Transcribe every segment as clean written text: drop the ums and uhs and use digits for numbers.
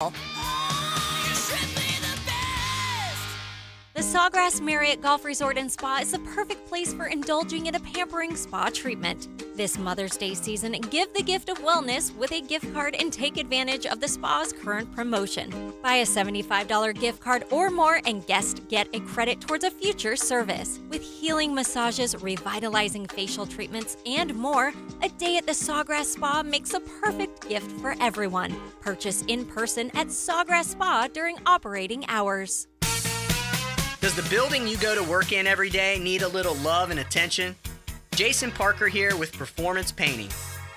The Sawgrass Marriott Golf Resort and Spa is the perfect place for indulging in a pampering spa treatment. This Mother's Day season, give the gift of wellness with a gift card and take advantage of the spa's current promotion. Buy a $75 gift card or more and guests get a credit towards a future service. With healing massages, revitalizing facial treatments, and more, a day at the Sawgrass Spa makes a perfect gift for everyone. Purchase in person at Sawgrass Spa during operating hours. Does the building you go to work in every day need a little love and attention? Jason Parker here with Performance Painting.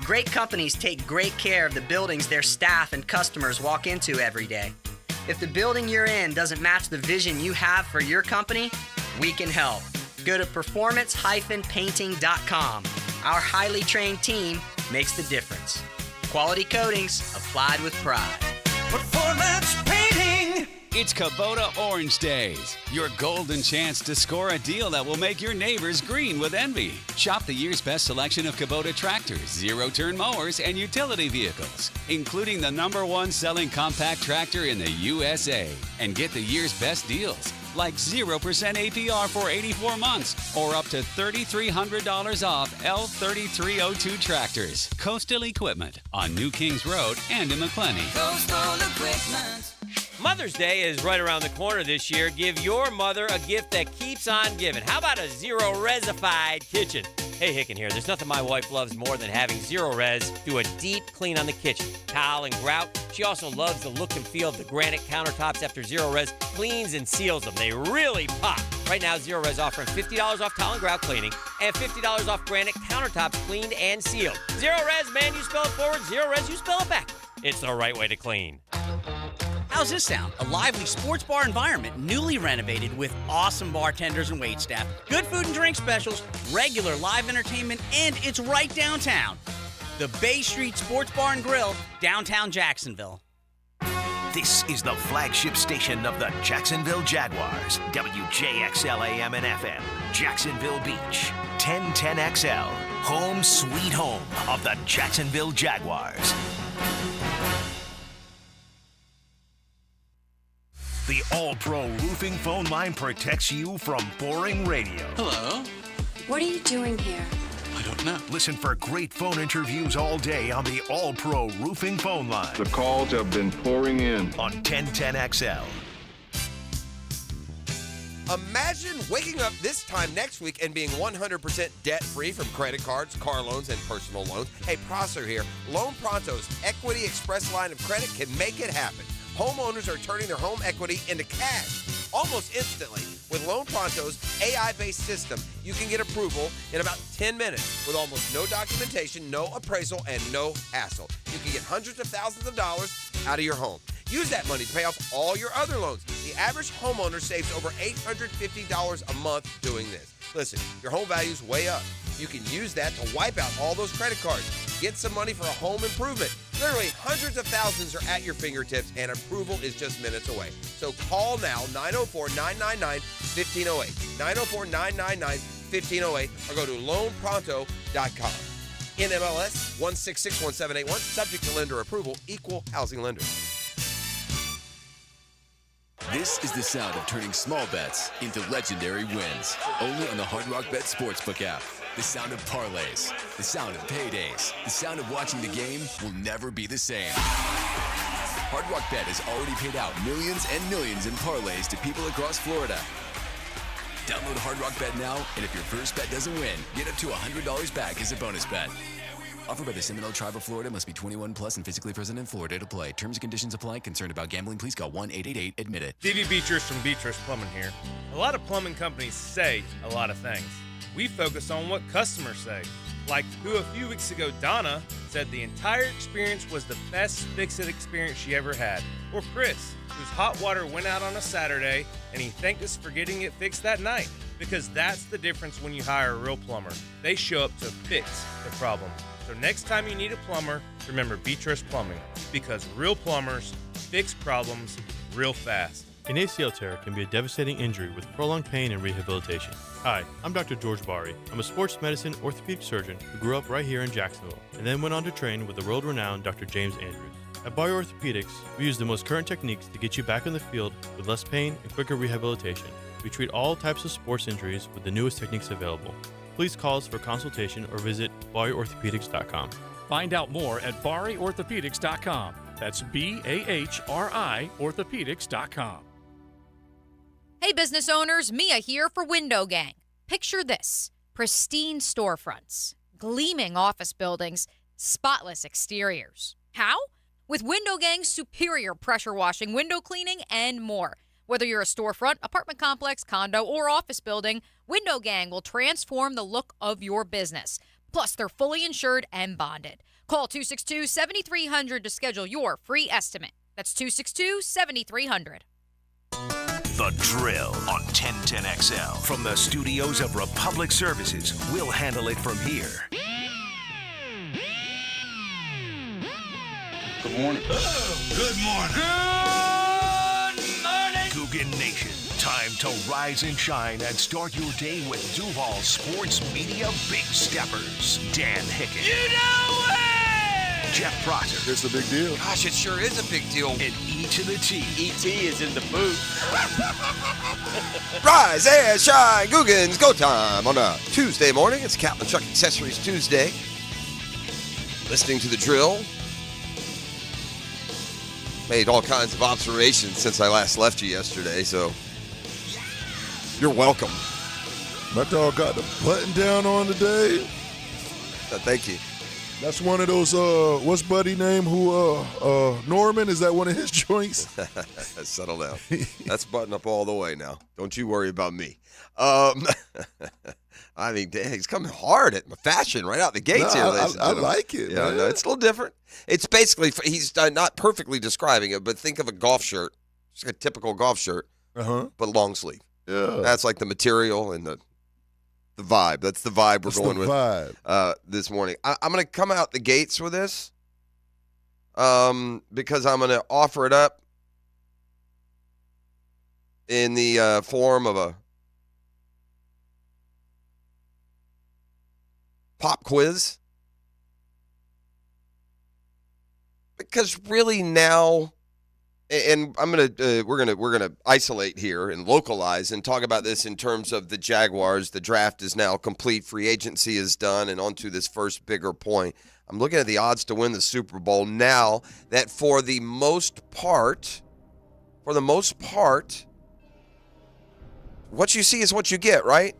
Great companies take great care of the buildings their staff and customers walk into every day. If the building you're in doesn't match the vision you have for your company, we can help. Go to performance-painting.com. Our highly trained team makes the difference. Quality coatings applied with pride. Performance Painting! It's Kubota Orange Days, your golden chance to score a deal that will make your neighbors green with envy. Shop the year's best selection of Kubota tractors, zero-turn mowers, and utility vehicles, including the #1 selling compact tractor in the USA. And get the year's best deals, like 0% APR for 84 months, or up to $3,300 off L3302 tractors. Coastal Equipment on New Kings Road and in McClenny. Coastal Equipment. Mother's Day is right around the corner this year. Give your mother a gift that keeps on giving. How about a zero-resified kitchen? Hey, Hicken here. There's nothing my wife loves more than having Zero Res do a deep clean on the kitchen. Towel and grout. She also loves the look and feel of the granite countertops after Zero Res cleans and seals them. They really pop. Right now, Zero Res offering $50 off towel and grout cleaning and $50 off granite countertops cleaned and sealed. Zero Res, man, you spell it forward. Zero Res, you spell it backwards. It's the right way to clean. How's this sound? A lively sports bar environment, newly renovated with awesome bartenders and waitstaff, good food and drink specials, regular live entertainment, and it's right downtown. The Bay Street Sports Bar and Grill, downtown Jacksonville. This is the flagship station of the Jacksonville Jaguars. WJXL AM and FM, Jacksonville Beach. 1010XL, home sweet home of the Jacksonville Jaguars. The All-Pro Roofing phone line protects you from boring radio. Hello? What are you doing here? I don't know. Listen for great phone interviews all day on the All-Pro Roofing phone line. The calls have been pouring in. On 1010XL. Imagine waking up this time next week and being 100% debt-free from credit cards, car loans, and personal loans. Hey, Prosser here. Loan Pronto's Equity Express line of credit can make it happen. Homeowners are turning their home equity into cash almost instantly. With Loan Pronto's AI-based system, you can get approval in about 10 minutes with almost no documentation, no appraisal, and no hassle. You can get hundreds of thousands of dollars out of your home. Use that money to pay off all your other loans. The average homeowner saves over $850 a month doing this. Listen, your home value's way up. You can use that to wipe out all those credit cards. Get some money for a home improvement. Literally hundreds of thousands are at your fingertips, and approval is just minutes away. So call now, 904-999-1508, 904-999-1508, or go to loanpronto.com. NMLS 1661781, subject to lender approval, equal housing lender. This is the sound of turning small bets into legendary wins. Only on the Hard Rock Bet Sportsbook app. The sound of parlays. The sound of paydays. The sound of watching the game will never be the same. Hard Rock Bet has already paid out millions and millions in parlays to people across Florida. Download Hard Rock Bet now, and if your first bet doesn't win, get up to $100 back as a bonus bet. Offered by the Seminole Tribe of Florida. Must be 21 plus and physically present in Florida to play. Terms and conditions apply. Concerned about gambling? Please call 1-888-ADMIT-IT. Stevie Beatrice from Beatrice Plumbing here. A lot of plumbing companies say a lot of things. We focus on what customers say. Like who a few weeks ago, Donna, said the entire experience was the best fix-it experience she ever had. Or Chris, whose hot water went out on a Saturday and he thanked us for getting it fixed that night. Because that's the difference when you hire a real plumber. They show up to fix the problem. So next time you need a plumber, remember Beatrice Plumbing. Because real plumbers fix problems real fast. An ACL tear can be a devastating injury with prolonged pain and rehabilitation. Hi, I'm Dr. George Bari. I'm a sports medicine orthopedic surgeon who grew up right here in Jacksonville and then went on to train with the world-renowned Dr. James Andrews. At Barry Orthopedics, we use the most current techniques to get you back in the field with less pain and quicker rehabilitation. We treat all types of sports injuries with the newest techniques available. Please call us for consultation or visit barryorthopedics.com. Find out more at barryorthopedics.com. That's BAHRI orthopedics.com. Hey business owners, Mia here for Window Gang. Picture this: pristine storefronts, gleaming office buildings, spotless exteriors. How? With Window Gang's superior pressure washing, window cleaning, and more. Whether you're a storefront, apartment complex, condo, or office building, Window Gang will transform the look of your business. Plus, they're fully insured and bonded. Call 262-7300 to schedule your free estimate. That's 262-7300. The Drill on 1010XL. From the studios of Republic Services, we'll handle it from here. Good morning. Good morning. Good morning. Coogan Nation. Time to rise and shine and start your day with Duval Sports Media Big Steppers. Dan Hicken. You know it! Jeff Prosser. It's a big deal. Gosh, it sure is a big deal. And E to the T. E.T. is in the booth. Rise and shine, Googans, go time on a Tuesday morning. It's Captain Chuck Accessories Tuesday. Listening to The Drill. Made all kinds of observations since I last left you yesterday, so you're welcome. My dog got the button down on today. Thank you. That's one of those, what's Buddy name? Norman? Is that one of his joints? Settle down. That's button up all the way now. Don't you worry about me. I mean, he's coming hard at my fashion right out the gates here. I like it, man. No, it's a little different. It's basically, he's not perfectly describing it, but think of a golf shirt. Just like a typical golf shirt, but long sleeve. Yeah. That's like the material and the vibe. That's the vibe we're going with this morning. I'm going to come out the gates with this because I'm going to offer it up in the form of a pop quiz. Because really now, and we're gonna isolate here and localize and talk about this in terms of the Jaguars. The draft is now complete, free agency is done, and on to this first bigger point. I'm looking at the odds to win the Super Bowl now that for the most part, what you see is what you get, right?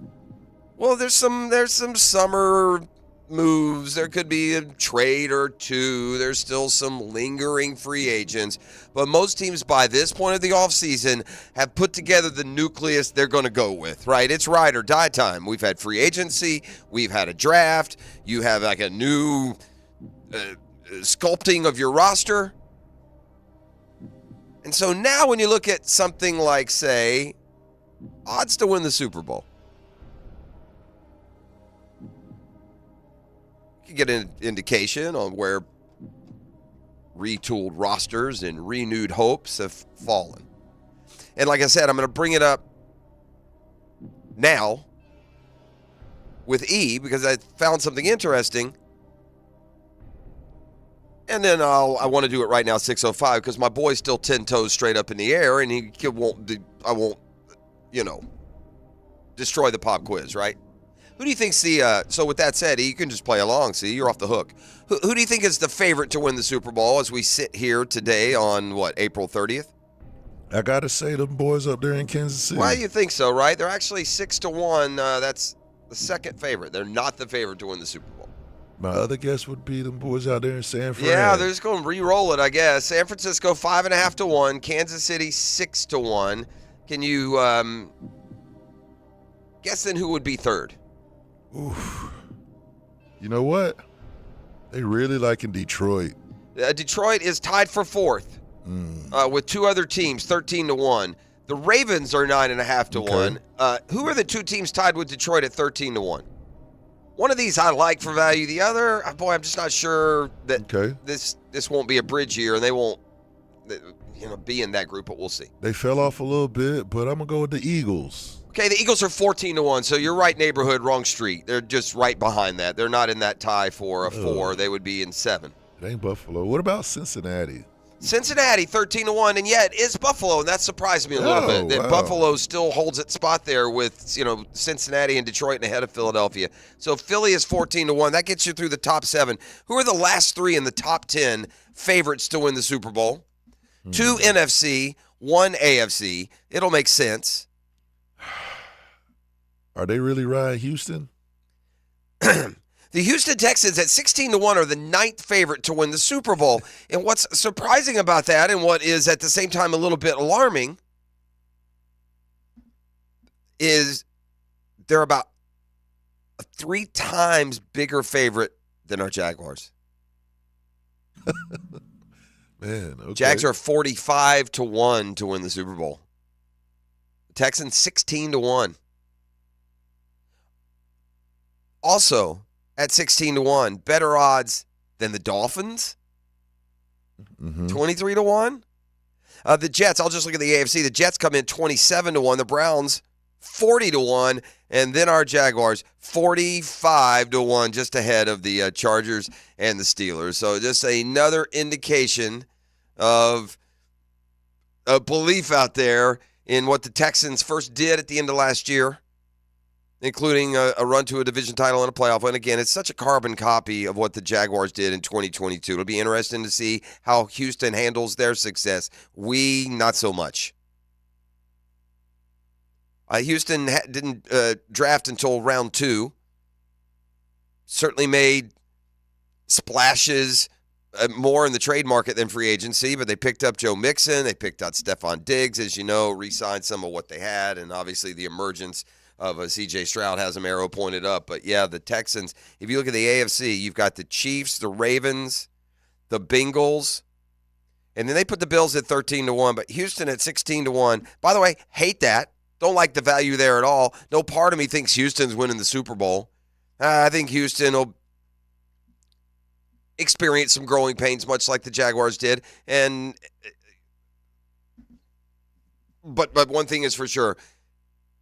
Well, there's some summer moves. There could be a trade or two. There's still some lingering free agents. But most teams by this point of the offseason have put together the nucleus they're going to go with, right? It's ride or die time. We've had free agency. We've had a draft. You have like a new sculpting of your roster. And so now when you look at something like, say, odds to win the Super Bowl, get an indication on where retooled rosters and renewed hopes have fallen. And like I said, I'm going to bring it up now with E because I found something interesting. And then I want to do it right now, 6:05, because my boy's still 10 toes straight up in the air, and I won't, destroy the pop quiz, right? Who do you think's so with that said, you can just play along, see, you're off the hook. Who do you think is the favorite to win the Super Bowl as we sit here today on, April 30th? I got to say them boys up there in Kansas City. Why do you think so, right? They're actually 6-1. That's the second favorite. They're not the favorite to win the Super Bowl. My other guess would be them boys out there in San Fran. Yeah, they're just going to re-roll it, I guess. San Francisco, 5.5-1. Kansas City, 6-1. Can you guess then who would be third? Oof. You know what? They really like in Detroit. Detroit is tied for fourth with two other teams, 13-1. The Ravens are 9.5-1. Who are the two teams tied with Detroit at 13-1? One of these I like for value. The other, boy, I'm just not sure that this won't be a bridge year, and they won't be in that group, but we'll see. They fell off a little bit, but I'm going to go with the Eagles. Okay, the Eagles are 14-1, so you're right neighborhood, wrong street. They're just right behind that. They're not in that tie for a 4. They would be in 7. It ain't Buffalo. What about Cincinnati? Cincinnati 13-1, and yet it's Buffalo, and that surprised me a little bit. That Buffalo still holds its spot there with Cincinnati and Detroit and ahead of Philadelphia. So Philly is 14-1. That gets you through the top 7. Who are the last 3 in the top 10 favorites to win the Super Bowl? 2 NFC, 1 AFC. It'll make sense. Are they really riding Houston? The Houston Texans at 16-1 are the 9th favorite to win the Super Bowl. And what's surprising about that, and what is at the same time a little bit alarming, is they're about a 3 times bigger favorite than our Jaguars. Man, okay. Jags are 45-1 to win the Super Bowl. The Texans 16-1. Also, at 16-1, better odds than the Dolphins. 23-1. The Jets, I'll just look at the AFC. The Jets come in 27-1. The Browns 40-1. And then our Jaguars 45-1, just ahead of the Chargers and the Steelers. So just another indication of a belief out there in what the Texans first did at the end of last year, including a run to a division title and a playoff win. Again, it's such a carbon copy of what the Jaguars did in 2022. It'll be interesting to see how Houston handles their success. We, not so much. Houston didn't draft until round 2. Certainly made splashes more in the trade market than free agency, but they picked up Joe Mixon. They picked out Stephon Diggs, as you know, re-signed some of what they had, and obviously the emergence of a C.J. Stroud has an arrow pointed up. But, yeah, the Texans, if you look at the AFC, you've got the Chiefs, the Ravens, the Bengals, and then they put the Bills at 13-1, but Houston at 16-1. By the way, hate that. Don't like the value there at all. No part of me thinks Houston's winning the Super Bowl. I think Houston will experience some growing pains, much like the Jaguars did. But one thing is for sure,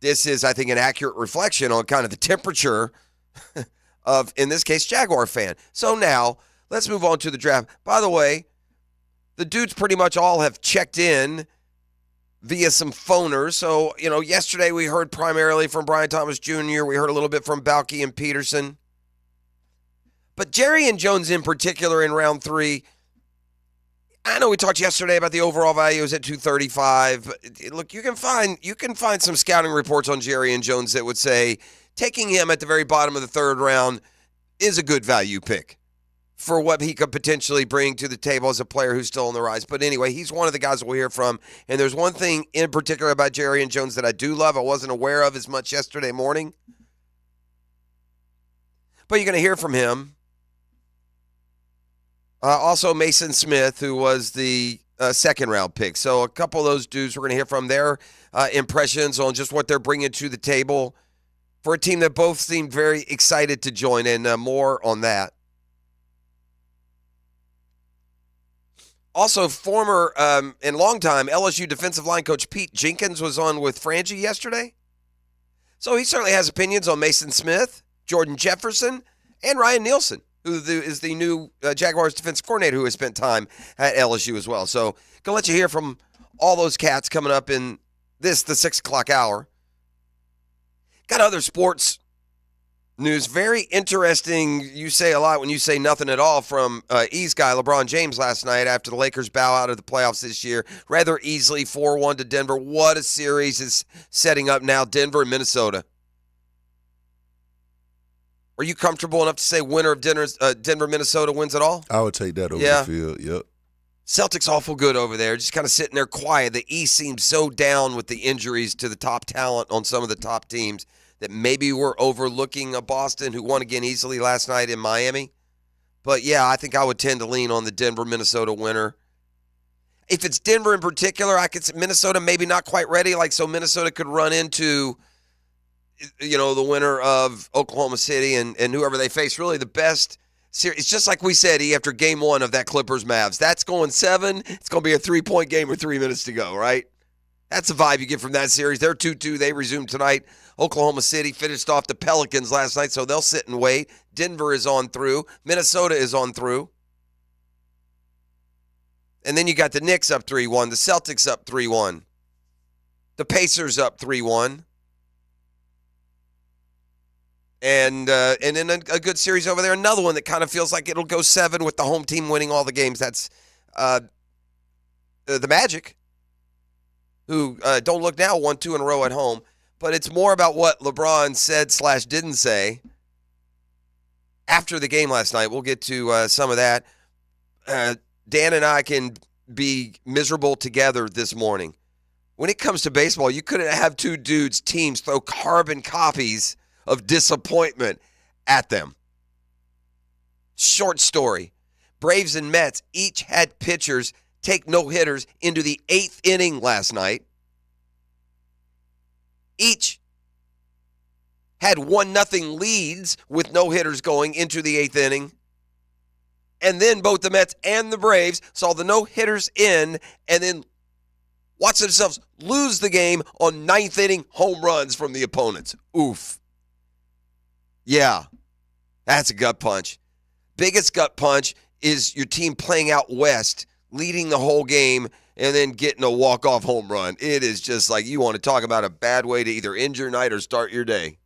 this is, I think, an accurate reflection on kind of the temperature of, in this case, Jaguar fan. So now, let's move on to the draft. By the way, the dudes pretty much all have checked in via some phoners. So, yesterday we heard primarily from Brian Thomas Jr. We heard a little bit from Balky and Peterson. But Jerry and Jones in particular in round 3, I know we talked yesterday about the overall value is at 235. Look, you can find some scouting reports on Jerry and Jones that would say taking him at the very bottom of the 3rd round is a good value pick for what he could potentially bring to the table as a player who's still on the rise. But anyway, he's one of the guys we'll hear from. And there's one thing in particular about Jerry and Jones that I do love. I wasn't aware of as much yesterday morning. But you're going to hear from him. Also, Mason Smith, who was the 2nd-round pick. So a couple of those dudes we're going to hear from their impressions on just what they're bringing to the table for a team that both seemed very excited to join, and more on that. Also, former and longtime LSU defensive line coach Pete Jenkins was on with Frangie yesterday. So he certainly has opinions on Mason Smith, Jordan Jefferson, and Ryan Nielsen, who is the new Jaguars defensive coordinator who has spent time at LSU as well. So going to let you hear from all those cats coming up in the 6 o'clock hour. Got other sports news. Very interesting. You say a lot when you say nothing at all from East guy LeBron James last night after the Lakers bow out of the playoffs this year. Rather easily 4-1 to Denver. What a series is setting up now, Denver and Minnesota. Are you comfortable enough to say winner of Denver, Minnesota wins it all? I would take that over the field, yep. Celtics awful good over there, just kind of sitting there quiet. The East seems so down with the injuries to the top talent on some of the top teams that maybe we're overlooking a Boston who won again easily last night in Miami. But, yeah, I think I would tend to lean on the Denver-Minnesota winner. If it's Denver in particular, I could say Minnesota maybe not quite ready, so Minnesota could run into, the winner of Oklahoma City and whoever they face. Really the best series. It's just like we said after game 1 of that Clippers-Mavs. That's going 7. It's going to be a 3-point game with 3 minutes to go, right? That's the vibe you get from that series. They're 2-2. They resume tonight. Oklahoma City finished off the Pelicans last night, so they'll sit and wait. Denver is on through. Minnesota is on through. And then you got the Knicks up 3-1, the Celtics up 3-1, the Pacers up 3-1. And then a good series over there. Another one that kind of feels like it'll go 7 with the home team winning all the games. That's the Magic, who don't look now, won 2 in a row at home. But it's more about what LeBron said / didn't say after the game last night. We'll get to some of that. Dan and I can be miserable together this morning. When it comes to baseball, you couldn't have two dudes' teams throw carbon copies of disappointment at them. Short story. Braves and Mets each had pitchers take no-hitters into the 8th inning last night. Each had 1-0 leads with no-hitters going into the 8th inning. And then both the Mets and the Braves saw the no-hitters in and then watched themselves lose the game on 9th inning home runs from the opponents. Oof. Yeah, that's a gut punch. Biggest gut punch is your team playing out west, leading the whole game, and then getting a walk-off home run. It is just like you want to talk about a bad way to either end your night or start your day.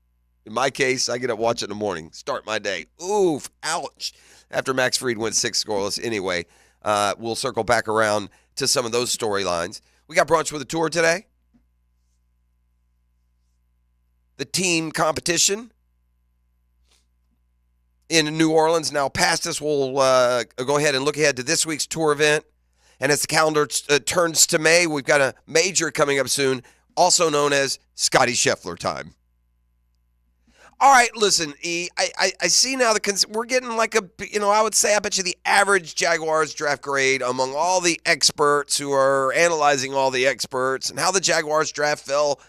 In my case, I get up, watch it in the morning, start my day. Oof, ouch. After Max Fried went 6 scoreless. Anyway, we'll circle back around to some of those storylines. We got brunch with a tour today. The team competition in New Orleans now past us. We'll go ahead and look ahead to this week's tour event. And as the calendar turns to May, we've got a major coming up soon, also known as Scotty Scheffler time. All right, listen, E, I see now we're getting like I would say I bet you the average Jaguars draft grade among all the experts who are analyzing all the experts and how the Jaguars draft fell,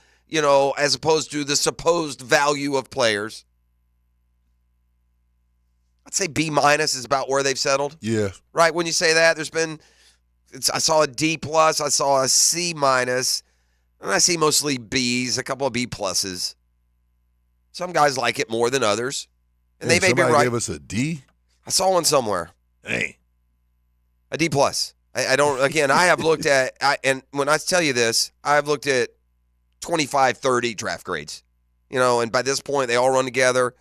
as opposed to the supposed value of players. I'd say B- is about where they've settled. Yeah. Right, when you say that, I saw a D+, I saw a C-, and I see mostly Bs, a couple of B+. Some guys like it more than others. And they may be right. Gave us a D? I saw one somewhere. Hey. A D+. I don't, again, I have looked at, and when I tell you this, I've looked at 25, 30 draft grades. And by this point, they all run together.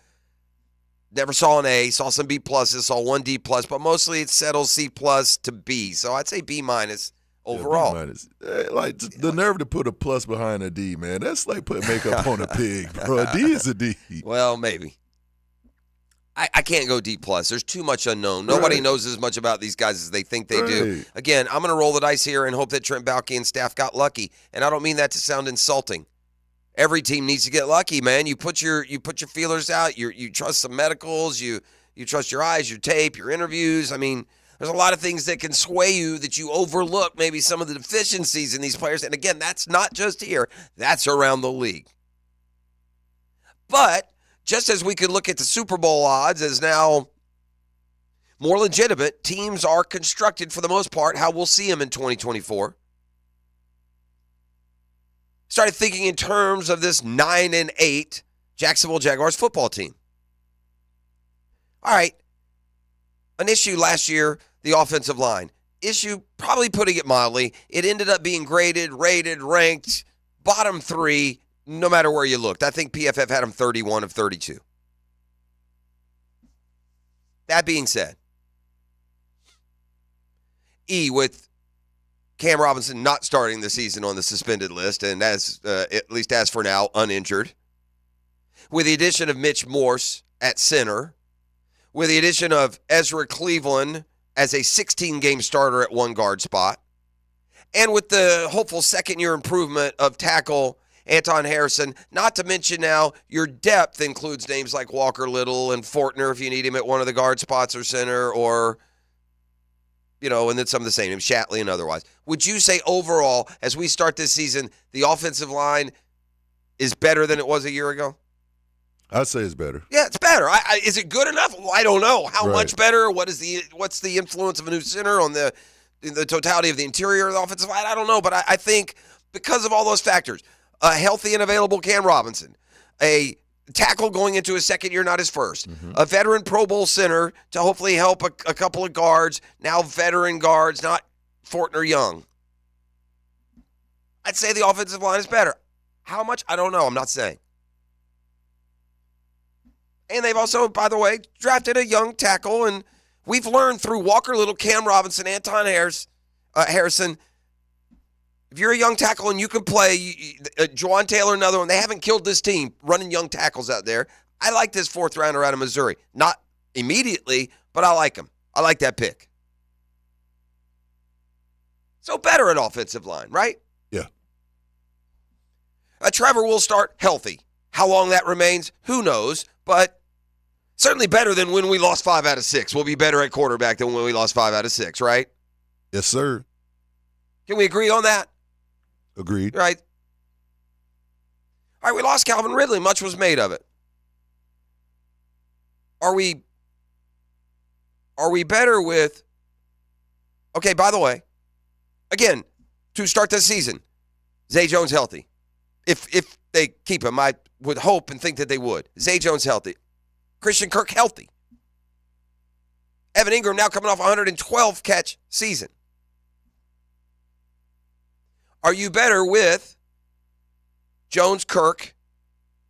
Never saw an A, saw some B+, saw one D+, but mostly it settles C+ to B. So I'd say B- overall. Yeah, B-. Like the nerve to put a plus behind a D, man. That's like putting makeup on a pig, bro. A D is a D. Well, maybe. I can't go D+. There's too much unknown. Nobody knows as much about these guys as they think they do. Again, I'm going to roll the dice here and hope that Trent Baalke and staff got lucky. And I don't mean that to sound insulting. Every team needs to get lucky, man. You put your feelers out. You trust the medicals. You trust your eyes, your tape, your interviews. I mean, there's a lot of things that can sway you that you overlook maybe some of the deficiencies in these players. And again, that's not just here. That's around the league. But just as we could look at the Super Bowl odds as now more legitimate, teams are constructed for the most part how we'll see them in 2024. Started thinking in terms of this 9-8 Jacksonville Jaguars football team. All right. An issue last year, the offensive line. Issue, probably putting it mildly, it ended up being graded, rated, ranked, bottom 3, no matter where you looked. I think PFF had them 31 of 32. That being said, with Cam Robinson not starting the season on the suspended list, and at least as for now, uninjured. With the addition of Mitch Morse at center, with the addition of Ezra Cleveland as a 16-game starter at one guard spot, and with the hopeful second-year improvement of tackle Anton Harrison, not to mention now your depth includes names like Walker Little and Fortner if you need him at one of the guard spots or center, or and then some of the same names, Shatley and otherwise. Would you say overall, as we start this season, the offensive line is better than it was a year ago? I'd say it's better. Yeah, it's better. Is it good enough? Well, I don't know. How much better? What's the influence of a new center on the totality of the interior of the offensive line? I don't know, but I think because of all those factors, a healthy and available Cam Robinson, a tackle going into his second year, not his first. A veteran Pro Bowl center to hopefully help a couple of guards, now veteran guards, not Fortner Young. I'd say the offensive line is better. How much? I don't know. I'm not saying. And they've also, by the way, drafted a young tackle, and we've learned through Walker Little, Cam Robinson, Anton Harrison, if you're a young tackle and you can play, Juwan Taylor, another one, they haven't killed this team running young tackles out there. I like this fourth rounder out of Missouri. Not immediately, but I like him. I like that pick. So better at offensive line, right? Yeah. Trevor will start healthy. How long that remains, who knows, but certainly better than when we lost 5 out of 6. We'll be better at quarterback than when we lost 5 out of 6, right? Yes, sir. Can we agree on that? Agreed. Right. All right, we lost Calvin Ridley. Much was made of it. Are we better with, okay, by the way, again, to start this season, Zay Jones healthy. If they keep him, I would hope and think that they would. Zay Jones healthy. Christian Kirk healthy. Evan Ingram now coming off 112 catch season. Are you better with Jones, Kirk,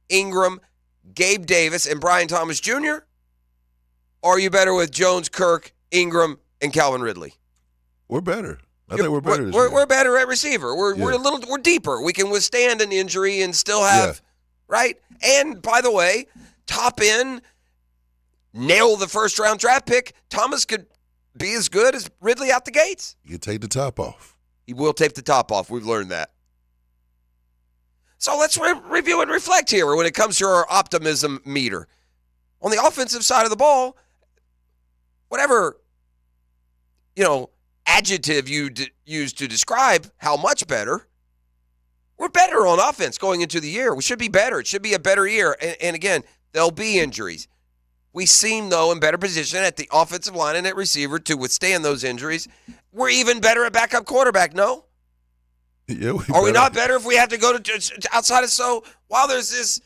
Ingram, Gabe Davis, and Brian Thomas Jr.? Or are you better with Jones, Kirk, Ingram, and Calvin Ridley? We're better. I think we're better. We're better at receiver. We're deeper. We can withstand an injury and still have right. And by the way, top end, nail the first round draft pick. Thomas could be as good as Ridley out the gates. You can take the top off. He will take the top off. We've learned that. So let's review and reflect here when it comes to our optimism meter. On the offensive side of the ball, whatever, adjective you use to describe how much better, we're better on offense going into the year. We should be better. It should be a better year. And again, there'll be injuries. We seem, though, in better position at the offensive line and at receiver to withstand those injuries. We're even better at backup quarterback, no? Yeah, Are we not better if we have to go to outside of so? While there's this,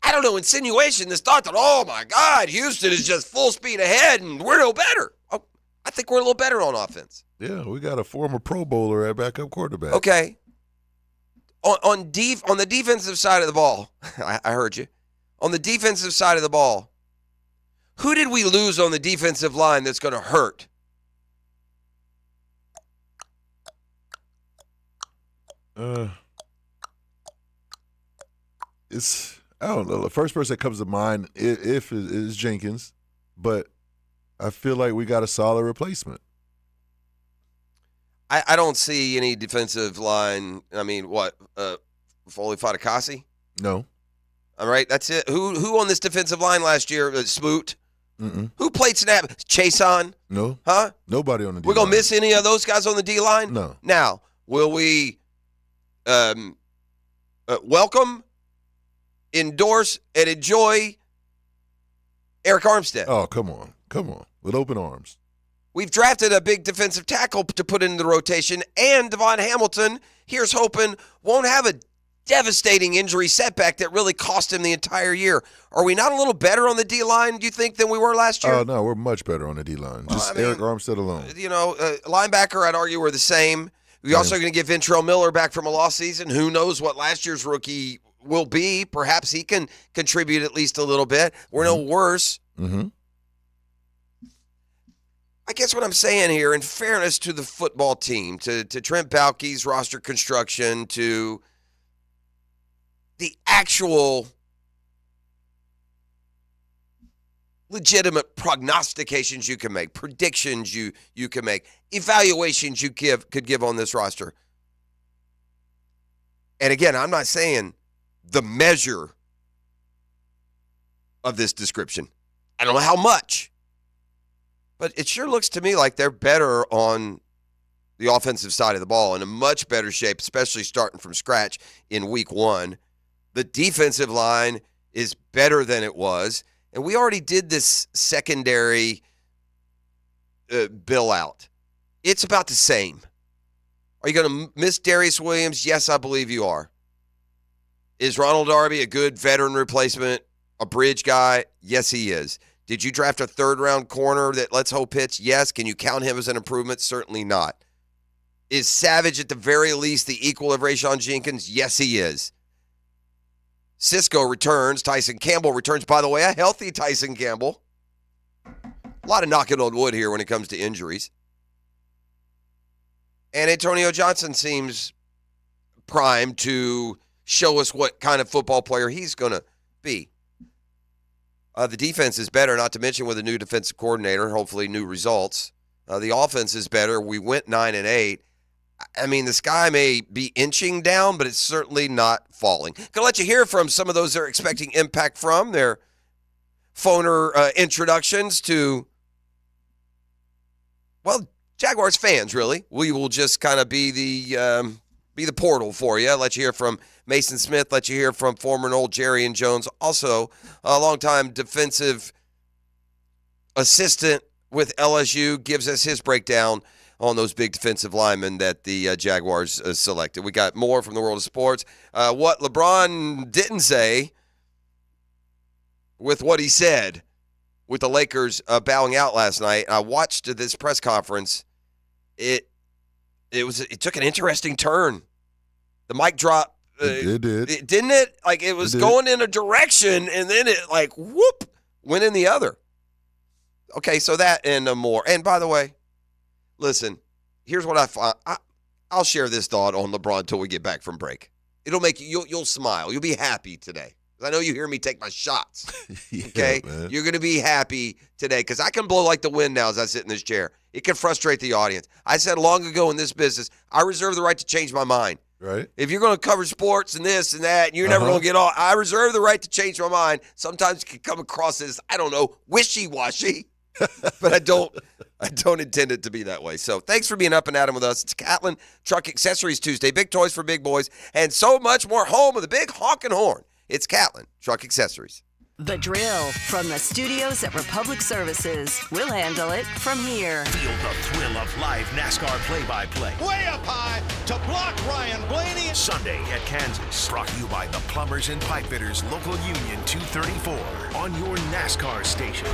insinuation, this thought that, oh, my God, Houston is just full speed ahead and we're no better. Oh, I think we're a little better on offense. Yeah, we got a former Pro Bowler at backup quarterback. Okay. On the defensive side of the ball, I heard you. On the defensive side of the ball, who did we lose on the defensive line that's going to hurt? I don't know. The first person that comes to mind is Jenkins, but I feel like we got a solid replacement. I don't see any defensive line. I mean, what? Foley Fatukasi? No. All right, that's it. Who on this defensive line last year? Smoot? Mm-mm. Who played snap? Chason? No. Huh? Nobody on the D-line. We're going to miss any of those guys on the D-line? No. Now, will we welcome, endorse, and enjoy Eric Armstead? Oh, come on. With open arms. We've drafted a big defensive tackle to put into the rotation, and Devon Hamilton, here's hoping, won't have a devastating injury setback that really cost him the entire year. Are we not a little better on the D-line, do you think, than we were last year? Oh, no, we're much better on the D-line. Eric Armstead alone. Linebacker, I'd argue we're the same. We're also going to get Ventrell Miller back from a lost season. Who knows what last year's rookie will be. Perhaps he can contribute at least a little bit. We're no worse. Mm-hmm. I guess what I'm saying here, in fairness to the football team, to Trent Baalke's roster construction, to the actual legitimate prognostications you can make, predictions you can make, evaluations you could give on this roster. And again, I'm not saying the measure of this description. I don't know how much. But it sure looks to me like they're better on the offensive side of the ball, in a much better shape, especially starting from scratch in week 1. The defensive line is better than it was. And we already did this secondary bill out. It's about the same. Are you going to miss Darius Williams? Yes, I believe you are. Is Ronald Darby a good veteran replacement, a bridge guy? Yes, he is. Did you draft a third-round corner that let's hope hits? Yes. Can you count him as an improvement? Certainly not. Is Savage at the very least the equal of Rayshon Jenkins? Yes, he is. Cisco returns. Tyson Campbell returns. By the way, a healthy Tyson Campbell. A lot of knocking on wood here when it comes to injuries. And Antonio Johnson seems primed to show us what kind of football player he's going to be. The defense is better, not to mention with a new defensive coordinator, hopefully new results. The offense is better. We went 9-8. I mean, the sky may be inching down, but it's certainly not falling. Going to let you hear from some of those they're expecting impact from, their phoner introductions to, well, Jaguars fans, really. We will just kind of be the portal for you. Let you hear from Mason Smith. Let you hear from former and old Jerry and Jones. Also, a longtime defensive assistant with LSU gives us his breakdown on those big defensive linemen that the Jaguars selected. We got more from the world of sports. What LeBron didn't say with what he said with the Lakers bowing out last night. I watched this press conference. It took an interesting turn. The mic drop. It did. Didn't it? Like, it was going in a direction, and then it, like, whoop, went in the other. Okay, so that and more. And by the way, listen, here's what I find. I'll share this thought on LeBron until we get back from break. It'll make you'll smile. You'll be happy today. I know you hear me take my shots. Okay? Man. You're going to be happy today because I can blow like the wind now as I sit in this chair. It can frustrate the audience. I said long ago in this business, I reserve the right to change my mind. Right. If you're going to cover sports and this and that, and you're never going to get all, I reserve the right to change my mind. Sometimes it can come across as, I don't know, wishy-washy. But I don't intend it to be that way. So thanks for being up and at 'em with us. It's Catlin Truck Accessories Tuesday. Big toys for big boys and so much more. Home of the big honking horn. It's Catlin Truck Accessories. The drill from the studios at Republic Services. We'll handle it from here. Feel the thrill of live NASCAR play-by-play. Way up high to block Ryan Blaney. Sunday at Kansas. Brought to you by the Plumbers and Pipefitters Local Union 234. On your NASCAR station.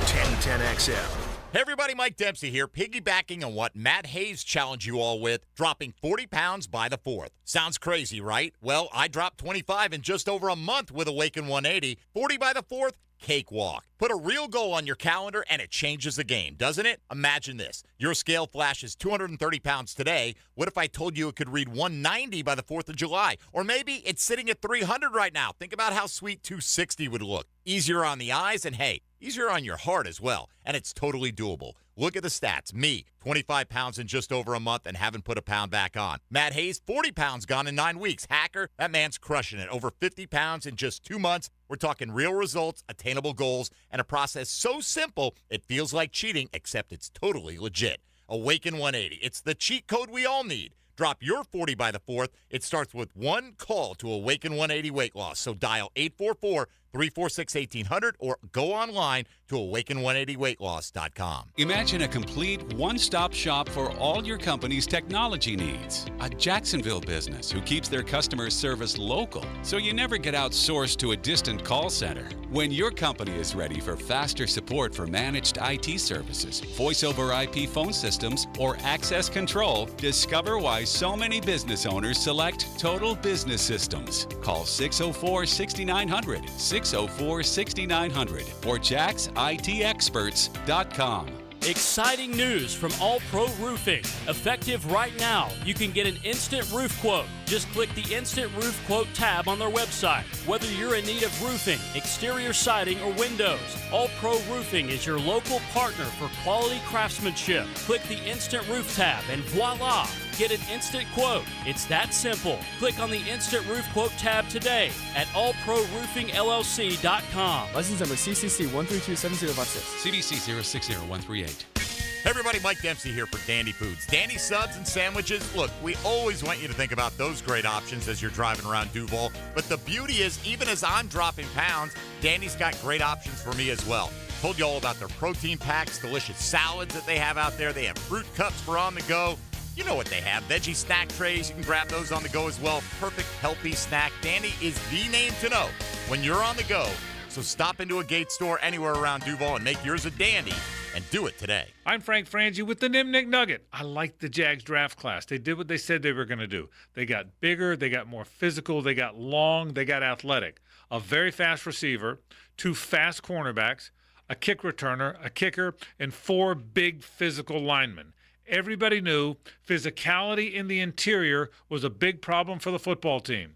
1010XL. Hey everybody, Mike Dempsey here, piggybacking on what Matt Hayes challenged you all with, dropping 40 pounds by the 4th. Sounds crazy, right? Well, I dropped 25 in just over a month with Awaken 180. 40 by the 4th, cakewalk. Put a real goal on your calendar and it changes the game, doesn't it? Imagine this. Your scale flashes 230 pounds today. What if I told you it could read 190 by the 4th of July? Or maybe it's sitting at 300 right now. Think about how sweet 260 would look. Easier on the eyes and, hey, easier on your heart as well. And it's totally doable. Look at the stats. Me, 25 pounds in just over a month and haven't put a pound back on. Matt Hayes, 40 pounds gone in 9 weeks. Hacker, that man's crushing it. Over 50 pounds in just 2 months. We're talking real results, attainable goals, and a process so simple it feels like cheating, except it's totally legit. Awaken 180. It's the cheat code we all need. Drop your 40 by the 4th. It starts with one call to Awaken 180 Weight Loss. So dial 844-346-1800 or go online to awaken180weightloss.com. Imagine a complete one-stop shop for all your company's technology needs. A Jacksonville business who keeps their customer service local, so you never get outsourced to a distant call center. When your company is ready for faster support for managed IT services, voice-over IP phone systems, or access control, discover why so many business owners select Total Business Systems. Call 604-6900, 604-6900, or jacksitexperts.com. Exciting news from All Pro Roofing. Effective right now, you can get an instant roof quote. Just click the Instant Roof Quote tab on their website. Whether you're in need of roofing, exterior siding, or windows, All Pro Roofing is your local partner for quality craftsmanship. Click the Instant Roof tab and voila! Get an instant quote. It's that simple. Click on the Instant Roof Quote tab today at allproroofingllc.com. License number CCC 1327056. CBC 060138. Hey everybody, Mike Dempsey here for Dandy Foods. Dandy subs and sandwiches. Look, we always want you to think about those great options as you're driving around Duval. But the beauty is, even as I'm dropping pounds, Dandy's got great options for me as well. Told you all about their protein packs, delicious salads that they have out there. They have fruit cups for on the go. You know what they have. Veggie snack trays. You can grab those on the go as well. Perfect, healthy snack. Dandy is the name to know when you're on the go. So stop into a Gate store anywhere around Duval and make yours a dandy and do it today. I'm Frank Frangie with the Nimnick Nugget. I like the Jags draft class. They did what they said they were going to do. They got bigger, they got more physical, they got long, they got athletic. A very fast receiver, 2 fast cornerbacks, a kick returner, a kicker, and 4 big physical linemen. Everybody knew physicality in the interior was a big problem for the football team.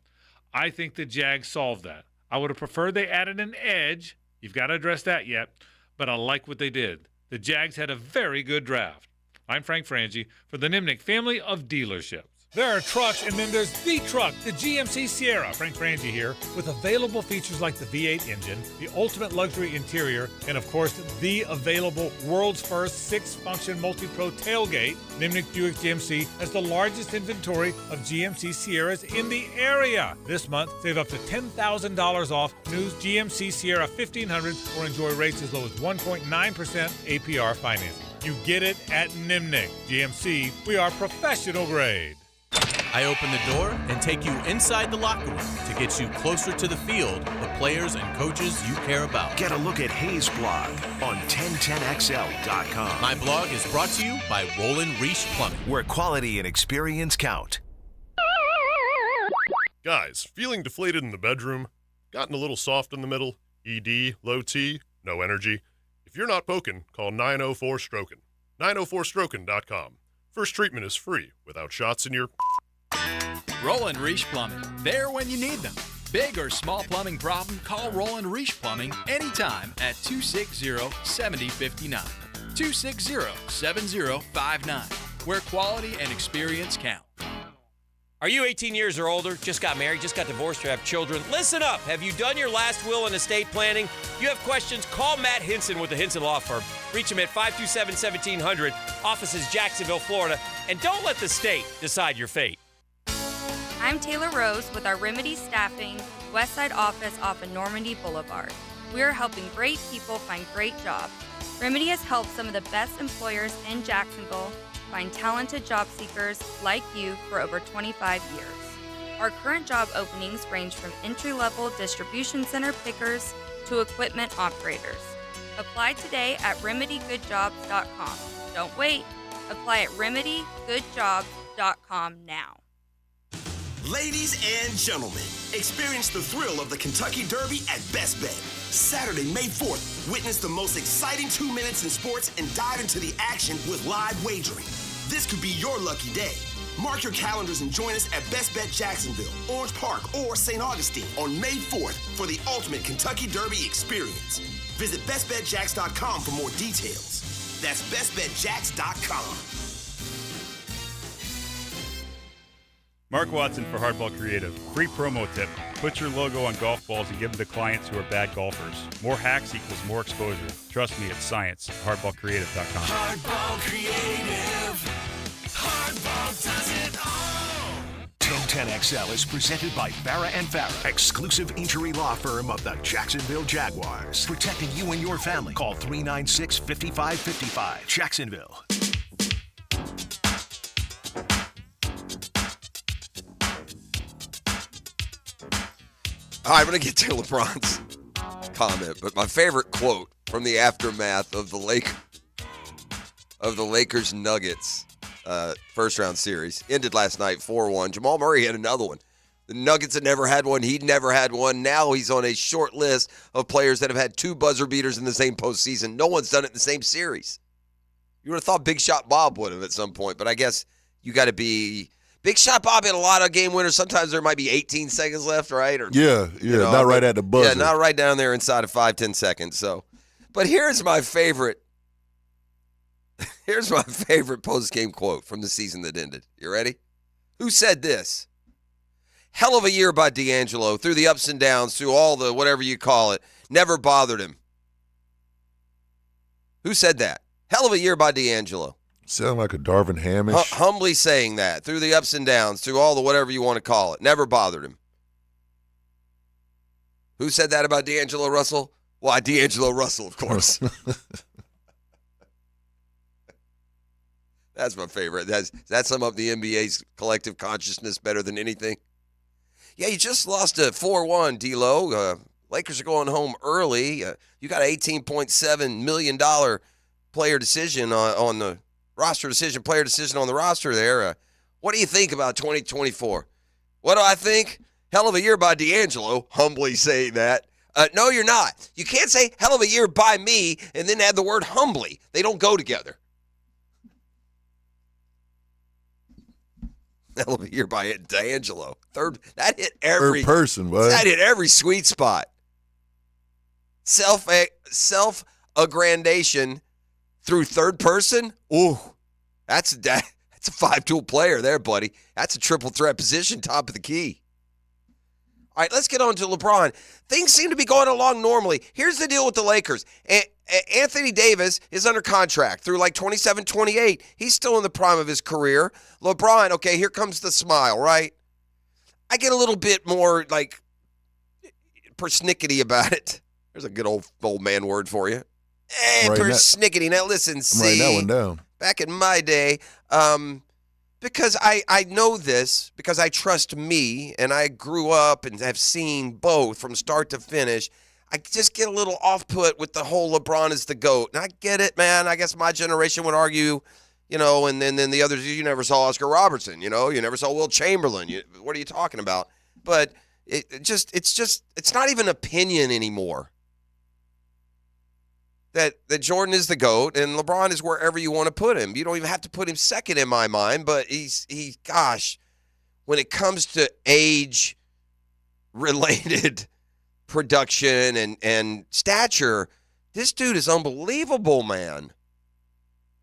I think the Jags solved that. I would have preferred they added an edge. You've got to address that yet, but I like what they did. The Jags had a very good draft. I'm Frank Frangie for the Nimnick family of dealerships. There are trucks, and then there's the truck, the GMC Sierra. Frank Frangie here, with available features like the V8 engine, the ultimate luxury interior, and of course, the available world's first 6-function multi-pro tailgate. Nimnick Buick GMC has the largest inventory of GMC Sierras in the area. This month, save up to $10,000 off new GMC Sierra 1500s or enjoy rates as low as 1.9% APR financing. You get it at Nimnick. GMC, we are professional grade. I open the door and take you inside the locker room to get you closer to the field, the players and coaches you care about. Get a look at Hayes' blog on 1010XL.com. My blog is brought to you by Roland Reich Plumbing, where quality and experience count. Guys, feeling deflated in the bedroom? Gotten a little soft in the middle? ED, low T, no energy? If you're not poking, call 904-STROKIN. 904strokin.com. First treatment is free, without shots in your... Roland Reich Plumbing, there when you need them. Big or small plumbing problem, call Roland Reich Plumbing anytime at 260-7059. 260-7059, where quality and experience count. Are you 18 years or older, just got married, just got divorced, or have children? Listen up. Have you done your last will and estate planning? If you have questions, call Matt Hinson with the Hinson Law Firm. Reach him at 527-1700. Office is Jacksonville, Florida. And don't let the state decide your fate. I'm Taylor Rose with our Remedy Staffing Westside office off of Normandy Boulevard. We are helping great people find great jobs. Remedy has helped some of the best employers in Jacksonville find talented job seekers like you for over 25 years. Our current job openings range from entry-level distribution center pickers to equipment operators. Apply today at remedygoodjobs.com. Don't wait. Apply at remedygoodjobs.com now. Ladies and gentlemen, experience the thrill of the Kentucky Derby at Best Bet. Saturday, May 4th, witness the most exciting 2 minutes in sports and dive into the action with live wagering. This could be your lucky day. Mark your calendars and join us at Best Bet Jacksonville, Orange Park, or St. Augustine on May 4th for the ultimate Kentucky Derby experience. Visit bestbetjacks.com for more details. That's bestbetjacks.com. Mark Watson for Hardball Creative. Free promo tip. Put your logo on golf balls and give them to clients who are bad golfers. More hacks equals more exposure. Trust me, it's science. Hardballcreative.com. Hardball Creative. Hardball does it all. 1010XL is presented by Farrah & Farrah, exclusive injury law firm of the Jacksonville Jaguars. Protecting you and your family. Call 396-5555. Jacksonville. All right, I'm going to get to LeBron's comment, but my favorite quote from the aftermath of the Lakers Nuggets first round series ended last night 4-1. Jamal Murray had another one. The Nuggets had never had one. He'd never had one. Now he's on a short list of players that have had 2 buzzer beaters in the same postseason. No one's done it in the same series. You would have thought Big Shot Bob would have at some point, but I guess you got to be. Big Shot Bob had a lot of game winners. Sometimes there might be 18 seconds left, right? Or not right at the buzzer. Yeah, not right down there inside of 5-10 seconds. So, but here's my favorite. Here's my favorite post-game quote from the season that ended. You ready? Who said this? Hell of a year by D'Angelo. Through the ups and downs, through all the whatever you call it. Never bothered him. Who said that? Hell of a year by D'Angelo. Sound like a Darvin Hamish. Humbly saying that. Through the ups and downs, through all the whatever you want to call it. Never bothered him. Who said that about D'Angelo Russell? Why, D'Angelo Russell, of course. That's my favorite. Does that sum up the NBA's collective consciousness better than anything? Yeah, you just lost a 4-1, D-Lo. Lakers are going home early. You got an $18.7 million player decision on the roster decision, player decision on the roster there. What do you think about 2024? What do I think? Hell of a year by D'Angelo, humbly saying that. No, you're not. You can't say hell of a year by me and then add the word humbly. They don't go together. Hell of a year by D'Angelo. That hit every third person, what? That hit every sweet spot. Self-aggrandation through third person. Ooh, that's a 5-tool player there, buddy. That's a triple threat position, top of the key. All right, let's get on to LeBron. Things seem to be going along normally. Here's the deal with the Lakers. Anthony Davis is under contract through like 27, 28. He's still in the prime of his career. LeBron, okay, here comes the smile, right? I get a little bit more like persnickety about it. There's a good old man word for you. Persnickety. Now listen, see. I'm writing that one down. Back in my day, because I know this, because I trust me, and I grew up and have seen both from start to finish, I just get a little off-put with the whole LeBron is the GOAT. And I get it, man. I guess my generation would argue, and then the others, you never saw Oscar Robertson, you never saw Will Chamberlain. What are you talking about? But it's not even opinion anymore. That Jordan is the GOAT and LeBron is wherever you want to put him. You don't even have to put him second in my mind, but gosh, when it comes to age-related production and stature, this dude is unbelievable, man.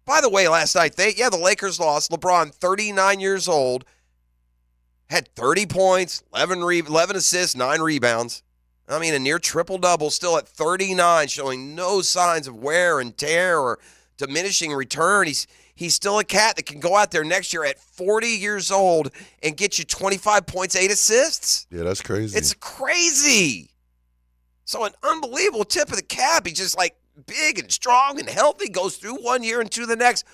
By the way, last night, the Lakers lost. LeBron, 39 years old, had 30 points, 11 assists, 9 rebounds. I mean, a near triple-double, still at 39, showing no signs of wear and tear or diminishing return. He's still a cat that can go out there next year at 40 years old and get you 25 points, 8 assists. Yeah, that's crazy. It's crazy. So an unbelievable tip of the cap. He's just like big and strong and healthy, goes through 1 year and to the next.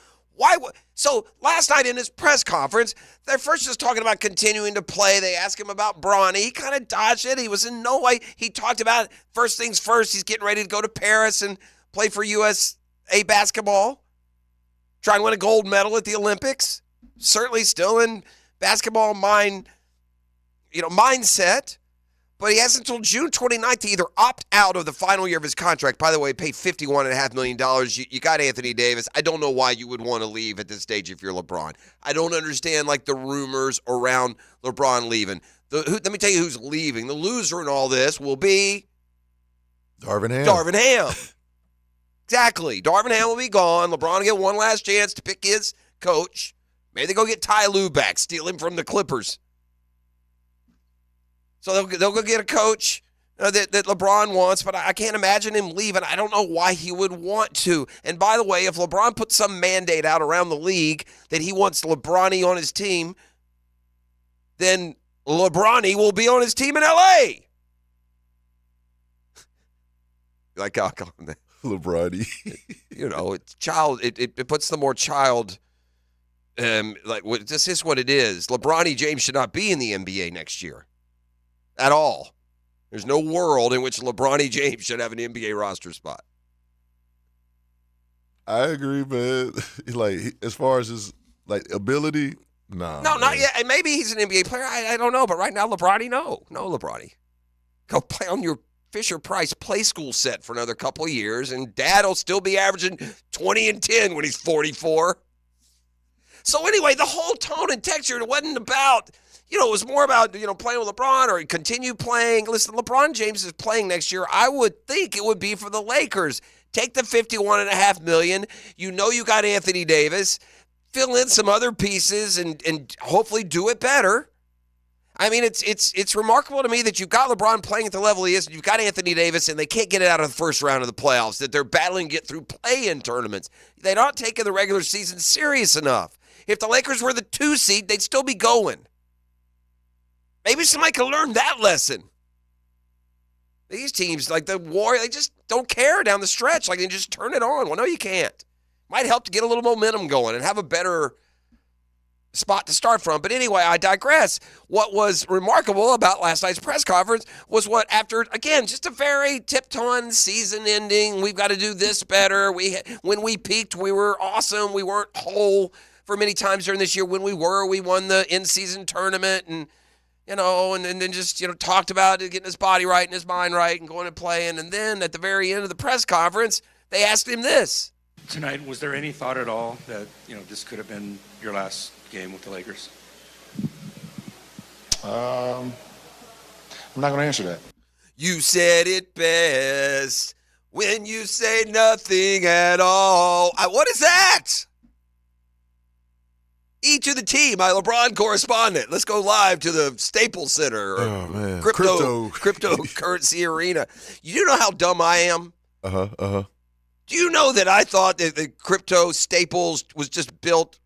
So last night in his press conference, they're first just talking about continuing to play. They asked him about Bronny. He kind of dodged it. He was in no way. He talked about first things first. He's getting ready to go to Paris and play for USA basketball. Try and win a gold medal at the Olympics. Certainly still in basketball mindset. But he has until June 29th to either opt out of the final year of his contract. By the way, pay $51.5 million. You got Anthony Davis. I don't know why you would want to leave at this stage if you're LeBron. I don't understand the rumors around LeBron leaving. Let me tell you who's leaving. The loser in all this will be Darvin Ham. Exactly. Darvin Ham will be gone. LeBron will get one last chance to pick his coach. Maybe they go get Ty Lue back, steal him from the Clippers. So they'll go get a coach that LeBron wants, but I can't imagine him leaving. I don't know why he would want to. And by the way, if LeBron puts some mandate out around the league that he wants LeBronny on his team, then LeBronny will be on his team in L.A. Like I'll call him that. LeBronny. It's child. It puts the more child. This is what it is. LeBronny James should not be in the NBA next year. At all. There's no world in which LeBron James should have an NBA roster spot. I agree, man. As far as his ability, nah. No, not yet. And maybe he's an NBA player. I don't know. But right now, LeBron, no LeBron. Go play on your Fisher-Price play school set for another couple of years, and Dad will still be averaging 20 and 10 when he's 44. So anyway, the whole tone and texture, it wasn't about. It was more about, playing with LeBron or continue playing. Listen, LeBron James is playing next year. I would think it would be for the Lakers. Take the $51.5 million. You got Anthony Davis. Fill in some other pieces and hopefully do it better. I mean, it's remarkable to me that you've got LeBron playing at the level he is, and you've got Anthony Davis, and they can't get it out of the first round of the playoffs, that they're battling to get through play-in tournaments. They're not taking the regular season serious enough. If the Lakers were the 2 seed, they'd still be going. Maybe somebody can learn that lesson. These teams, like the Warriors, they just don't care down the stretch. They just turn it on. Well, no, you can't. Might help to get a little momentum going and have a better spot to start from. But anyway, I digress. What was remarkable about last night's press conference was what, after, again, just a very tiptoeing season ending, we've got to do this better. When we peaked, we were awesome. We weren't whole for many times during this year. When we won the in-season tournament and then just, talked about it, getting his body right and his mind right and going and playing. And then at the very end of the press conference, they asked him this. Tonight, was there any thought at all that, this could have been your last game with the Lakers? I'm not going to answer that. You said it best when you say nothing at all. What is that? E to the T, my LeBron correspondent. Let's go live to the Staples Center. Oh, man. Cryptocurrency arena. You do know how dumb I am? Do you know that I thought that the crypto Staples was just built,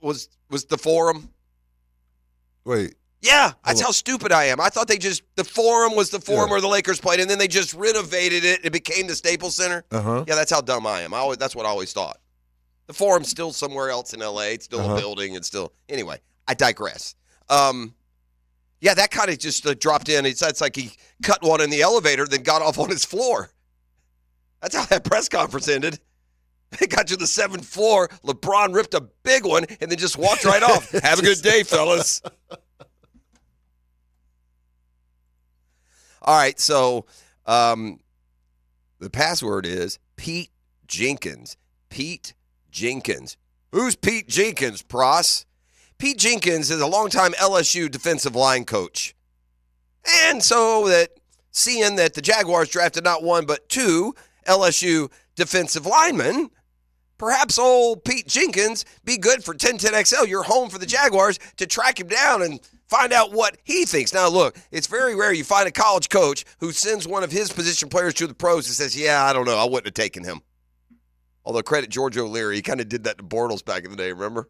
was the Forum? Wait. Yeah, that's how stupid I am. I thought the Forum was the Forum where the Lakers played, and then they just renovated it. It became the Staples Center. Yeah, that's how dumb I am. That's what I always thought. The Forum's still somewhere else in L.A. It's still a building. It's still... Anyway, I digress. Yeah, that kind of just dropped in. It's like he cut one in the elevator, then got off on his floor. That's how that press conference ended. They got to the 7th floor. LeBron ripped a big one and then just walked right off. Have a good day, fellas. All right, so the password is Pete Jenkins. Pete Jenkins. Who's Pete Jenkins, Pross? Pete Jenkins is a longtime LSU defensive line coach. And so that seeing that the Jaguars drafted not one but two LSU defensive linemen, perhaps old Pete Jenkins be good for 1010XL, your home for the Jaguars, to track him down and find out what he thinks. Now, look, it's very rare you find a college coach who sends one of his position players to the pros and says, yeah, I don't know, I wouldn't have taken him. Although credit George O'Leary, he kind of did that to Bortles back in the day, remember?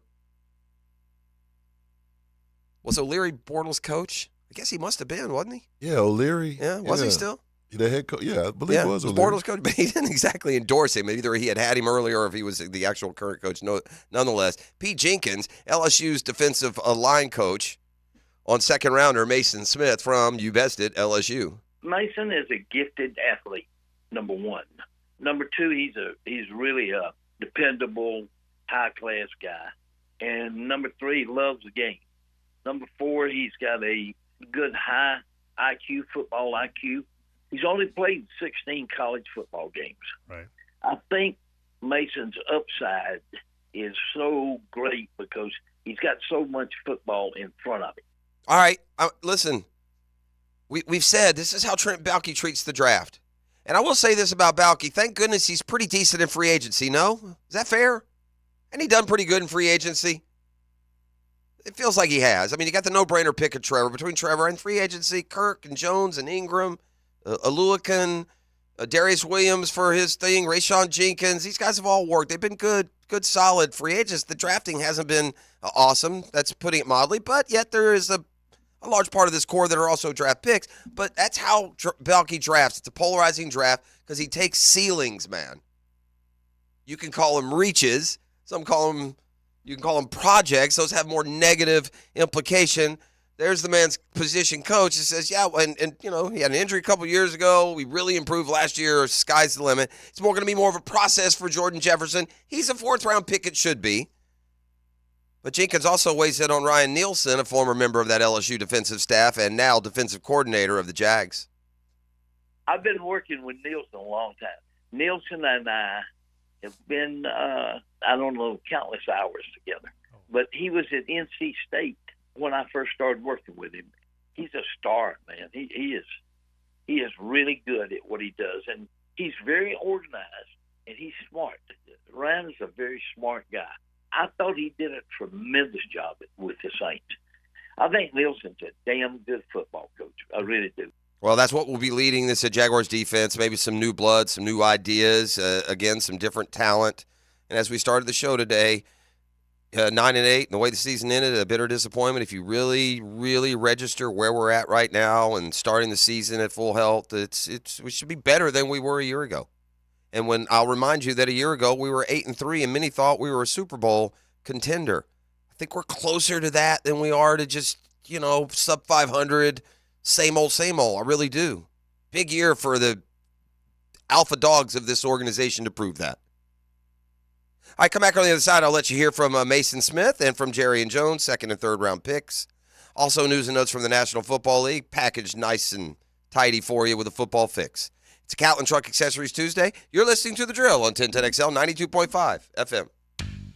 Was O'Leary Bortles' coach? I guess he must have been, wasn't he? Yeah, O'Leary. Yeah, was he still? The head coach. Yeah, I believe it was O'Leary. Bortles' coach, but he didn't exactly endorse him. Either he had him earlier or if he was the actual current coach. No, nonetheless, Pete Jenkins, LSU's defensive line coach, on second rounder Mason Smith from, you best it, LSU. Mason is a gifted athlete, number one. Number two, he's really a dependable, high-class guy. And number three, he loves the game. Number four, he's got a good high IQ, football IQ. He's only played 16 college football games. Right. I think Mason's upside is so great because he's got so much football in front of him. All right, listen, we've said this is how Trent Baalke treats the draft. And I will say this about Baalke. Thank goodness he's pretty decent in free agency, no? Is that fair? And he done pretty good in free agency? It feels like he has. I mean, you got the no-brainer pick of Trevor. Between Trevor and free agency, Kirk and Jones and Ingram, Aluakin, Darius Williams for his thing, Rayshawn Jenkins. These guys have all worked. They've been good, solid free agents. The drafting hasn't been awesome. That's putting it mildly. But yet there is a large part of this core that are also draft picks. But that's how Baalke drafts. It's a polarizing draft because he takes ceilings, man. You can call them reaches. Some call them, you can call them projects. Those have more negative implication. There's the man's position coach that says, yeah, and you know, he had an injury a couple years ago. We really improved last year. Sky's the limit. It's going to be more of a process for Jordan Jefferson. He's a fourth-round pick. It should be. But Jenkins also weighs in on Ryan Nielsen, a former member of that LSU defensive staff and now defensive coordinator of the Jags. I've been working with Nielsen a long time. Nielsen and I have been, I don't know, countless hours together. But he was at NC State when I first started working with him. He's a star, man. He is really good at what he does. And he's very organized, and he's smart. Ryan is a very smart guy. I thought he did a tremendous job with the Saints. I think Nielsen's a damn good football coach. I really do. Well, that's what will be leading this Jaguars defense. Maybe some new blood, some new ideas, again, some different talent. And as we started the show today, 9-8, and the way the season ended, a bitter disappointment. If you really, really register where we're at right now and starting the season at full health, we should be better than we were a year ago. And when I'll remind you that a year ago we were 8-3, and many thought we were a Super Bowl contender. I think we're closer to that than we are to just, sub 500, same old, same old. I really do. Big year for the alpha dogs of this organization to prove that. All right, come back on the other side. I'll let you hear from Mason Smith and from Jerry and Jones, second and third round picks. Also, news and notes from the National Football League, packaged nice and tidy for you with a football fix. It's a Catlin Truck Accessories Tuesday. You're listening to The Drill on 1010XL 92.5 FM.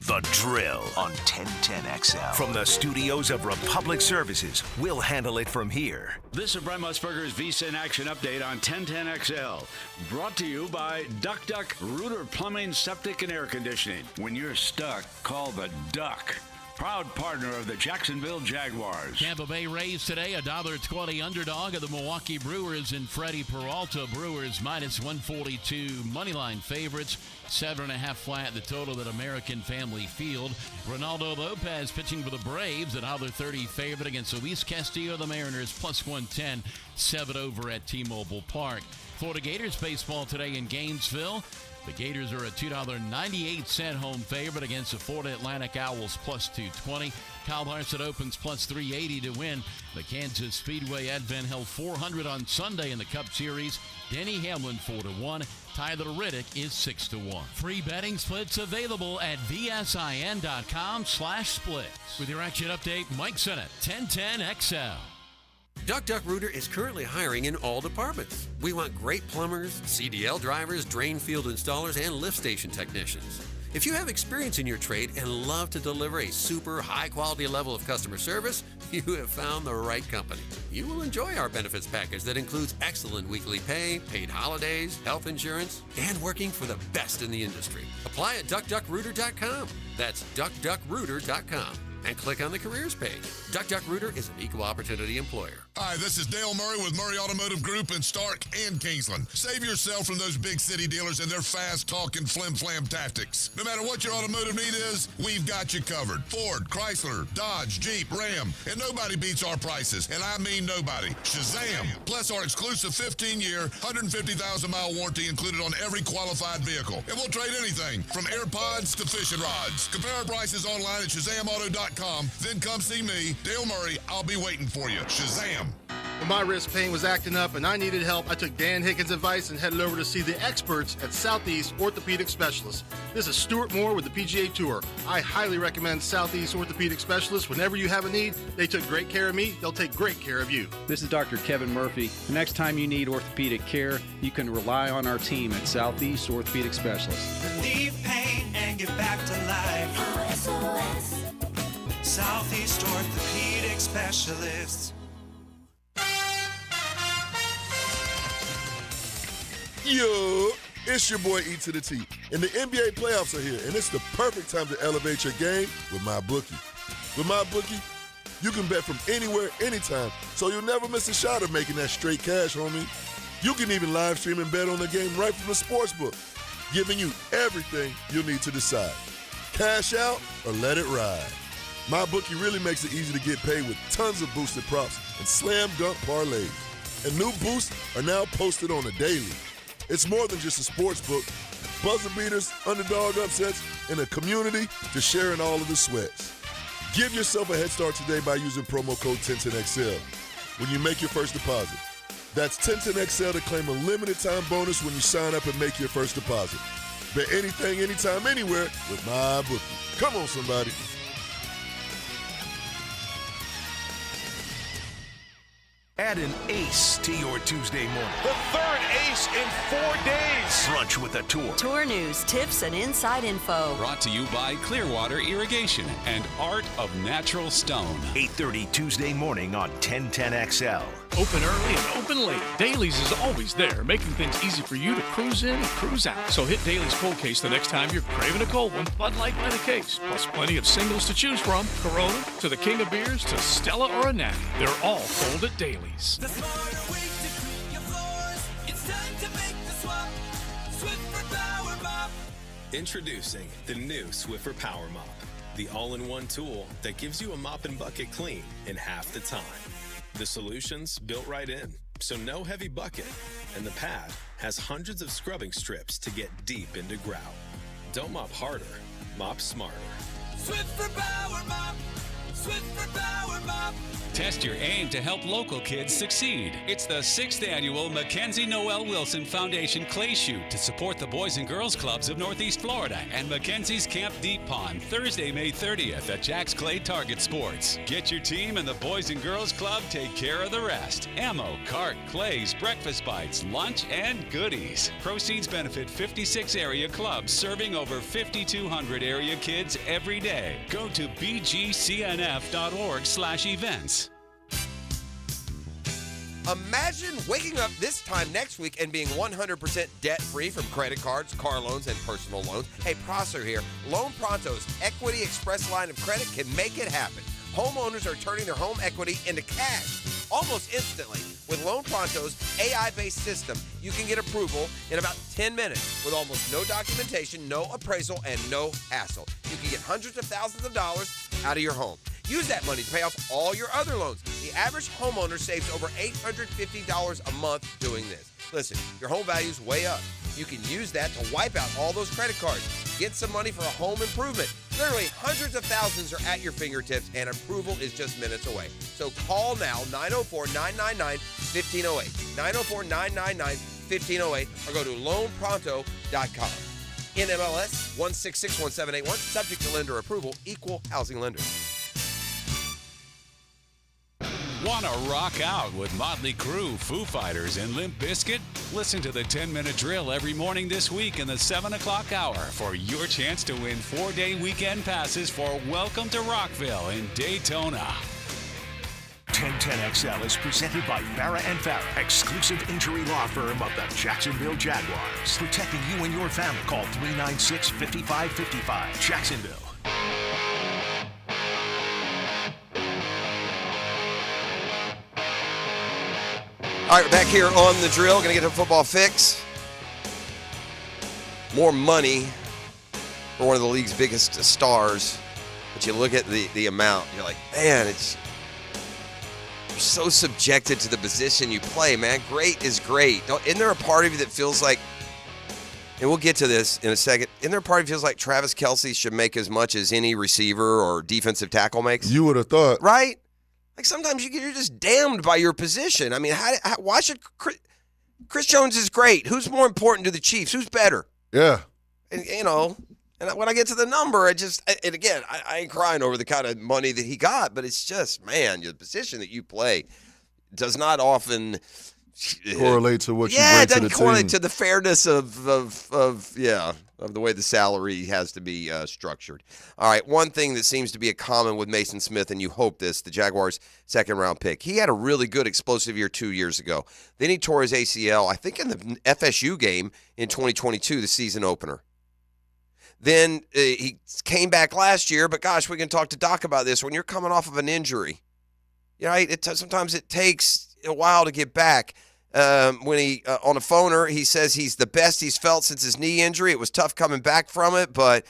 The Drill on 1010XL. From the studios of Republic Services, we'll handle it from here. This is Brent Musburger's Visa in Action update on 1010XL. Brought to you by Duck Duck Rooter Plumbing, Septic, and Air Conditioning. When you're stuck, call the Duck. Proud partner of the Jacksonville Jaguars. Tampa Bay Rays today, $1.20 underdog of the Milwaukee Brewers in Freddie Peralta. Brewers minus 142 moneyline favorites. 7.5 flat the total at American Family Field. Ronaldo Lopez pitching for the Braves, $1.30 favorite against Luis Castillo of the Mariners, plus 110. 7 over at T-Mobile Park. Florida Gators baseball today in Gainesville. The Gators are a $2.98 home favorite against the Florida Atlantic Owls, plus 220. Kyle Larson opens plus 380 to win. The Kansas Speedway Advent held 400 on Sunday in the Cup Series. Denny Hamlin 4-1. Tyler Riddick is 6-1. Free betting splits available at vsin.com/splits. With your action update, Mike Sennett, 1010XL. Duck Duck Rooter is currently hiring in all departments. We want great plumbers, CDL drivers, drain field installers, and lift station technicians. If you have experience in your trade and love to deliver a super high-quality level of customer service, you have found the right company. You will enjoy our benefits package that includes excellent weekly pay, paid holidays, health insurance, and working for the best in the industry. Apply at duckduckrooter.com. That's duckduckrooter.com. And click on the careers page. Duck Duck Rooter is an equal opportunity employer. Hi, this is Dale Murray with Murray Automotive Group in Stark and Kingsland. Save yourself from those big city dealers and their fast-talking flim-flam tactics. No matter what your automotive need is, we've got you covered. Ford, Chrysler, Dodge, Jeep, Ram, and nobody beats our prices, and I mean nobody. Shazam! Plus our exclusive 15-year, 150,000-mile warranty included on every qualified vehicle. And we'll trade anything from AirPods to fishing rods. Compare our prices online at ShazamAuto.com. Then come see me, Dale Murray. I'll be waiting for you. Shazam! When my wrist pain was acting up and I needed help, I took Dan Hicken's advice and headed over to see the experts at Southeast Orthopedic Specialists. This is Stuart Moore with the PGA Tour. I highly recommend Southeast Orthopedic Specialists. Whenever you have a need, they took great care of me. They'll take great care of you. This is Dr. Kevin Murphy. The next time you need orthopedic care, you can rely on our team at Southeast Orthopedic Specialists. Relieve pain and get back to life. Southeast Orthopedic Specialists. Yo, it's your boy E to the T, and the NBA playoffs are here, and it's the perfect time to elevate your game with MyBookie. With MyBookie, you can bet from anywhere, anytime, so you'll never miss a shot of making that straight cash, homie. You can even live stream and bet on the game right from the sportsbook, giving you everything you'll need to decide. Cash out or let it ride. MyBookie really makes it easy to get paid with tons of boosted props and slam dunk parlays. And new boosts are now posted on the daily. It's more than just a sports book. Buzzer beaters, underdog upsets, and a community to share in all of the sweats. Give yourself a head start today by using promo code 1010XL when you make your first deposit. That's 1010XL to claim a limited time bonus when you sign up and make your first deposit. Bet anything, anytime, anywhere with MyBookie. Come on, somebody. Add an ace to your Tuesday morning. The third ace in 4 days. Brunch with a tour. Tour news, tips, and inside info. Brought to you by Clearwater Irrigation and Art of Natural Stone. 8:30 Tuesday morning on 1010XL. Open early and open late. Dailies is always there, making things easy for you to cruise in and cruise out. So hit Dailies Cold Case the next time you're craving a cold one. Bud Light by the case, plus plenty of singles to choose from. Corona, to the King of Beers, to Stella or a Natty. They're all cold at Dailies. The smarter way to clean your floors. It's time to make the swap. Swiffer Power Mop. Introducing the new Swiffer Power Mop, the all-in-one tool that gives you a mop and bucket clean in half the time. The solution's built right in, so no heavy bucket, and the pad has hundreds of scrubbing strips to get deep into grout. Don't mop harder, mop smarter. Swiffer Power Mop. Swiffer Power Mop. Test your aim to help local kids succeed. It's the 6th annual Mackenzie Noel Wilson Foundation Clay Shoot to support the Boys and Girls Clubs of Northeast Florida and Mackenzie's Camp Deep Pond, Thursday, May 30th at Jack's Clay Target Sports. Get your team and the Boys and Girls Club take care of the rest. Ammo, cart, clays, breakfast bites, lunch, and goodies. Proceeds benefit 56 area clubs serving over 5,200 area kids every day. Go to bgcnf.org/events. Imagine waking up this time next week and being 100% debt-free from credit cards, car loans, and personal loans. Hey, Prosser here. Loan Pronto's Equity Express line of credit can make it happen. Homeowners are turning their home equity into cash almost instantly. With Loan Pronto's AI-based system, you can get approval in about 10 minutes with almost no documentation, no appraisal, and no hassle. You can get hundreds of thousands of dollars out of your home. Use that money to pay off all your other loans. The average homeowner saves over $850 a month doing this. Listen, your home value's way up. You can use that to wipe out all those credit cards. Get some money for a home improvement. Literally hundreds of thousands are at your fingertips, and approval is just minutes away. So call now, 904-999-1508. 904-999-1508, or go to loanpronto.com. NMLS 1661781, subject to lender approval, equal housing lender. Want to rock out with Motley Crue, Foo Fighters, and Limp Bizkit? Listen to the 10-minute drill every morning this week in the 7 o'clock hour for your chance to win 4-day weekend passes for Welcome to Rockville in Daytona. 1010XL is presented by Farah and Farah, exclusive injury law firm of the Jacksonville Jaguars. Protecting you and your family. Call 396-5555. Jacksonville. All right, we're back here on the drill. Going to get a football fix. More money for one of the league's biggest stars. But you look at the amount, you're like, man, you're so subjected to the position you play, man. Great is great. Isn't there a part of you that feels like, and we'll get to this in a second, isn't there a part of you that feels like Travis Kelce should make as much as any receiver or defensive tackle makes? You would have thought. Right? Like sometimes you're just damned by your position. I mean, why should Chris Jones is great. Who's more important to the Chiefs? Who's better? Yeah. And, and when I get to the number, and again, I ain't crying over the kind of money that he got, but it's just, man, the position that you play does not often correlate to what you bring to the team. Yeah, it doesn't correlate to the fairness of the way the salary has to be structured. All right, one thing that seems to be a common with Mason Smith, and you hope this, the Jaguars' second-round pick. He had a really good explosive year 2 years ago. Then he tore his ACL, I think in the FSU game in 2022, the season opener. Then he came back last year, but gosh, we can talk to Doc about this. When you're coming off of an injury, sometimes it takes a while to get back. When he on a phoner, he says he's the best he's felt since his knee injury. It was tough coming back from it, but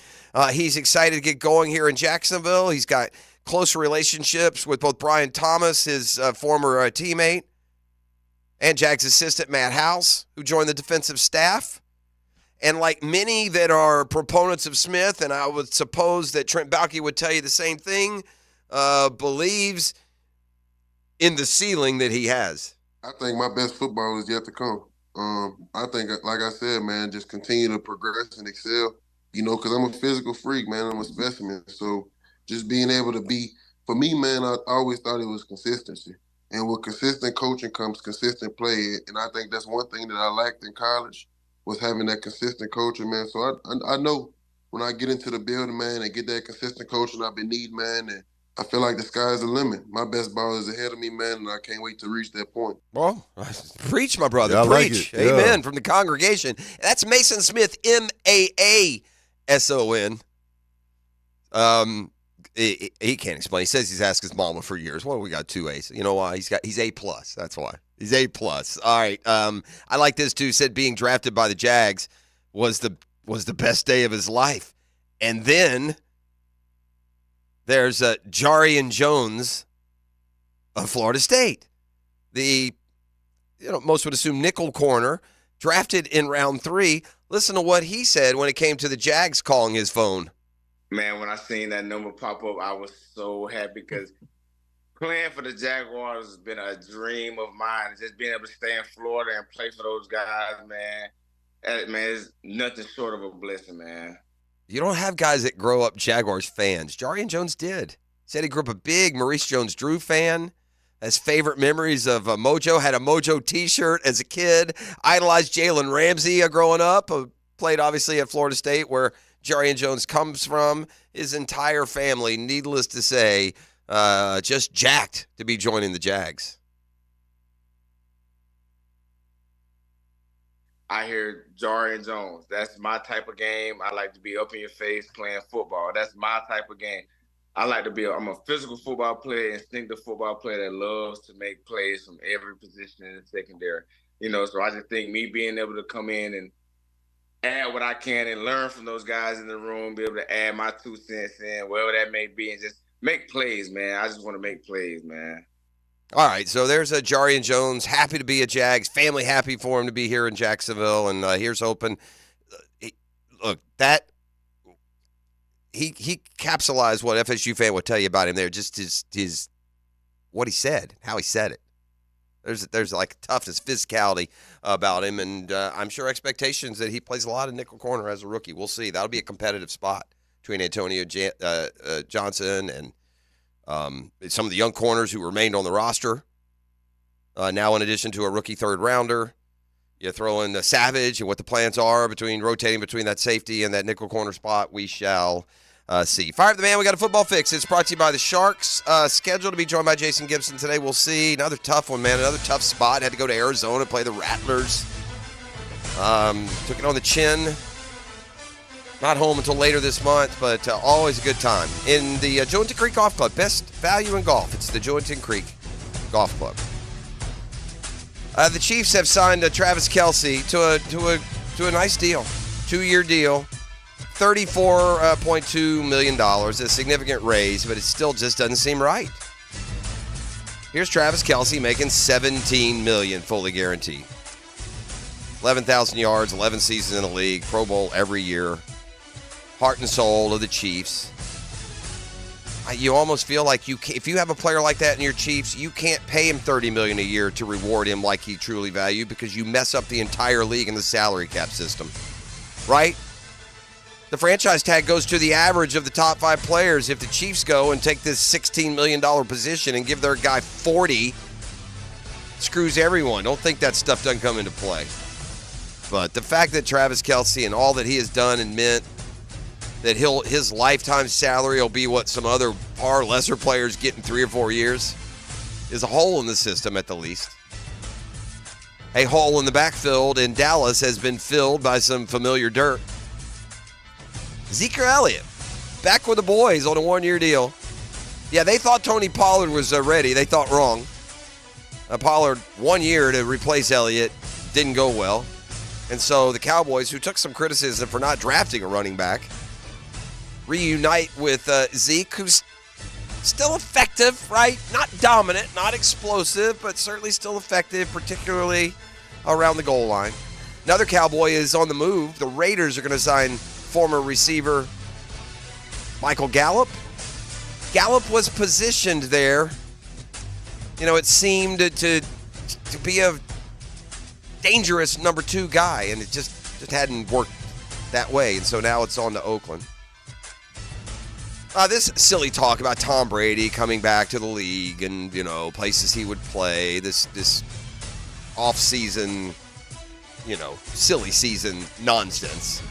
he's excited to get going here in Jacksonville. He's got close relationships with both Brian Thomas, his former teammate, and Jags assistant Matt House, who joined the defensive staff. And like many that are proponents of Smith, and I would suppose that Trent Baalke would tell you the same thing, believes in the ceiling that he has. I think my best football is yet to come. I think, like I said, man, just continue to progress and excel, because I'm a physical freak, man. I'm a specimen. So just being able to be, for me, man, I always thought it was consistency. And with consistent coaching comes consistent play. And I think that's one thing that I lacked in college was having that consistent coaching, man. So I know when I get into the building, man, and get that consistent coaching I've been needing, man, and I feel like the sky's the limit. My best ball is ahead of me, man, and I can't wait to reach that point. Well, preach, my brother. Yeah, preach. Like it. Amen. From the congregation. That's Mason Smith, MAASON. He can't explain. He says he's asked his mama for years. Well, we got 2 A's. You know why? He's A+. That's why. He's A+. All right. I like this too. Said being drafted by the Jags was the best day of his life. And then there's Jarian Jones of Florida State. The most would assume nickel corner, drafted in round 3. Listen to what he said when it came to the Jags calling his phone. Man, when I seen that number pop up, I was so happy because playing for the Jaguars has been a dream of mine. Just being able to stay in Florida and play for those guys, man. Man, it's nothing short of a blessing, man. You don't have guys that grow up Jaguars fans. Jarian Jones did. Said he grew up a big Maurice Jones-Drew fan. Has favorite memories of Mojo. Had a Mojo T-shirt as a kid. Idolized Jalen Ramsey growing up. Played, obviously, at Florida State, where Jarian Jones comes from. His entire family, needless to say, just jacked to be joining the Jags. I hear Jarian Jones. That's my type of game. I like to be up in your face playing football. That's my type of game. I'm a physical football player, instinctive football player that loves to make plays from every position in the secondary. So I just think me being able to come in and add what I can and learn from those guys in the room, be able to add my 2 cents in, wherever that may be, and just make plays, man. I just want to make plays, man. All right, so there's a Jarian Jones, happy to be a Jags, family happy for him to be here in Jacksonville, and here's hoping. Look, he capsulized what FSU fan would tell you about him there, just his what he said, how he said it. There's like toughness, physicality about him, and I'm sure expectations that he plays a lot of nickel corner as a rookie. We'll see. That'll be a competitive spot between Antonio Johnson and some of the young corners who remained on the roster. Now, in addition to a rookie third rounder, you throw in the Savage and what the plans are rotating between that safety and that nickel corner spot. We shall see. Fire up the man. We got a football fix. It's brought to you by the Sharks. Scheduled to be joined by Jason Gibson today. We'll see. Another tough one, man. Another tough spot. Had to go to Arizona, play the Rattlers. Took it on the chin. Not home until later this month, but always a good time. In the Jointon Creek Golf Club, best value in golf. It's the Jointon Creek Golf Club. The Chiefs have signed Travis Kelce to a nice deal, 2-year deal, $34.2 million, a significant raise, but it still just doesn't seem right. Here's Travis Kelce making $17 million fully guaranteed. 11,000 yards, 11 seasons in the league, Pro Bowl every year. Heart and soul of the Chiefs. You almost feel like if you have a player like that in your Chiefs, you can't pay him $30 million a year to reward him like he truly valued, because you mess up the entire league in the salary cap system, right? The franchise tag goes to the average of the top 5 players. If the Chiefs go and take this $16 million position and give their guy 40, screws everyone. Don't think that stuff doesn't come into play. But the fact that Travis Kelce and all that he has done and meant, that his lifetime salary will be what some other far lesser players get in 3 or 4 years, is a hole in the system at the least. A hole in the backfield in Dallas has been filled by some familiar dirt. Zeke Elliott, back with the boys on a 1-year deal. Yeah, they thought Tony Pollard was ready. They thought wrong. Pollard, 1 year to replace Elliott, didn't go well. And so the Cowboys, who took some criticism for not drafting a running back, reunite with Zeke, who's still effective, right? Not dominant, not explosive, but certainly still effective, particularly around the goal line. Another Cowboy is on the move. The Raiders are going to sign former receiver Michael Gallup. Gallup was positioned there. It seemed to be a dangerous number 2 guy, and it just hadn't worked that way. And so now it's on to Oakland. This silly talk about Tom Brady coming back to the league and, places he would play, this off-season, silly season nonsense,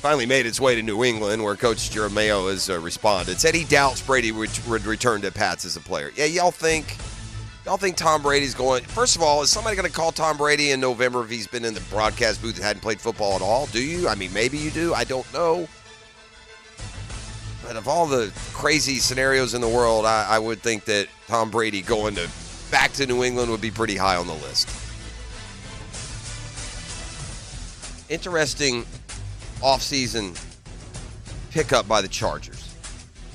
finally made its way to New England, where Coach Jeremeo has responded. Said he doubts Brady would return to Pats as a player. Yeah, y'all think Tom Brady's going... First of all, is somebody going to call Tom Brady in November if he's been in the broadcast booth and hadn't played football at all? Do you? I mean, maybe you do. I don't know. But of all the crazy scenarios in the world, I would think that Tom Brady going back to New England would be pretty high on the list. Interesting offseason pickup by the Chargers.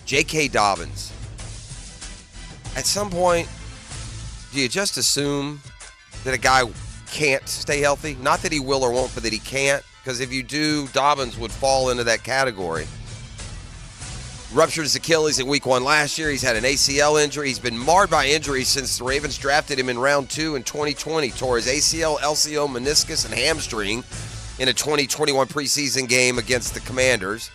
J.K. Dobbins. At some point, do you just assume that a guy can't stay healthy? Not that he will or won't, but that he can't. Because if you do, Dobbins would fall into that category. ruptured his Achilles in week 1 last year. He's had an ACL injury. He's been marred by injuries since the Ravens drafted him in round 2 in 2020. Tore his ACL, LCO, meniscus, and hamstring in a 2021 preseason game against the Commanders.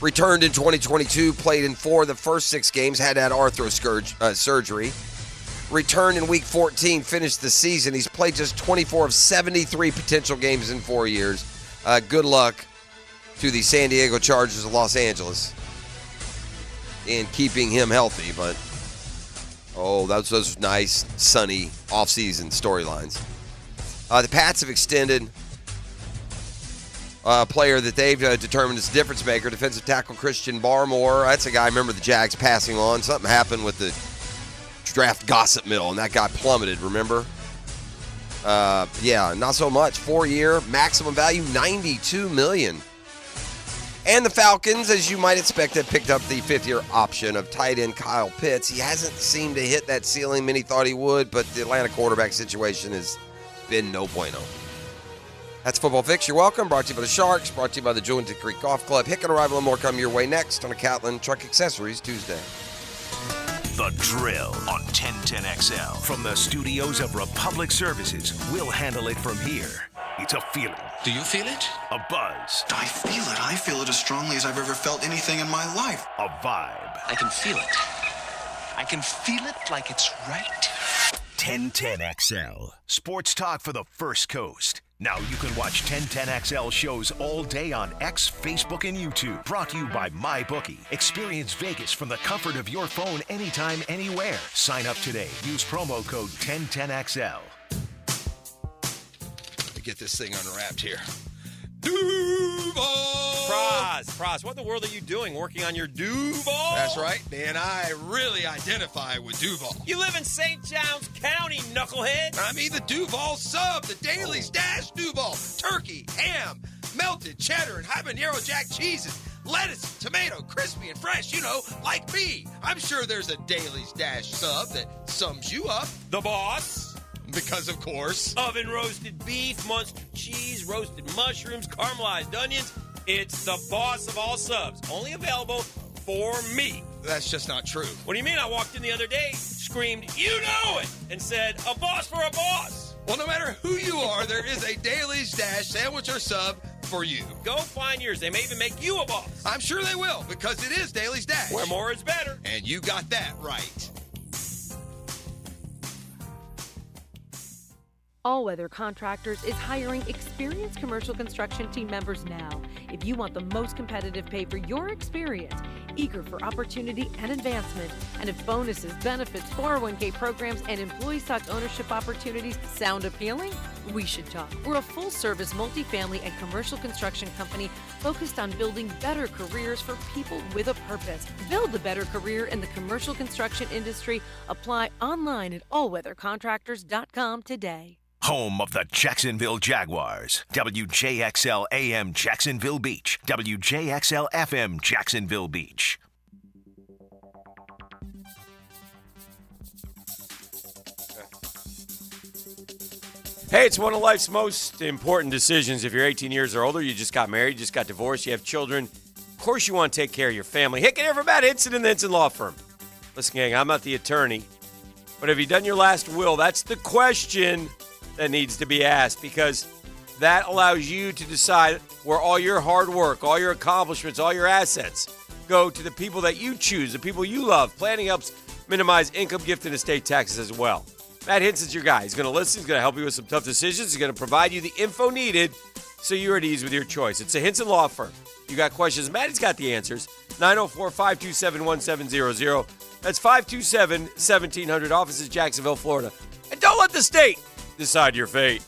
Returned in 2022, played in 4 of the first 6 games, had arthro surgery. Returned in week 14, finished the season. He's played just 24 of 73 potential games in 4 years. Good luck to the San Diego Chargers of Los Angeles in keeping him healthy. But, those nice, sunny, off-season storylines. The Pats have extended a player that they've determined is a difference maker, defensive tackle Christian Barmore. That's a guy I remember the Jags passing on. Something happened with the draft gossip mill, and that guy plummeted, remember? Not so much. 4-year, maximum value, $92 million. And the Falcons, as you might expect, have picked up the 5th-year option of tight end Kyle Pitts. He hasn't seemed to hit that ceiling many thought he would, but the Atlanta quarterback situation has been no bueno. That's Football Fix. You're welcome. Brought to you by the Sharks. Brought to you by the Jewelton Creek Golf Club. Hicken Arrival and more come your way next on a Catlin Truck Accessories Tuesday. The Drill on 1010XL. From the studios of Republic Services, we'll handle it from here. It's a feeling. Do you feel it? A buzz. I feel it. I feel it as strongly as I've ever felt anything in my life. A vibe. I can feel it. I can feel it like it's right. 1010XL. Sports talk for the First Coast. Now you can watch 1010XL shows all day on X, Facebook, and YouTube. Brought to you by MyBookie. Experience Vegas from the comfort of your phone anytime, anywhere. Sign up today. Use promo code 1010XL. Let me get this thing unwrapped here. Praz, what in the world are you doing working on your Duval? That's right, man. I really identify with Duval. You live in St. Johns County, knucklehead. I mean the Duval sub, the Dailies Dash Duval. Turkey, ham, melted cheddar, and habanero jack cheeses. Lettuce, tomato, crispy and fresh, like me. I'm sure there's a Dailies Dash sub that sums you up. The boss. Because, of course. Oven roasted beef, Munster cheese, roasted mushrooms, caramelized onions. It's the boss of all subs. Only available for me. That's just not true. What do you mean? I walked in the other day, screamed, "You know it!" and said, "A boss for a boss." Well, no matter who you are, there is a Dailies Dash sandwich or sub for you. Go find yours. They may even make you a boss. I'm sure they will, because it is Dailies Dash. Where more is better. And you got that right. All Weather Contractors is hiring experienced commercial construction team members now. If you want the most competitive pay for your experience, eager for opportunity and advancement, and if bonuses, benefits, 401k programs, and employee stock ownership opportunities sound appealing, we should talk. We're a full-service multifamily and commercial construction company focused on building better careers for people with a purpose. Build a better career in the commercial construction industry. Apply online at allweathercontractors.com today. Home of the Jacksonville Jaguars. WJXL AM Jacksonville Beach. WJXL FM Jacksonville Beach. Hey, it's one of life's most important decisions. If you're 18 years or older, you just got married, you just got divorced, you have children. Of course you want to take care of your family. Hicken ever about Hinson and Hinson Law Firm. Listen, gang, I'm not the attorney, but have you done your last will? That's the question that needs to be asked, because that allows you to decide where all your hard work, all your accomplishments, all your assets go to the people that you choose, the people you love. Planning helps minimize income, gift, and estate taxes as well. Matt Hinson's your guy. He's going to listen. He's going to help you with some tough decisions. He's going to provide you the info needed so you're at ease with your choice. It's a Hinson Law Firm. You got questions, Matt, he's got the answers. 904-527-1700. That's 527-1700. Office is Jacksonville, Florida. And don't let the state decide your fate.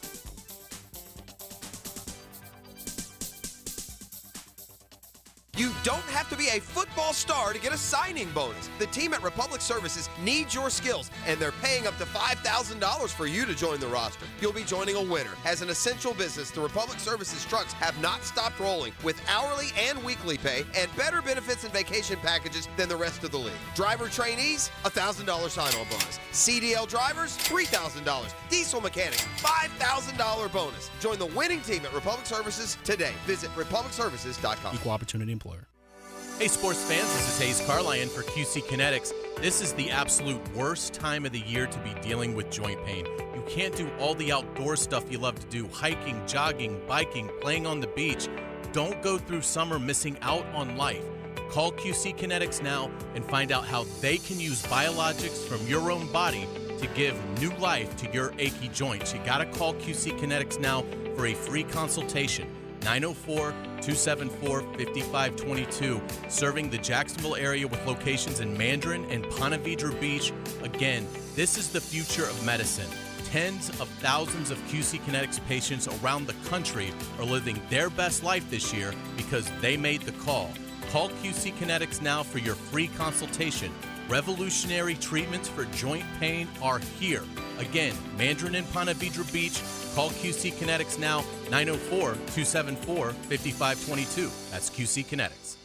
You don't have to be a football star to get a signing bonus. The team at Republic Services needs your skills, and they're paying up to $5,000 for you to join the roster. You'll be joining a winner. As an essential business, the Republic Services trucks have not stopped rolling with hourly and weekly pay and better benefits and vacation packages than the rest of the league. Driver trainees, $1,000 sign-on bonus. CDL drivers, $3,000. Diesel mechanics, $5,000 bonus. Join the winning team at Republic Services today. Visit republicservices.com. Equal opportunity employer. Hey, sports fans, this is Hayes Carlyon for QC Kinetics. This is the absolute worst time of the year to be dealing with joint pain. You can't do all the outdoor stuff you love to do, hiking, jogging, biking, playing on the beach. Don't go through summer missing out on life. Call QC Kinetics now and find out how they can use biologics from your own body to give new life to your achy joints. You got to call QC Kinetics now for a free consultation. 904-274-5522. Serving the Jacksonville area with locations in Mandarin and Ponte Vedra Beach. Again, this is the future of medicine. Tens of thousands of QC Kinetics patients around the country are living their best life this year because they made the call. Call QC Kinetics now for your free consultation. Revolutionary treatments for joint pain are here. Again, Mandarin and Ponte Vedra Beach. Call QC Kinetics now, 904-274-5522. That's QC Kinetics.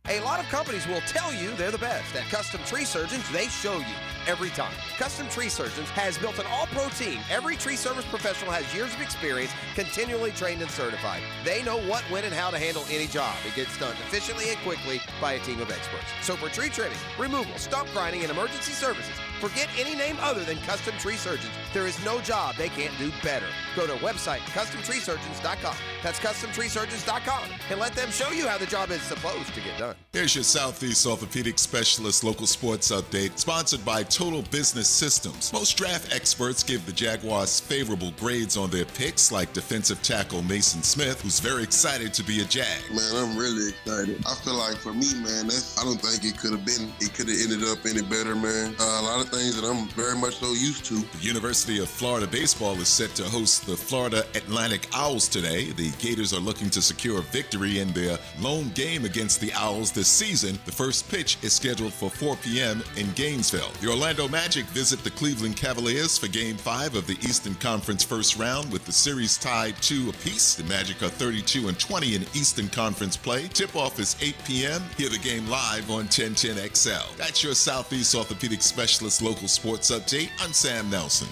A lot of companies will tell you they're the best. At Custom Tree Surgeons, they show you every time. Custom Tree Surgeons has built an all-pro team. Every tree service professional has years of experience, continually trained and certified. They know what, when, and how to handle any job. It gets done efficiently and quickly by a team of experts. So for tree trimming, removal, stump grinding, and emergency services, forget any name other than Custom Tree Surgeons. There is no job they can't do better. Go to website CustomTreeSurgeons.com. That's CustomTreeSurgeons.com, and let them show you how the job is supposed to get done. Here's your Southeast Orthopedic Specialist local sports update, sponsored by Total Business Systems. Most draft experts give the Jaguars favorable grades on their picks, like defensive tackle Mason Smith, who's very excited to be a Jag. Man, I'm really excited. I feel like for me, man, I don't think it could have ended up any better, man. A lot of things that I'm very much so used to. The University of Florida baseball is set to host the Florida Atlantic Owls today. The Gators are looking to secure a victory in their lone game against the Owls this season. The first pitch is scheduled for 4 p.m. in Gainesville. The Orlando Magic visit the Cleveland Cavaliers for Game 5 of the Eastern Conference first round, with the series tied 2 apiece. The Magic are 32-20 in Eastern Conference play. Tip-off is 8 p.m. Hear the game live on 1010XL. That's your Southeast Orthopedic Specialist local sports update. I'm Sam Nelson.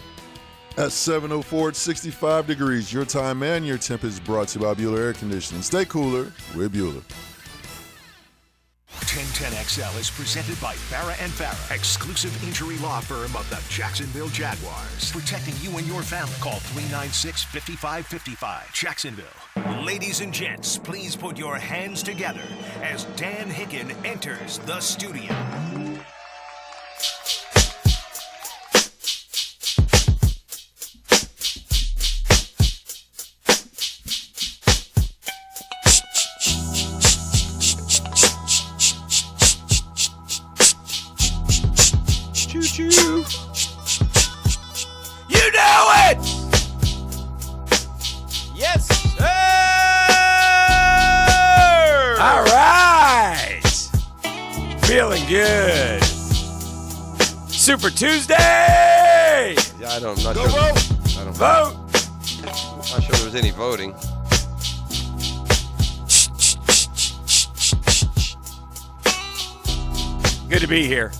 At 7:04, it's 65 degrees. Your time and your temp is brought to you by Bueller Air Conditioning. Stay cooler with Bueller. 1010XL is presented by Farah & Farah, exclusive injury law firm of the Jacksonville Jaguars. Protecting you and your family. Call 396-5555. Jacksonville. Ladies and gents, please put your hands together as Dan Hicken enters the studio. Choo-choo. You know it! Yes, sir! All right! Feeling good. Super Tuesday! Yeah, I'm not Go sure. vote! I don't Vote! Not sure there was any voting. Good to be here.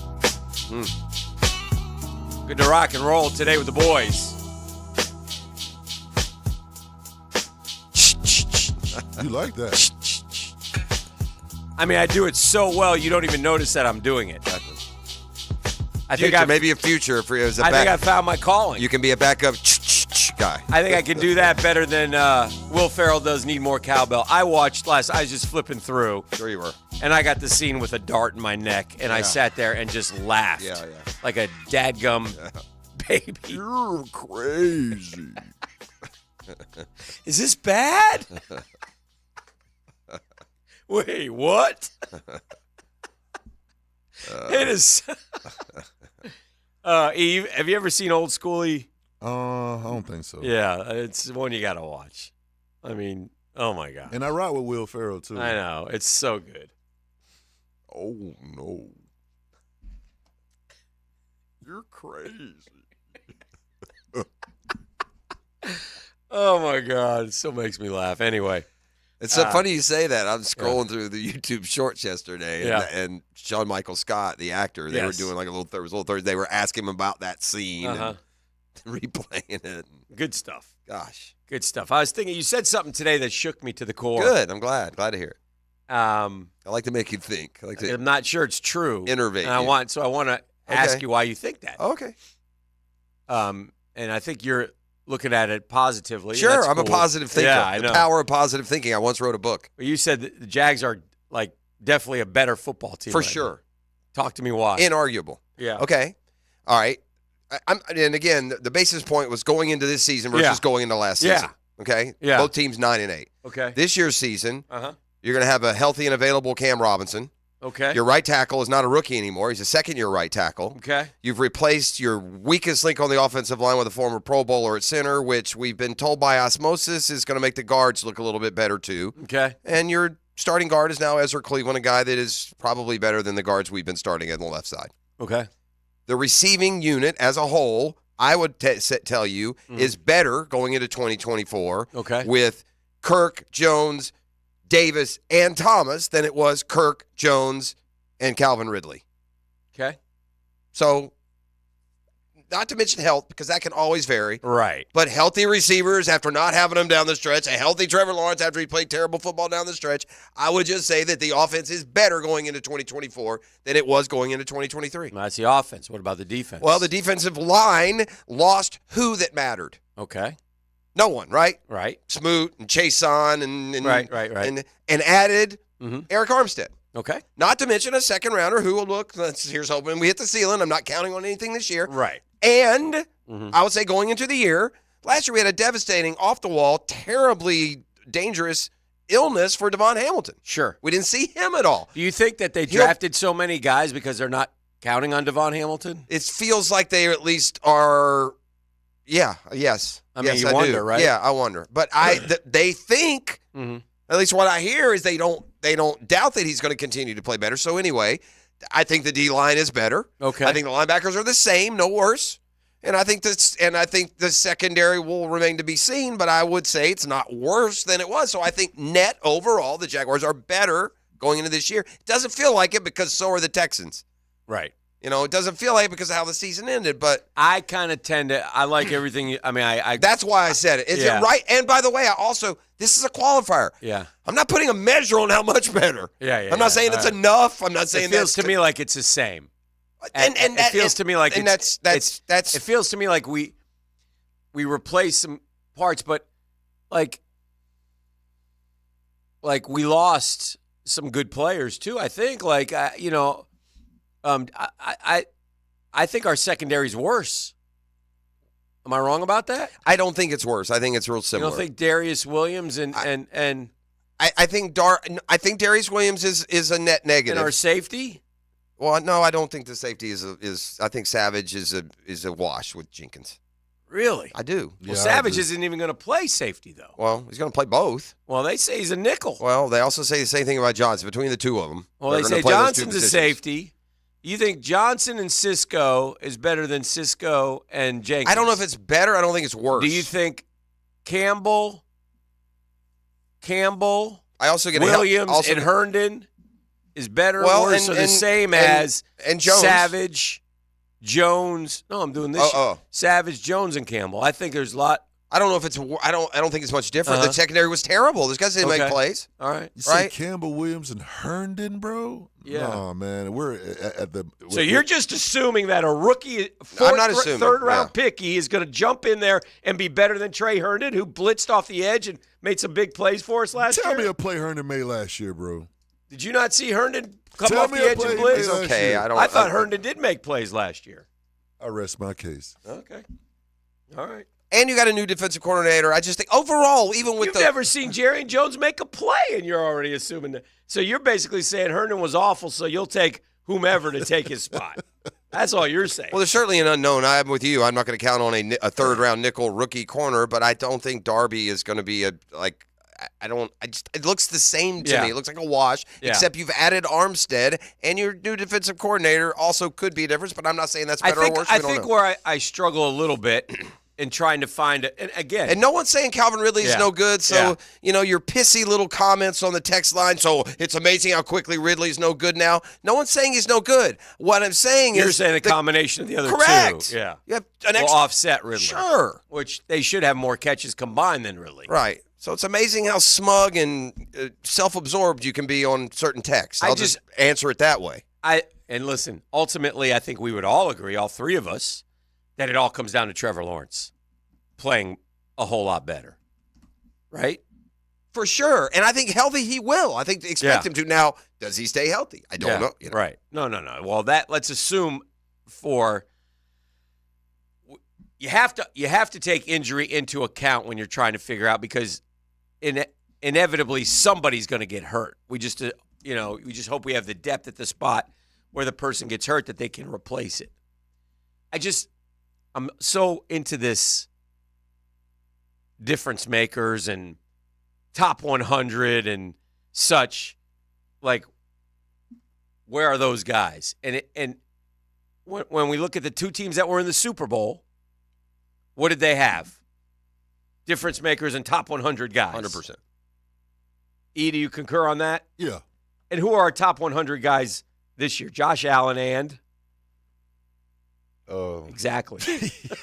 Good to rock and roll today with the boys. You like that? I mean, I do it so well, you don't even notice that I'm doing it. I think maybe a future for you as a I think I found my calling. You can be a backup guy. I think I can do that better than Will Ferrell does Need More Cowbell. I watched I was just flipping through. Sure you were. And I got the scene with a dart in my neck, and I sat there and just laughed. Yeah. Like a dadgum baby. You're crazy. Is this bad? Wait, what? It is. Eve, have you ever seen Old Schoolie? I don't think so. Yeah, it's one you got to watch. I mean, oh my God. And I ride with Will Ferrell, too. I know. It's so good. Oh, no. You're crazy. Oh, my God. It still makes me laugh. Anyway. It's so funny you say that. I'm scrolling through the YouTube shorts yesterday, and Shawn Michael Scott, the actor, they were doing like a little Thursday. They were asking him about that scene and replaying it. Good stuff. Gosh. Good stuff. I was thinking, you said something today that shook me to the core. Good. I'm glad. Glad to hear it. I like to make you think. I'm not sure it's true. Innervate. And I want to ask you why you think that. Okay. And I think you're looking at it positively. Sure, That's I'm a cool. positive thinker. Yeah, I know. The power of positive thinking. I once wrote a book. But you said that the Jags are like definitely a better football team. For right sure. now. Talk to me why. Inarguable. Yeah. Okay. All right. And again, the basis point was going into this season versus going into last season. Okay? Yeah. Both teams 9-8. Okay. This year's season, Uh-huh. you're going to have a healthy and available Cam Robinson. Okay. Your right tackle is not a rookie anymore. He's a second-year right tackle. Okay. You've replaced your weakest link on the offensive line with a former Pro Bowler at center, which we've been told by osmosis is going to make the guards look a little bit better too. Okay. And your starting guard is now Ezra Cleveland, a guy that is probably better than the guards we've been starting on the left side. Okay. The receiving unit as a whole, I would tell you, is better going into 2024 with Kirk, Jones, Davis, and Thomas than it was Kirk, Jones, and Calvin Ridley. Okay. So, not to mention health, because that can always vary. Right. But healthy receivers after not having them down the stretch, a healthy Trevor Lawrence after he played terrible football down the stretch, I would just say that the offense is better going into 2024 than it was going into 2023. That's the offense. What about the defense? Well, the defensive line lost who that mattered. Okay. No one, right? Right. Smoot and Chason and Right. And added Mm-hmm. Eric Armstead. Okay. Not to mention a second rounder who will look, here's hoping we hit the ceiling. I'm not counting on anything this year. Right. And I would say going into the year, last year we had a devastating, off-the-wall, terribly dangerous illness for Devon Hamilton. Sure. We didn't see him at all. Do you think that they drafted so many guys because they're not counting on Devon Hamilton? It feels like they at least are, yes. I mean, yes, you I wonder, do. right? Yeah, I wonder. But they think, at least what I hear is they don't doubt that he's going to continue to play better. So anyway, I think the D-line is better. Okay. I think the linebackers are the same, no worse. And I think the secondary will remain to be seen, but I would say it's not worse than it was. So I think net overall, the Jaguars are better going into this year. It doesn't feel like it because so are the Texans. Right. You know, it doesn't feel like it because of how the season ended, but I kind of tend to. I like everything. I that's why I said it. Is it right? And by the way, this is a qualifier. Yeah. I'm not putting a measure on how much better. Yeah. I'm not saying it's enough. I'm not saying it feels to me like it's the same. And it feels to me like that's it feels to me like we replace some parts, but like we lost some good players too. I think I think our secondary's worse. Am I wrong about that? I don't think it's worse. I think it's real similar. You don't think Darius Williams and I think Darius Williams is a net negative. And our safety? Well, no, I don't think the safety is. I think Savage is a wash with Jenkins. Really? I do. Well, Savage isn't even going to play safety though. Well, he's going to play both. Well, they say he's a nickel. Well, they also say the same thing about Johnson. Between the two of them, well, they say Johnson's a safety. You think Johnson and Cisco is better than Cisco and Jenkins? I don't know if it's better. I don't think it's worse. Do you think Campbell, I also get Williams, and Herndon is better or worse, or the same as Jones. Savage, Jones? No, I'm doing this. Savage, Jones, and Campbell. I think there's a lot. I don't know if it's. I don't think it's much different. The secondary was terrible. Those guys didn't make plays. All right. You say Campbell, Williams, and Herndon, bro? Yeah. No, man. We're at the. So you're just assuming that a rookie, I'm not assuming. third round picky is going to jump in there and be better than Trey Herndon, who blitzed off the edge and made some big plays for us last year? Tell me a play Herndon made last year, bro. Did you not see Herndon come off the edge and blitz? Okay, I thought Herndon did make plays last year. I rest my case. Okay. All right. And you got a new defensive coordinator. I just think overall, even with You've never seen Jerry Jones make a play, and you're already assuming that. So you're basically saying Herndon was awful, so you'll take whomever to take his spot. That's all you're saying. Well, there's certainly an unknown. I'm with you. I'm not going to count on a third-round nickel rookie corner, but I don't think Darby is going to be it looks the same to me. It looks like a wash, except you've added Armstead, and your new defensive coordinator also could be a difference, but I'm not saying that's better or worse. I think where I struggle a little bit and trying to find it. And again, and no one's saying Calvin Ridley is no good. So your pissy little comments on the text line. So it's amazing how quickly Ridley's no good now. No one's saying he's no good. What I'm saying you're is saying the combination of the other correct. two. Yeah, you have will offset Ridley. Sure, which they should have more catches combined than Ridley. Right. So it's amazing how smug and self-absorbed you can be on certain texts. I'll just answer it that way. And listen, ultimately, I think we would all agree, all three of us, that it all comes down to Trevor Lawrence playing a whole lot better, right? For sure. And I think healthy he will. I think they expect him to. Now, does he stay healthy? I don't know. Right. No. Well, let's assume you have to take injury into account when you're trying to figure out, because inevitably somebody's going to get hurt. We just hope we have the depth at the spot where the person gets hurt that they can replace it. I'm so into this difference makers and top 100 and such. Like, where are those guys? And when we look at the two teams that were in the Super Bowl, what did they have? Difference makers and top 100 guys. 100%. E, do you concur on that? Yeah. And who are our top 100 guys this year? Josh Allen and? Exactly.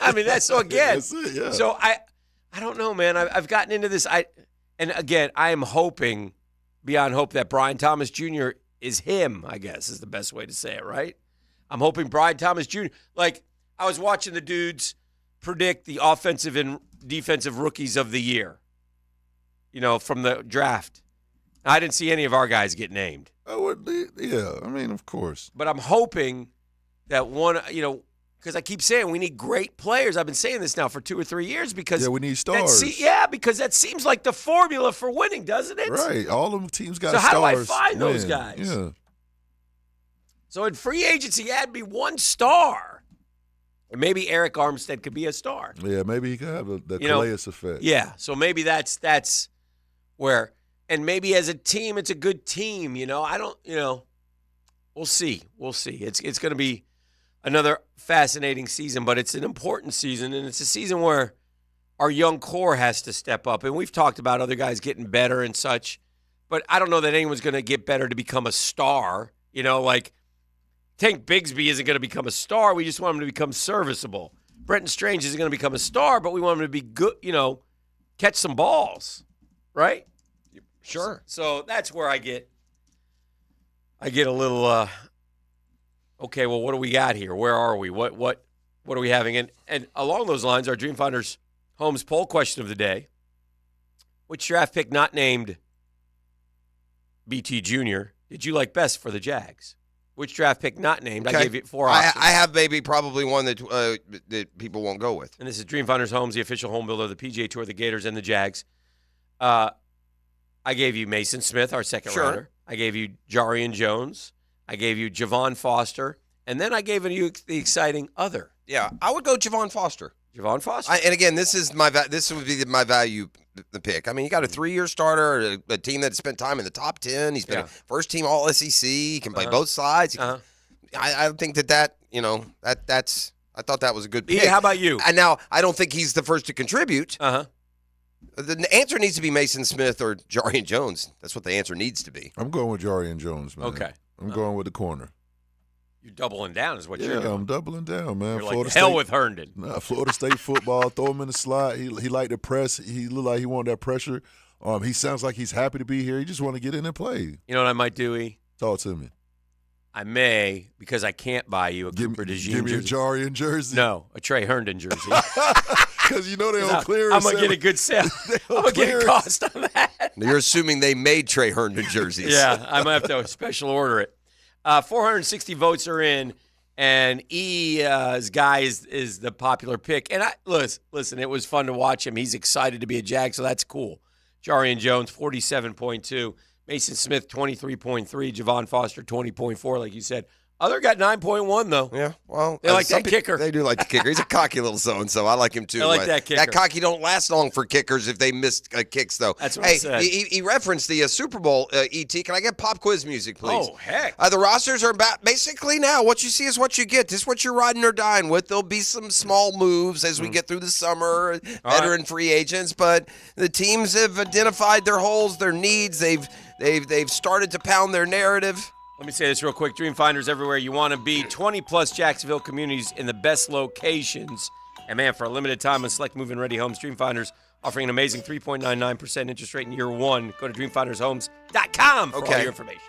I mean, that's so again. That's it, yeah. So I don't know, man. I've gotten into this. And again, I am hoping beyond hope that Brian Thomas Jr. is him, I guess is the best way to say it, right? I'm hoping Brian Thomas Jr. Like, I was watching the dudes predict the offensive and defensive rookies of the year, from the draft. I didn't see any of our guys get named. Of course. But I'm hoping that one, because I keep saying we need great players. I've been saying this now for 2 or 3 years because we need stars. Because that seems like the formula for winning, doesn't it? Right. All them teams got stars. So how do I find win. those guys? Yeah. So in free agency, add me one star. And maybe Eric Armstead could be a star. Yeah, maybe he could have the Calais effect. Yeah, so maybe that's where, and maybe as a team, it's a good team. We'll see. It's going to be another fascinating season, but it's an important season, and it's a season where our young core has to step up. And we've talked about other guys getting better and such, but I don't know that anyone's going to get better to become a star. Like Tank Bigsby isn't going to become a star. We just want him to become serviceable. Brenton Strange isn't going to become a star, but we want him to be good, catch some balls, right? Sure. So that's where I get a little okay, well, what do we got here? Where are we? What are we having? And along those lines, our Dream Finders Homes poll question of the day: which draft pick not named BT Jr. did you like best for the Jags? Which draft pick not named? Okay. I gave you 4 options. I have probably one that people won't go with. And this is Dream Finders Homes, the official home builder of the PGA Tour, the Gators, and the Jags. I gave you Mason Smith, our second rounder. I gave you Jarian Jones. I gave you Javon Foster. And then I gave you the exciting other. Yeah, I would go Javon Foster. Javon Foster. And again, this would be my value the pick. I mean, you got a 3-year starter, a team that spent time in the top 10. He's been a first team All SEC. He can play both sides. I think that's I thought that was a good pick. Yeah, how about you? And now I don't think he's the first to contribute. The answer needs to be Mason Smith or Jarian Jones. That's what the answer needs to be. I'm going with Jarian Jones, man. Okay. I'm going with the corner. You're doubling down is what you're doing. Yeah, I'm doubling down, man. You're Florida like hell State, with Herndon. Nah, Florida State football, throw him in the slot. He liked the press. He looked like he wanted that pressure. He sounds like he's happy to be here. He just want to get in and play. You know what I might do, E? Talk to me. I may, because I can't buy you a Cooper DeJean Give me jersey. a Jarian jersey. No, a Trey Herndon jersey. Because they don't clear. I'm going to get a good sale. I'm going to get a cost on that. You're assuming they made Trey Herndon jerseys. Yeah, I might have to special order it. 460 votes are in, and E's guy is the popular pick. And listen, it was fun to watch him. He's excited to be a Jag, so that's cool. Jarian Jones, 47.2. Mason Smith, 23.3. Javon Foster, 20.4, like you said. Other got 9.1, though. Yeah, well. They like that kicker. They do like the kicker. He's a cocky little so-and-so. I like him, too. I like that kicker. That cocky don't last long for kickers if they miss kicks, though. That's what I said. He referenced the Super Bowl, E.T. Can I get pop quiz music, please? Oh, heck. The rosters are about basically now. What you see is what you get. This is what you're riding or dying with. There'll be some small moves as we get through the summer, veteran free agents, but the teams have identified their holes, their needs. They've started to pound their narrative. Let me say this real quick. Dream Finders everywhere you want to be. 20-plus Jacksonville communities in the best locations. And, man, for a limited time on select move-in ready homes, Dream Finders offering an amazing 3.99% interest rate in year one. Go to dreamfindershomes.com for all your information.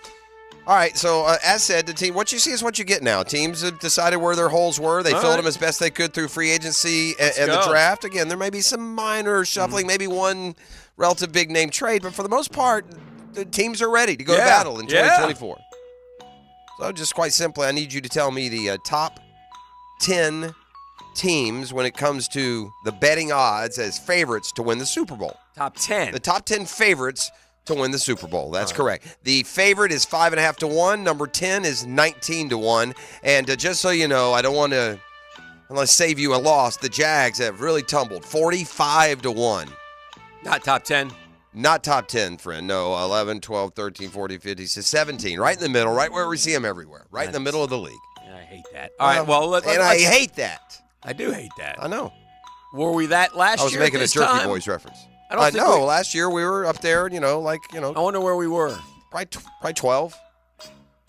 All right, so as said, the team, what you see is what you get now. Teams have decided where their holes were. They filled them as best they could through free agency and the draft. Again, there may be some minor shuffling, maybe one relative big-name trade, but for the most part, the teams are ready to go to battle in 2024. So just quite simply, I need you to tell me the top 10 teams when it comes to the betting odds as favorites to win the Super Bowl. Top 10. The top 10 favorites to win the Super Bowl. That's correct. The favorite is 5.5 to 1. Number 10 is 19 to 1. And just so you know, I don't want to save you a loss. The Jags have really tumbled 45 to 1. Not top 10. Not top 10, friend. No, 11, 12, 13, 14, 15, 17. Right in the middle, right where we see them everywhere. Right in the middle of the league. Yeah, I hate that. All right, well, I hate that. I do hate that. I know. Were we that last year? I was making a Jerky Boys reference. I don't think know. Last year we were up there, I wonder where we were. Probably 12.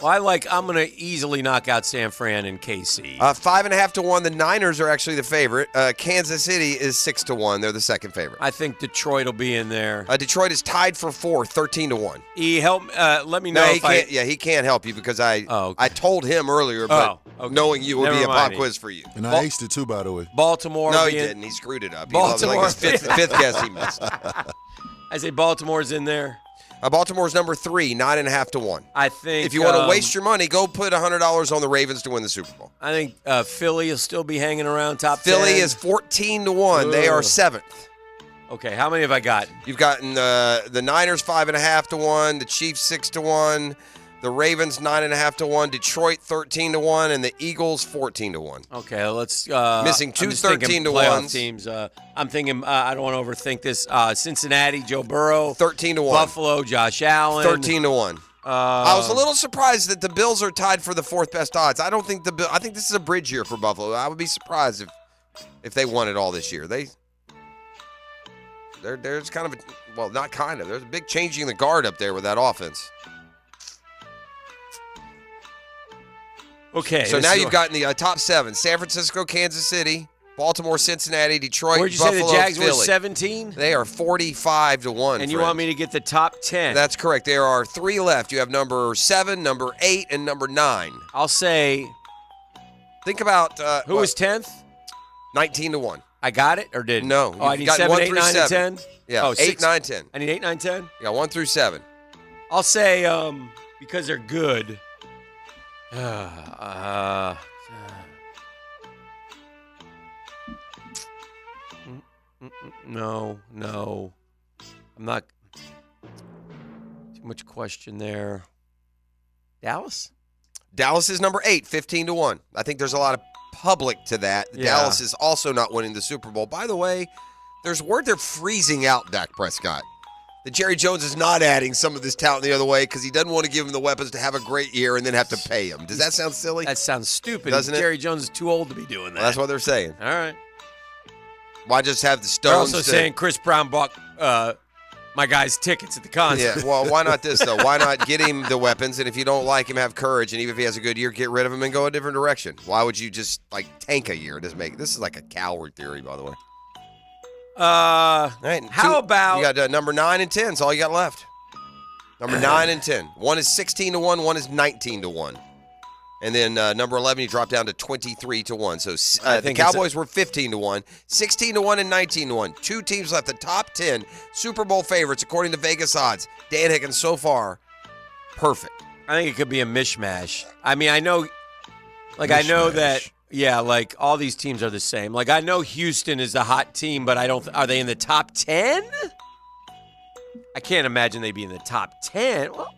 Well, I'm going to easily knock out San Fran and KC. 5.5 to 1. The Niners are actually the favorite. Kansas City is 6 to 1. They're the second favorite. I think Detroit will be in there. Detroit is tied for 4, 13 to 1. Let me know if can't. Yeah, he can't help you because I told him earlier, but knowing you would be a pop quiz for you. And I aced it too, by the way. Baltimore. No, he didn't. He screwed it up. Baltimore. Like his fifth guess he missed. I say Baltimore's in there. Baltimore's number 3, 9.5 to 1. I think if you want to waste your money, go put $100 on the Ravens to win the Super Bowl. I think Philly will still be hanging around top 10. Philly is 14 to 1. Ugh. They are 7th. Okay, how many have I got? You've gotten the Niners 5.5 to 1, the Chiefs 6 to 1, the Ravens 9.5 to 1, Detroit 13 to 1, and the Eagles 14 to 1. Okay, let's missing two 13 to 1s. Teams. I'm thinking I don't want to overthink this. Cincinnati, Joe Burrow 13 to 1. Buffalo, Josh Allen 13 to 1. I was a little surprised that the Bills are tied for the 4th best odds. I don't think I think this is a bridge year for Buffalo. I would be surprised if they won it all this year. There's kind of not kind of. There's a big changing the guard up there with that offense. Okay. So now you've gotten the top 7. San Francisco, Kansas City, Baltimore, Cincinnati, Detroit, Where'd you Buffalo, say the Jags Philly. were 17? They are 45 to 1. And you want me to get the top 10? That's correct. There are 3 left. You have number 7, number 8, and number 9. I'll say. Think about who was 10th? 19 to 1. I got it or didn't? No. Oh, I need 7, 8, 9, and 10? Yeah, 8, 9, 10. I need 8, 9, 10? Yeah, 1 through 7. I'll say because they're good. No. I'm not. Too much question there. Dallas? Dallas is number 8, 15 to 1. I think there's a lot of public to that. Yeah. Dallas is also not winning the Super Bowl. By the way, there's word they're freezing out Dak Prescott. That Jerry Jones is not adding some of this talent the other way because he doesn't want to give him the weapons to have a great year and then have to pay him. Does that sound silly? That sounds stupid. Doesn't it? Jerry Jones is too old to be doing that. Well, that's what they're saying. All right. Why just have the Stones? They're also saying Chris Brown bought my guy's tickets at the concert. Yeah, well, why not this, though? Why not get him the weapons, and if you don't like him, have courage, and even if he has a good year, get rid of him and go a different direction? Why would you just, tank a year? This is like a coward theory, by the way. Right, how about... You got number 9 and 10. That's all you got left. Number 9 and 10. One is 16 to 1. One is 19 to 1. And then number 11, you drop down to 23 to 1. So the Cowboys were 15 to 1, 16 to 1, and 19 to 1. 2 teams left. The top 10 Super Bowl favorites, according to Vegas odds. Dan Hicken, so far, perfect. I think it could be a mishmash. I mean, I know, I know that, all these teams are the same. I know Houston is a hot team, but I don't. Are they in the top 10? I can't imagine they'd be in the top 10. Well,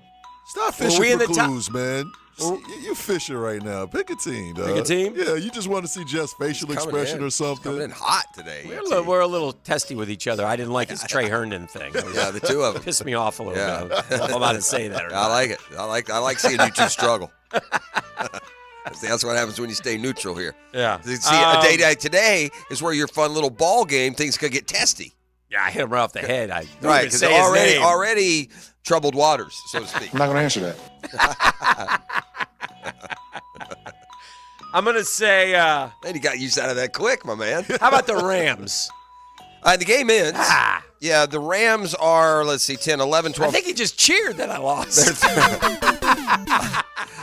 stop fishing for clues, man. You're fishing right now. Pick a team, dog. Pick a team? Yeah, you just want to see Jeff's facial expression or something. Coming in hot today. We're a little testy with each other. I didn't like his Trey Herndon thing. Yeah, the two of them. Pissed me off a little bit. I'm about to say that or not. I like it. I like seeing you two struggle. That's what happens when you stay neutral here. Yeah. See, a day like today is where your fun little ball game things could get testy. Yeah, I hit him right off the head. Right, because already troubled waters, so to speak. I'm not going to answer that. I'm going to say... Man, you got used out of that quick, my man. How about the Rams? The game ends. Yeah, the Rams are, 10, 11, 12. I think he just cheered that I lost.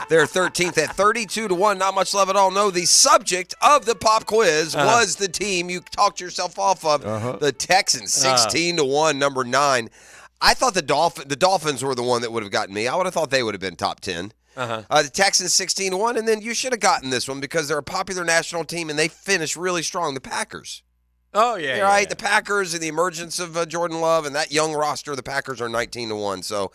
They're 13th at 32-1. Not much love at all. No, the subject of the pop quiz was the team you talked yourself off of, the Texans, 16-1, number 9. I thought the Dolphins were the one that would have gotten me. I would have thought they would have been top 10. The Texans 16-1, and then you should have gotten this one because they're a popular national team and they finished really strong. The Packers. Oh yeah, right. Yeah. The Packers and the emergence of Jordan Love and that young roster. The Packers are 19-1. So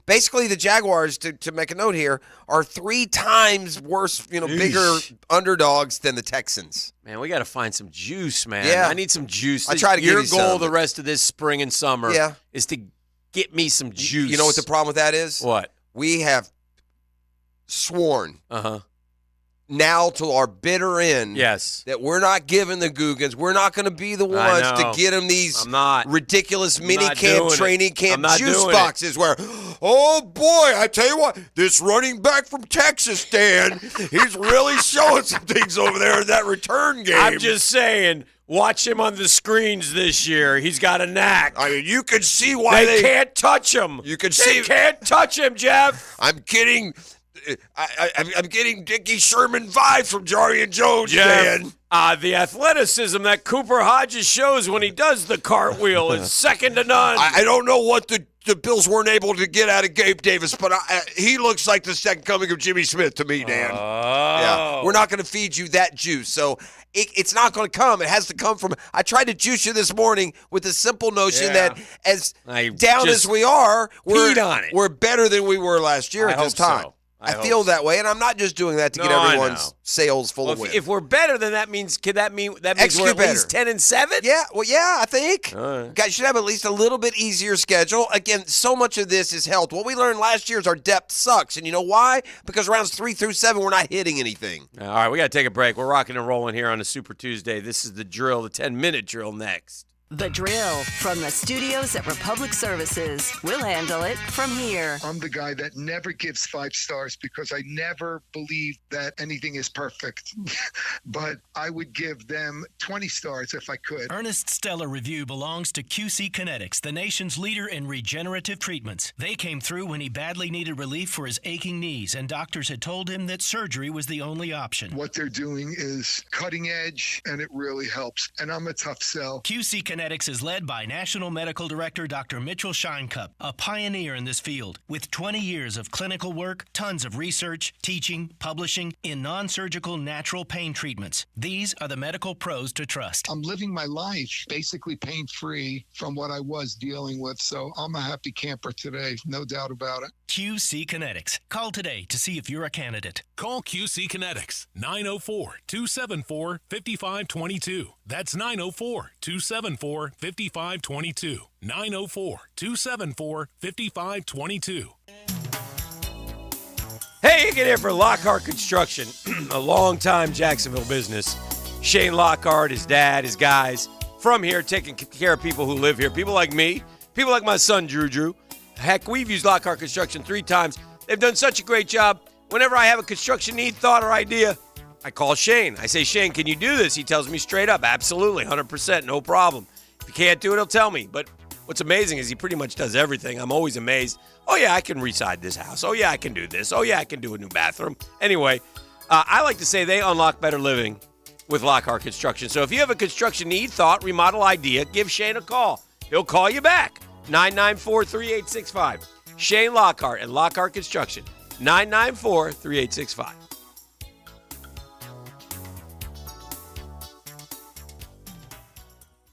basically the Jaguars, to make a note here, are 3 times worse, bigger underdogs than the Texans. Man, we got to find some juice, man. Yeah. I need some juice. I try to give your you goal some, the rest of this spring and summer. Is to get me some juice. You know what the problem with that is? What? We have sworn now to our bitter end that we're not giving the Googans. We're not going to be the ones to get them these ridiculous mini-camp, training camp juice boxes where, oh, boy, I tell you what, this running back from Texas, Dan, he's really showing some things over there in that return game. I'm just saying, watch him on the screens this year. He's got a knack. I mean, you can see why they can't touch him. You can They can't touch him, Jeff. I'm getting Dickie Sherman vibes from Jarian Jones, man. The athleticism that Cooper Hodges shows when he does the cartwheel is second to none. I don't know what the Bills weren't able to get out of Gabe Davis, but he looks like the second coming of Jimmy Smith to me, Dan. Yeah, we're not going to feed you that juice, so it's not going to come. It has to come from. I tried to juice you this morning with the simple notion that as down as we are, we're better than we were last year at this time. So. I feel that way, and I'm not just doing that to get everyone's sales full of wins. If we're better, then that means we're at least 10-7? Yeah, I think. Guys should have at least a little bit easier schedule. Again, so much of this is health. What we learned last year is our depth sucks, and you know why? Because rounds 3 through 7, we're not hitting anything. All right, we got to take a break. We're rocking and rolling here on a Super Tuesday. This is the drill, the 10-minute drill next. The Drill from the studios at Republic Services. We'll handle it from here. I'm the guy that never gives 5 stars because I never believe that anything is perfect. But I would give them 20 stars if I could. Ernest Stellar Review belongs to QC Kinetics, the nation's leader in regenerative treatments. They came through when he badly needed relief for his aching knees, and doctors had told him that surgery was the only option. What they're doing is cutting edge, and it really helps. And I'm a tough sell. QC Kinetics is led by National Medical Director Dr. Mitchell Scheinkup, a pioneer in this field. With 20 years of clinical work, tons of research, teaching, publishing in non-surgical natural pain treatments. These are the medical pros to trust. I'm living my life basically pain-free from what I was dealing with, so I'm a happy camper today, no doubt about it. QC Kinetics. Call today to see if you're a candidate. Call QC Kinetics, 904-274-5522. That's 904-274-5522. 904-274-5522. Hey, you get here for Lockhart Construction, a long-time Jacksonville business. Shane Lockhart, his dad, his guys, from here, taking care of people who live here. People like me, people like my son, Drew. Heck, we've used Lockhart Construction 3 times. They've done such a great job. Whenever I have a construction need, thought, or idea, I call Shane. I say, Shane, can you do this? He tells me straight up, absolutely, 100%, no problem. If you can't do it, he'll tell me. But what's amazing is he pretty much does everything. I'm always amazed. Oh, yeah, I can reside this house. Oh, yeah, I can do this. Oh, yeah, I can do a new bathroom. Anyway, I like to say they unlock better living with Lockhart Construction. So if you have a construction need, thought, remodel idea, give Shane a call. He'll call you back. 994-3865. Shane Lockhart and Lockhart Construction. 994-3865.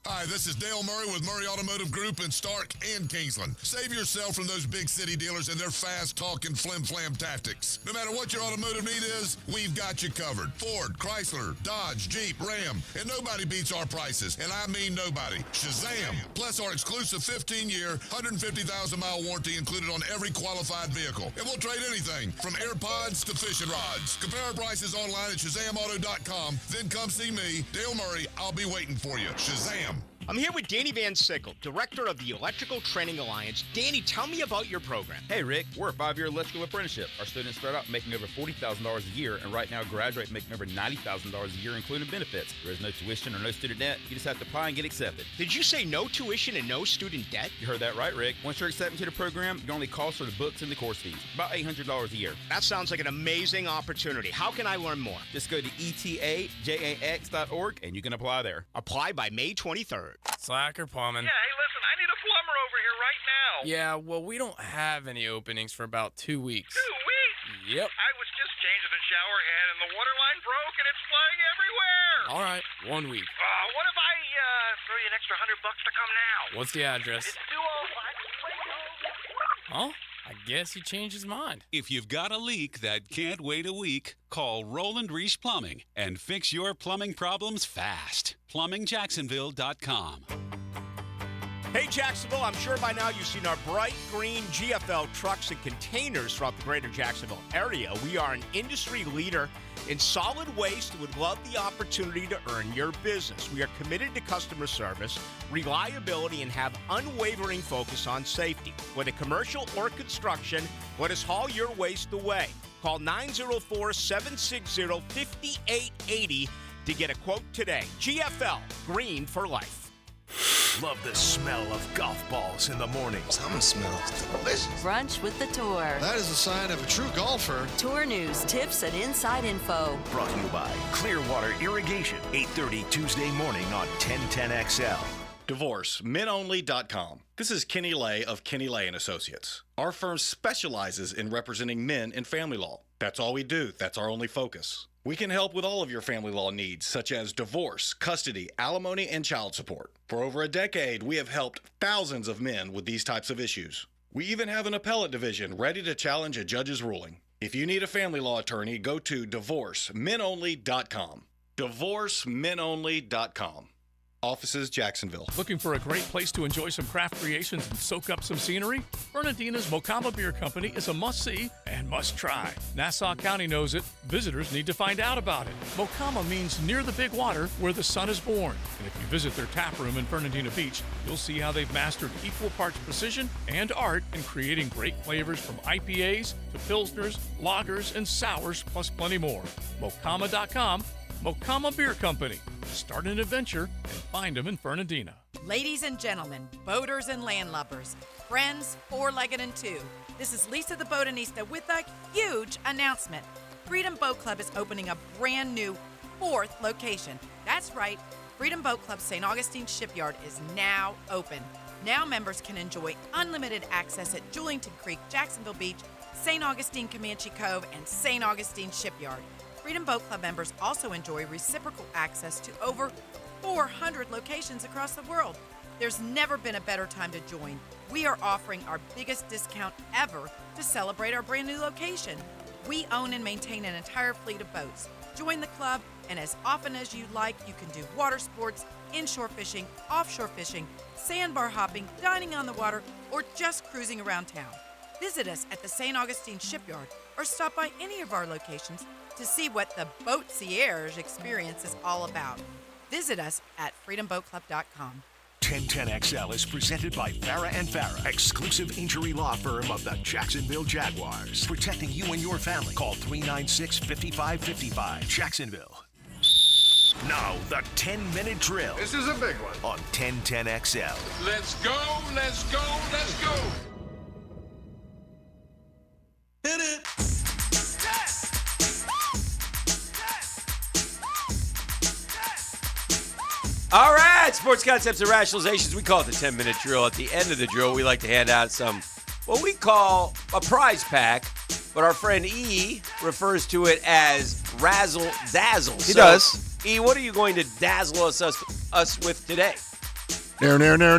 Hi, this is Dale Murray with Murray Automotive Group in Stark and Kingsland. Save yourself from those big city dealers and their fast-talking flim-flam tactics. No matter what your automotive need is, we've got you covered. Ford, Chrysler, Dodge, Jeep, Ram, and nobody beats our prices, and I mean nobody. Shazam! Plus our exclusive 15-year, 150,000-mile warranty included on every qualified vehicle. And we'll trade anything from AirPods to fishing rods. Compare our prices online at ShazamAuto.com. Then come see me, Dale Murray. I'll be waiting for you. Shazam! I'm here with Danny Van Sickle, Director of the Electrical Training Alliance. Danny, tell me about your program. Hey, Rick, we're a 5-year electrical apprenticeship. Our students start out making over $40,000 a year, and right now graduate making over $90,000 a year, including benefits. There is no tuition or no student debt. You just have to apply and get accepted. Did you say no tuition and no student debt? You heard that right, Rick. Once you're accepted to the program, your only cost are the books and the course fees. About $800 a year. That sounds like an amazing opportunity. How can I learn more? Just go to etajax.org, and you can apply there. Apply by May 23rd. Slacker plumbing. Yeah, hey, listen, I need a plumber over here right now. Yeah, well, we don't have any openings for about 2 weeks. 2 weeks? Yep. I was just changing the shower head, and the water line broke, and it's flying everywhere. All right, 1 week. What if I throw you an extra $100 to come now? What's the address? It's 205. Oh, I guess he changed his mind. If you've got a leak that can't wait a week, call Roland Reich Plumbing and fix your plumbing problems fast. PlumbingJacksonville.com. Hey, Jacksonville, I'm sure by now you've seen our bright green GFL trucks and containers throughout the greater Jacksonville area. We are an industry leader in solid waste and would love the opportunity to earn your business. We are committed to customer service, reliability, and have unwavering focus on safety. Whether commercial or construction, let us haul your waste away. Call 904-760-5880 to get a quote today. GFL, green for life. Love the smell of golf balls in the mornings. Summer smells delicious. Brunch with the Tour. That is a sign of a true golfer. Tour news, tips, and inside info. Brought to you by Clearwater Irrigation. 8:30 Tuesday morning on 1010XL. DivorceMenOnly.com. This is Kenny Lay of Kenny Lay & Associates. Our firm specializes in representing men in family law. That's all we do. That's our only focus. We can help with all of your family law needs, such as divorce, custody, alimony, and child support. For over a decade, we have helped thousands of men with these types of issues. We even have an appellate division ready to challenge a judge's ruling. If you need a family law attorney, go to DivorceMenOnly.com. DivorceMenOnly.com. Offices, Jacksonville. Looking for a great place to enjoy some craft creations and soak up some scenery? Fernandina's Mocama Beer Company is a must-see and must-try. Nassau County knows it. Visitors need to find out about it. Mocama means near the big water where the sun is born. And if you visit their tap room in Fernandina Beach, you'll see how they've mastered equal parts precision and art in creating great flavors from IPAs to Pilsners, lagers, and sours, plus plenty more. Mocama.com. Mocama Beer Company. Start an adventure and find them in Fernandina. Ladies and gentlemen, boaters and landlubbers, friends, four-legged and two, this is Lisa the Botanista with a huge announcement. Freedom Boat Club is opening a brand new 4th location. That's right, Freedom Boat Club St. Augustine Shipyard is now open. Now members can enjoy unlimited access at Julington Creek, Jacksonville Beach, St. Augustine Comanche Cove, and St. Augustine Shipyard. Freedom Boat Club members also enjoy reciprocal access to over 400 locations across the world. There's never been a better time to join. We are offering our biggest discount ever to celebrate our brand new location. We own and maintain an entire fleet of boats. Join the club, and as often as you like, you can do water sports, inshore fishing, offshore fishing, sandbar hopping, dining on the water, or just cruising around town. Visit us at the St. Augustine Shipyard or stop by any of our locations to see what the Boatsiers experience is all about. Visit us at freedomboatclub.com. 1010XL is presented by Farah & Farah, exclusive injury law firm of the Jacksonville Jaguars. Protecting you and your family. Call 396-5555. Jacksonville. Now, the 10-minute drill. This is a big one. On 1010XL. Let's go, let's go, let's go. Hit it. All right, sports concepts and rationalizations. We call it the 10-minute drill. At the end of the drill, we like to hand out some, what we call a prize pack, but our friend E refers to it as razzle-dazzle. He does. E, what are you going to dazzle us with today? You know,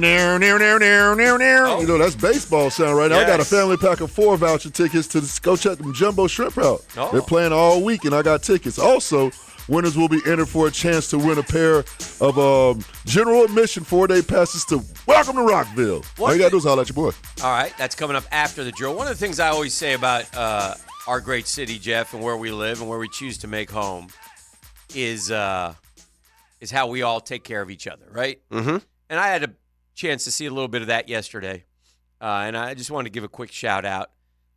that's baseball sound right now. I got a family pack of 4 voucher tickets to go check them Jumbo Shrimp out. Oh. They're playing all week, and I got tickets. Also, winners will be entered for a chance to win a pair of general admission 4-day passes to Welcome to Rockville. All you got to do is holler at your boy. All right, that's coming up after the drill. One of the things I always say about our great city, Jeff, and where we live and where we choose to make home is how we all take care of each other, right? Mm-hmm. And I had a chance to see a little bit of that yesterday. And I just wanted to give a quick shout out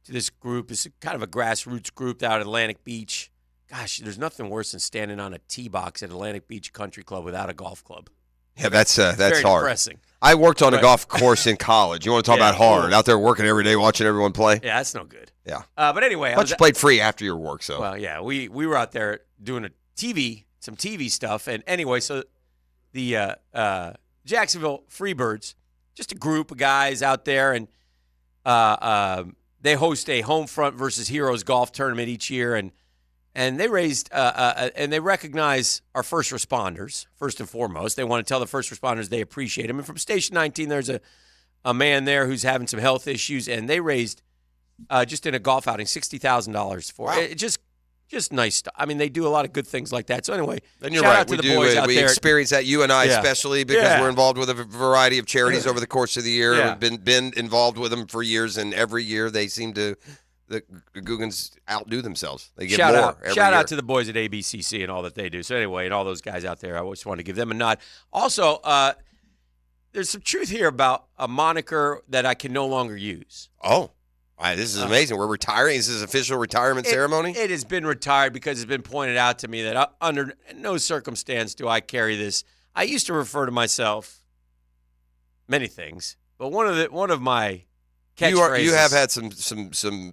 to this group. It's kind of a grassroots group out at Atlantic Beach. Gosh, there's nothing worse than standing on a tee box at Atlantic Beach Country Club without a golf club. Yeah, that's very hard. Depressing. I worked on a golf course in college. You want to talk about hard? Out there working every day, watching everyone play? Yeah, that's no good. Yeah. But anyway. But you played free after your work, so. Well, yeah, we were out there doing some TV stuff. And anyway, so the Jacksonville Freebirds, just a group of guys out there, and they host a Homefront versus Heroes golf tournament each year, and they raised and they recognize our first responders first and foremost. They want to tell the first responders they appreciate them. And from Station 19, there's a man there who's having some health issues, and they raised just in a golf outing $60,000 for it. Just nice stuff. I mean, they do a lot of good things like that. So anyway, and you're shout right. out to the boys out we there. experience that, you and I especially, because we're involved with a variety of charities over the course of the year. Yeah. We've been involved with them for years, and every year they seem to the Googans outdo themselves. They get Shout more out. every Shout year. out to the boys at ABCC and all that they do. So anyway, and all those guys out there, I always want to give them a nod. Also, there's some truth here about a moniker that I can no longer use. Oh. This is amazing. We're retiring. Is this official retirement ceremony? It has been retired because it's been pointed out to me that under no circumstance do I carry this. I used to refer to myself many things, but one of my catchphrases. You have had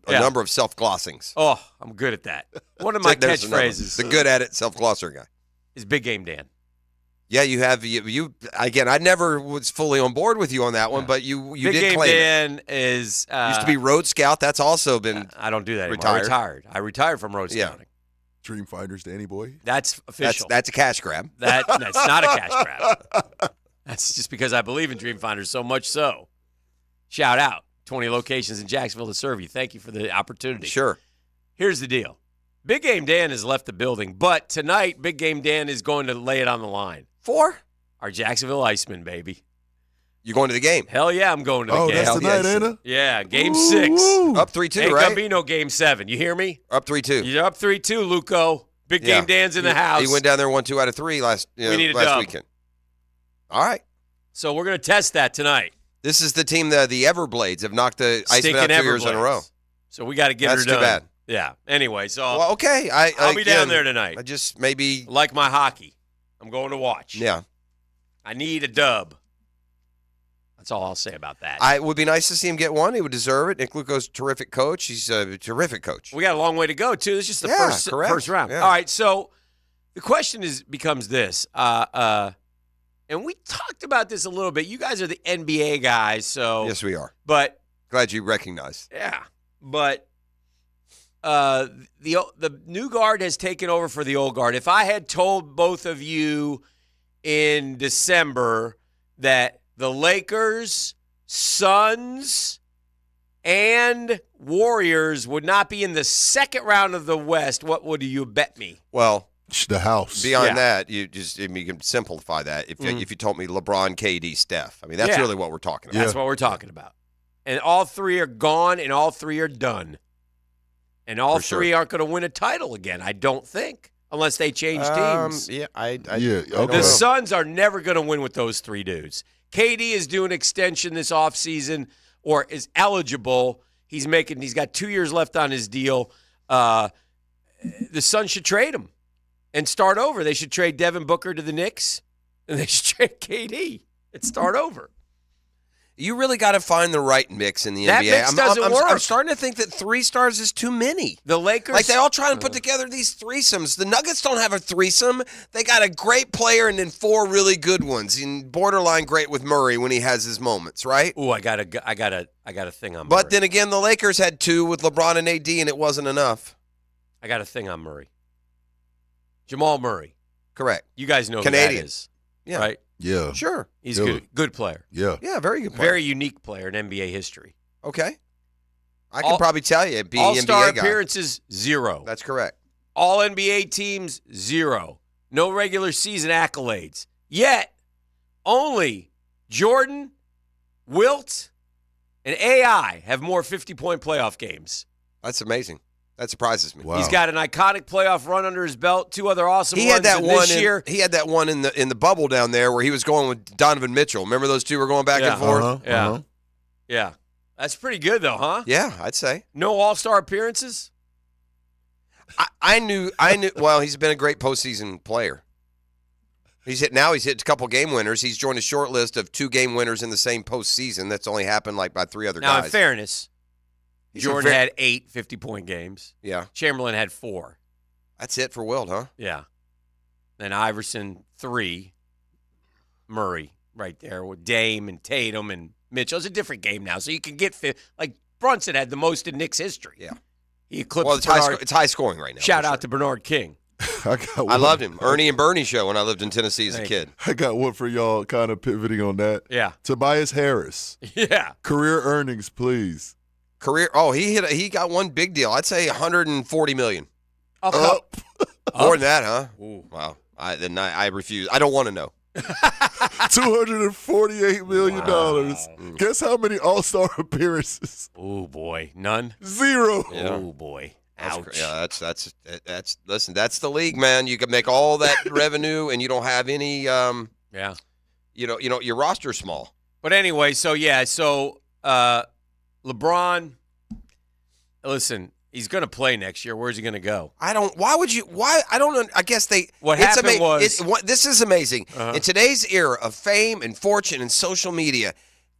a number of self-glossings. Oh, I'm good at that. One of my catchphrases. The good at it self-glosser guy is Big Game Dan. Yeah, you have you again. I never was fully on board with you on that one, but you Big did Game claim Dan it. is Used to be Road Scout. That's also been. I don't do that anymore. I retired from road scouting. Dream Fighters, Danny Boy. That's official. That's a cash grab. That's not a cash grab. That's just because I believe in Dream Finders so much so. Shout out. 20 locations in Jacksonville to serve you. Thank you for the opportunity. Sure. Here's the deal. Big Game Dan has left the building, but tonight Big Game Dan is going to lay it on the line. For? Our Jacksonville Icemen, baby. You going to the game? Hell yeah, I'm going to the game. Oh, that's tonight, ain't it? Yeah, game 6. Up 3-2, ain't right? gonna be no game 7. You hear me? Up 3-2. You're up 3-2, Luco. Big Game Dan's in the house. He went down there and won 2 out of 3 last weekend. All right. So we're going to test that tonight. This is the team, the Everblades, have knocked the Icemen out 2 years in a row. So we got to get That's her done. too bad. Yeah. Anyway, so well, okay. I'll be down there tonight. I just maybe like my hockey. I'm going to watch. Yeah. I need a dub. That's all I'll say about that. It would be nice to see him get one. He would deserve it. Nick Luco's a terrific coach. He's a terrific coach. We got a long way to go, too. This is just the first round. Yeah. All right, so the question becomes this. And we talked about this a little bit. You guys are the NBA guys, so. Yes, we are. But. Glad you recognize. Yeah. But the new guard has taken over for the old guard. If I had told both of you in December that the Lakers, Suns, and Warriors would not be in the second round of the West, what would you bet me? Well, the house. Beyond that, you can simplify that. If you told me LeBron, KD, Steph, I mean that's really what we're talking about. That's what we're talking about. And all 3 are gone, and all 3 are done. And all 3 aren't going to win a title again, I don't think, unless they change teams. The Suns are never going to win with those 3 dudes. KD is doing extension this offseason, or is eligible. He's got 2 years left on his deal. The Suns should trade him and start over. They should trade Devin Booker to the Knicks, and they should trade KD and start over. You really got to find the right mix in the that NBA. Mix doesn't work. I'm starting to think that 3 stars is too many. The Lakers, like they all try to put together these threesomes. The Nuggets don't have a threesome. They got a great player and then 4 really good ones. And borderline great with Murray when he has his moments, right? Ooh, I got a thing on Murray. But then again, the Lakers had 2 with LeBron and AD, and it wasn't enough. I got a thing on Murray. Jamal Murray. Correct. You guys know Canadian. who that is. Yeah. Right? Yeah. Sure. He's a good player. Yeah. Yeah, very good player. Very unique player in NBA history. Okay. I can probably tell you, being All-Star NBA guy. appearances, 0. That's correct. All NBA teams, 0. No regular season accolades. Yet, only Jordan, Wilt, and AI have more 50-point playoff games. That's amazing. That surprises me. Wow. He's got an iconic playoff run under his belt. 2 other awesome ones He had that one this year. He had that one in the bubble down there where he was going with Donovan Mitchell. Remember those two were going back and forth? Yeah. That's pretty good, though, huh? Yeah, I'd say. No All-Star appearances? I knew. Well, he's been a great postseason player. He's hit a couple game winners. He's joined a short list of 2 game winners in the same postseason. That's only happened by 3 other guys. Now, in fairness, Jordan had 8 50-point games. Yeah. Chamberlain had 4. That's it for Wilt, huh? Yeah. Then Iverson, 3. Murray right there with Dame and Tatum and Mitchell. It's a different game now, so you can get like Brunson had the most in Knicks history. Yeah. He eclipsed Well, it's high scoring right now. Shout out to Bernard King. I loved him. Ernie and Bernie show when I lived in Tennessee as a kid. I got one for y'all kind of pivoting on that. Yeah. Tobias Harris. Yeah. Career earnings, please. He got one big deal. I'd say $140 million. Up. More than that, huh? Ooh. Wow. I refuse. I don't want to know. $248 million. Guess how many All-Star appearances? Oh boy, none. 0. Yeah. Oh boy. Ouch. That's listen, that's the league, man. You can make all that revenue and you don't have any your roster's small. But anyway, so LeBron, listen, he's going to play next year. Where's he going to go? I don't I guess this is amazing. In today's era of fame and fortune and social media,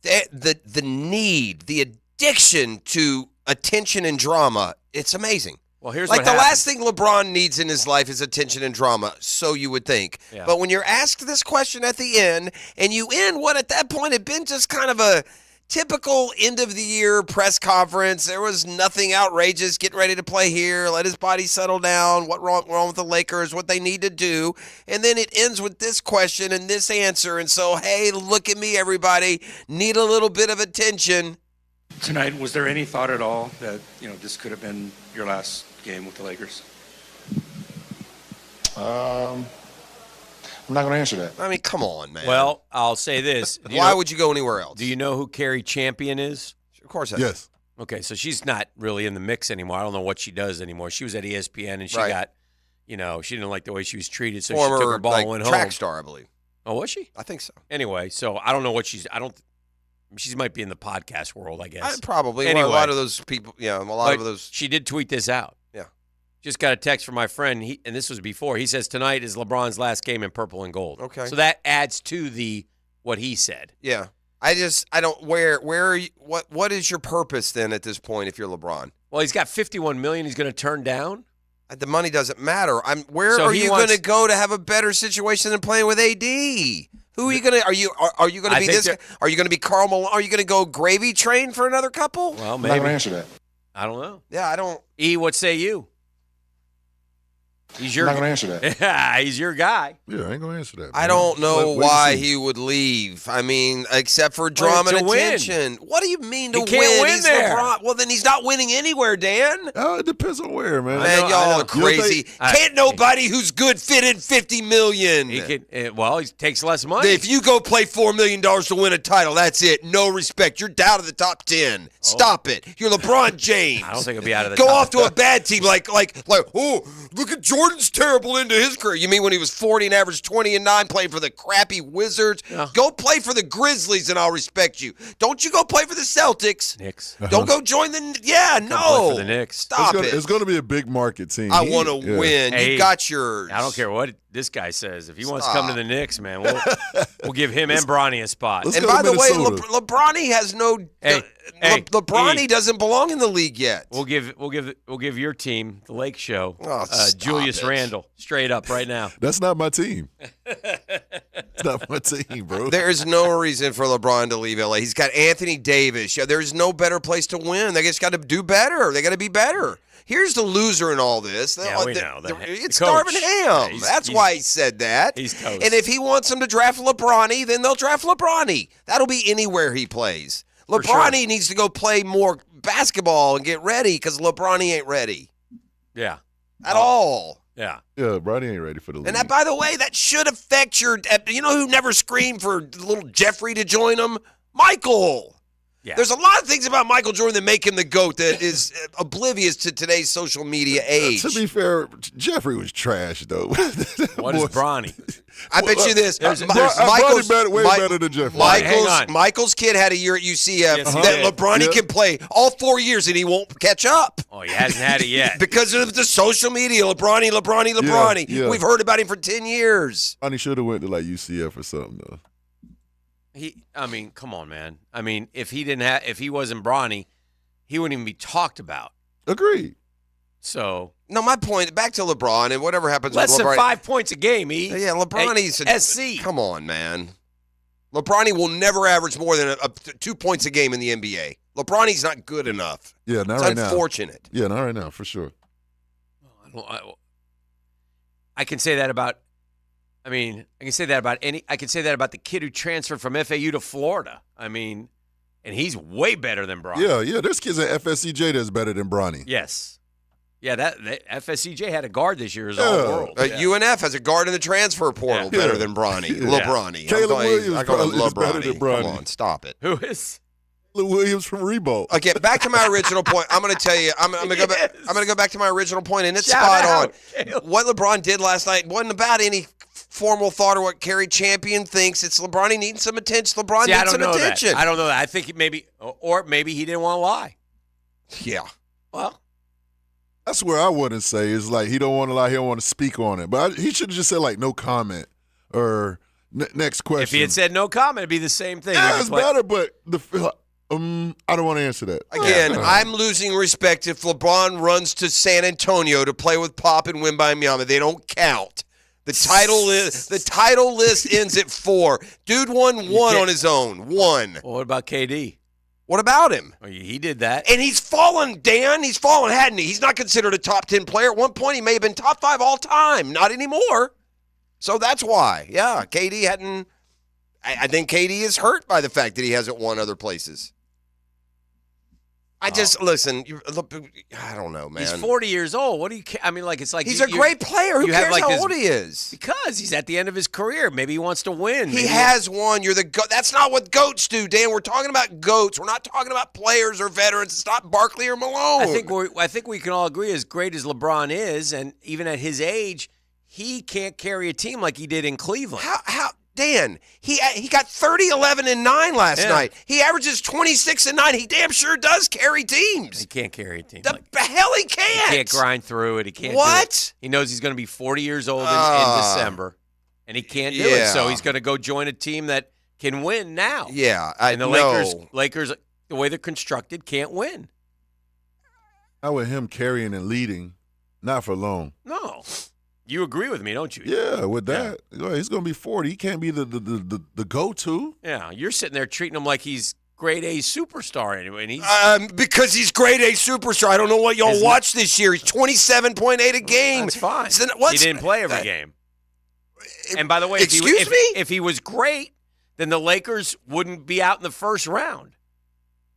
the need, the addiction to attention and drama, it's amazing. Well, here's like what the happens. last thing LeBron needs in his life is attention and drama, so you would think. Yeah. But when you're asked this question at the end, and you end what at that point had been just kind of a typical end-of-the-year press conference. There was nothing outrageous. Get ready to play here. Let his body settle down. What wrong with the Lakers? What they need to do. And then it ends with this question and this answer. And so, hey, look at me, everybody. Need a little bit of attention. Tonight, was there any thought at all that, this could have been your last game with the Lakers? I'm not going to answer that. I mean, come on, man. Well, I'll say this. Why would you go anywhere else? Do you know who Carrie Champion is? Of course I do. Yes. Okay, so she's not really in the mix anymore. I don't know what she does anymore. She was at ESPN, and she got, she didn't like the way she was treated, so she took her ball and went home. Track star, I believe. Oh, was she? I think so. Anyway, so I don't know what she might be in the podcast world, I guess. Probably. Anyway, a lot of those people, a lot of those. She did tweet this out. Yeah. Just got a text from my friend, and this was before. He says, tonight is LeBron's last game in purple and gold. Okay. So that adds to what he said. Yeah. I don't, where are you, what is your purpose then at this point if you're LeBron? Well, he's got $51 million he's going to turn down. The money doesn't matter. Where are you going to go to have a better situation than playing with AD? Who are you going to? Are you going to be this? Are you going to be Karl Malone? Are you going to go gravy train for another couple? Well, I'm maybe. not going to answer that. I don't know. Yeah, I don't. What say you? He's I'm not going to answer that. Yeah, he's your guy. Yeah, I ain't going to answer that. I don't know why he would leave. I mean, except for drama and attention. What do you mean to He can't win He's there. LeBron. Well, then he's not winning anywhere, Dan. Oh, it depends on where, man. Man, y'all are crazy. Can't nobody who's good fit in $50 million. He takes less money. If you go play $4 million to win a title, that's it. No respect. You're down to the top 10. Stop it. You're LeBron James. I don't think he'll be out of the Go top. off to a bad team like, oh, look at Jordan's terrible into his career. You mean when he was 40 and averaged 20 and 9 playing for the crappy Wizards? Yeah. Go play for the Grizzlies and I'll respect you. Don't you go play for the Celtics. Knicks. Don't go join the Play for the Knicks. Stop it. It's going to be a big market team. I want to win. Hey, you got yours. I don't care what this guy says. If he wants to come to the Knicks, man, we'll give him and Bronny a spot. And by the way, LeBronny has no. LeBronny doesn't belong in the league yet. We'll give your team, the Lake Show, stop Julius it. Randle, straight up right now. That's not my team. It's not my team, bro. There is no reason for LeBron to leave LA. He's got Anthony Davis. There's no better place to win. They just got to do better. They got to be better. Here's the loser in all this. Yeah, we know. It's the coach. Darvin Ham. Yeah, That's why he said that. He's toast. And if he wants him to draft LeBron, then they'll draft LeBron. That'll be anywhere he plays. LeBron needs to go play more basketball and get ready because LeBron ain't ready. Yeah. At all. Yeah. Yeah, Bronny ain't ready for the league. And that, by the way, that should affect your – you know who never screamed for little Jeffrey to join him? Michael. Yeah. There's a lot of things about Michael Jordan that make him the GOAT that is oblivious to today's social media age. To be fair, Jeffrey was trash, though. What is Bronny? I bet you this. Michael's way better than Jeffrey. Michael's kid had a year at UCF that LeBron can play all 4 years and he won't catch up. Oh, he hasn't had it yet. Because of the social media. LeBron. Yeah. We've heard about him for 10 years. Bronny should have went to like UCF or something, though. Come on, man. If he wasn't Bronny, he wouldn't even be talked about. Agreed. So no, my point. Back to LeBron and whatever happens. Less with LeBron, than 5 points a game. Yeah, LeBron's SC. Come on, man. LeBron will never average more than 2 points a game in the NBA. LeBron's not good enough. Yeah, not it's right now. It's unfortunate. Yeah, not right now for sure. I can say that about. I can say that about I can say that about the kid who transferred from FAU to Florida. And he's way better than Bronny. Yeah. There's kids at FSCJ that's better than Bronny. Yes. Yeah, that FSCJ had a guard this year. Is all world. UNF has a guard in the transfer portal better than Bronny. LeBronny. Caleb Williams is better than Bronny. Come on, stop it. Who is? Williams from Rebo. Okay, back to my original point. I'm going to tell you. I'm going to go back to my original point, and it's spot on. What LeBron did last night wasn't about any formal thought or what Kerry Champion thinks. It's LeBron. He needs some attention. LeBron needs some attention. I don't know that. I think maybe he didn't want to lie. Yeah. Well, that's where I wouldn't say is like he don't want to lie. He don't want to speak on it. But he should have just said like no comment or next question. If he had said no comment, it'd be the same thing. Yeah, it's better. But I don't want to answer that. Again, I'm losing respect if LeBron runs to San Antonio to play with Pop and Wembanyama. They don't count. The title list ends at 4. Dude won one on his own. One. Well, what about KD? What about him? Oh, he did that. And he's fallen, Dan. He's fallen, hadn't he? He's not considered a top 10 player. At one point, he may have been top 5 all time. Not anymore. So that's why. Yeah, KD hadn't. I think KD is hurt by the fact that he hasn't won other places. Listen, I don't know, man. He's 40 years old. What do you care? It's like he's a great player. Who cares how old he is? Because he's at the end of his career. Maybe he wants to win. He has won. You're the GOAT. That's not what GOATs do, Dan. We're talking about GOATs. We're not talking about players or veterans. It's not Barkley or Malone. I think we can all agree, as great as LeBron is, and even at his age, he can't carry a team like he did in Cleveland. How? Dan, he got 30, 11, and 9 last night. He averages 26 and 9. He damn sure does carry teams. He can't carry a team. The hell he can't. He can't grind through it. He can't. What? He knows he's going to be 40 years old in December, and he can't do it. So he's going to go join a team that can win now. Yeah, and the Lakers, the way they're constructed, can't win. How with him carrying and leading, not for long. No. You agree with me, don't you? Yeah, with that. Yeah. He's going to be 40. He can't be the go-to. Yeah, you're sitting there treating him like he's grade A superstar anyway. And he's because he's grade A superstar. I don't know what y'all watched this year. He's 27.8 a game. That's fine. So he didn't play every game. And by the way, if he was great, then the Lakers wouldn't be out in the first round.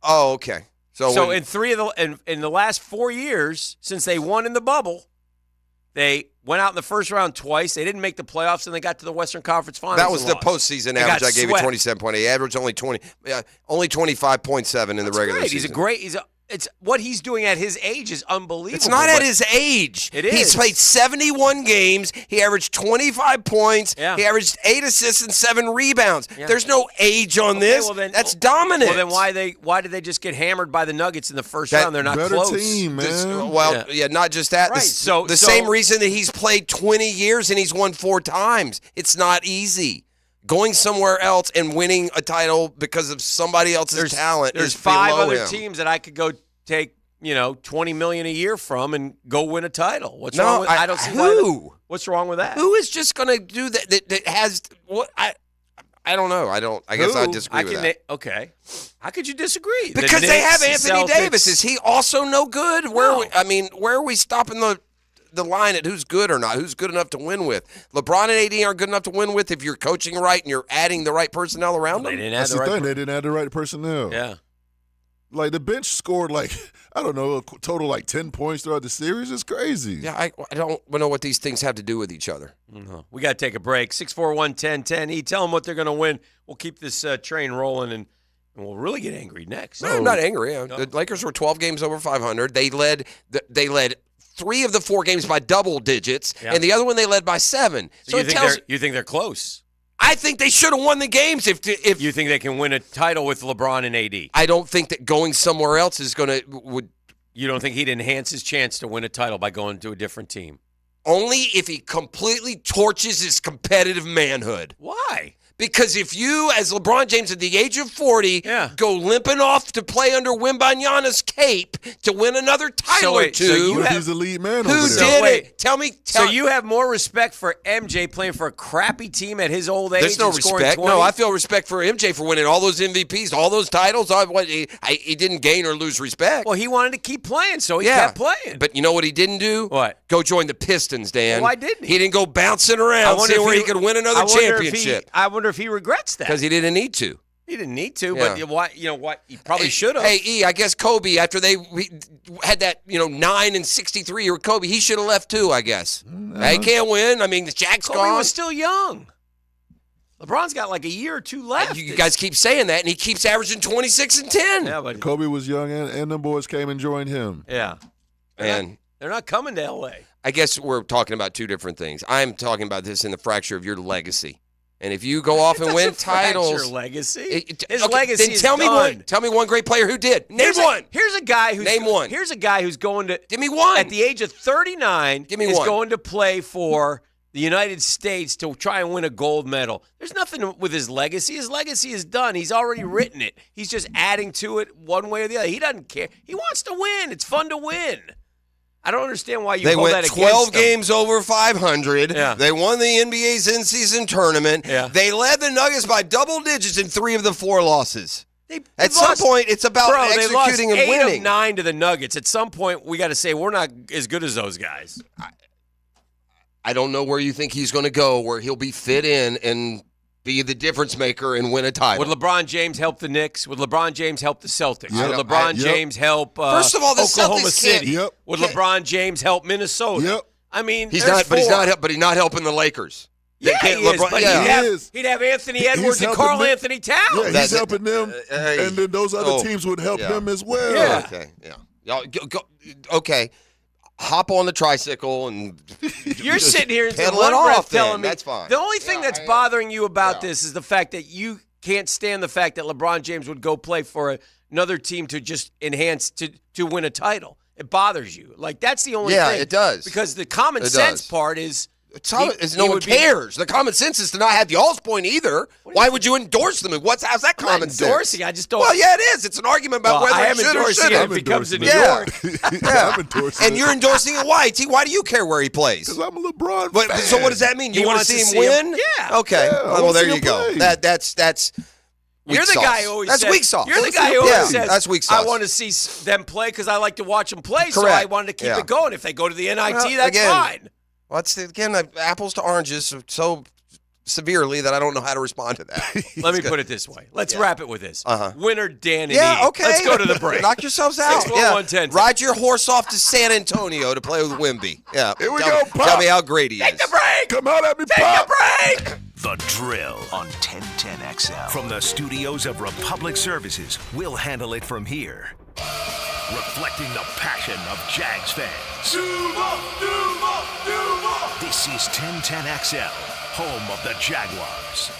Oh, okay. So in the last 4 years since they won in the bubble, they went out in the first round twice. They didn't make the playoffs, and they got to the Western Conference Finals. That was the postseason average. I gave you 27.8. Average only 25.7 in the regular season. It's what he's doing at his age is unbelievable. It's not at his age. It is. He's played 71 games. He averaged 25 points. Yeah. He averaged 8 assists and 7 rebounds. Yeah. There's no age on this. Well, that's dominant. Well, then why did they just get hammered by the Nuggets in the first round? They're not better close. Team, man. Not just that. Right. The same reason that he's played 20 years and he's won 4 times. It's not easy. Going somewhere else and winning a title because of somebody else's talent There's is 5 below other him. teams that I could go take, $20 million a year from and go win a title. What's wrong with I don't see who? What's wrong with that? Who is just going to do that? That has what? I don't know. I guess I disagree with that. Okay. How could you disagree? Because they have Knicks, Anthony Celtics. Davis. Is he also no good? Where are we stopping the line at who's good or not? Who's good enough to win with? LeBron and AD aren't good enough to win with if you're coaching right and you're adding the right personnel around them. That's the thing. They didn't add the right personnel. Yeah. Like, the bench scored, like, I don't know, a total like 10 points throughout the series. It's crazy. Yeah, I don't know what these things have to do with each other. No. We got to take a break. 641-1010. Tell them what they're going to win. We'll keep this train rolling, and we'll really get angry next. No, I'm not angry. The Lakers were 12 games over 500. They led 3 of the 4 games by double digits, and the other one they led by 7. So you think they're close? I think they should have won the games if you think they can win a title with LeBron and AD. I don't think that going somewhere else is going to You don't think he'd enhance his chance to win a title by going to a different team? Only if he completely torches his competitive manhood. Why? Because if you, as LeBron James at the age of 40, go limping off to play under Wembanyama's cape to win another title or two. He's the lead man. Who did it? Tell me. So you have more respect for MJ playing for a crappy team at his old age? There's no and scoring respect. 20? No, I feel respect for MJ for winning all those MVPs, all those titles. He didn't gain or lose respect. Well, he wanted to keep playing, so he kept playing. But you know what he didn't do? What? Go join the Pistons, Dan. Well, why didn't he? He didn't go bouncing around seeing where he could win another championship. I wonder if he regrets that. Because he didn't need to. He didn't need to, but you know what? He probably should have. Hey, I guess Kobe, after they had that 9 and 63 year Kobe, he should have left too, I guess. He can't win. I mean, the Shaq's Kobe gone. was still young. LeBron's got like a year or two left. You guys keep saying that, and he keeps averaging 26 and 10. Yeah, but Kobe was young, and them boys came and joined him. Yeah. And they're not coming to L.A. I guess we're talking about two different things. I'm talking about this in the fracture of your legacy. And if you go off and win titles, your legacy. His legacy then is tell me done. one. Tell me one great player who did. Name one. Here's a guy who's name one. Here's a guy who's going to give me one at the age of 39. Give me is one. Going to play for the United States to try and win a gold medal. There's nothing with his legacy. His legacy is done. He's already written it. He's just adding to it one way or the other. He doesn't care. He wants to win. It's fun to win. I don't understand why you They hold went that against 12 them. games over 500. Yeah. They won the NBA's in-season tournament. Yeah. They led the Nuggets by double digits in 3 of the 4 losses. At some point, it's about executing they lost and winning. 8 of 9 to the Nuggets. At some point, we got to say we're not as good as those guys. I don't know where you think he's going to go, where he'll be fit in and be the difference maker and win a title. Would LeBron James help the Knicks? Would LeBron James help the Celtics? Yep. Would LeBron James help First of all, the Oklahoma Celtics City? can't- Would LeBron James help Minnesota? Yep. I mean, He's there's not, but he's 4. not, but he's not helping the Lakers. They Yeah, can't- he is, LeBron- but yeah. he'd have Anthony Edwards and helping Karl them. Anthony Towns. Yeah, he's helping them, and then those other teams would help him as well. Yeah. Okay, yeah. Y'all go, okay. Hop on the tricycle and You're just sitting here and pedal one it breath off then. telling me That's fine. The only thing that's bothering you about this is the fact that you can't stand the fact that LeBron James would go play for another team to just enhance to win a title. It bothers you. Like, that's the only thing. Yeah, it does. Because the common It sense does. part is no one cares. The common sense is to not have y'all's point either. Why would you endorse them? How's that I'm not common sense? endorsing. I just don't. Well, yeah, it is. It's an argument about Well, I whether am it should or endorsing it shouldn't. if he comes to New Yeah. York. Yeah. I'm endorsing And you're endorsing it. Why? T, why do you care where he plays? Because I'm a LeBron But, fan. so what does that mean? You He want to wants see to him see win? him- Yeah. Okay. Yeah, I well, wanna there see you him go. play. That's weak You're the sauce. guy who always That's says, weak sauce. You're the guy who always says, that's weak I sauce. want to see them play because I like to watch them play, so Correct. I wanted to keep Yeah. it going. If they go to the NIT, Well, that's again, fine. Well, it's again apples to oranges so severely that I don't know how to respond to that. Let me put it this way. Let's wrap it with this. Winner Dan and Yeah, E. okay. Let's go to the break. Knock yourselves out. 641-10. Ride your horse off to San Antonio to play with Wemby. Yeah. Here we tell, go, Pop. Tell me how great he Take is. the break. Come out at me, Take Pop. the break. The Drill on 1010XL. From the studios of Republic Services, we'll handle it from here. Reflecting the passion of Jags fans. This is 1010XL, home of the Jaguars.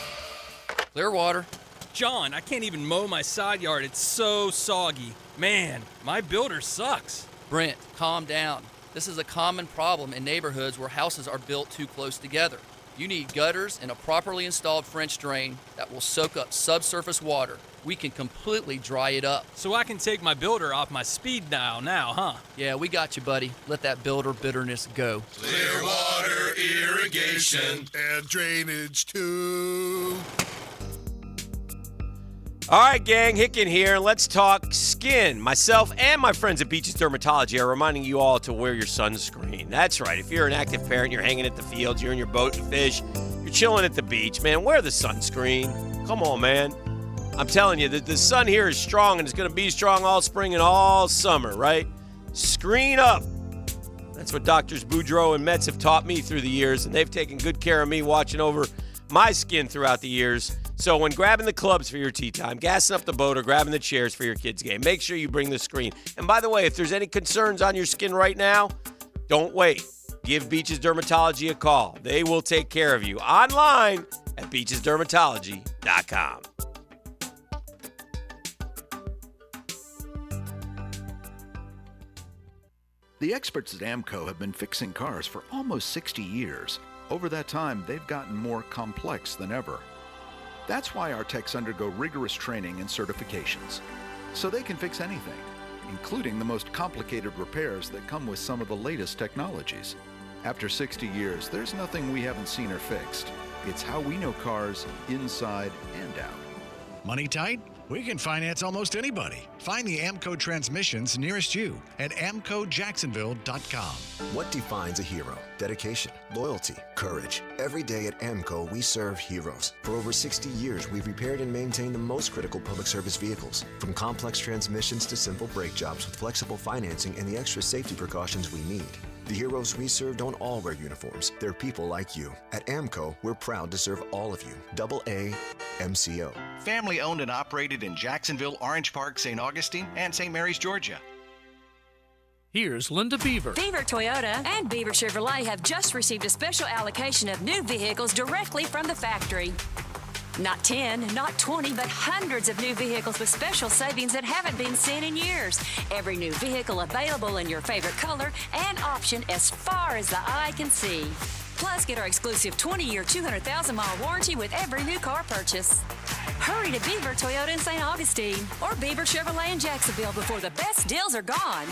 Clearwater. John, I can't even mow my side yard. It's so soggy. Man, my builder sucks. Brent, calm down. This is a common problem in neighborhoods where houses are built too close together. You need gutters and a properly installed French drain that will soak up subsurface water. We can completely dry it up. So I can take my builder off my speed dial now, huh? Yeah, we got you, buddy. Let that builder bitterness go. Clearwater irrigation and drainage too. All right, gang, Hicken here. Let's talk skin. Myself and my friends at Beaches Dermatology are reminding you all to wear your sunscreen. That's right. If you're an active parent, you're hanging at the fields, you're in your boat to fish, you're chilling at the beach, man, wear the sunscreen. Come on, man. I'm telling you, the sun here is strong, and it's going to be strong all spring and all summer, right? Screen up. That's what Doctors Boudreaux and Metz have taught me through the years, and they've taken good care of me watching over my skin throughout the years. So when grabbing the clubs for your tea time, gassing up the boat, or grabbing the chairs for your kids' game, make sure you bring the screen. And by the way, if there's any concerns on your skin right now, don't wait. Give Beaches Dermatology a call. They will take care of you online at beachesdermatology.com. The experts at AMCO have been fixing cars for almost 60 years. Over that time, they've gotten more complex than ever. That's why our techs undergo rigorous training and certifications, so they can fix anything, including the most complicated repairs that come with some of the latest technologies. After 60 years, there's nothing we haven't seen or fixed. It's how we know cars inside and out. Money tight? We can finance almost anybody. Find the AMCO transmissions nearest you at amcojacksonville.com. What defines a hero? Dedication, loyalty, courage. Every day at AMCO, we serve heroes. For over 60 years, we've repaired and maintained the most critical public service vehicles. From complex transmissions to simple brake jobs with flexible financing and the extra safety precautions we need. The heroes we serve don't all wear uniforms. They're people like you. At AMCO, we're proud to serve all of you. AA MCO. Family owned and operated in Jacksonville, Orange Park, St. Augustine, and St. Mary's, Georgia. Here's Linda Beaver. Beaver Toyota and Beaver Chevrolet have just received a special allocation of new vehicles directly from the factory. Not 10, not 20, but hundreds of new vehicles with special savings that haven't been seen in years. Every new vehicle available in your favorite color and option as far as the eye can see. Plus, get our exclusive 20-year, 200,000-mile warranty with every new car purchase. Hurry to Beaver Toyota in St. Augustine or Beaver Chevrolet in Jacksonville before the best deals are gone.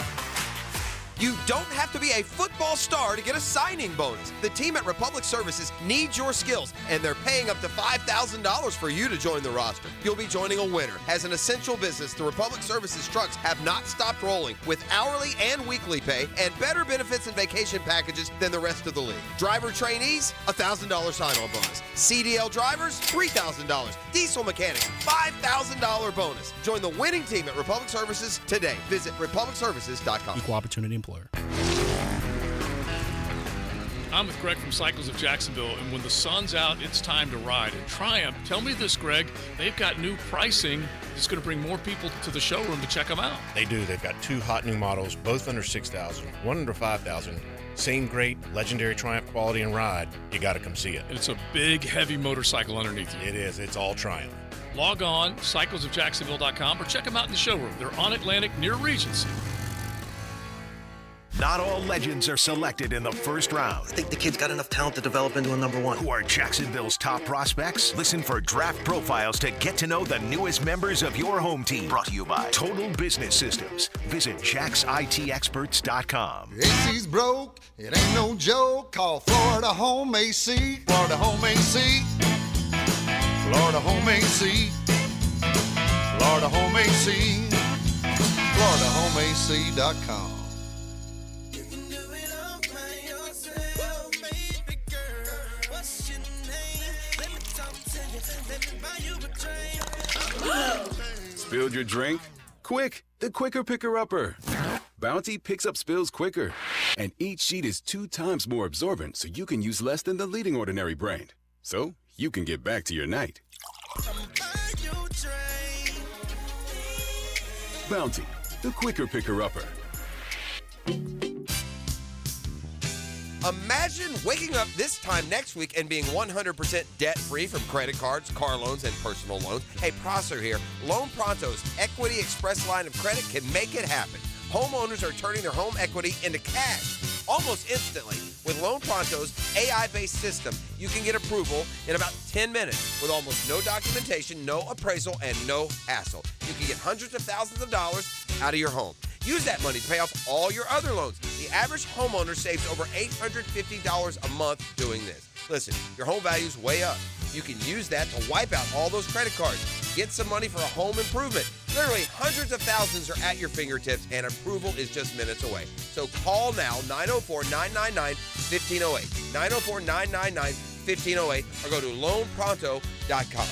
You don't have to be a football star to get a signing bonus. The team at Republic Services needs your skills, and they're paying up to $5,000 for you to join the roster. You'll be joining a winner. As an essential business, the Republic Services trucks have not stopped rolling with hourly and weekly pay and better benefits and vacation packages than the rest of the league. Driver trainees, $1,000 sign-on bonus. CDL drivers, $3,000. Diesel mechanics, $5,000 bonus. Join the winning team at Republic Services today. Visit republicservices.com. Equal opportunity employer. I'm with Greg from Cycles of Jacksonville, and when the sun's out, it's time to ride. And Triumph, tell me this, Greg, they've got new pricing that's going to bring more people to the showroom to check them out. They do. They've got two hot new models, both under $6,000, one under $5,000. Same great, legendary Triumph quality and ride. You got to come see it. And it's a big, heavy motorcycle underneath you. It is. It's all Triumph. Log on, cyclesofjacksonville.com, or check them out in the showroom. They're on Atlantic near Regency. Not all legends are selected in the first round. I think the kid's got enough talent to develop into a number one. Who are Jacksonville's top prospects? Listen for draft profiles to get to know the newest members of your home team. Brought to you by Total Business Systems. Visit jacksitexperts.com. AC's broke, it ain't no joke. Call Florida Home AC. Florida Home AC. Florida Home AC. Florida Home AC. FloridaHomeAC.com. Spilled your drink? Quick, the quicker picker-upper. Bounty picks up spills quicker. And each sheet is 2 times more absorbent, so you can use less than the leading ordinary brand. So you can get back to your night. Bounty, the quicker picker-upper. Imagine waking up this time next week and being 100% debt-free from credit cards, car loans, and personal loans. Hey, Prosser here. Loan Pronto's Equity Express line of credit can make it happen. Homeowners are turning their home equity into cash almost instantly. With Loan Pronto's AI-based system, you can get approval in about 10 minutes with almost no documentation, no appraisal, and no hassle. You can get hundreds of thousands of dollars out of your home. Use that money to pay off all your other loans. The average homeowner saves over $850 a month doing this. Listen, your home value's way up. You can use that to wipe out all those credit cards. Get some money for a home improvement. Literally hundreds of thousands are at your fingertips, and approval is just minutes away. So call now, 904-999-1508, 904-999-1508, or go to loanpronto.com.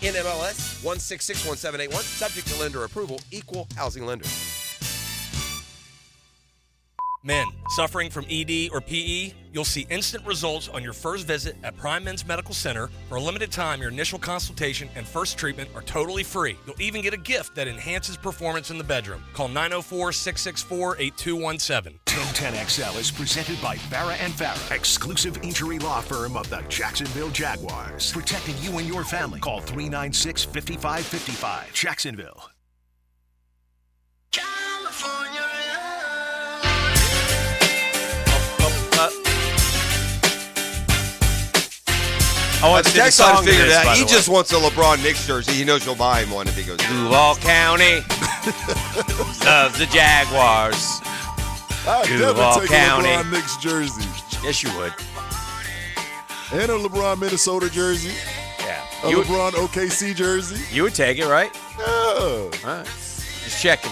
NMLS 1661781, subject to lender approval, equal housing lender. Men suffering from ED or PE, you'll see instant results on your first visit at Prime Men's Medical Center. For a limited time, your initial consultation and first treatment are totally free. You'll even get a gift that enhances performance in the bedroom. Call 904-664-8217. 1010XL is presented by Farah & Farah, exclusive injury law firm of the Jacksonville Jaguars. Protecting you and your family. Call 396-5555. Jacksonville. I want to Jack's song figured this, out. by He the just way. wants a LeBron Knicks jersey. He knows you'll buy him one if he goes. Duval County loves the Jaguars. I'd Duval never take County. a LeBron Knicks jersey. Yes, you would. And a LeBron Minnesota jersey. Yeah. A LeBron OKC jersey. You would take it, right? Yeah. All right. Just checking.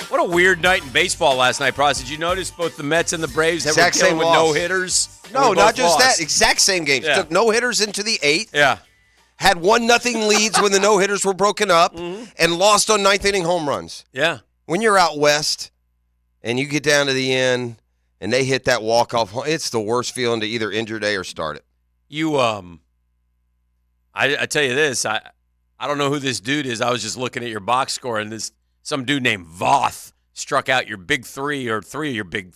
What a weird night in baseball last night, Pross. Did you notice both the Mets and the Braves were Exact dealing same with loss. no-hitters? No, We not both just lost. that. Exact same games. Yeah. Took no hitters into the 8th. Yeah. Had 1-0 leads when the no hitters were broken up, and lost on 9th inning home runs. Yeah. When you're out west and you get down to the end and they hit that walk-off, it's the worst feeling to either end your day or start it. You, I tell you this, I don't know who this dude is. I was just looking at your box score, and some dude named Voth struck out your big three or three of your big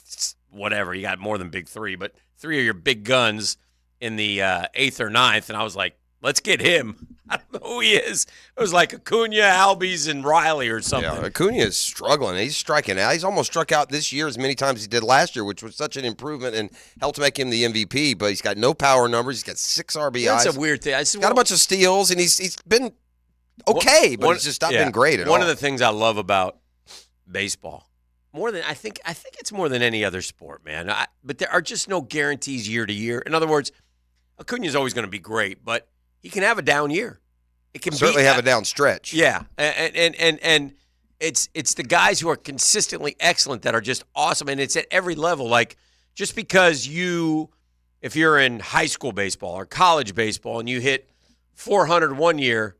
whatever. You got more than big three, but three of your big guns in the 8th or 9th, and I was like, let's get him. I don't know who he is. It was like Acuna, Albies, and Riley or something. Yeah, Acuna is struggling. He's striking out. He's almost struck out this year as many times as he did last year, which was such an improvement and helped make him the MVP. But he's got no power numbers. He's got 6 RBIs. That's a weird thing. He's got a bunch of steals, and he's been okay, but he's just not been great at all. One of the things I love about baseball, more than I think it's more than any other sport, man. But there are just no guarantees year to year. In other words, Acuna's always going to be great, but he can have a down year. It can certainly have a down stretch. Yeah, and it's the guys who are consistently excellent that are just awesome, and it's at every level. Like just because if you're in high school baseball or college baseball and you hit 400 one year,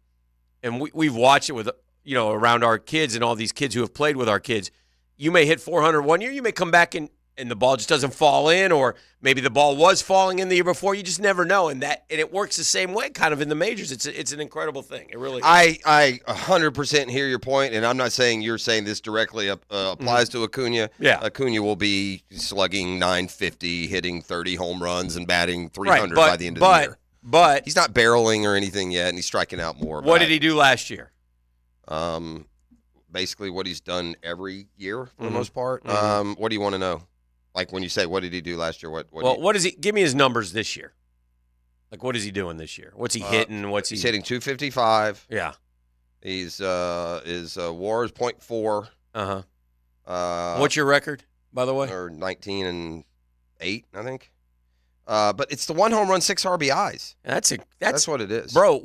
and we've watched it with around our kids and all these kids who have played with our kids, you may hit 400 one year, you may come back and the ball just doesn't fall in, or maybe the ball was falling in the year before. You just never know, and it works the same way kind of in the majors. It's an incredible thing. It really is. I 100% hear your point, and I'm not saying you're saying this directly applies to Acuna. Yeah. Acuna will be slugging 950, hitting 30 home runs, and batting 300 by the end of the year. But he's not barreling or anything yet, and he's striking out more. What did he do last year? Basically what he's done every year for the most part. What do you want to know? Like when you say, what did he do last year? What is he? Give me his numbers this year. Like, what is he doing this year? What's he hitting? He's hitting 255. Yeah. His WAR is 0.4. What's your record, by the way? Or 19-8, I think. But it's the 1 home run, 6 RBIs. That's what it is, bro.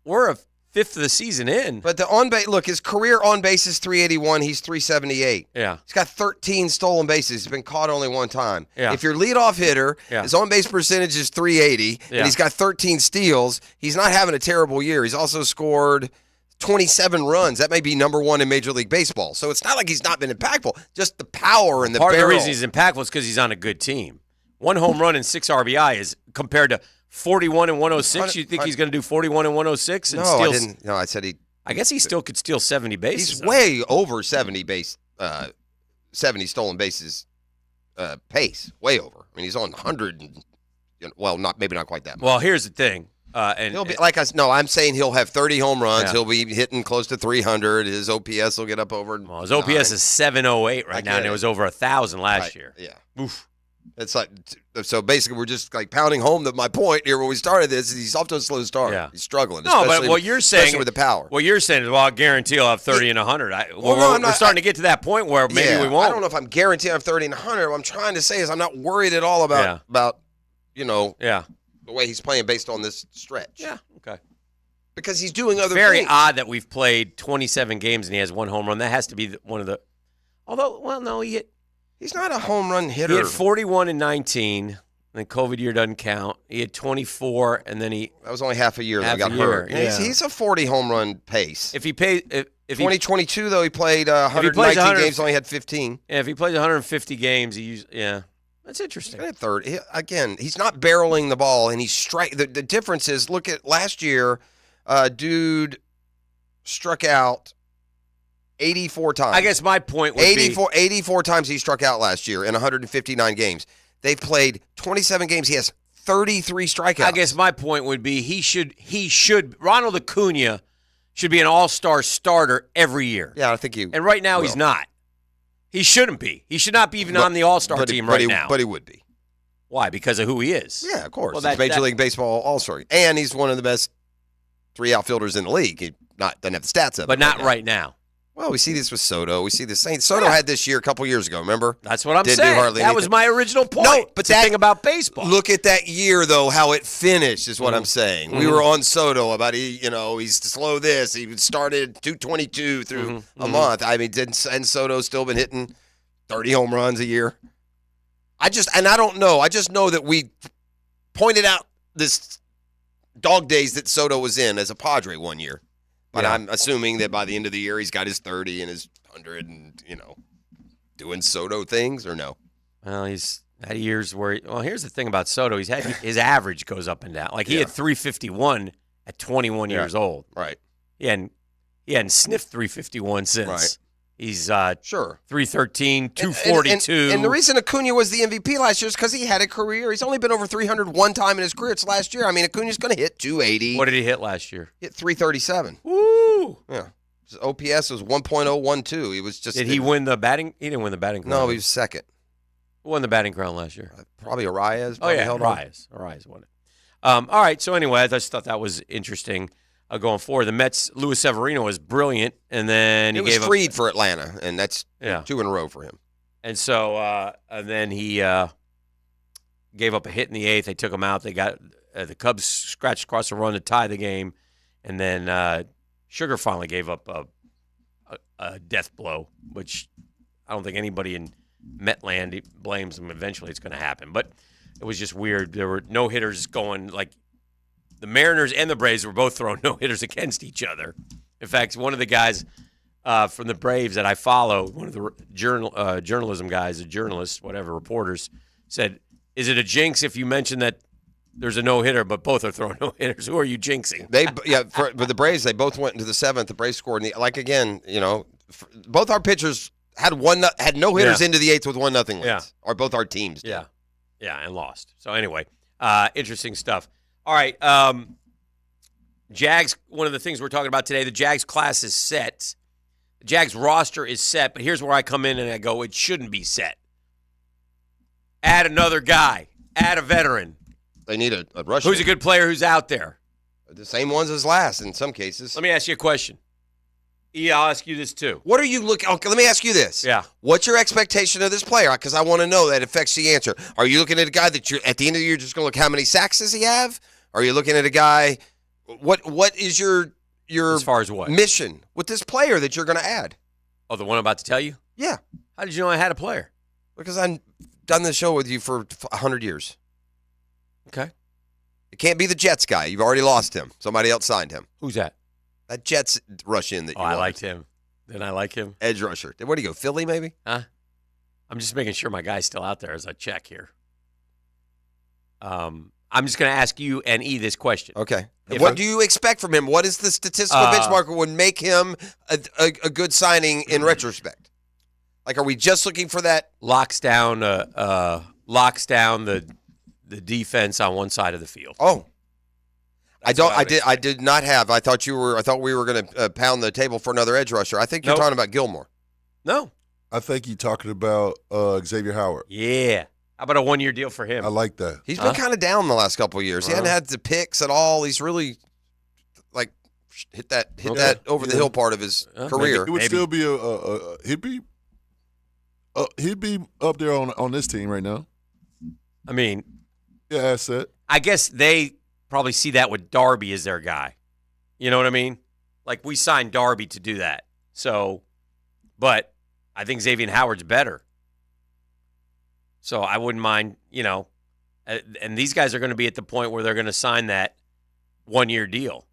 We're a fifth of the season in. But the on base, look, his career on base is 381. He's 378. Yeah. He's got 13 stolen bases. He's been caught only one time. Yeah. If your leadoff hitter, his on base percentage is 380, and he's got 13 steals, he's not having a terrible year. He's also scored 27 runs. That may be number 1 in Major League Baseball. So it's not like he's not been impactful. Just the power and the Part barrel. of the reason he's impactful is because he's on a good team. 1 home run and 6 RBI is compared to 41 and 106. You think he's going to do 41 and 106? And No, steal, I didn't. No, I said he. I guess he still could steal 70 bases. He's way over 70 stolen bases pace. Way over. I mean, he's on 100. Maybe not quite that much. Well, here's the thing. And he'll be I'm saying he'll have 30 home runs. Yeah. He'll be hitting close to 300. His OPS will get up over. Well, his OPS is 708 right now, and it was over 1,000 last year. Yeah. Oof. It's like, so basically we're just like pounding home that my point here when we started this is he's off to a slow start. Yeah. He's struggling. No, but what you're saying, especially with the power. What you're saying is, well, I guarantee he'll have 30 and 100. We're starting to get to that point where maybe we won't. I don't know if I'm guaranteeing I have 30 and 100. What I'm trying to say is I'm not worried at all about the way he's playing based on this stretch. Yeah. Okay. because he's doing other Very things. odd that we've played 27 games and he has 1 home run. That has to be one of the. Although, well, no, he's not a home run hitter. He had 41 and 19. And then COVID year doesn't count. He had 24, and then that was only half a year that got hurt. Yeah. He's a 40 home run pace. If he pays, if 2022 though, he played 119 games, only had 15. Yeah, if he plays 150 games, that's interesting. He's third again. He's not barreling the ball, and he's strike. The difference is, look at last year. Dude struck out 84 times. I guess my point would be 84 times he struck out last year in 159 games. They've played 27 games. He has 33 strikeouts. I guess my point would be he should Ronald Acuna should be an all-star starter every year. Yeah, I think he. And right now he's not. He shouldn't be. He should not be even on the all-star team now. But he would be. Why? Because of who he is. Yeah, of course. Well, He's Major League Baseball all-star. And he's one of the best 3 outfielders in the league. He doesn't have the stats of it. But not right now. Well, we see this with Soto. We see this. Soto had this year a couple years ago, remember? That's what I'm saying. That was my original point. No, but it's the thing about baseball. Look at that year, though, how it finished is what I'm saying. We were on Soto about, he's slow this. He started 222 through a month. I mean, and Soto's still been hitting 30 home runs a year. I don't know. I just know that we pointed out this dog days that Soto was in as a Padre one year. But I'm assuming that by the end of the year, he's got his 30 and his 100 and, doing Soto things, or no? Well, he's had years where here's the thing about Soto. He's had his average goes up and down. Like, he had 351 at 21 years old. Right. He hadn't sniffed 351 since. Right. He's 313, 242. And the reason Acuna was the MVP last year is because he had a career. He's only been over 300 one time in his career. It's last year. I mean, Acuna's going to hit 280. What did he hit last year? He hit 337. Woo! Yeah. His OPS was 1.012. He was just. Did he win the batting? He didn't win the batting crown. No, he was second. Who won the batting crown last year? Probably Arias. Arias won it. All right. So anyway, I just thought that was interesting. Going forward, the Mets, Luis Severino was brilliant, and then he was freed for Atlanta, and that's 2 in a row for him. And so, and then he gave up a hit in the 8th. They took him out. They got the Cubs scratched across the run to tie the game, and then Sugar finally gave up a death blow, which I don't think anybody in Metland blames him. Eventually, it's going to happen, but it was just weird. There were no hitters going like. The Mariners and the Braves were both throwing no-hitters against each other. In fact, one of the guys from the Braves that I follow, one of the journalism guys, a journalist, whatever, reporters, said, is it a jinx if you mention that there's a no-hitter, but both are throwing no-hitters? Who are you jinxing? For the Braves, they both went into the 7th. The Braves scored. Both our pitchers had no-hitters into the 8th with 1-0 leads. Yeah. Or both our teams did. Yeah, and lost. So anyway, interesting stuff. All right, Jags, one of the things we're talking about today, the Jags class is set. The Jags roster is set, but here's where I come in and I go, it shouldn't be set. Add another guy. Add a veteran. They need a rusher. Who's a good player who's out there? The same ones as last in some cases. Let me ask you a question. I'll ask you this too. What are you looking? Okay, let me ask you this. Yeah. What's your expectation of this player? Because I want to know that affects the answer. Are you looking at a guy that you're at the end of the year just going to look how many sacks does he have? Are you looking at a guy? What is your as far as what mission with this player that you're going to add? Oh, the one I'm about to tell you? Yeah. How did you know I had a player? Because I've done this show with you for 100 years. Okay. It can't be the Jets guy. You've already lost him. Somebody else signed him. Who's that? That Jets rush in that you I liked him. Didn't I like him? Edge rusher. Where do you go? Philly, maybe? Huh? I'm just making sure my guy's still out there as I check here. I'm just going to ask you and E this question. Okay. What do you expect from him? What is the statistical benchmark that would make him a good signing in retrospect? Like, are we just looking for that? Locks down the defense on one side of the field. Oh. I did not have. I thought we were going to pound the table for another edge rusher. I think you're talking about Gilmore. No. I think you're talking about Xavier Howard. Yeah. How about a 1-year deal for him? I like that. He's been kind of down the last couple of years. He hadn't had the picks at all. He's really hit that over the hill part of his career. It would still be he'd be up there on this team right now. I mean, asset. I guess they probably see that with Darby as their guy. You know what I mean? Like, we signed Darby to do that. So, but I think Xavier Howard's better. So I wouldn't mind, and these guys are going to be at the point where they're going to sign that one-year deal.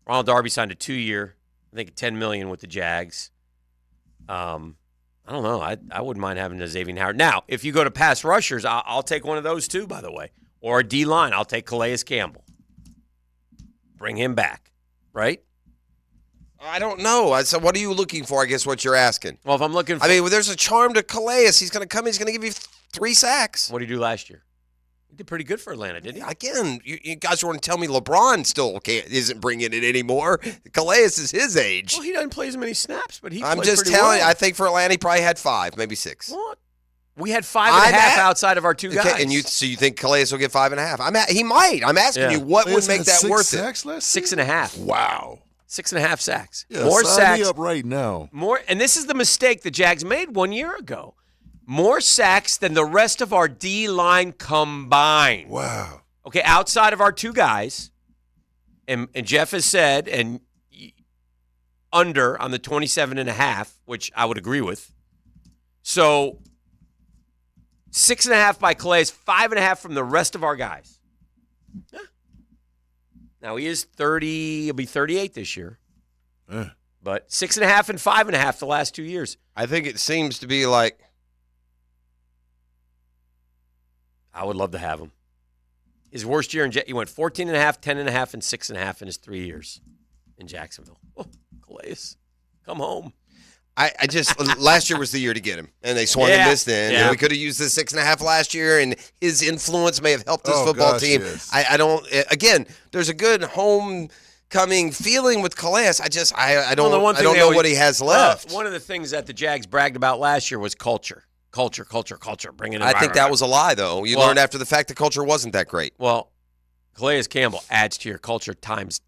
Ronald Darby signed a 2-year, I think $10 million with the Jags. I don't know. I wouldn't mind having a Xavier Howard. Now, if you go to pass rushers, I'll take one of those too, by the way. Or a D-line, I'll take Calais Campbell. Bring him back, right? I don't know. So what are you looking for, I guess, what you're asking? Well, if I'm looking for... I mean, there's a charm to Calais. He's going to come in. He's going to give you 3 sacks. What did he do last year? He did pretty good for Atlanta, didn't he? Again, you guys want to tell me LeBron still isn't bringing it anymore. Calais is his age. Well, he doesn't play as many snaps, but he I'm played just pretty telling well. you, I think for Atlanta, he probably had 5, maybe 6. What? We had 5.5 outside of our 2 guys. Okay, and so you think Calais will get 5.5? He might. I'm asking you, what would make that worth it? 6.5. Wow. 6.5 sacks. Yeah, more sign sacks. me up right now. More, and this is the mistake the Jags made 1 year ago. More sacks than the rest of our D-line combined. Wow. Okay, outside of our 2 guys, and Jeff has said, and under on the 27.5, which I would agree with. So 6.5 by Calais, 5.5 from the rest of our guys. Yeah. Now, he is 30, he'll be 38 this year. But 6.5 and 5.5 the last 2 years. I think it seems to be like... I would love to have him. His worst year, he went 14.5, 10.5, and 6.5 in his 3 years in Jacksonville. Oh, Calais, come home. I just last year was the year to get him, and they swung and missed then. And we could have used the 6.5 last year, and his influence may have helped this football team. Yes. I don't. Again, there's a good homecoming feeling with Calais. I don't know what he has left. One of the things that the Jags bragged about last year was culture. Culture. Bring it in. I think that was a lie, though. You learned after the fact the culture wasn't that great. Well, Calais Campbell adds to your culture times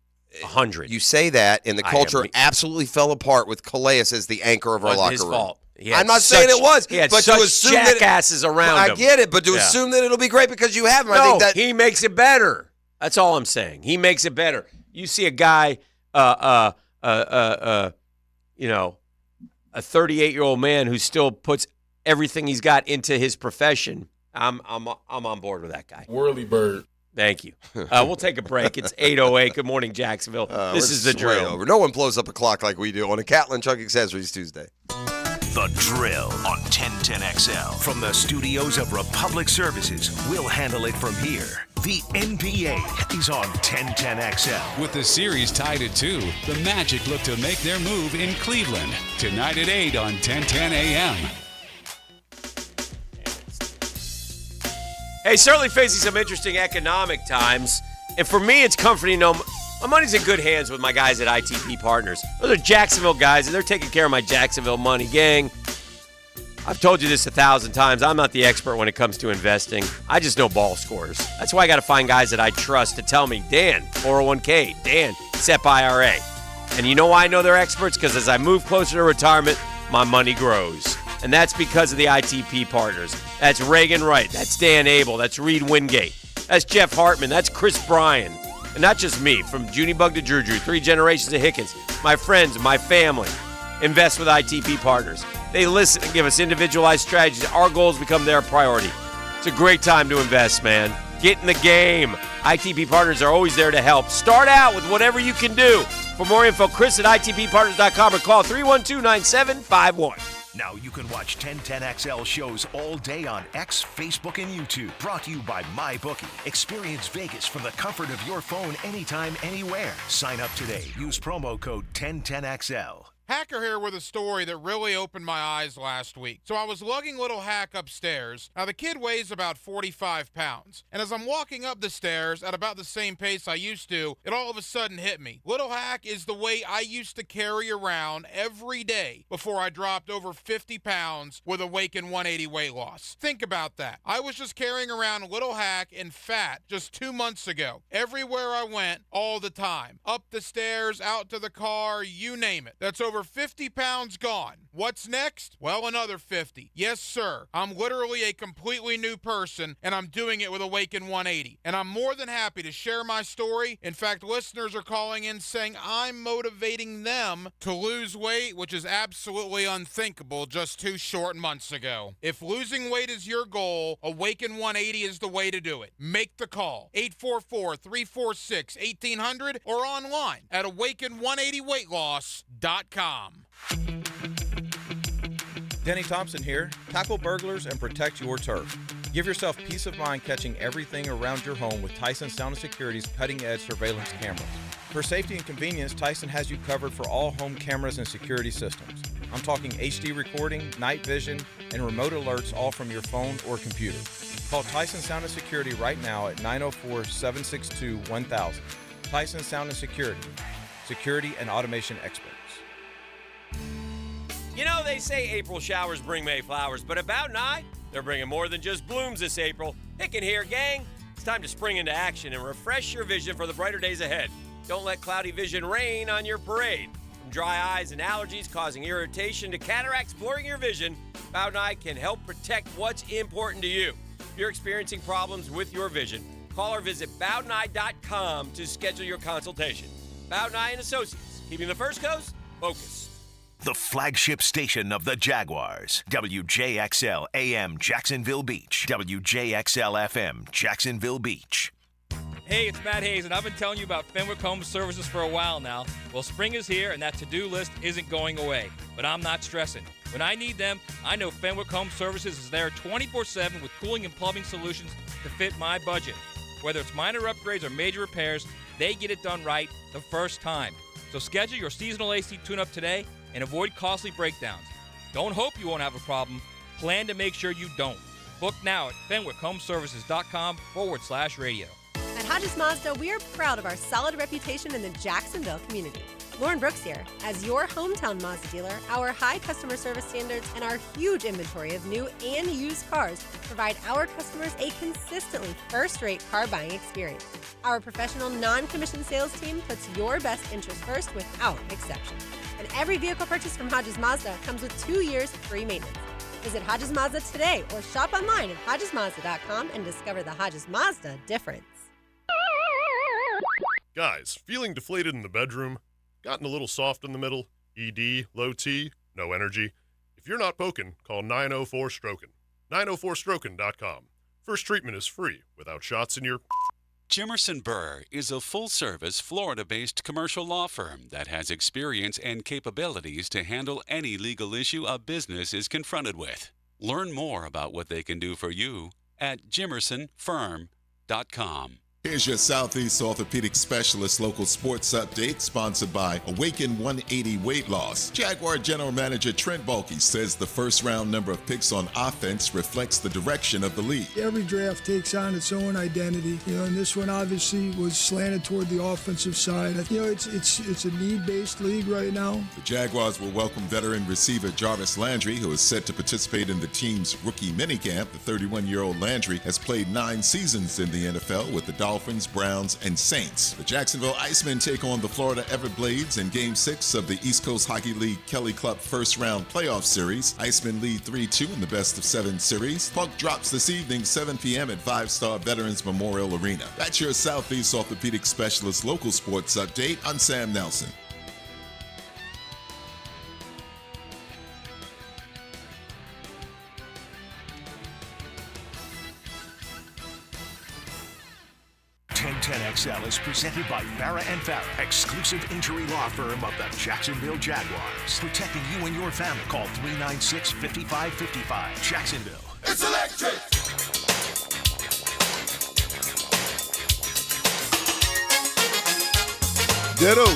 100. You say that, and the culture absolutely fell apart with Calais as the anchor of our locker room. His fault. I'm not saying it was, he had but such to assume jackasses around him. I get it, but to assume that it'll be great because you have him, No, I think that he makes it better. That's all I'm saying. He makes it better. You see a guy, a 38-year-old man who still puts everything he's got into his profession. I'm on board with that guy. Whirly bird. Thank you. We'll take a break. It's 8:08. Good morning, Jacksonville. This is the drill. Over. No one blows up a clock like we do on a Catlin Truck Accessories Tuesday. The Drill on 1010XL. From the studios of Republic Services, we'll handle it from here. The NBA is on 1010XL. With the series tied at 2, the Magic look to make their move in Cleveland. Tonight at 8 on 1010 AM. Hey, certainly facing some interesting economic times. And for me, it's comforting to know my money's in good hands with my guys at ITP Partners. Those are Jacksonville guys, and they're taking care of my Jacksonville money. Gang, I've told you this 1,000 times. I'm not the expert when it comes to investing. I just know ball scores. That's why I got to find guys that I trust to tell me, Dan, 401k, Dan, SEP IRA. And you know why I know they're experts? Because as I move closer to retirement, my money grows. And that's because of the ITP Partners. That's Reagan Wright. That's Dan Abel. That's Reed Wingate. That's Jeff Hartman. That's Chris Bryan. And not just me. From Junebug to Juju, 3 generations of Hickens. My friends, my family. Invest with ITP Partners. They listen and give us individualized strategies. Our goals become their priority. It's a great time to invest, man. Get in the game. ITP Partners are always there to help. Start out with whatever you can do. For more info, Chris at ITPPartners.com or call 312-9751. Now you can watch 1010XL shows all day on X, Facebook, and YouTube. Brought to you by MyBookie. Experience Vegas from the comfort of your phone anytime, anywhere. Sign up today. Use promo code 1010XL. Hacker here with a story that really opened my eyes last week. So I was lugging little Hack upstairs. Now the kid weighs about 45 pounds. And as I'm walking up the stairs at about the same pace I used to, it all of a sudden hit me. Little Hack is the weight I used to carry around every day before I dropped over 50 pounds with a Waken 180 weight loss. Think about that. I was just carrying around Little Hack in fat just 2 months ago. Everywhere I went, all the time. Up the stairs, out to the car, you name it. That's over over 50 pounds gone. What's next? Well, another 50. Yes, sir. I'm literally a completely new person, and I'm doing it with Awaken 180. And I'm more than happy to share my story. In fact, listeners are calling in saying I'm motivating them to lose weight, which is absolutely unthinkable just 2 short months ago. If losing weight is your goal, Awaken 180 is the way to do it. Make the call. 844-346-1800 or online at awaken180weightloss.com. Denny Thompson here. Tackle burglars and protect your turf. Give yourself peace of mind catching everything around your home with Tyson Sound & Security's cutting-edge surveillance cameras. For safety and convenience, Tyson has you covered for all home cameras and security systems. I'm talking HD recording, night vision, and remote alerts all from your phone or computer. Call Tyson Sound & Security right now at 904-762-1000. Tyson Sound & Security. Security and automation experts. You know, they say April showers bring May flowers, but about night, they're bringing more than just blooms this April. Hicken here, gang. It's time to spring into action and refresh your vision for the brighter days ahead. Don't let cloudy vision rain on your parade. From dry eyes and allergies causing irritation to cataracts blurring your vision, Bowden Eye can help protect what's important to you. If you're experiencing problems with your vision, call or visit BowdenEye.com to schedule your consultation. Bowden Eye & Associates, keeping the First Coast focused. The flagship station of the Jaguars. WJXL AM Jacksonville Beach. WJXL FM Jacksonville Beach. Hey, it's Matt Hayes, and I've been telling you about Fenwick Home Services for a while now. Well, spring is here, and that to-do list isn't going away. But I'm not stressing. When I need them, I know Fenwick Home Services is there 24/7 with cooling and plumbing solutions to fit my budget. Whether it's minor upgrades or major repairs, they get it done right the first time. So schedule your seasonal AC tune-up today and avoid costly breakdowns. Don't hope you won't have a problem. Plan to make sure you don't. Book now at FenwickHomeservices.com/radio. At Hodges Mazda, we are proud of our solid reputation in the Jacksonville community. Lauren Brooks here. As your hometown Mazda dealer, our high customer service standards and our huge inventory of new and used cars provide our customers a consistently first-rate car buying experience. Our professional non-commissioned sales team puts your best interest first without exception. And every vehicle purchased from Hodges Mazda comes with 2 years free maintenance. Visit Hodges Mazda today or shop online at HodgesMazda.com and discover the Hodges Mazda difference. Guys, feeling deflated in the bedroom? Gotten a little soft in the middle? ED, low T, no energy? If you're not poking, call 904-STROKEN. 904stroken.com. First treatment is free, without shots in your... Jimerson Burr is a full-service, Florida-based commercial law firm that has experience and capabilities to handle any legal issue a business is confronted with. Learn more about what they can do for you at jimersonfirm.com. Here's your Southeast Orthopedic Specialist local sports update, sponsored by Awaken 180 Weight Loss. Jaguar General Manager Trent Baalke says the first-round number of picks on offense reflects the direction of the league. Every draft takes on its own identity, and this one obviously was slanted toward the offensive side. It's a need-based league right now. The Jaguars will welcome veteran receiver Jarvis Landry, who is set to participate in the team's rookie minicamp. The 31-year-old Landry has played 9 seasons in the NFL with the Dolphins, Browns, and Saints. The Jacksonville Icemen take on the Florida Everblades in Game 6 of the East Coast Hockey League Kelly Club first-round playoff series. Icemen lead 3-2 in the best-of-7 series. Puck drops this evening, 7 p.m. at 5-Star Veterans Memorial Arena. That's your Southeast Orthopedic Specialist local sports update. I'm Sam Nelson. XL is presented by Farah & Farah, exclusive injury law firm of the Jacksonville Jaguars. Protecting you and your family. Call 396-5555. Jacksonville. It's electric! Gator.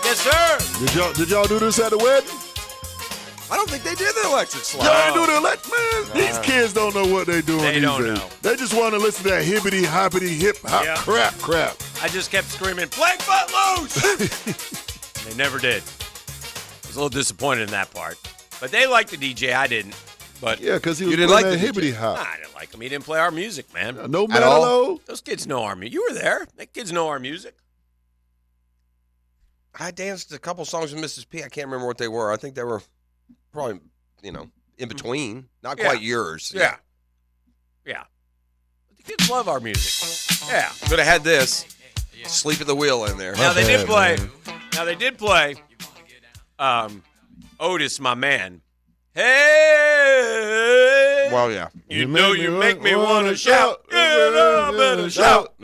Yes, sir. Did y'all do this at the wedding? I don't think they did the electric slide. Y'all ain't do the electric, man. No. These kids don't know what they're doing. They don't days. know. They just want to listen to that hippity hoppity hip hop crap. I just kept screaming, "Play footloose!" They never did. I was a little disappointed in that part. But they liked the DJ. I didn't. But yeah, because he was didn't playing like that the hippity DJ. hop. Nah, I didn't like him. He didn't play our music, man. No mellow. Those kids know our music. You were there. The kids know our music. I danced a couple songs with Mrs. P. I can't remember what they were. I think they were probably, in between. Not quite yours. Yeah. The kids love our music. Yeah. Could have had this. Sleep at the Wheel in there. Now, they did play. Otis, my man. Hey. Well, yeah. You know you make me want to shout. I better shout.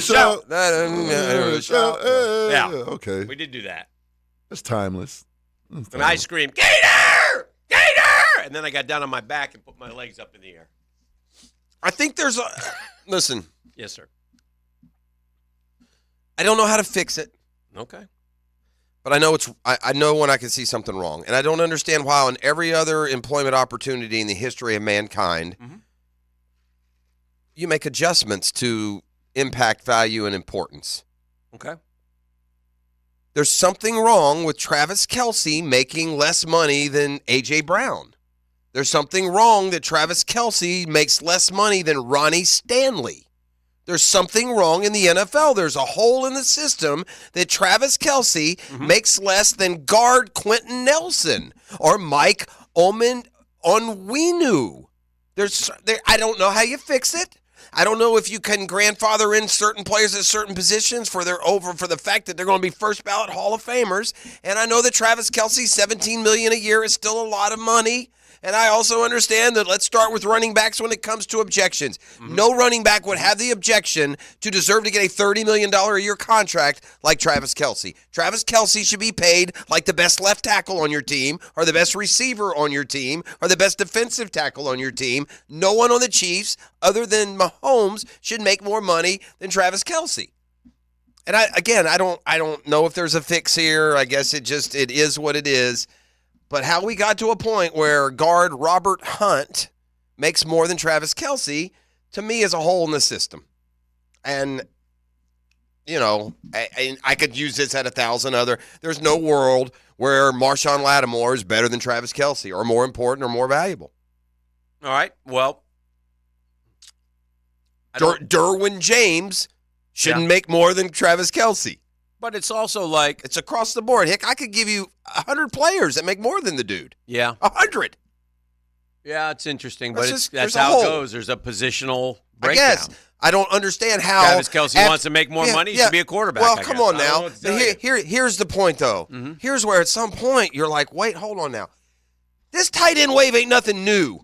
Shout. Yeah. Okay. We did do that. That's timeless. And I screamed, Gator! Gator! And then I got down on my back and put my legs up in the air. I think there's a... Listen. Yes, sir. I don't know how to fix it. Okay. But I know I know when I can see something wrong. And I don't understand why on every other employment opportunity in the history of mankind, you make adjustments to impact, value, and importance. Okay. There's something wrong with Travis Kelce making less money than A.J. Brown. There's something wrong that Travis Kelce makes less money than Ronnie Stanley. There's something wrong in the NFL. There's a hole in the system that Travis Kelce makes less than guard Quentin Nelson or Mike Onwenu. I don't know how you fix it. I don't know if you can grandfather in certain players at certain positions for the fact that they're going to be first ballot Hall of Famers. And I know that Travis Kelce, $17 million a year is still a lot of money. And I also understand that let's start with running backs when it comes to objections. No running back would have the objection to deserve to get a $30 million a year contract like Travis Kelce. Travis Kelce should be paid like the best left tackle on your team or the best receiver on your team or the best defensive tackle on your team. No one on the Chiefs other than Mahomes should make more money than Travis Kelce. And I don't know if there's a fix here. I guess it is what it is. But how we got to a point where guard Robert Hunt makes more than Travis Kelce, to me, is a hole in the system. And, I could use this at 1,000 other. There's no world where Marshawn Lattimore is better than Travis Kelce or more important or more valuable. All right. Well, Derwin James shouldn't make more than Travis Kelce. But it's also like... It's across the board. Heck, I could give you 100 players that make more than the dude. Yeah. 100. Yeah, it's interesting, but that's how it goes. There's a positional breakdown. I guess. I don't understand how... Travis Kelce wants to make more money. He should be a quarterback, Well, come on now. Here's the point, though. Mm-hmm. Here's where at some point you're like, wait, hold on now. This tight end wave ain't nothing new.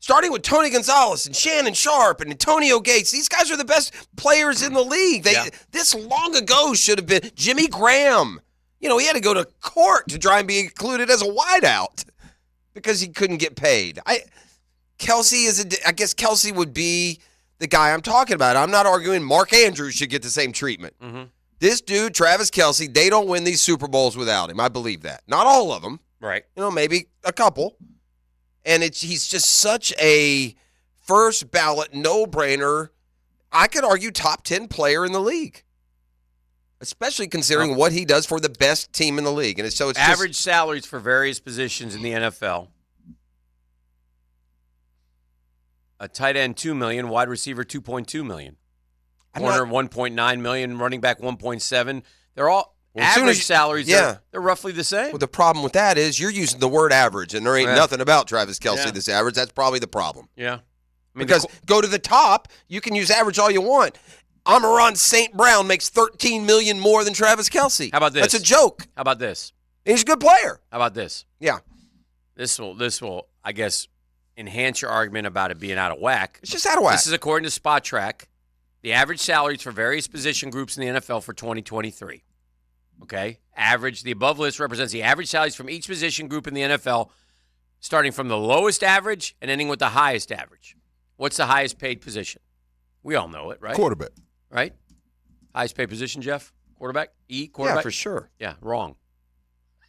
Starting with Tony Gonzalez and Shannon Sharp and Antonio Gates. These guys are the best players in the league. This long ago should have been Jimmy Graham. He had to go to court to try and be included as a wideout because he couldn't get paid. I guess Kelce would be the guy I'm talking about. I'm not arguing Mark Andrews should get the same treatment. Mm-hmm. This dude, Travis Kelce, they don't win these Super Bowls without him. I believe that. Not all of them. Right. Maybe a couple. And he's just such a first ballot no-brainer. I could argue top 10 player in the league, especially considering what he does for the best team in the league. And it's average salaries for various positions in the NFL. A tight end $2 million, wide receiver $2.2 million, corner $1.9 million, running back $1.7. They're all. Average salaries, they're roughly the same. Well, the problem with that is you're using the word average, and there ain't nothing about Travis Kelce that's average. That's probably the problem. Yeah. Because go to the top, you can use average all you want. Amon-Ra St. Brown makes $13 million more than Travis Kelce. How about this? That's a joke. How about this? He's a good player. How about this? Yeah. This will, I guess, enhance your argument about it being out of whack. It's just out of whack. This is according to Spot Track. The average salaries for various position groups in the NFL for 2023. Okay, the above list represents the average salaries from each position group in the NFL, starting from the lowest average and ending with the highest average. What's the highest paid position? We all know it, right? Quarterback. Right? Highest paid position, Jeff? Quarterback? Quarterback? Yeah, for sure. Yeah, wrong.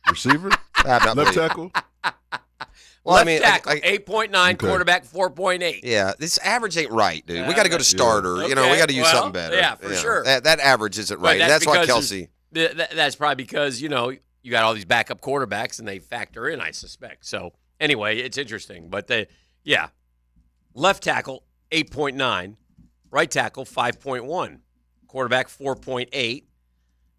Receiver? Left tackle? Well, tackle, 8.9, quarterback, 4.8. Yeah, this average ain't right, dude. We got to go to starter. Okay. We got to use something better. Yeah, for sure. That average isn't right. That's why Kelce... That's probably because, you got all these backup quarterbacks and they factor in, I suspect. So, anyway, it's interesting. But, left tackle, 8.9. Right tackle, 5.1. Quarterback, 4.8.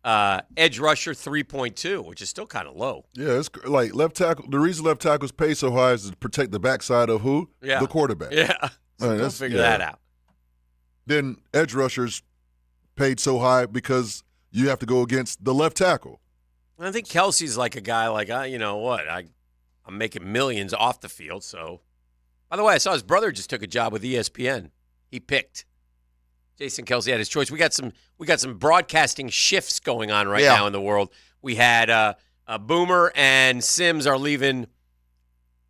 Edge rusher 3.2, which is still kind of low. Yeah, it's like left tackle. The reason left tackles pay so high is to protect the backside of who? Yeah. The quarterback. Yeah. So we'll figure that out. Then edge rushers paid so high because you have to go against the left tackle. I think Kelsey's like a guy like, you know what, I'm making millions off the field. So, by the way, I saw his brother just took a job with ESPN. He picked. Jason Kelsey had his choice. We got some broadcasting shifts going on right now in the world. We had Boomer and Sims are leaving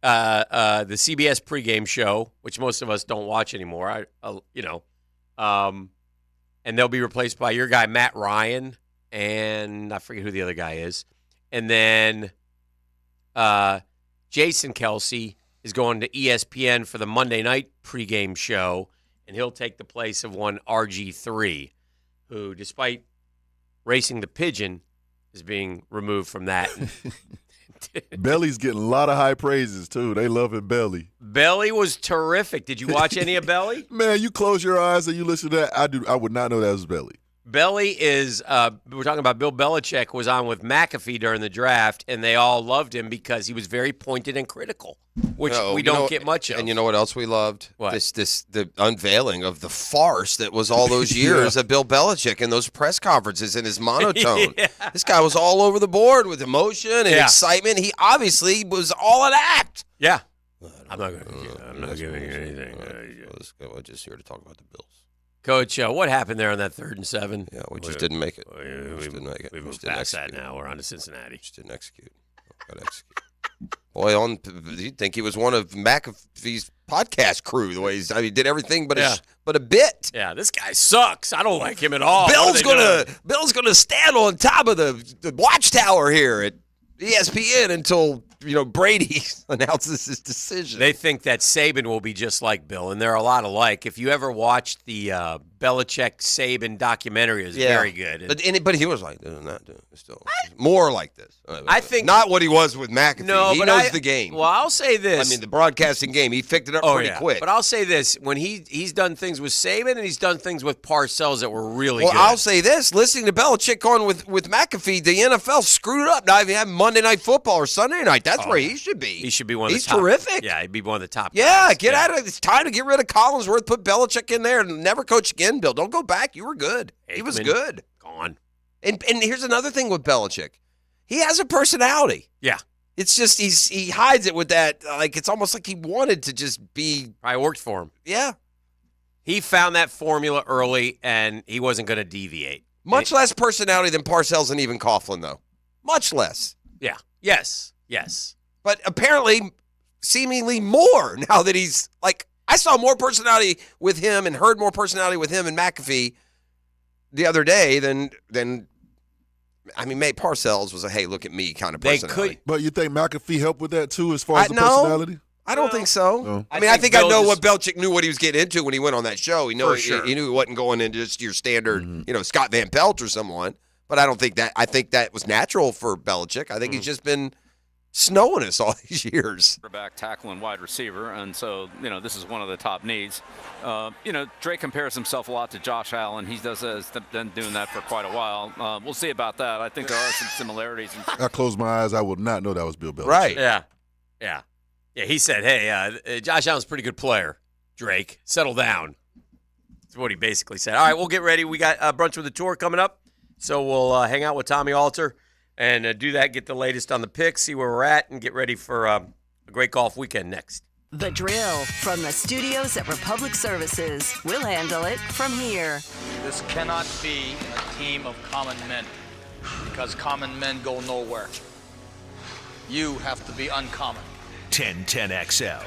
the CBS pregame show, which most of us don't watch anymore. And they'll be replaced by your guy Matt Ryan, and I forget who the other guy is. And then Jason Kelsey is going to ESPN for the Monday night pregame show, and he'll take the place of one RG3, who, despite racing the pigeon, is being removed from that. Belly's getting a lot of high praises, too. They love it, Belly. Belly was terrific. Did you watch any of Belly? Man, you close your eyes and you listen to that. I would not know that was Belly. Belly is, we're talking about Bill Belichick was on with McAfee during the draft, and they all loved him because he was very pointed and critical, which we don't get much of. And you know what else we loved? What? The unveiling of the farce that was all those years of Bill Belichick and those press conferences and his monotone. This guy was all over the board with emotion and excitement. He obviously was all an act. Yeah. I'm not giving you anything. We're just here to talk about the Bills. Coach, what happened there on that 3rd and 7? Yeah, we just didn't make it. We moved past that now. We're on to Cincinnati. Just didn't execute. Got to execute. Boy, you'd think he was one of McAfee's podcast crew. The way he did everything but a bit. Yeah, this guy sucks. I don't like him at all. Bill's gonna stand on top of the watchtower here at ESPN until Brady announces his decision. They think that Saban will be just like Bill, and they're a lot alike. If you ever watched the Belichick-Saban documentary, it's very good. But he was like this and that. Still more like this. I think not what he was with McAfee. No, he but knows the game. Well, I'll say this. I mean, the broadcasting game, he picked it up pretty quick. But I'll say this: when he's done things with Saban and he's done things with Parcells that were really good. Well, I'll say this: listening to Belichick on with McAfee, the NFL screwed it up. Now, if you have Monday Night Football or Sunday night, that's where he should be. He should be one of the top. He's terrific. Yeah, he'd be one of the top guys. Get out of it. It's time to get rid of Collinsworth, put Belichick in there, and never coach again, Bill. Don't go back. You were good. He was good. Gone. And here's another thing with Belichick. He has a personality. Yeah. It's just he hides it with that. Like, it's almost like he wanted to just be. I worked for him. Yeah. He found that formula early, and he wasn't going to deviate. Much less personality than Parcells and even Coughlin, though. Much less. Yeah. Yes. But apparently, seemingly more now that he's like. I saw more personality with him and heard more personality with him and McAfee the other day than May Parcells was a hey, look at me kind of personality. But you think McAfee helped with that too, as far as the personality? I don't think so. No. I think I know what Belichick knew what he was getting into when he went on that show. He knew he knew he wasn't going into just your standard, Scott Van Pelt or someone. But I don't think that. I think that was natural for Belichick. I think he's just been snowing us all these years. Back tackle and wide receiver, and so this is one of the top needs. Drake compares himself a lot to Josh Allen. He has been doing that for quite a while. We'll see about that. I think there are some similarities. I closed my eyes. I would not know that was Bill Belichick. Right. Yeah. He said, "Hey, Josh Allen's a pretty good player. Drake, settle down." That's what he basically said. All right, we'll get ready. We got Brunch with the Tour coming up, so we'll hang out with Tommy Alter. And do that, get the latest on the picks, see where we're at, and get ready for a great golf weekend next. The Drill from the studios at Republic Services. We'll handle it from here. This cannot be a team of common men because common men go nowhere. You have to be uncommon. 1010XL.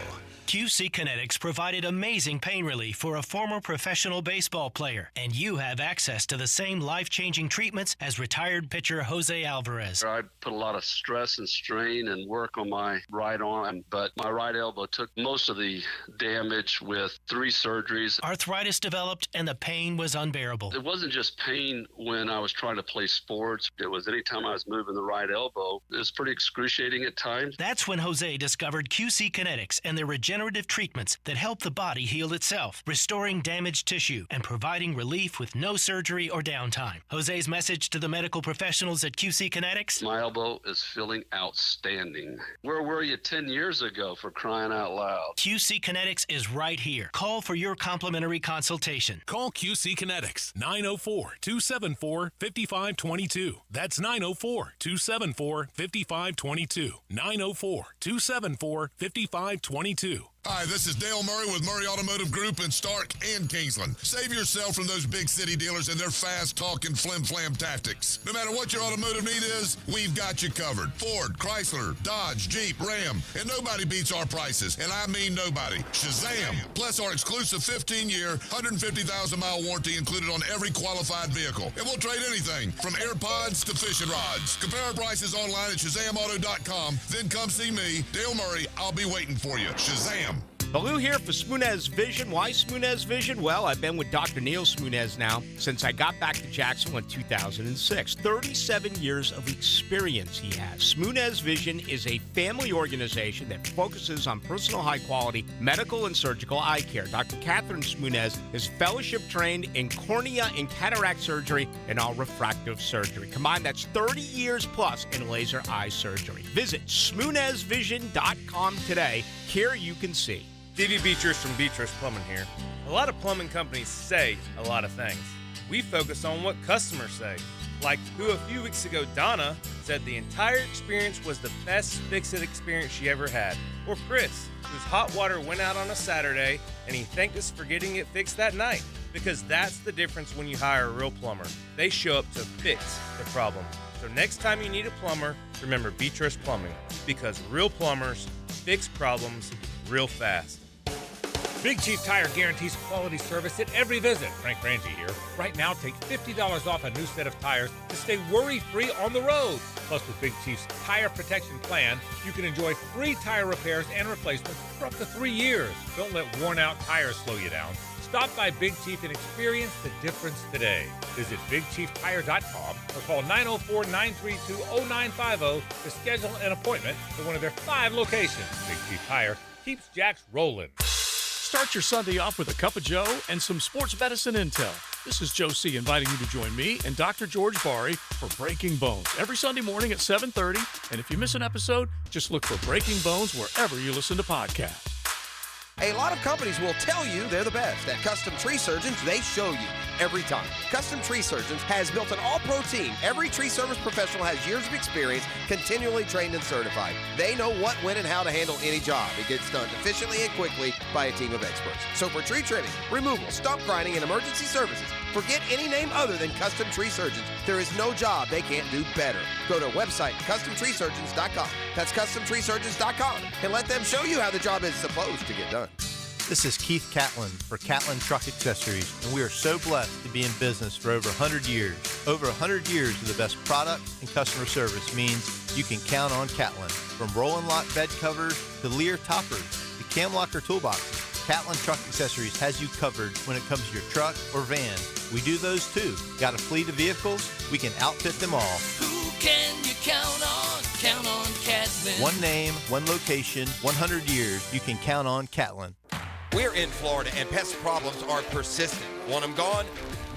QC Kinetics provided amazing pain relief for a former professional baseball player, and you have access to the same life-changing treatments as retired pitcher Jose Alvarez. I put a lot of stress and strain and work on my right arm, but my right elbow took most of the damage with 3 surgeries. Arthritis developed, and the pain was unbearable. It wasn't just pain when I was trying to play sports. It was anytime I was moving the right elbow. It was pretty excruciating at times. That's when Jose discovered QC Kinetics and their regenerative regenerative treatments that help the body heal itself, restoring damaged tissue and providing relief with no surgery or downtime. Jose's message to the medical professionals at QC Kinetics? My elbow is feeling outstanding. Where were you 10 years ago, for crying out loud? QC Kinetics is right here. Call for your complimentary consultation. Call QC Kinetics, 904-274-5522. That's 904-274-5522. 904-274-5522. Hi, this is Dale Murray with Murray Automotive Group in Stark and Kingsland. Save yourself from those big city dealers and their fast-talking flim-flam tactics. No matter what your automotive need is, we've got you covered. Ford, Chrysler, Dodge, Jeep, Ram, and nobody beats our prices, and I mean nobody. Shazam! Plus our exclusive 15-year, 150,000-mile warranty included on every qualified vehicle. And we'll trade anything from AirPods to fishing rods. Compare our prices online at ShazamAuto.com. Then come see me, Dale Murray. I'll be waiting for you. Shazam! Baloo here for Smoonez Vision. Why Smoonez Vision? Well, I've been with Dr. Neil Smoonez now since I got back to Jacksonville in 2006. 37 years of experience he has. Smoonez Vision is a family organization that focuses on personal high-quality medical and surgical eye care. Dr. Catherine Smoonez is fellowship-trained in cornea and cataract surgery and all refractive surgery. Combined, that's 30 years plus in laser eye surgery. Visit SmoonezVision.com today. Here you can see. Stevie Beatrice from Beatrice Plumbing here. A lot of plumbing companies say a lot of things. We focus on what customers say. Like who a few weeks ago, Donna, said the entire experience was the best fix-it experience she ever had. Or Chris, whose hot water went out on a Saturday and he thanked us for getting it fixed that night. Because that's the difference when you hire a real plumber. They show up to fix the problem. So next time you need a plumber, remember Beatrice Plumbing. Because real plumbers fix problems real fast. Big Chief Tire guarantees quality service at every visit. Frank Frangie here. Right now, take $50 off a new set of tires to stay worry-free on the road. Plus, with Big Chief's Tire Protection Plan, you can enjoy free tire repairs and replacements for up to 3 years. Don't let worn-out tires slow you down. Stop by Big Chief and experience the difference today. Visit BigChiefTire.com or call 904-932-0950 to schedule an appointment at one of their 5 locations. Big Chief Tire keeps Jacks rolling. Start your Sunday off with a cup of Joe and some sports medicine intel. This is Joe C. inviting you to join me and Dr. George Bari for Breaking Bones every Sunday morning at 7:30. And if you miss an episode, just look for Breaking Bones wherever you listen to podcasts. A lot of companies will tell you they're the best. At Custom Tree Surgeons, they show you every time. Custom Tree Surgeons has built an all-pro team. Every tree service professional has years of experience, continually trained and certified. They know what, when, and how to handle any job. It gets done efficiently and quickly by a team of experts. So for tree trimming, removal, stump grinding, and emergency services, forget any name other than Custom Tree Surgeons. There is no job they can't do better. Go to website CustomTreeSurgeons.com. That's CustomTreeSurgeons.com, and let them show you how the job is supposed to get done. This is Keith Catlin for Catlin Truck Accessories, and we are so blessed to be in business for over 100 years. Over 100 years of the best product and customer service means you can count on Catlin. From Roll-and Lock bed covers to Lear toppers to cam locker toolboxes, Catlin Truck Accessories has you covered when it comes to your truck or van. We do those too. Got a fleet of vehicles? We can outfit them all. Who can you count on? Count on Catlin. One name, one location, 100 years. You can count on Catlin. We're in Florida, and pest problems are persistent. Want them gone?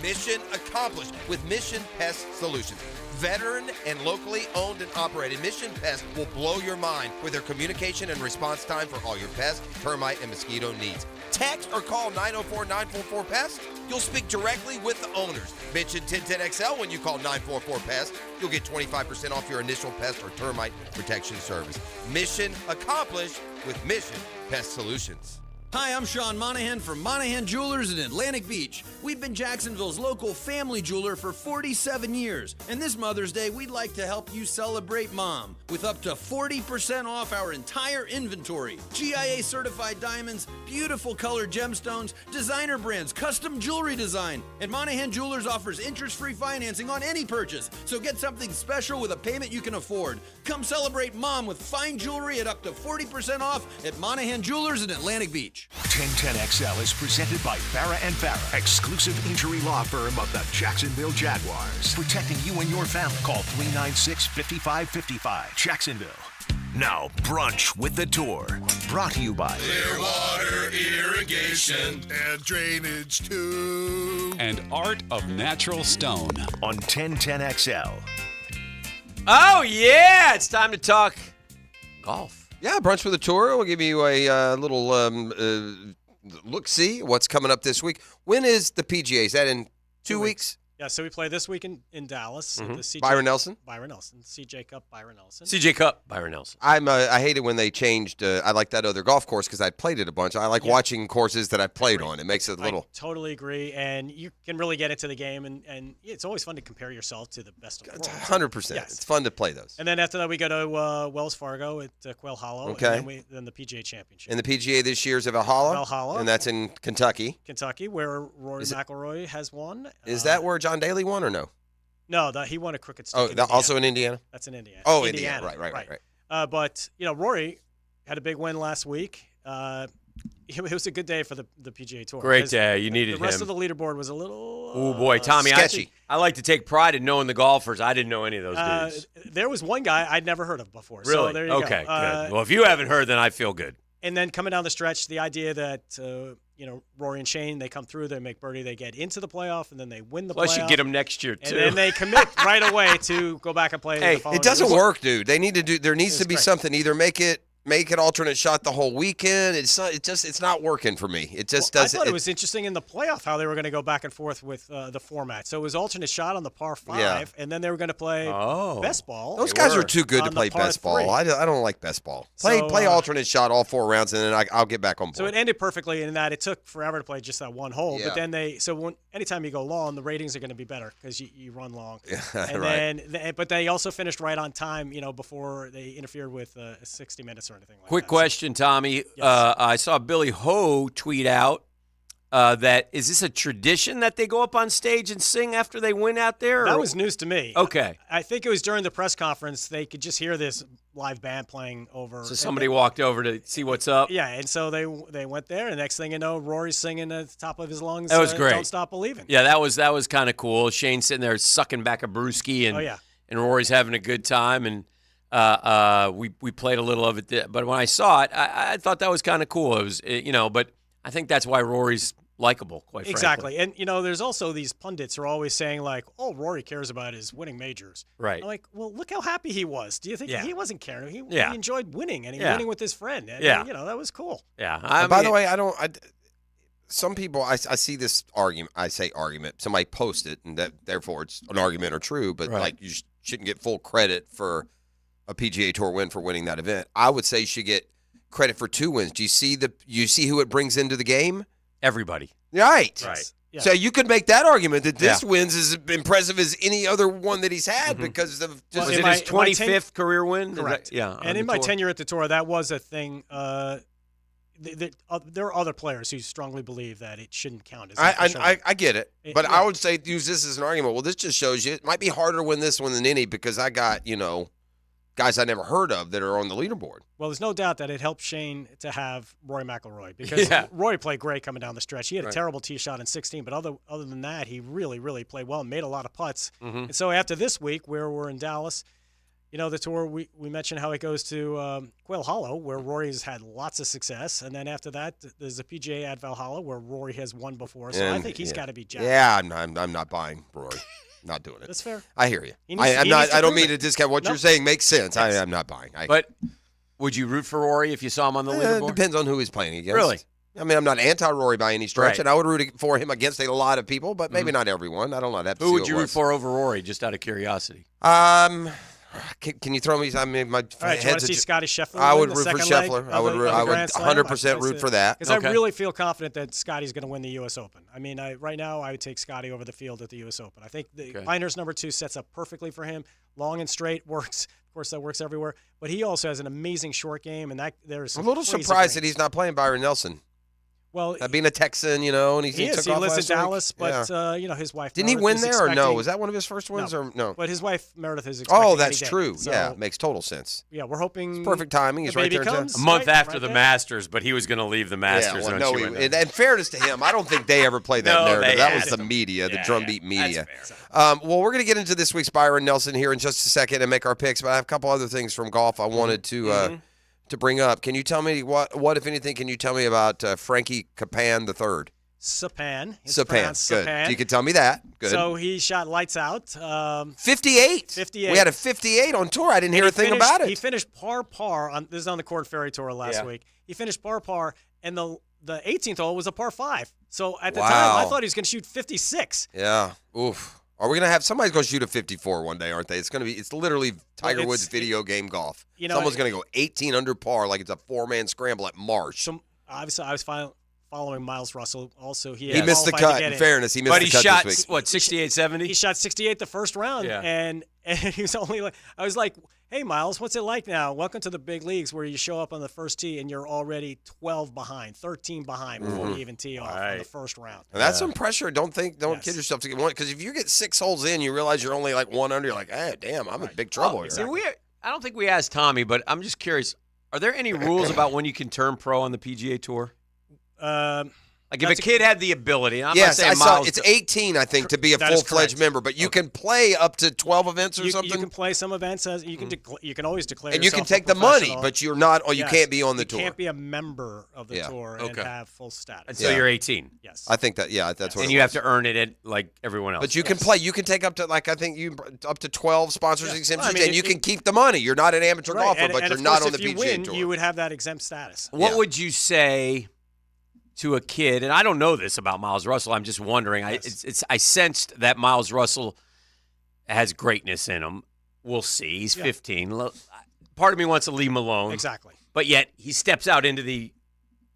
Mission accomplished with Mission Pest Solutions. Veteran and locally owned and operated, Mission Pest will blow your mind with their communication and response time for all your pest, termite, and mosquito needs. Text or call 904-944-PEST. You'll speak directly with the owners. Mention 1010XL when you call 944-PEST. You'll get 25% off your initial pest or termite protection service. Mission accomplished with Mission Pest Solutions. Hi, I'm Sean Monahan from Monahan Jewelers in Atlantic Beach. We've been Jacksonville's local family jeweler for 47 years. And this Mother's Day, we'd like to help you celebrate Mom with up to 40% off our entire inventory. GIA certified diamonds, beautiful colored gemstones, designer brands, custom jewelry design. And Monahan Jewelers offers interest-free financing on any purchase. So get something special with a payment you can afford. Come celebrate Mom with fine jewelry at up to 40% off at Monahan Jewelers in Atlantic Beach. 1010XL is presented by Farrah & Farrah, exclusive injury law firm of the Jacksonville Jaguars. Protecting you and your family. Call 396-5555. Jacksonville. Now, brunch with the tour. Brought to you by Clearwater Irrigation and Drainage too. And Art of Natural Stone on 1010XL. Oh, yeah. It's time to talk golf. Yeah, Brunch with a Tour. We'll give you a little look-see what's coming up this week. When is the PGA? Is that in 2 weeks? Yeah, so we play this week in Dallas. Mm-hmm. The CJ, Byron Nelson? Byron Nelson. CJ Cup, Byron Nelson. CJ Cup, Byron Nelson. I hated when they changed. I like that other golf course because I played it a bunch. I like watching courses that I played on. It makes it a little. I totally agree, and you can really get into the game, and it's always fun to compare yourself to the best of the world. 100%. Yes. It's fun to play those. And then after that, we go to Wells Fargo at Quail Hollow. Okay. And then the PGA Championship. And the PGA this year is at Valhalla. Valhalla. And that's in Kentucky. Kentucky, where Rory McIlroy has won. Is that where John Daly won or no? No, he won a crooked stick. Oh, also in Indiana? That's in Indiana. Oh, Indiana. Right. But, Rory had a big win last week. It was a good day for the PGA Tour. Great day. You needed him. The rest of the leaderboard was a little oh, boy. Tommy, sketchy. I like to take pride in knowing the golfers. I didn't know any of those dudes. There was one guy I'd never heard of before. Really? So there you okay, go. good. Well, if you haven't heard, then I feel good. And then coming down the stretch, the idea that, Rory and Shane, they come through, they make birdie, they get into the playoff, and then they win the playoff. Plus, you get them next year, too. And then they commit right away to go back and play. Hey, the following it doesn't year. work, dude. They need to do. There needs to be something. Either make it alternate shot the whole weekend. It's not working for me. It just doesn't. I thought it was interesting in the playoff how they were going to go back and forth with the format. So it was alternate shot on the par 5, and then they were going to play best ball. Those guys are too good to play best ball. I don't like best ball. Play alternate shot all 4 rounds, and then I'll get back on board. So it ended perfectly in that it took forever to play just that one hole. Yeah. But then anytime you go long, the ratings are going to be better because you run long. And right. But they also finished right on time, before they interfered with 60 minutes or anything like that. Quick question, Tommy. Yes. I saw Billy Ho tweet out that is this a tradition that they go up on stage and sing after they win out there? That was news to me. Okay. I think it was during the press conference. They could just hear this live band playing over. So somebody walked over to see what's up? Yeah, and so they went there, and next thing you know, Rory's singing at the top of his lungs. That was great. Don't Stop Believing. Yeah, that was kind of cool. Shane's sitting there sucking back a brewski, and Rory's having a good time, and we played a little of it, but when I saw it, I thought that was kind of cool. It was, but I think that's why Rory's likable, quite frankly. Exactly. And, there's also these pundits who are always saying, like, oh, Rory cares about his winning majors. Right. I'm like, well, look how happy he was. Do you think he wasn't caring? He Yeah. enjoyed winning, and he Yeah. winning with his friend. And, Yeah. that was cool. Yeah. By the way, some people, I see this argument. I say argument. Somebody post it, and that therefore it's an argument or true. But Right. like you shouldn't get full credit for a PGA Tour win for winning that event. I would say you should get credit for 2 wins. Do you see who it brings into the game? Everybody. Right. Right. Yeah. So you could make that argument that this wins is as impressive as any other one that he's had because of just Was it his 25th career win? Correct. Yeah. And in my tenure at the tour, that was a thing. There are other players who strongly believe that it shouldn't count. As I get it, but I would say use this as an argument. Well, this just shows you it might be harder to win this one than any because I got guys I never heard of that are on the leaderboard. Well, there's no doubt that it helped Shane to have Rory McIlroy because Rory played great coming down the stretch. He had a terrible tee shot in 16, but other than that, he really, really played well and made a lot of putts. Mm-hmm. And so after this week, where we're in Dallas, the tour, we mentioned how it goes to Quail Hollow, where Rory's had lots of success. And then after that, there's a PGA at Valhalla where Rory has won before. So I think he's got to be jacked. Yeah, I'm not buying Rory. Not doing it. That's fair. I hear you. I don't mean to discount what you're saying. Makes sense. I'm not buying. But would you root for Rory if you saw him on the leaderboard? Depends on who he's playing against. Really? I mean, I'm not anti-Rory by any stretch, Right. and I would root for him against a lot of people, but maybe not everyone. I don't know. Who would you root for over Rory, just out of curiosity? Can you throw me? I mean, my All right, do you want head's to see Scotty Scheffler? I win would the root for second leg Scheffler. of I would the Grand Slam? 100% root for that. Because I really feel confident that Scotty's going to win the U.S. Open. I mean, right now I would take Scotty over the field at the U.S. Open. I think the Pinehurst #2 sets up perfectly for him. Long and straight works. Of course, that works everywhere. But he also has an amazing short game, and there's I'm a little surprised that he's not playing Byron Nelson. Well, being a Texan, and he is. took He off lives in last week. Dallas, but Yeah. his wife Didn't he Meredith win is there or no? expecting- Was that one of his first wins or no? But his wife Meredith is expecting. Oh, any that's day. true. So, Yeah, makes total sense. Yeah, we're hoping It's perfect timing. He's the right baby there in comes, A month right- after right the there. Masters, but he was going to leave the Masters. Yeah, well, don't no, you, he, when and in fairness to him, I don't think they ever played that No, narrative. they That was had the to. media, the drumbeat media. That's fair. Well, we're going to get into this week's Byron Nelson here in just a second and make our picks, but I have a couple other things from golf I wanted to to bring up. Can you tell me what if anything, can you tell me about Frankie Capan III? Sapan. Sapan. Good. You can tell me that. Good. So he shot lights out. 58. 58. We had a 58 on tour. I didn't hear a thing about it. He finished par. This is on the Corn Ferry Tour last week. He finished par, and the 18th hole was a par 5. So at the time, I thought he was going to shoot 56. Yeah. Oof. Are we going to have somebody's going to shoot a 54 one day, aren't they? It's literally Tiger Woods video game golf. Someone's going to go 18 under par like it's a 4-man scramble at Marsh. Obviously, I was following Miles Russell. Also, he missed the cut. In fairness, he missed the cut shot, this week. What, 68, 70? He shot 68 the first round, and he was only like, I was like, hey, Miles, what's it like now? Welcome to the big leagues where you show up on the first tee and you're already 12 behind, 13 behind before you even tee off on the first round. And that's some pressure. Don't kid yourself to get one, because if you get 6 holes in, you realize you're only like 1 under. You're like, hey, damn, I'm in big trouble here. See, I don't think we asked Tommy, but I'm just curious. Are there any rules about when you can turn pro on the PGA Tour? Like if a kid had the ability, I'm not saying Miles. It's 18, I think, to be a full-fledged member, but you can play up to 12 events or something. You can play some events. You can always declare. And you can take the money, but you're not. Or you can't be on the tour. You can't be a member of the tour and have full status until you're 18. Yes, I think that. Yeah, that's what. And you have to earn it like everyone else. But you can play. You can take up to up to 12 sponsors exemptions, and you can keep the money. You're not an amateur golfer, but you're not on the PGA Tour. You would have that exempt status. What would you say to a kid, and I don't know this about Miles Russell, I'm just wondering. I sensed that Miles Russell has greatness in him. We'll see. He's 15. Part of me wants to leave him alone. Exactly. But yet he steps out into the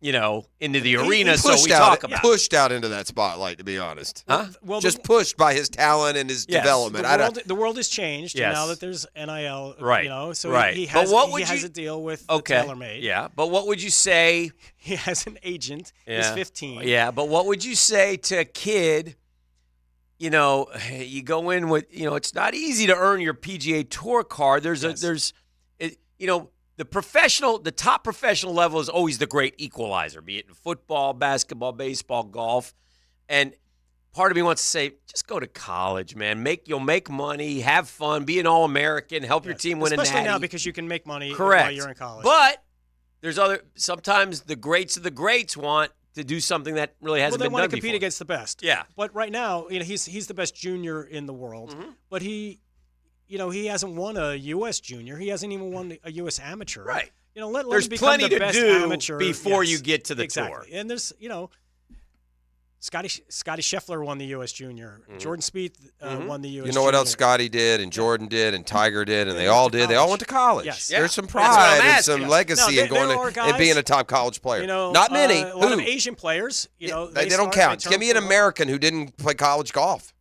arena, he so we talk about it. Pushed out into that spotlight, to be honest. Huh? Well, just pushed by his talent and his development. The world has changed now that there's NIL. Right. So he has a deal with TaylorMade. Yeah, but what would you say? He has an agent. He's 15. Yeah, but what would you say to a kid? You go in with, it's not easy to earn your PGA Tour card. The top professional level is always the great equalizer, be it in football, basketball, baseball, golf. And part of me wants to say, just go to college, man. You'll make money, have fun, be an All-American, help your team win a natty. Especially now because you can make money while you're in college. But sometimes the greats of the greats want to do something that really hasn't been done before. Well, they want to compete against the best. Yeah. But right now, he's the best junior in the world. But he hasn't won a U.S. junior. He hasn't even won a U.S. amateur. Right. Let there's him become plenty the to best do amateur before you get to the tour. And there's, Scotty Scheffler won the U.S. Junior. Jordan Spieth won the U.S. You know what else Scotty did, and Jordan did, and Tiger did, and they all did? They all went to college. Yes. There's some pride and some legacy in going and being a top collge player. Not many. A lot of Asian players. They don't count. Give me an American who didn't play college golf.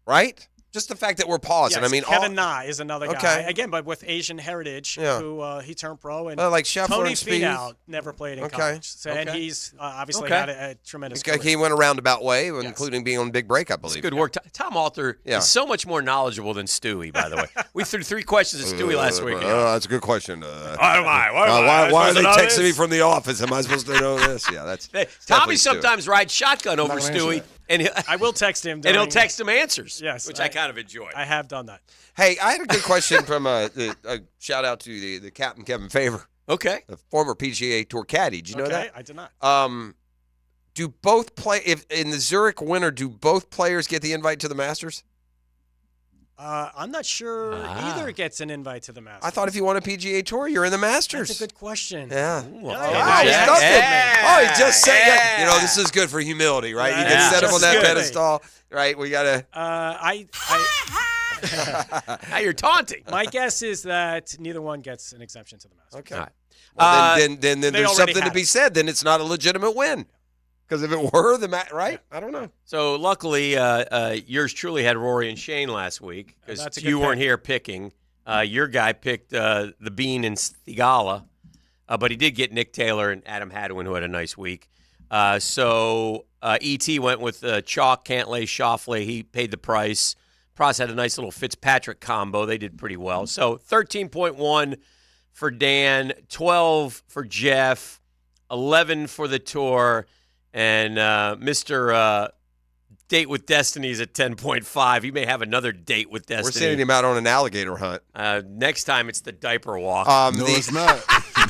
Right? Just the fact that we're pausing. Yes, Kevin Na is another guy. Again, but with Asian heritage, who he turned pro. And like Scheffler Tony and Spieth Finau never played in college. So, and he's obviously had a tremendous career. He went a roundabout way, including being on Big Break, I believe. That's good work. Tom Alter is so much more knowledgeable than Stewie, by the way. We threw 3 questions at Stewie last week. That's a good question. Why are they texting me from the office? Am I supposed to know this? Yeah, that's Tommy sometimes rides shotgun over Stewie. And I will text him. And he'll text him answers, which I kind of enjoy. I have done that. Hey, I had a good question from a shout out to the captain, Kevin Favor. Okay. The former PGA Tour caddy. Did you know that? I did not. Do both if in the Zurich winter, do both players get the invite to the Masters? I'm not sure either gets an invite to the Masters. I thought if you won a PGA Tour, you're in the Masters. That's a good question. Yeah. He just said, this is good for humility, right? You can set him on that pedestal, right? We got to. Now you're taunting. My guess is that neither one gets an exemption to the Masters. Okay. Well, then there's something to be said. Then it's not a legitimate win. Because if it were right? I don't know. So luckily, yours truly had Rory and Shane last week because you weren't here picking. Your guy picked the Bean and Thigala, but he did get Nick Taylor and Adam Hadwin, who had a nice week. So E.T. went with Chalk, Cantlay, Schauffele. He paid the price. Pross had a nice little Fitzpatrick combo. They did pretty well. So 13.1 for Dan, 12 for Jeff, 11 for the tour. And Mr. date with Destiny is at 10.5. He may have another date with Destiny. We're sending him out on an alligator hunt. Next time it's the diaper walk. No, it's not.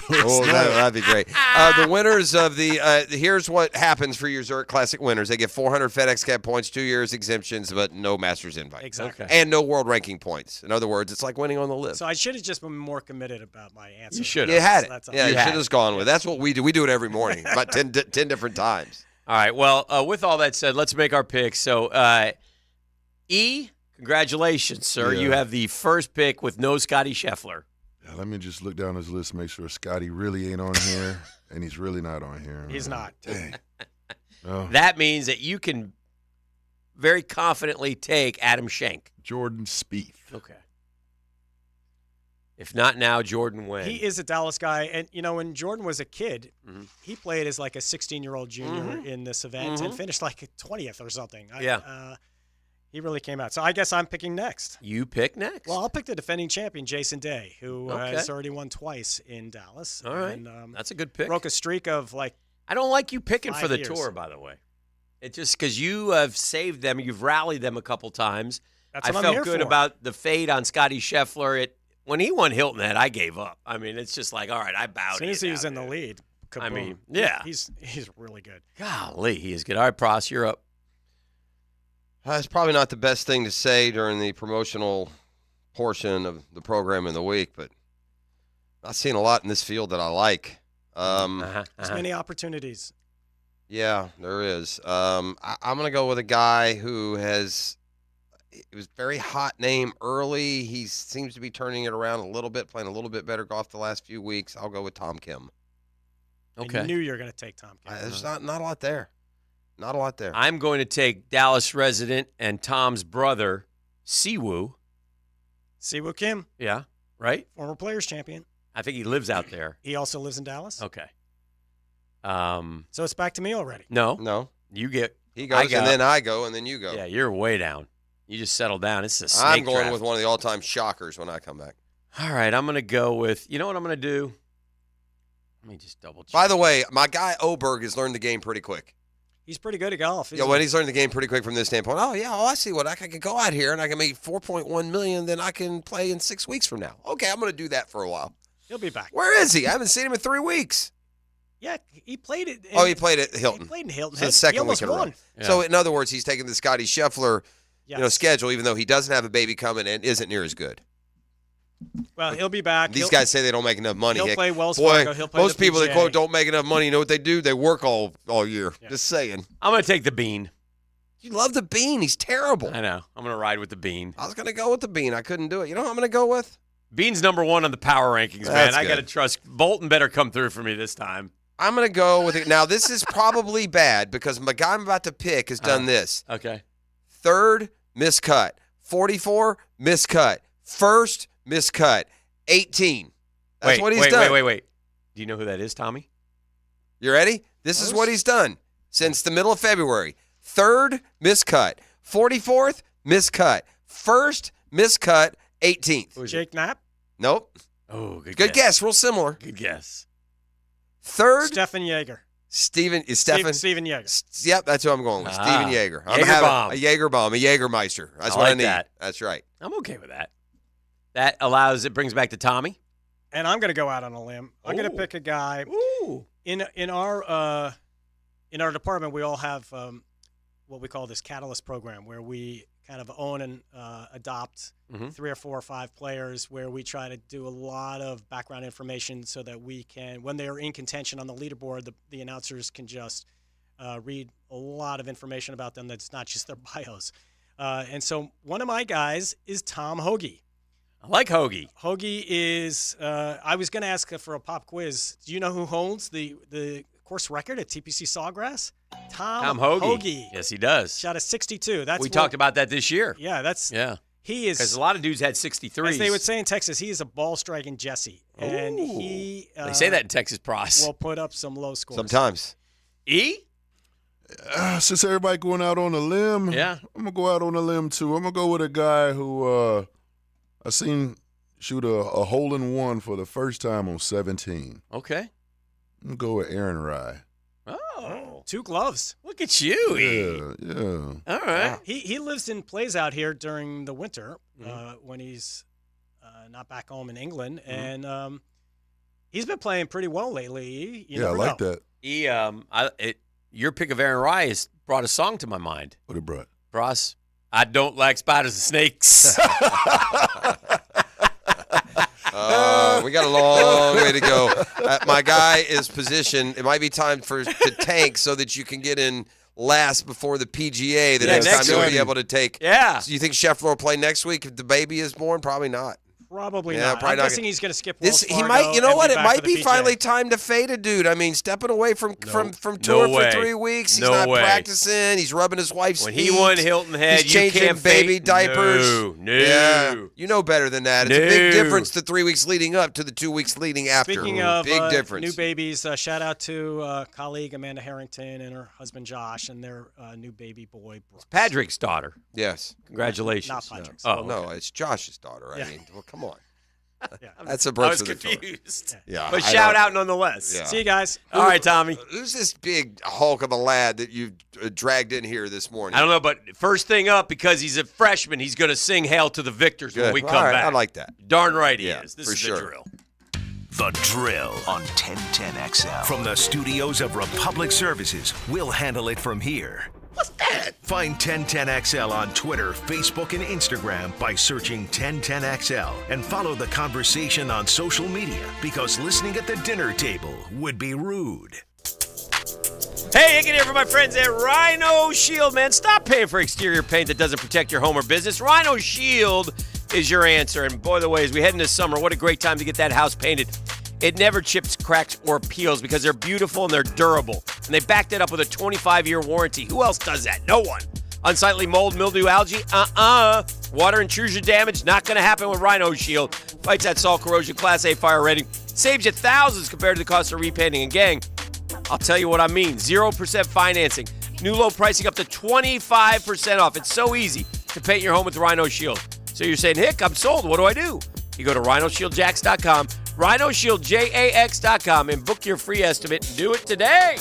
That'd be great. The winners of the here's what happens for your Zurich Classic winners. They get 400 FedEx Cup points, 2 years exemptions, but no Masters invite. Exactly. And no world ranking points. In other words, it's like winning on the live. So I should have just been more committed about my answer. You should have. You had it. That's all. Yeah, you should have just gone with it. That's what we do. We do it every morning, about 10 different times. All right. Well, with all that said, let's make our picks. So, E, congratulations, sir. Yeah. You have the first pick with no Scotty Scheffler. Yeah, let me just look down his list, make sure Scotty really ain't on here, and he's really not on here. He's not. Dang. Oh. That means that you can very confidently take Adam Schenk. Jordan Spieth. Okay. If not now, Jordan when? He is a Dallas guy. And, when Jordan was a kid, he played as like a 16-year-old junior in this event and finished like 20th or something. He really came out. So I guess I'm picking next. You pick next? Well, I'll pick the defending champion, Jason Day, who has already won twice in Dallas. All right. And, that's a good pick. Broke a streak of like I don't like you picking 5 for the years. tour, by the way. It's just because you have saved them. You've rallied them a couple times. That's I what I'm felt here good for. about the fade on Scotty Scheffler. When he won Hilton Head, I gave up. I mean, it's just like, all right, I bowed. As soon as he was in the lead, kaboom. I mean, yeah. He's really good. Golly, he is good. All right, Pross, you're up. It's probably not the best thing to say during the promotional portion of the program in the week, but I've seen a lot in this field that I like. There's many opportunities. Yeah, there is. I'm going to go with a guy who it was a very hot name early. He seems to be turning it around a little bit, playing a little bit better golf the last few weeks. I'll go with Tom Kim. Okay. I knew you were going to take Tom Kim. There's not a lot there. Not a lot there. I'm going to take Dallas resident and Tom's brother, Siwoo. Siwoo Kim. Yeah, right? Former Players Champion. I think he lives out there. He also lives in Dallas? Okay. So it's back to me already. No. You get. He goes, and then I go, and then you go. Yeah, you're way down. You just settle down. It's a snake I'm going draft. with one of the all-time shockers when I come back. All right, I'm going to go with, you know what I'm going to do? Let me just double check. By the way, my guy Oberg has learned the game pretty quick. He's pretty good at golf. Yeah, he's learned the game pretty quick from this standpoint. I see what I can go out here and I can make $4.1 million, then I can play in 6 weeks from now. Okay, I'm going to do that for a while. He'll be back. Where is he? I haven't seen him in 3 weeks. Yeah, he played it. He played at Hilton. He played in Hilton. So the second week in a row. won. Yeah. So in other words, he's taking the Scotty Scheffler, Yes. schedule, even though he doesn't have a baby coming and isn't near as good. Well, he'll be back. These guys say they don't make enough money. He'll Hick. play Wells Boy, Fargo. He'll play most the people that PGA. quote don't make enough money. You know what they do? They work all year. Yeah. Just saying. I'm going to take the Bean. You love the Bean. He's terrible. I know. I'm going to ride with the Bean. I was going to go with the Bean. I couldn't do it. You know who I'm going to go with? Bean's number one on the power rankings, man. That's I got to good. trust. Bolton better come through for me this time. I'm going to go with it. Now, this is probably bad because the guy I'm about to pick has done this. Okay. Third, miscut. 44, miscut. First, miscut. 18. That's what he's done. Wait. Do you know who that is, Tommy? You ready? This is what he's done since the middle of February. Third, miscut. 44th, miscut. First, miscut. 18th. Jake Knapp. Nope. Oh, Good guess. Real similar. Good guess. Third, Stefan Yeager. Stephen Yeager. Yep, that's who I'm going with. Stephen Yeager. I'm Jaeger having bomb. a Jaeger bomb, a Jägermeister. That's I what I like need. that. That's right. I'm okay with that. That brings back to Tommy. And I'm going to go out on a limb. I'm going to pick a guy. In our department, we all have what we call this Catalyst program, where we kind of own and adopt 3 or 4 or 5 players, where we try to do a lot of background information so that we can, when they are in contention on the leaderboard, the announcers can just read a lot of information about them that's not just their bios. And so one of my guys is Tom Hoagie. I like Hoagie. Hoagie is, I was going to ask for a pop quiz. Do you know who holds the course record at TPC Sawgrass? Tom Hoagie. Yes, he does. Shot a 62. We talked about that this year. Yeah, he is. Because a lot of dudes had 63s. As they would say in Texas, he is a ball striking Jesse. And he. They say that in Texas, Pross. Will put up some low scores. Sometimes. E? Since everybody going out on a limb, I'm going to go out on a limb too. I'm going to go with a guy who I seen shoot a hole-in-one for the first time on 17. Okay. I'm going to go with Aaron Rye. Oh. 2 gloves. Look at you. Yeah. All right. He lives and plays out here during the winter when he's not back home in England. And he's been playing pretty well lately. You I never like know. that. Your pick of Aaron Rice brought a song to my mind. What it brought? Ross, I don't like spiders and snakes. We got a long way to go. My guy is positioned. It might be time to tank so that you can get in last before the PGA. The next time you'll be able to take. Yeah. So you think Scheffler will play next week if the baby is born? Probably not. Probably Yeah, not. probably I'm not. guessing he's going to skip Wells He Fargo might. You know and what? be It back might for the be PGA. finally time to fade a dude. I mean, stepping away from tour for 3 weeks. He's not practicing. He's rubbing his wife's feet. When he won Hilton Head, he's changing you can't baby fade. diapers. No. Yeah, you know better than that. It's a big difference the 3 weeks leading up to the 2 weeks leading after. Speaking of big difference. new babies, shout out to colleague Amanda Harrington and her husband Josh and their new baby boy Brooks. Patrick's daughter. Yes. Congratulations. Not Patrick's. Oh, no, it's Josh's daughter. Yeah. I mean, well, come on. Yeah. That's a I Brooks was of the tour. confused. Yeah, But I shout don't- out nonetheless. Yeah. See you guys. All right, Tommy. Who's this big hulk of a lad that you dragged in here this morning? I don't know, but first thing up, because he's a freshman, he's going to sing Hail to the Victors when Good. we All come right, back. I like that. Darn right he Yeah, is. This for is sure. the drill. The Drill on 1010XL. From the studios of Republic Services, we'll handle it from here. What's that? Find 1010XL on Twitter, Facebook, and Instagram by searching 1010XL and follow the conversation on social media because listening at the dinner table would be rude. Hey, Hicken here for my friends at Rhino Shield, man. Stop paying for exterior paint that doesn't protect your home or business. Rhino Shield is your answer. And boy, the way, as we head into summer, what a great time to get that house painted. It never chips, cracks, or peels because they're beautiful and they're durable. And they backed it up with a 25-year warranty. Who else does that? No one. Unsightly mold, mildew, algae? Water intrusion damage? Not going to happen with Rhino Shield. Fights that salt corrosion, Class A fire rating. Saves you thousands compared to the cost of repainting. And gang, I'll tell you what I mean. 0% financing. New low pricing up to 25% off. It's so easy to paint your home with Rhino Shield. So you're saying, Hick, I'm sold. What do I do? You go to rhinoshieldjax.com, rhinoshieldjax.com, and book your free estimate and do it today.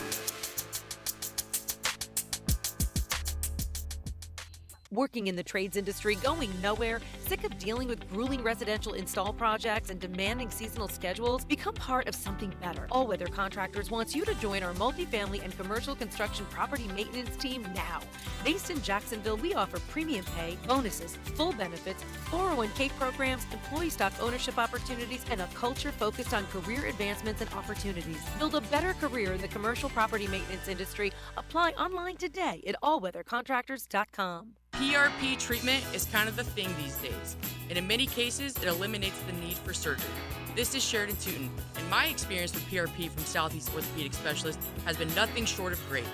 Working in the trades industry, going nowhere, sick of dealing with grueling residential install projects and demanding seasonal schedules? Become part of something better. All Weather Contractors wants you to join our multifamily and commercial construction property maintenance team now. Based in Jacksonville, we offer premium pay, bonuses, full benefits, 401k programs, employee stock ownership opportunities, and a culture focused on career advancements and opportunities. Build a better career in the commercial property maintenance industry. Apply online today at allweathercontractors.com. PRP treatment is kind of the thing these days, and in many cases, it eliminates the need for surgery. This is Sheridan Tootin, and my experience with PRP from Southeast Orthopedic Specialist has been nothing short of great.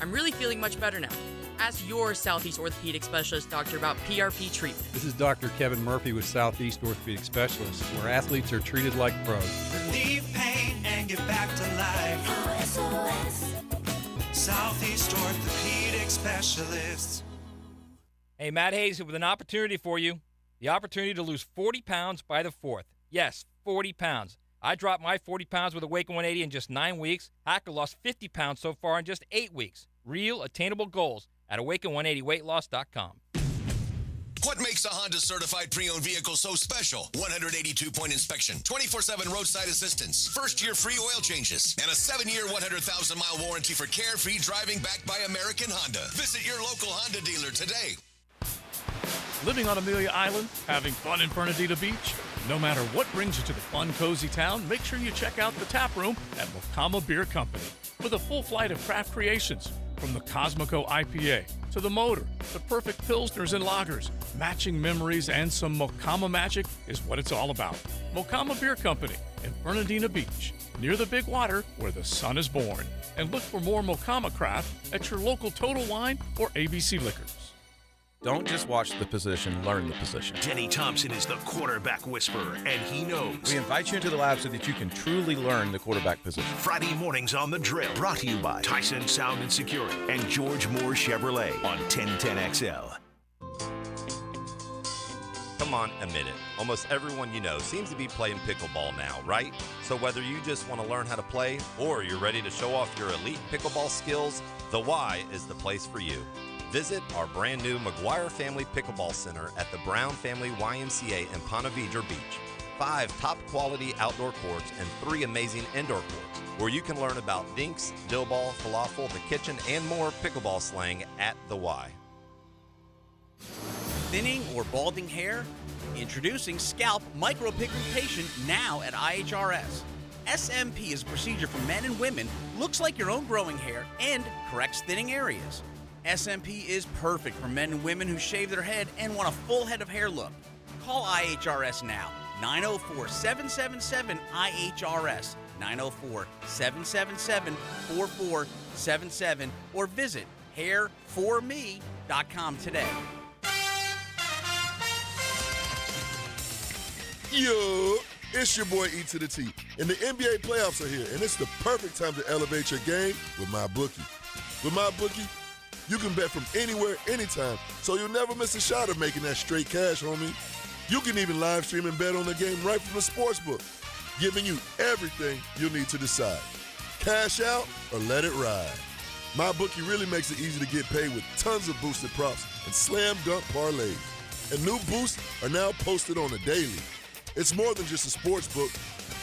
I'm really feeling much better now. Ask your Southeast Orthopedic Specialist doctor about PRP treatment. This is Dr. Kevin Murphy with Southeast Orthopedic Specialists, where athletes are treated like pros. Relieve pain and get back to life. SOS. Southeast Orthopedic Specialists. Hey, Matt Hayes with an opportunity for you. The opportunity to lose 40 pounds by the 4th. Yes, 40 pounds. I dropped my 40 pounds with Awaken 180 in just 9 weeks. Hacker lost 50 pounds so far in just 8 weeks. Real attainable goals at awaken180weightloss.com. What makes a Honda certified pre-owned vehicle so special? 182-point inspection, 24/7 roadside assistance, first-year free oil changes, and a 7-year, 100,000-mile warranty for carefree driving backed by American Honda. Visit your local Honda dealer today. Living on Amelia Island, having fun in Fernandina Beach? No matter what brings you to the fun, cozy town, make sure you check out the tap room at Mocama Beer Company. With a full flight of craft creations, from the Cosmico IPA to the Motor, the perfect pilsners and lagers, matching memories and some Mocama magic is what it's all about. Mocama Beer Company in Fernandina Beach, near the big water where the sun is born. And look for more Mocama craft at your local Total Wine or ABC Liquors. Don't just watch the position, learn the position. Denny Thompson is the quarterback whisperer, and he knows. We invite you into the lab so that you can truly learn the quarterback position. Friday mornings on The Drill, brought to you by Tyson Sound and Security and George Moore Chevrolet on 1010XL. Come on, admit it. Almost everyone you know seems to be playing pickleball now, right? So whether you just want to learn how to play or you're ready to show off your elite pickleball skills, the Y is the place for you. Visit our brand new McGuire Family Pickleball Center at the Brown Family YMCA in Ponte Vedra Beach. 5 top quality outdoor courts and 3 amazing indoor courts where you can learn about dinks, dill ball, falafel, the kitchen, and more pickleball slang at the Y. Thinning or balding hair? Introducing Scalp Micropigmentation now at IHRS. SMP is a procedure for men and women, looks like your own growing hair, and corrects thinning areas. SMP is perfect for men and women who shave their head and want a full head of hair look. Call IHRS now, 904-777-IHRS, 904-777-4477, or visit hairforme.com today. Yo, it's your boy E to the T, and the NBA playoffs are here, and it's the perfect time to elevate your game with MyBookie. With MyBookie, you can bet from anywhere, anytime, so you'll never miss a shot of making that straight cash, homie. You can even live stream and bet on the game right from the sportsbook, giving you everything you'll need to decide. Cash out or let it ride. MyBookie really makes it easy to get paid with tons of boosted props and slam dunk parlays. And new boosts are now posted on the daily. It's more than just a sports book.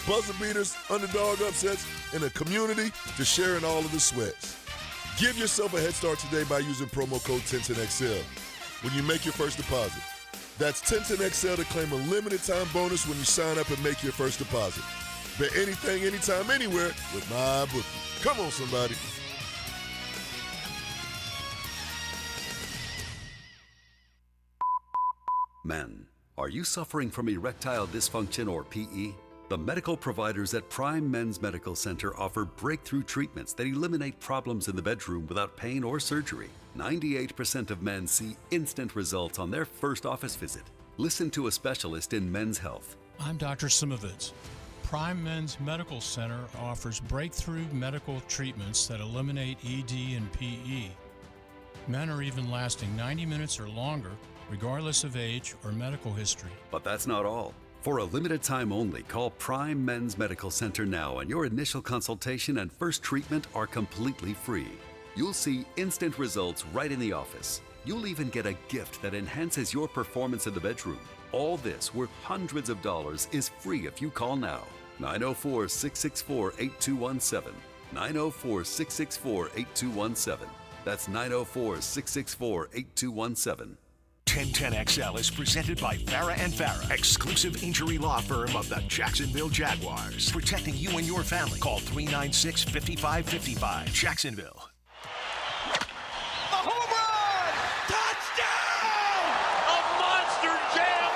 Buzzer beaters, underdog upsets, and a community to share in all of the sweats. Give yourself a head start today by using promo code 1010XL when you make your first deposit. That's 1010XL to claim a limited time bonus when you sign up and make your first deposit. Bet anything, anytime, anywhere with MyBookie. Come on, somebody. Men, are you suffering from erectile dysfunction or PE? The medical providers at Prime Men's Medical Center offer breakthrough treatments that eliminate problems in the bedroom without pain or surgery. 98% of men see instant results on their first office visit. Listen to a specialist in men's health. I'm Dr. Simovitz. Prime Men's Medical Center offers breakthrough medical treatments that eliminate ED and PE. Men are even lasting 90 minutes or longer, regardless of age or medical history. But that's not all. For a limited time only, call Prime Men's Medical Center now, and your initial consultation and first treatment are completely free. You'll see instant results right in the office. You'll even get a gift that enhances your performance in the bedroom. All this, worth hundreds of dollars, is free if you call now. 904-664-8217. 904-664-8217. That's 904-664-8217. 1010XL is presented by Farah & Farah, exclusive injury law firm of the Jacksonville Jaguars. Protecting you and your family. Call 396-5555. Jacksonville. The home run! Touchdown! A monster jam!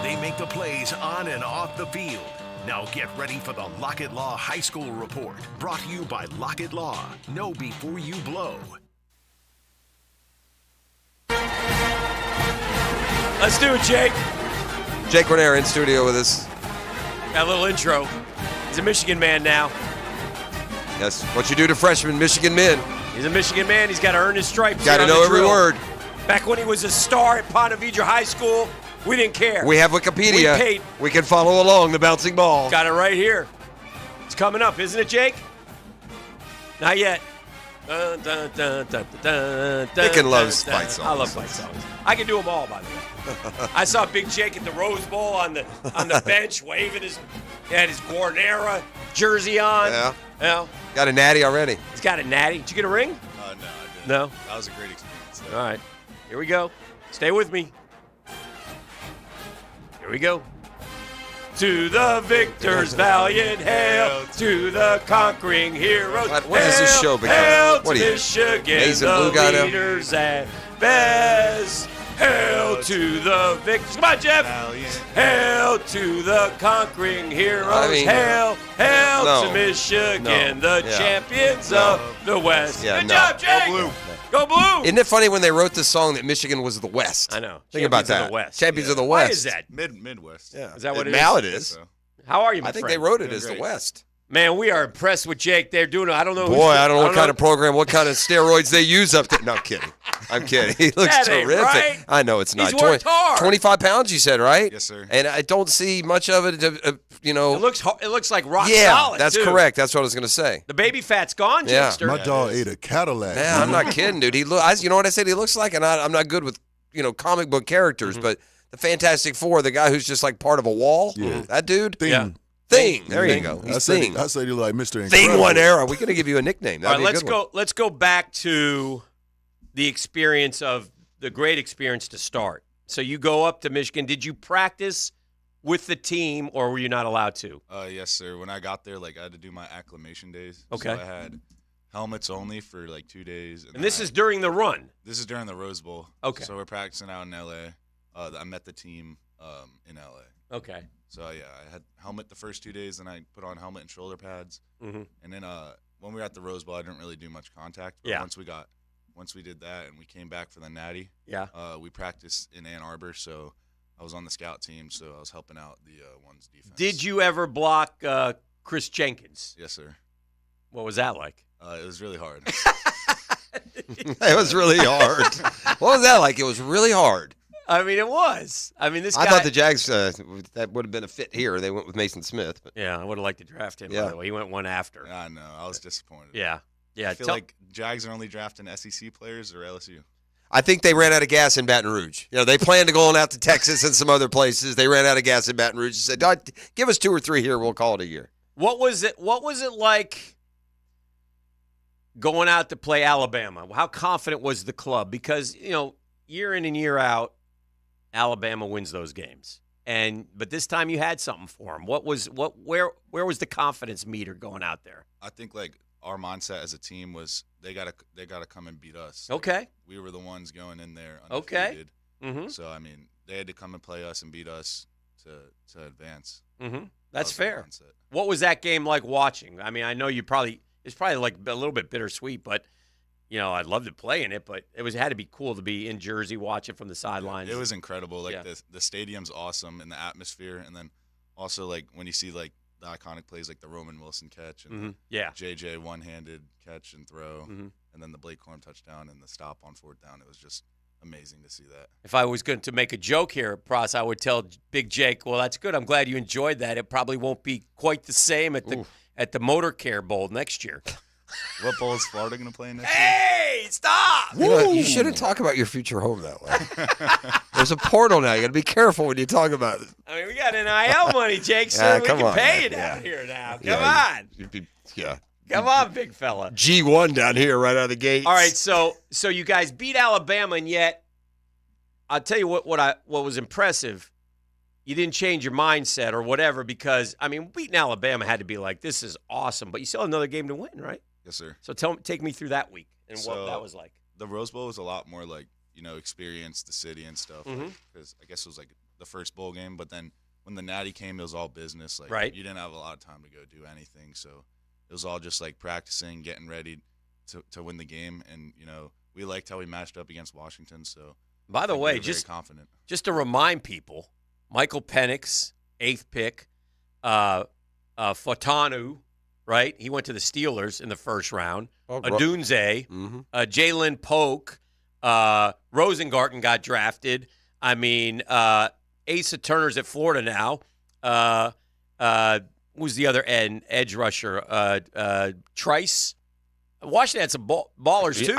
They make the plays on and off the field. Now get ready for the Lockett Law High School Report. Brought to you by Lockett Law. Know before you blow. Let's do it, Jake. Jake Renair in studio with us. Got a little intro. He's a Michigan man now. Yes, what you do to freshman Michigan men. He's a Michigan man. He's got to earn his stripes. Got to know every word. Back when he was a star at Ponte Vedra High School, we didn't care. We have Wikipedia. We can follow along the bouncing ball. Got it right here. It's coming up, isn't it, Jake? Not yet. Hicken loves fight songs. I love fight songs. I can do them all, by the way. I saw Big Jake at the Rose Bowl on the bench waving he had his Guarnera jersey on. Yeah. Got a natty already. He's got a natty. Did you get a ring? No, I didn't. No? That was a great experience. All right. Here we go. Stay with me. Here we go. To the victors, valiant hail. To the conquering heroes. What does this show become? Hail What to are you, Michigan, Mason the Blue guy now? leaders and Bez. Hail to the victors. Come on, Jeff. Hail to the conquering heroes. Hail to Michigan, the champions of the West. Yeah, Good job, Jake. Go Blue. Go Blue. Isn't it funny when they wrote this song that Michigan was the West? I know. Think about Champions that. of the West. Champions of the West. Why is that? Midwest. Yeah. Is that what it is? Now it is. How are you, my I think friend? they wrote it Doing as the great. West. Man, we are impressed with Jake. They're doing. I don't know. Boy, I don't know what kind of program, what kind of steroids they use up there. No, I'm kidding. I'm kidding. He looks That ain't terrific. right. I know it's not. He's worked hard. 25 pounds, you said, right? Yes, sir. And I don't see much of it. It looks like rock yeah, solid. that's too. correct. That's what I was going to say. The baby fat's gone, Yeah. Jakester. My dog ate a Cadillac. Man, I'm not kidding, dude. You know what I said he looks like? And I'm not good with, comic book characters, but the Fantastic Four, the guy who's just like part of a wall, that dude. Thing. Yeah. Thing. There you go. I He's said Thing. I said he looked like Mr. Incredible. Thing One Era. We're going to give you a nickname. All That'd right, be a good one. let's go back to the experience of the great experience to start. So you go up to Michigan. Did you practice with the team, or were you not allowed to? Yes, sir. When I got there, I had to do my acclimation days. Okay. So I had helmets only for 2 days. And this is during the run? This is during the Rose Bowl. Okay. So we're practicing out in L.A. I met the team in L.A. Okay. So, yeah, I had helmet the first 2 days, and I put on helmet and shoulder pads. Mm-hmm. And then when we were at the Rose Bowl, I didn't really do much contact. But Yeah. once we did that and we came back for the Natty, we practiced in Ann Arbor. So I was on the scout team, so I was helping out the one's defense. Did you ever block Chris Jenkins? Yes, sir. What was that like? It was really hard. It was really hard. What was that like? It was really hard. I mean, it was. I mean, this guy. I thought the Jags, that would have been a fit here. They went with Mason Smith. But. Yeah, I would have liked to draft him, by the way. He went one after. I know. I was disappointed. Yeah. I feel like Jags are only drafting SEC players or LSU. I think they ran out of gas in Baton Rouge. They planned to go on out to Texas and some other places. They ran out of gas in Baton Rouge and said, give us 2 or 3 here. We'll call it a year. What was it like going out to play Alabama? How confident was the club? Because, year in and year out, Alabama wins those games. But this time you had something for them. Where was the confidence meter going out there? I think our mindset as a team was they gotta come and beat us. Okay. We were the ones going in there undefeated. Okay. Mm-hmm. So they had to come and play us and beat us to advance. Mm-hmm. That's fair. What was that game like watching? I mean, I know it's probably a little bit bittersweet, but I'd love to play in it, but it had to be cool to be in Jersey watching from the sidelines. It was incredible. The stadium's awesome and the atmosphere, and then also when you see the iconic plays like the Roman Wilson catch and JJ one-handed catch and throw, and then the Blake Corum touchdown and the stop on 4th down. It was just amazing to see that. If I was going to make a joke here, Pross, I would tell Big Jake, well, that's good. I'm glad you enjoyed that. It probably won't be quite the same at the Motor Care Bowl next year. What bowl is Florida going to play next year? Hey, stop! You shouldn't talk about your future home that way. There's a portal now. You got to be careful when you talk about it. I mean, we got NIL money, Jake, so we can pay you down here now. Come on. Come on, big fella. G1 down here right out of the gate. All right, so you guys beat Alabama, and yet I'll tell you what was impressive. You didn't change your mindset or whatever because, beating Alabama had to be like, this is awesome, but you still have another game to win, right? Yes, sir. So take me through that week and what that was like. The Rose Bowl was a lot more experience the city and stuff. Because I guess it was the first bowl game, but then when the Natty came, it was all business. Right. You didn't have a lot of time to go do anything, so it was all just practicing, getting ready to win the game, and we liked how we matched up against Washington. So by the way, we were very confident. Just to remind people, Michael Penix, 8th pick, Fotanu, right? He went to the Steelers in the first round. Adunze, Jalen Polk, Rosengarten got drafted. Asa Turner's at Florida now. Who's the other edge rusher? Trice. Washington had some ballers too.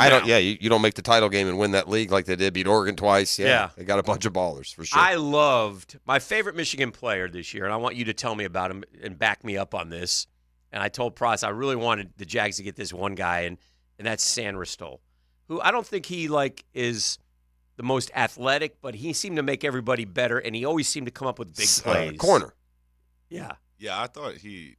You don't make the title game and win that league like they did. Beat Oregon twice. Yeah, they got a bunch of ballers for sure. I loved my favorite Michigan player this year, and I want you to tell me about him and back me up on this. And I told Pross I really wanted the Jags to get this one guy, and that's Sanderstol, who I don't think he is the most athletic, but he seemed to make everybody better, and he always seemed to come up with big plays. Corner. Yeah. Yeah, I thought he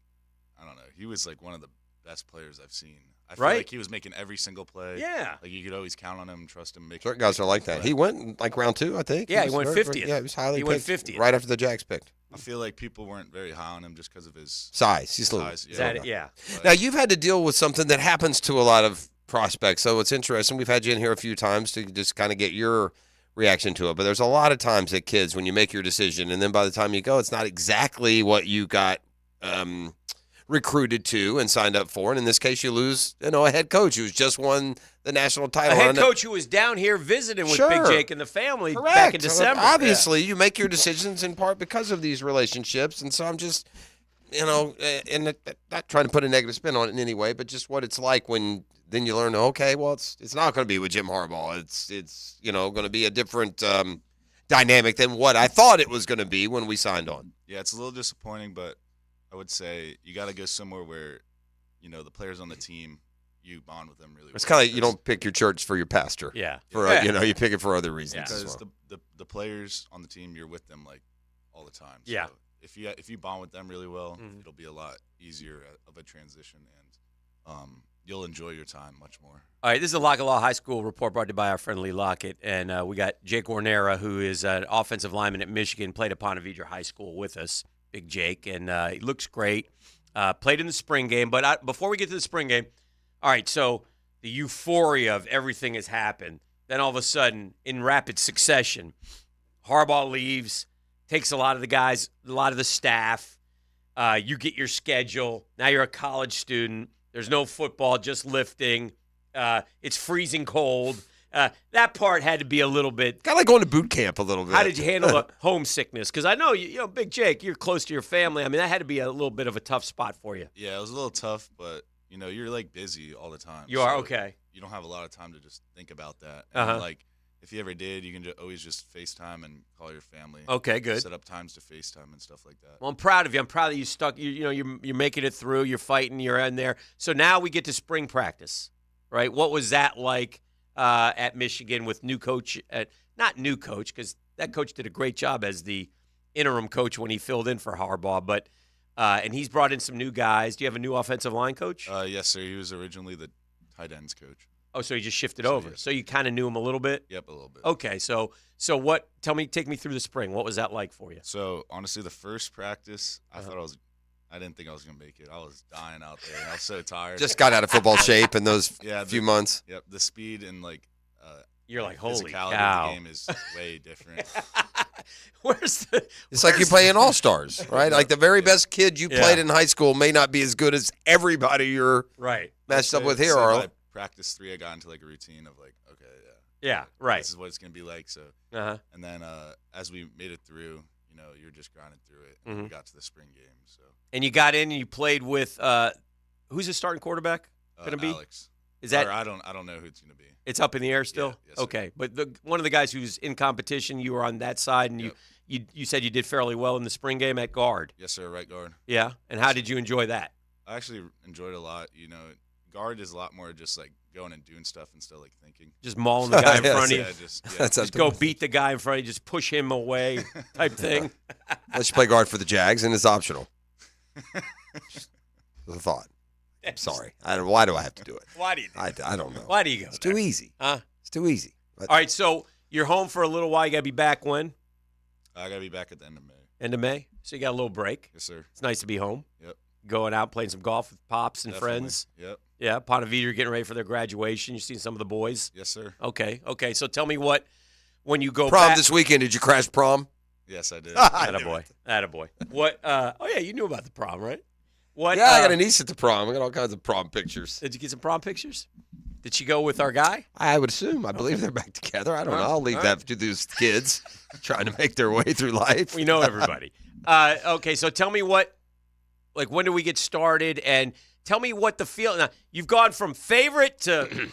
was one of the best players I've seen. I feel like he was making every single play. Yeah. You could always count on him, trust him. Certain guys are like that. He went round 2, I think. Yeah, he went 50th. Yeah, he was highly picked. He went 50th. Right after the Jags picked. I feel like people weren't very high on him just because of his size. He's little. Size, yeah. Is that it? Yeah. Now, you've had to deal with something that happens to a lot of prospects, so it's interesting. We've had you in here a few times to just kind of get your reaction to it, but there's a lot of times that kids, when you make your decision, and then by the time you go, it's not exactly what you got recruited to and signed up for. And in this case, you lose, a head coach who's just won the national title. A head coach who was down here visiting with Big Jake and the family Correct. back in December. Obviously, you make your decisions in part because of these relationships. And so I'm just, and not trying to put a negative spin on it in any way, but just what it's like when then you learn, okay, well, it's not going to be with Jim Harbaugh. It's going to be a different dynamic than what I thought it was going to be when we signed on. Yeah, it's a little disappointing, but I would say you got to go somewhere where, the players on the team, you bond with them really well. It's kind of like you don't pick your church for your pastor. Yeah. You pick it for other reasons. Because the players on the team, you're with them like all the time. So yeah. If you bond with them really well, it'll be a lot easier of a transition, and you'll enjoy your time much more. All right, this is a Lockett Law High School report brought to you by our friend Lee Lockett, and we got Jake Ornera, who is an offensive lineman at Michigan, played at Ponte Vedra High School with us, Big Jake, and he looks great. Played in the spring game, but before we get to the spring game, all right, so the euphoria of everything has happened. Then all of a sudden, in rapid succession, Harbaugh leaves, takes a lot of the guys, a lot of the staff. You get your schedule. Now you're a college student. There's no football, just lifting. It's freezing cold. That part had to be a little bit. Kind of like going to boot camp a little bit. How did you handle the homesickness? Because I know, Big Jake, you're close to your family. I mean, that had to be a little bit of a tough spot for you. Yeah, it was a little tough, but, you're, like, busy all the time. You are? Okay. You don't have a lot of time to just think about that. And, like, if you ever did, you can always just FaceTime and call your family. Okay, good. Set up times to FaceTime and stuff like that. Well, I'm proud of you. I'm proud that you stuck. You're making it through. You're fighting. You're in there. So now we get to spring practice, right? What was that like at Michigan with new coach? Not new coach, because that coach did a great job as the interim coach when he filled in for Harbaugh. But and he's brought in some new guys. Do you have a new offensive line coach? Yes, sir. He was originally the tight ends coach. Oh, so he just shifted over. Yes. So you kind of knew him a little bit? Yep, a little bit. Okay, so what? Take me through the spring. What was that like for you? So honestly, the first practice, I didn't think I was gonna make it. I was dying out there. I was so tired. Just got out of football shape in those few months. Yep, the speed and you're like, holy physicality cow. of the game is way different. It's like you play in All-Stars, right? Like the very best kid you played in high school may not be as good as everybody you're matched up with here, Arlo. Practice 3, I got into like a routine of like, okay, yeah, right. This is what it's gonna be like. So, and then as we made it through, you're just grinding through it. And we got to the spring game. So, and you got in and you played with who's the starting quarterback gonna be? Alex. Is that? Or I don't know who it's gonna be. It's up in the air still. Yeah, yes, okay, but one of the guys who's in competition, you were on that side, and you said you did fairly well in the spring game at guard. Yes, sir, right guard. Yeah, and how did you enjoy that? I actually enjoyed it a lot. Guard is a lot more just like going and doing stuff instead of like thinking. Just mauling the guy in front of you. Just go beat the guy in front of you. Just push him away, type thing. Unless you play guard for the Jags, and it's optional. Just a thought. I'm sorry. Why do I have to do it? Why do you? I don't know. Why do you go? It's too easy. It's too easy. All right, so you're home for a little while. You got to be back when? I got to be back at the end of May. End of May? So you got a little break. Yes, sir. It's nice to be home. Yep. Going out, playing some golf with pops and friends. Yep. Yeah, Ponte Vedra getting ready for their graduation. You seen some of the boys? Yes, sir. Okay. So tell me when you go prom back. this weekend, did you crash prom? Yes, I did. Attaboy. What? Oh, yeah, you knew about the prom, right? What? Yeah, I got a niece at the prom. I got all kinds of prom pictures. Did you get some prom pictures? Did she go with our guy? I would assume. I believe they're back together. I don't know. I'll leave that to those kids trying to make their way through life. We know everybody. Okay, so tell me when do we get started? And tell me what the feel. Now, you've gone from favorite to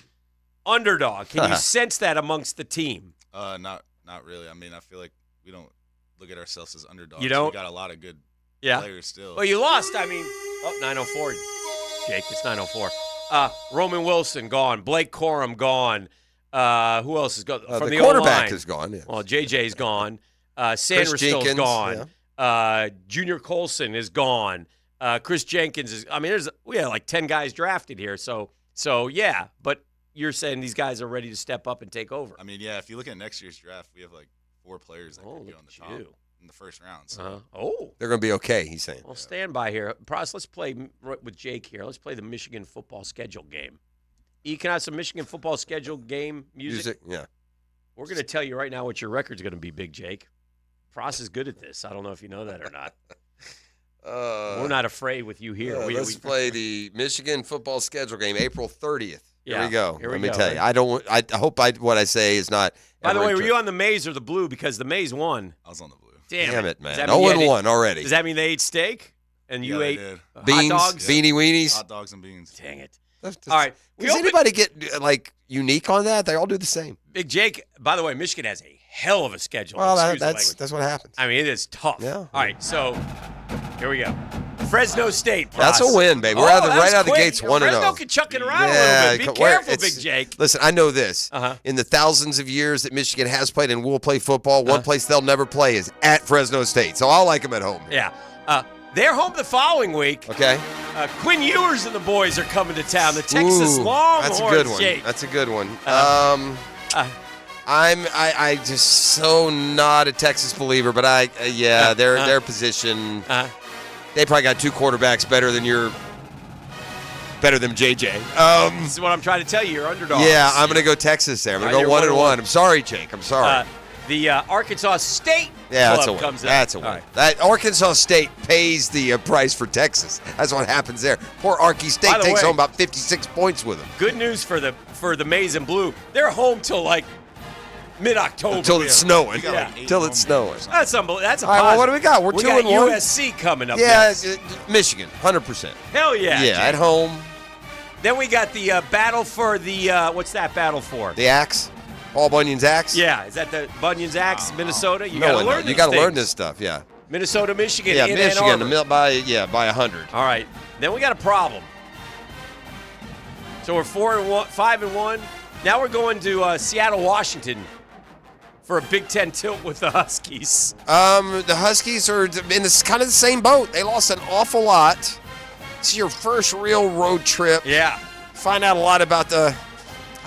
underdog. Can you sense that amongst the team? Not really. I mean, I feel like we don't look at ourselves as underdogs. You don't? We got a lot of good players still. Well, you lost. I mean, 904. Jake, it's 904. Roman Wilson gone. Blake Corum gone. Who else is gone? From the quarterback is gone. Yeah. Well, JJ's gone. Sanderstill's gone. Yeah. Junior Colson is gone. Chris Jenkins is. I mean, we had like 10 guys drafted here. So yeah. But you're saying these guys are ready to step up and take over. I mean, yeah. If you look at next year's draft, we have like 4 players that could go on the top in the first round. So. They're going to be okay, he's saying. Well, stand by here. Pross, let's play with Jake here. Let's play the Michigan football schedule game. You can have some Michigan football schedule game music. Yeah. We're going to tell you right now what your record's going to be, Big Jake. Pross is good at this. I don't know if you know that or not. We're not afraid with you here. Let's play the Michigan football schedule game, April 30th. Here we go. Here Let we me go. tell you. I hope what I say is not. By the way, were you on the maize or the blue? Because the maize won. I was on the blue. Damn it, man. 0-1 already. Does that mean they ate steak and you ate beans, hot dogs? beanie weenies? Hot dogs and beans. Dang it. All right. Does anybody get, unique on that? They all do the same. Big Jake, by the way, Michigan has a hell of a schedule. Well, Excuse the that's language. what happens. I mean, it is tough. Yeah. All right, so here we go. Fresno State. That's a win, baby. We're right out of the gates 1-0. Fresno can chuck it around a little bit. Be careful, Big Jake. Listen, I know this. In the thousands of years that Michigan has played and will play football, one place they'll never play is at Fresno State. So I'll like them at home. Yeah. They're home the following week. Okay. Quinn Ewers and the boys are coming to town. The Texas Longhorns. That's a good one. Jake. That's a good one. I just so not a Texas believer, but their position. They probably got two quarterbacks better than JJ. This is what I'm trying to tell you. You're underdogs. Yeah, I'm going to go Texas there. I'm going to go 1-1. I'm sorry, Jake. I'm sorry. The Arkansas State that's a club win. comes in. That's a win. Right. That Arkansas State pays the price for Texas. That's what happens there. Poor Arky State takes home about 56 points with them. Good news for the maize and blue. They're home till like mid-October. Until it's snowing. Yeah. Until it's snowing. That's unbelievable. That's a all right, positive. well, what do we got? We're 2-1. USC coming up. Yeah, next. Michigan, 100%. Hell yeah. Yeah, Jake. at home. Then we got the battle for the what's that battle for? The axe. Paul Bunyan's axe. Yeah, is that the Bunyan's axe, Minnesota? You got to learn this stuff. Yeah. Minnesota, Michigan. Yeah, in Michigan Ann Arbor. by 100. All right. Then we got a problem. So we're 5-1. Now we're going to Seattle, Washington, for a Big Ten tilt with the Huskies. The Huskies are in this kind of the same boat. They lost an awful lot. It's your first real road trip. Yeah. Find out a lot about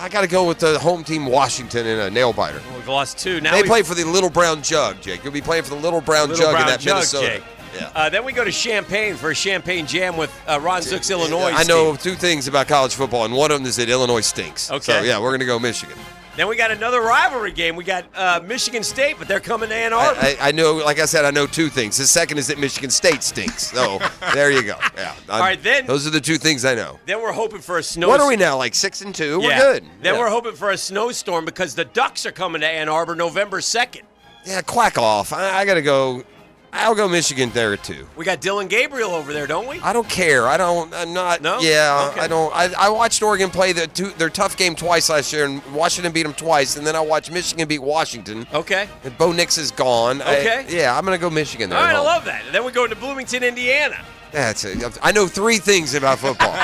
I got to go with the home team, Washington, in a nail-biter. We've lost two. Now they play for the Little Brown Jug, Jake. You'll be playing for the Little Brown Jug in that Minnesota. Jake. Yeah. Then we go to Champaign for a Champagne Jam with Ron Zook's Illinois. I know two things about college football, and one of them is that Illinois stinks. Okay. So, yeah, we're going to go Michigan. Then we got another rivalry game. We got Michigan State, but they're coming to Ann Arbor. I know, like I said, I know two things. The second is that Michigan State stinks. So there you go. Yeah. All right, then. Those are the two things I know. Then we're hoping for a snowstorm. What are we now, like 6-2? We're good. Then we're hoping for a snowstorm because the Ducks are coming to Ann Arbor November 2nd. Yeah, quack off. I got to go. I'll go Michigan there, too. We got Dylan Gabriel over there, don't we? I don't care. I'm not. No? Yeah, Okay. I don't. I watched Oregon play their tough game twice last year, and Washington beat them twice, and then I watched Michigan beat Washington. Okay. And Bo Nix is gone. Okay. I'm going to go Michigan there. All right, I love that. And then we go to Bloomington, Indiana. That's it. I know three things about football.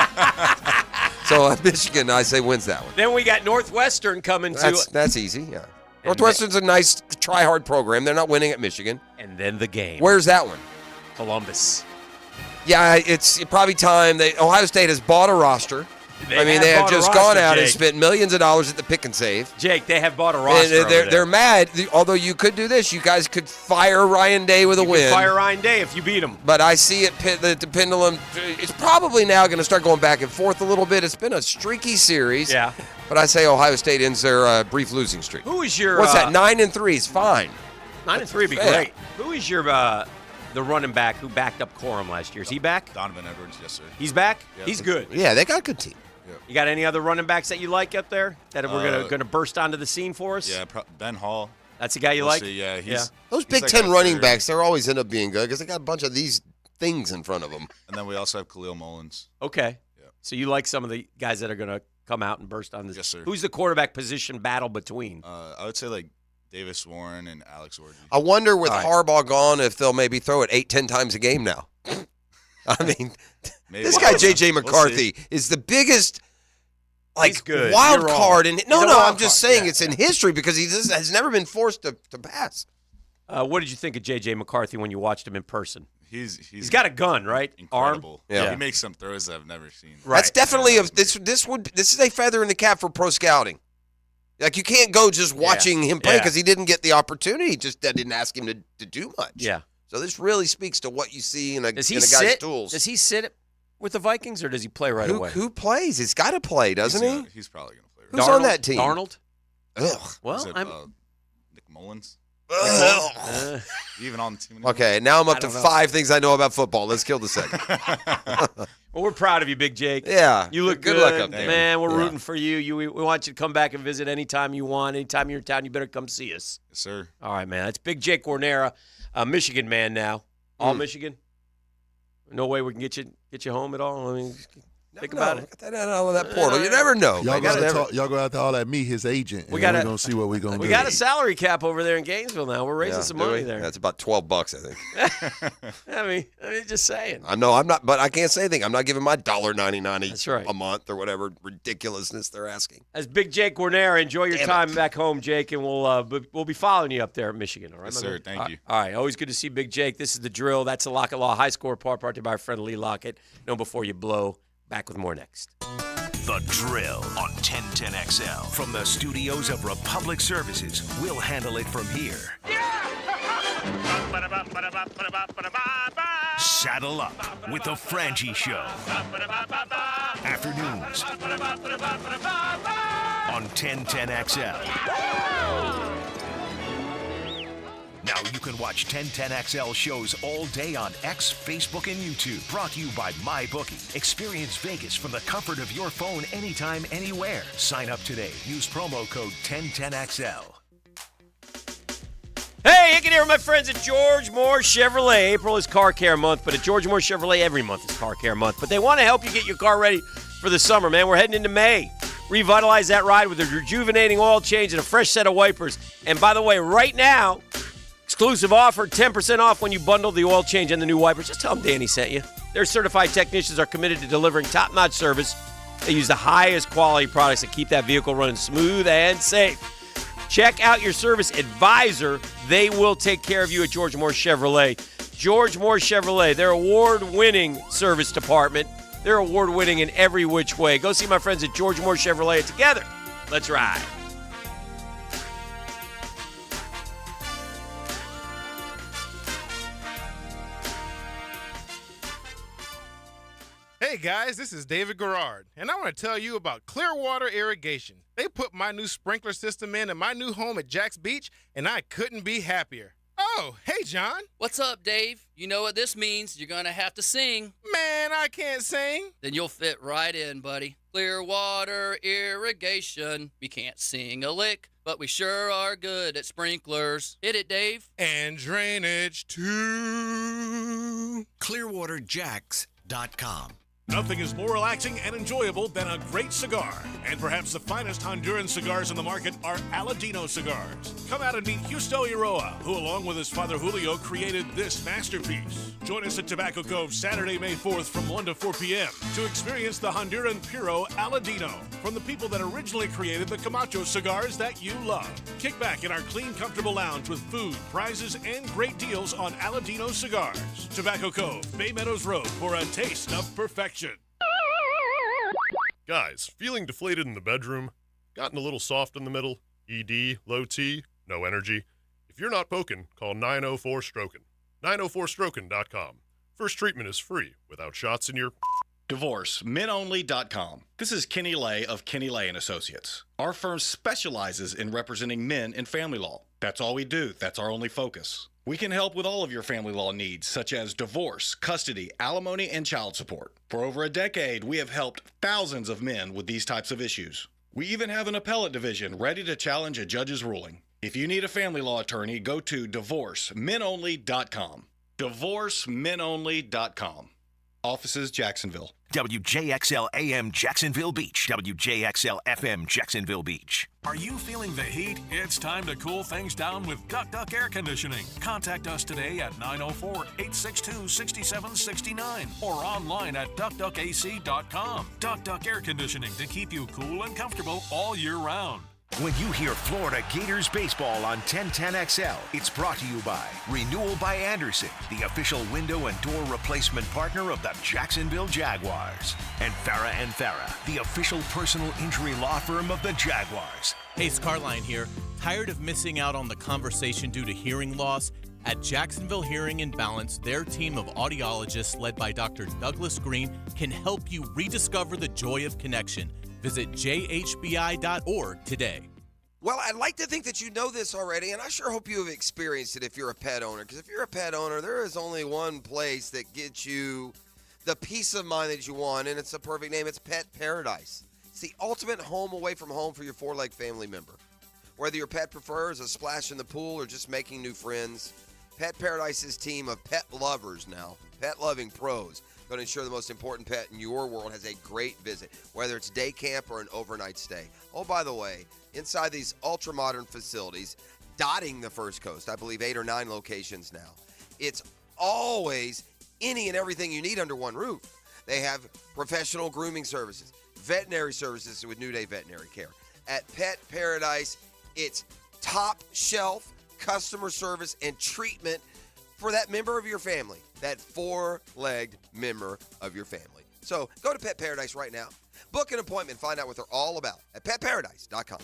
So Michigan, I say, wins that one. Then we got Northwestern coming to. That's easy, yeah. Northwestern's a nice try-hard program. They're not winning at Michigan. And then the game. Where's that one? Columbus. Yeah, it's probably time. Ohio State has bought a roster. They have just gone out and spent millions of dollars at the pick and save. Jake, they have bought a roster. And they're mad. Although you could do this, you guys could fire Ryan Day with a win. Fire Ryan Day if you beat him. But I see the pendulum. It's probably now going to start going back and forth a little bit. It's been a streaky series. Yeah. But I say Ohio State ends their brief losing streak. Who is your? What's that? 9-3 is fine. 9-3 would be great. Who is your the running back who backed up Corum last year? Is he back? Donovan Edwards, yes, sir. He's back? Yep. He's good. Yeah, they got a good team. Yep. You got any other running backs that you like up there that we're gonna burst onto the scene for us? Yeah, Ben Hall. That's the guy you like? See, yeah, those Big Ten running backs, they always end up being good because they got a bunch of these things in front of them. And then we also have Khalil Mullins. Okay. Yeah. So you like some of the guys that are going to come out and burst on this? Yes, sir. Who's the quarterback position battle between? I would say like Davis Warren and Alex Orji. I wonder with Harbaugh gone if they'll maybe throw it 8-10 times a game now. I mean, this guy J.J. McCarthy is the biggest good. wild card. I'm just saying Yeah. it's in history because he has never been forced to pass. What did you think of J.J. McCarthy when you watched him in person? He's got a gun, right? Incredible. Arm? Yeah. He makes some throws that I've never seen. Right. That's definitely this is a feather in the cap for pro scouting. Like you can't go just watching him play because he didn't get the opportunity. Just that didn't ask him to do much. Yeah. So this really speaks to what you see in a guy's tools. Does he sit with the Vikings or does he play right away? Who plays? He's got to play, doesn't he? He's probably going to play. Who's on that team? Darnold? Ugh. Well, Nick Mullins. Even on the team. Okay, now I'm up to 5 things I know about football. Let's kill the second. Well, we're proud of you, Big Jake. Yeah. You look good. Luck up there. Man, we're rooting for you. We want you to come back and visit anytime you want. Anytime you're in town, you better come see us. Yes, sir. All right, man. That's Big Jake Guarnera, a Michigan man now. All Michigan? No way we can get you home at all? I mean, think about it. Get that out of that portal. You never know. Y'all go out to all that meet his agent, and we're going to see what we're going to do. We got a salary cap over there in Gainesville now. We're raising some money there. That's about $12, I think. I mean, just saying. I know I'm not, but I can't say anything. I'm not giving my $1.99 a month or whatever ridiculousness they're asking. As Big Jake Guarnera, enjoy your time back home, Jake, and we'll be following you up there in Michigan. All right, yes, sir. Thank you. All right, always good to see Big Jake. This is The Drill. That's the Lockett Law High Score part brought to you by our friend Lee Lockett. Know before you blow. Back with more next. The Drill on 1010XL. From the studios of Republic Services, we'll handle it from here. Saddle up with the Frangie Show. Afternoons on 1010XL. Now you can watch 1010XL shows all day on X, Facebook, and YouTube. Brought to you by MyBookie. Experience Vegas from the comfort of your phone anytime, anywhere. Sign up today. Use promo code 1010XL. Hey, Hicken here with my friends at George Moore Chevrolet. April is Car Care Month, but at George Moore Chevrolet, every month is Car Care Month. But they want to help you get your car ready for the summer, man. We're heading into May. Revitalize that ride with a rejuvenating oil change and a fresh set of wipers. And by the way, right now, exclusive offer, 10% off when you bundle the oil change and the new wipers. Just tell them Danny sent you. Their certified technicians are committed to delivering top-notch service. They use the highest quality products to keep that vehicle running smooth and safe. Check out your service advisor. They will take care of you at George Moore Chevrolet. George Moore Chevrolet, their award-winning service department. They're award-winning in every which way. Go see my friends at George Moore Chevrolet. Together, let's ride. Hey guys, this is David Garrard, and I want to tell you about Clearwater Irrigation. They put my new sprinkler system in my new home at Jax Beach, and I couldn't be happier. Oh, hey John. What's up, Dave? You know what this means. You're going to have to sing. Man, I can't sing. Then you'll fit right in, buddy. Clearwater Irrigation. We can't sing a lick, but we sure are good at sprinklers. Hit it, Dave. And drainage, too. ClearwaterJax.com. Nothing is more relaxing and enjoyable than a great cigar. And perhaps the finest Honduran cigars in the market are Aladino cigars. Come out and meet Justo Iroa, who along with his father Julio created this masterpiece. Join us at Tobacco Cove Saturday, May 4th from 1 to 4 p.m. to experience the Honduran Puro Aladino from the people that originally created the Camacho cigars that you love. Kick back in our clean, comfortable lounge with food, prizes, and great deals on Aladino cigars. Tobacco Cove, Bay Meadows Road for a taste of perfection. Guys, feeling deflated in the bedroom? Gotten a little soft in the middle? ED, low T, no energy? If you're not poking, call 904-STROKEN. 904stroken.com. First treatment is free, without shots in your... DivorceMenOnly.com. This is Kenny Lay of Kenny Lay & Associates. Our firm specializes in representing men in family law. That's all we do. That's our only focus. We can help with all of your family law needs, such as divorce, custody, alimony, and child support. For over a decade, we have helped thousands of men with these types of issues. We even have an appellate division ready to challenge a judge's ruling. If you need a family law attorney, go to DivorceMenOnly.com. DivorceMenOnly.com. Offices, Jacksonville. WJXL AM Jacksonville Beach. WJXL FM Jacksonville Beach. Are you feeling the heat? It's time to cool things down with Duck Duck Air Conditioning. Contact us today at 904-862-6769 or online at duckduckac.com. Duck Duck Air Conditioning to keep you cool and comfortable all year round. When you hear Florida Gators baseball on 1010XL, it's brought to you by Renewal by Anderson, the official window and door replacement partner of the Jacksonville Jaguars, and Farrah & Farrah, the official personal injury law firm of the Jaguars. Hey, Scarline here. Tired of missing out on the conversation due to hearing loss? At Jacksonville Hearing and Balance, their team of audiologists led by Dr. Douglas Green can help you rediscover the joy of connection. Visit jhbi.org today. Well, I'd like to think that you know this already, and I sure hope you have experienced it if you're a pet owner. Because if you're a pet owner, there is only one place that gets you the peace of mind that you want, and it's a perfect name. It's Pet Paradise. It's the ultimate home away from home for your four-leg family member. Whether your pet prefers a splash in the pool or just making new friends, Pet Paradise's team of pet lovers now, pet-loving pros, going to ensure the most important pet in your world has a great visit, whether it's day camp or an overnight stay. Oh, by the way, inside these ultra-modern facilities, dotting the First Coast, I believe 8 or 9 locations now, it's always any and everything you need under one roof. They have professional grooming services, veterinary services with New Day Veterinary Care. At Pet Paradise, it's top shelf customer service and treatment for that member of your family, that four-legged member of your family. So go to Pet Paradise right now. Book an appointment. Find out what they're all about at petparadise.com.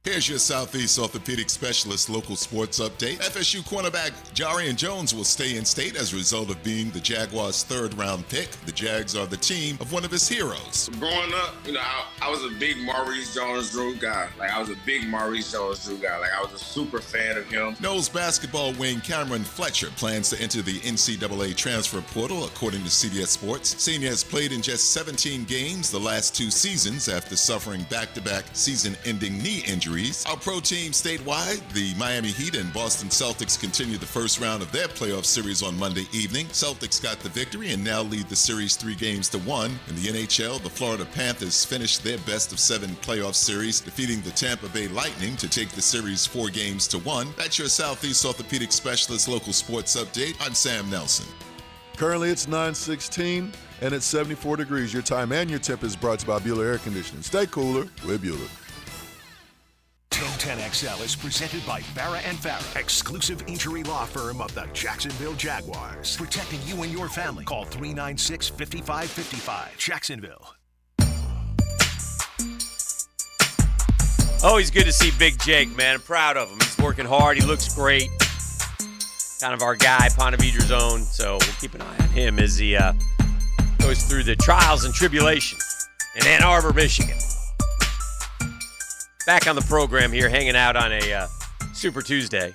Here's your Southeast Orthopedic Specialist local sports update. FSU cornerback Jarian Jones will stay in state as a result of being the Jaguars' third-round pick. The Jags are the team of one of his heroes. Growing up, I was a big Maurice Jones-Drew guy. I was a a super fan of him. Knowles basketball wing Cameron Fletcher plans to enter the NCAA transfer portal, according to CBS Sports. Senior has played in just 17 games the last 2 seasons after suffering back-to-back season-ending knee injuries. Our pro team statewide, the Miami Heat and Boston Celtics, continue the first round of their playoff series on Monday evening. Celtics got the victory and now lead the series 3-1. In the NHL, the Florida Panthers finished their best-of-7 playoff series, defeating the Tampa Bay Lightning to take the series 4-1. That's your Southeast Orthopedic Specialist local sports update. I'm Sam Nelson. Currently, it's 9:16 and it's 74 degrees. Your time and your temp is brought to you by Bueller Air Conditioning. Stay cooler with Bueller. 1010XL is presented by Farah & Farah, exclusive injury law firm of the Jacksonville Jaguars. Protecting you and your family. Call 396-5555. Jacksonville. Always good to see Big Jake, man. I'm proud of him. He's working hard. He looks great. Kind of our guy, Ponte Vedra's own. So we'll keep an eye on him as he goes through the trials and tribulations in Ann Arbor, Michigan. Back on the program here, hanging out on a Super Tuesday.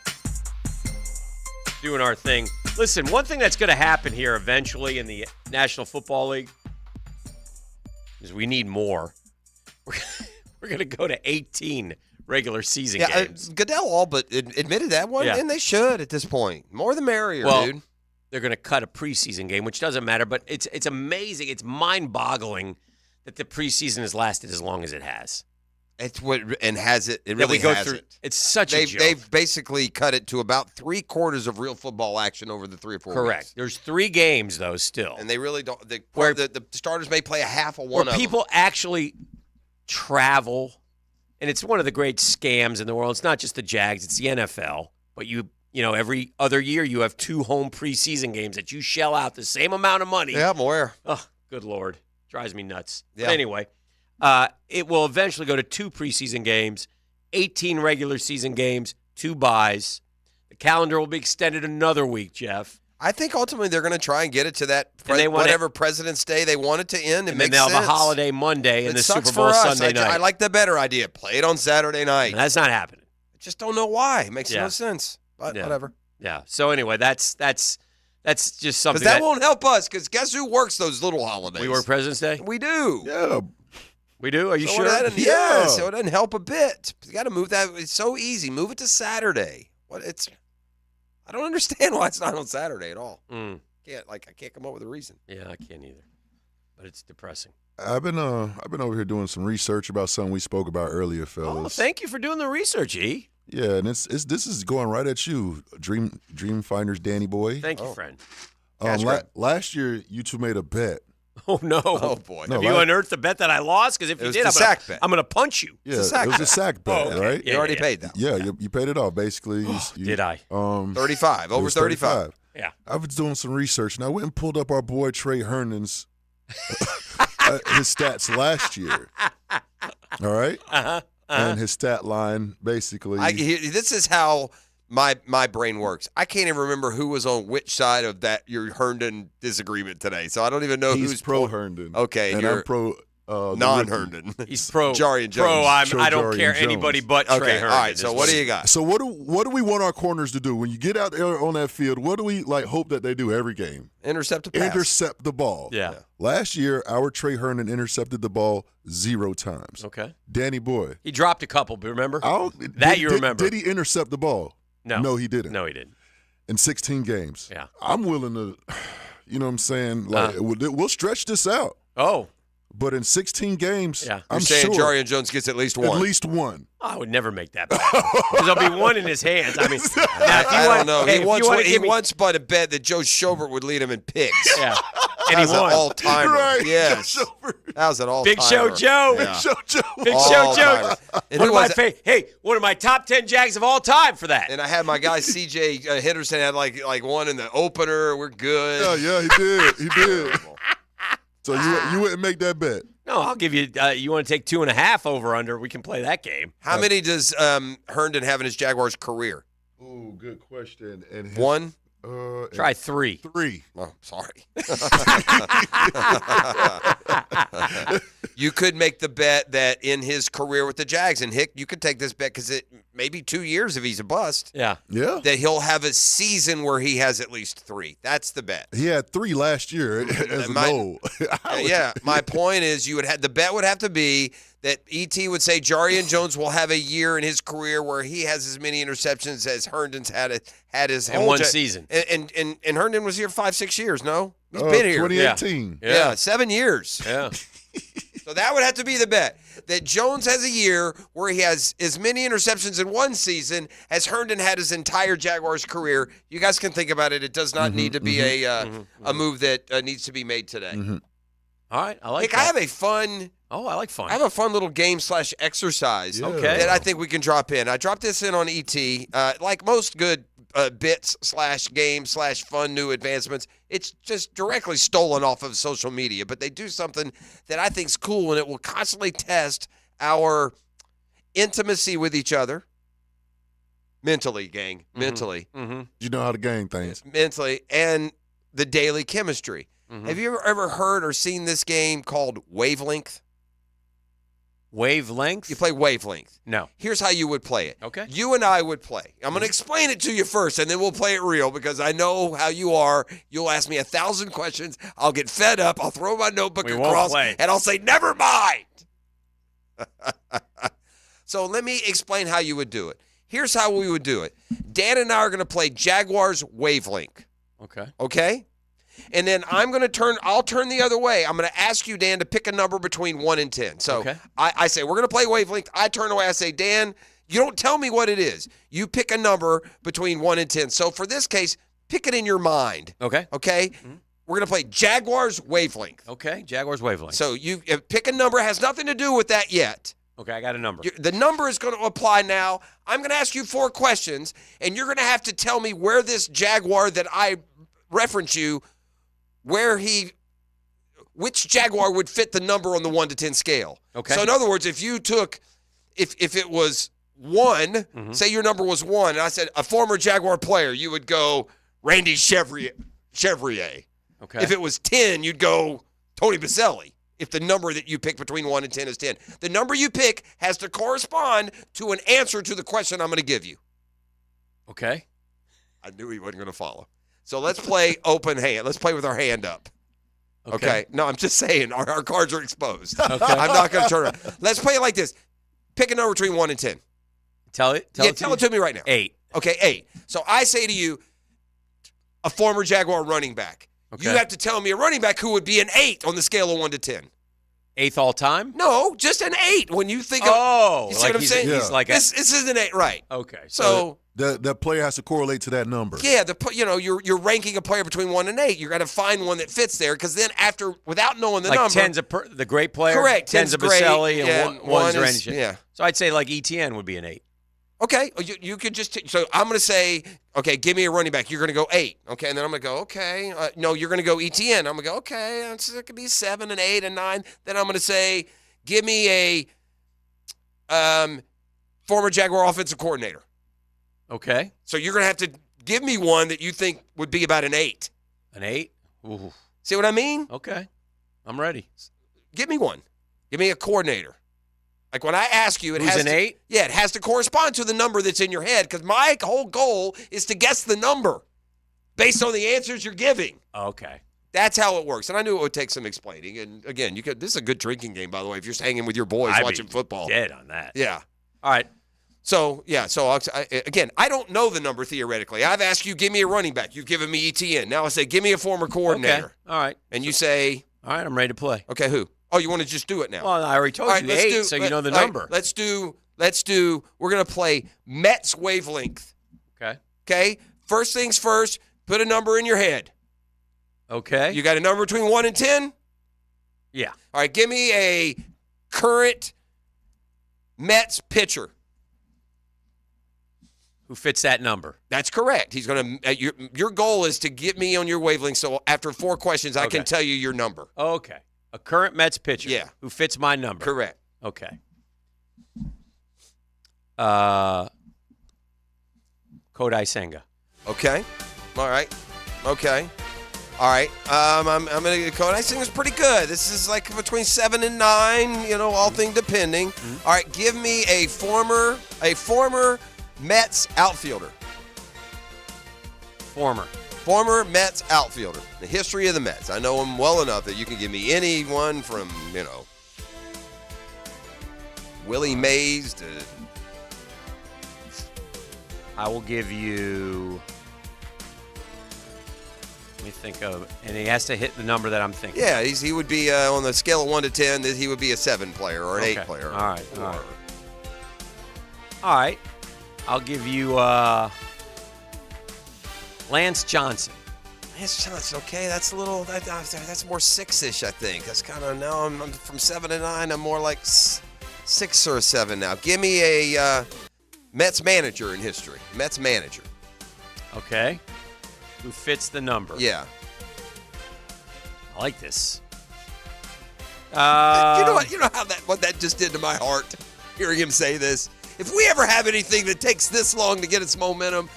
Doing our thing. Listen, one thing that's going to happen here eventually in the National Football League is we need more. We're going to go to 18 regular season games. Goodell all but admitted that one, and they should at this point. More the merrier, dude. They're going to cut a preseason game, which doesn't matter, but it's amazing. It's mind-boggling that the preseason has lasted as long as it has. It's what and has it. It really has it. It's such a joke. They've basically cut it to about 3/4 of real football action over the 3 or 4 Correct. weeks. There's 3 games though still, and they really don't. The starters may play a half of one. Where people actually travel, and it's one of the great scams in the world. It's not just the Jags; it's the NFL. But you know, every other year you have 2 home preseason games that you shell out the same amount of money. Yeah, I'm aware. Oh, good Lord, drives me nuts. Yeah. But anyway. It will eventually go to 2 preseason games, 18 regular season games, 2 byes. The calendar will be extended another week, Jeff. I think ultimately they're going to try and get it to that whatever President's Day they want it to end. And then they'll have a holiday Monday and the Super Bowl Sunday night. I like the better idea. Play it on Saturday night. And that's not happening. I just don't know why. It makes no sense. But whatever. Yeah. So anyway, that's just something that won't help us because guess who works those little holidays? We work President's Day? We do. Yeah. We do? Are you sure? Yeah, so it doesn't help a bit. You got to move that. It's so easy. Move it to Saturday. I don't understand why it's not on Saturday at all. I can't come up with a reason. Yeah, I can't either. But it's depressing. I've been over here doing some research about something we spoke about earlier, fellas. Oh, thank you for doing the research, E. Yeah, and this is going right at you, Dream Finders Danny boy. Thank you, friend. Last year you two made a bet. Oh, no. Oh, boy. Have you unearthed the bet that I lost? Because if you did, I'm going to punch you. Yeah, it was a sack bet, right? You already paid that. Yeah, you paid it off, basicly. Did I? 35, over 35. Yeah. I was doing some research, and I went and pulled up our boy Trey Herndon's his stats last year. All right? And his stat line, basically. This is how my brain works. I can't even remember who was on which side of your Herndon disagreement today. So I don't even know He's who's pro Herndon. Okay, and I'm pro non-Herndon. He's pro. Jarian Jones. I don't Jarian care Jones. anybody but Trey Okay, Herndon. all right, so what do you got? So what do we want our corners to do when you get out there on that field? What do we hope that they do every game? Intercept a pass. Intercept the ball. Yeah. Last year, our Trey Herndon intercepted the ball 0 times. Okay. Danny Boy. He dropped a couple, but remember? You remember. Did he intercept the ball? No. No, he didn't. No, he didn't. In 16 games. Yeah. I'm willing to, you know what I'm saying? We'll stretch this out. Oh. But in 16 games, Yeah. I'm You're saying sure Jarian Jones gets at least one. At least one. I would never make that bet. Because there'll be one in his hands. I mean, I don't know. Hey, he once but a bet that Joe Schobert would lead him in picks. Yeah. And he won. An all-timer. Right. Yes. That was an all-timer. Big Show Joe. Yeah. Big Show Joe. Big Show Joe. And One of my top 10 Jags of all time for that. And I had my guy C.J. Henderson had like one in the opener. We're good. Yeah, he did. He did. So you wouldn't make that bet? No, I'll give you. You want to take 2.5 over under? We can play that game. How many does Herndon have in his Jaguars career? Oh, good question. And one. Try 3. 3. Oh, sorry. You could make the bet that in his career with the Jags, and Hick, you could take this bet because it maybe 2 years if he's a bust. Yeah. Yeah. That he'll have a season where he has at least 3. That's the bet. He had 3 last year as a goal. Yeah. My point is, the bet would have to be that E.T. would say Jarian Jones will have a year in his career where he has as many interceptions as Herndon's had his in whole one season. And Herndon was here 5-6 years. No, he's been here. 2018. Yeah, 7 years. Yeah. So that would have to be the bet, that Jones has a year where he has as many interceptions in one season as Herndon had his entire Jaguars career. You guys can think about it. It does not need to be a move that needs to be made today. All right, I like Nick, that. I have a fun. Oh, I like fun. I have a fun little game / exercise that I think we can drop in. I dropped this in on ET. Like most good bits / game / fun new advancements, it's just directly stolen off of social media. But they do something that I think is cool, and it will constantly test our intimacy with each other. Mentally, gang. Mentally. You know how to gang things. Mentally. And the daily chemistry. Have you ever heard or seen this game called Wavelength? Wavelength? You play Wavelength. No. Here's how you would play it. Okay. You and I would play. I'm going to explain it to you first, and then we'll play it real because I know how you are. You'll ask me 1,000 questions. I'll get fed up. I'll throw my notebook across, and I'll say, never mind. So let me explain how you would do it. Here's how we would do it. Dan and I are going to play Jaguars Wavelength. Okay. Okay? And then I'll turn the other way. I'm going to ask you, Dan, to pick a number between 1 and 10. So I say, we're going to play Wavelength. I turn away. I say, Dan, you don't tell me what it is. You pick a number between 1 and 10. So for this case, pick it in your mind. Okay. Okay? We're going to play Jaguars Wavelength. Okay, Jaguars Wavelength. So you pick a number. It has nothing to do with that yet. Okay, I got a number. The number is going to apply now. I'm going to ask you 4 questions, and you're going to have to tell me where this Jaguar that I reference you, which Jaguar would fit the number on the 1 to 10 scale. Okay. So in other words, if you took, if it was 1, say your number was 1, and I said a former Jaguar player, you would go Randy Chevrier. Okay. If it was 10, you'd go Tony Baselli. If the number that you pick between 1 and 10 is 10. The number you pick has to correspond to an answer to the question I'm going to give you. Okay. I knew he wasn't going to follow. So let's play open hand. Let's play with our hand up. Okay. No, I'm just saying our cards are exposed. Okay. I'm not going to turn around. Let's play it like this. Pick a number between 1 and 10. Tell it to me right now. 8. Okay, 8. So I say to you, a former Jaguar running back. Okay. You have to tell me a running back who would be an 8 on the scale of 1 to 10. 8th all time? No, just an 8. When you think of, you see what I'm saying? He's like this is an 8, right? Okay. So that player has to correlate to that number. Yeah, you're ranking a player between 1 and 8. You got to find one that fits there because then without knowing the number, 10's the great player. Correct. 10's a Baselli and one's is Randy. Yeah. So I'd say like ETN would be an 8. Okay, you could just so I'm going to say, okay, give me a running back. You're going to go 8, okay, and then I'm going to go, okay, no, you're going to go ETN. I'm going to go, okay, it could be 7 and 8 and 9. Then I'm going to say, give me a former Jaguar offensive coordinator. Okay. So you're going to have to give me one that you think would be about an 8. An 8? Ooh. See what I mean? Okay, I'm ready. Give me one. Give me a coordinator. Like when I ask you, it Who's has an to, 8? Yeah, it has to correspond to the number that's in your head because my whole goal is to guess the number based on the answers you're giving. Okay. That's how it works. And I knew it would take some explaining. And again, this is a good drinking game, by the way, if you're just hanging with your boys watching football. Dead on that. Yeah. All right. So, again, I don't know the number theoretically. I've asked you, give me a running back. You've given me ETN. Now I say, give me a former coordinator. Okay. All right. And you say. All right, I'm ready to play. Okay, who? Oh, you want to just do it now? Well, I already told you 8, so you know the number. Right, let's do, we're going to play Mets wavelength. Okay. Okay? First things first, put a number in your head. Okay. You got a number between 1 and 10? Yeah. All right, give me a current Mets pitcher. Who fits that number? That's correct. He's going to. Your goal is to get me on your wavelength. So after 4 questions, I can tell you your number. Okay. A current Mets pitcher. Yeah. Who fits my number. Correct. Okay. Kodai Senga. Okay. All right. Okay. All right. I'm gonna. Kodai Senga's pretty good. This is like between 7 and 9. All thing depending. Mm-hmm. All right. Give me a former Mets outfielder. Former Mets outfielder. The history of the Mets. I know him well enough that you can give me anyone from, Willie Mays to... I will give you... Let me think of... And he has to hit the number that I'm thinking. Yeah, he would be, on the scale of 1 to 10, he would be a 7 player or an 8 player. All right. I'll give you Lance Johnson. Lance Johnson, okay, that's a little, that's more 6-ish, I think. That's kind of, now I'm from 7 to 9, I'm more like 6 or 7 now. Give me a Mets manager in history. Mets manager. Okay. Who fits the number. Yeah. I like this. You know what? You know what that just did to my heart, hearing him say this? If we ever have anything that takes this long to get its momentum,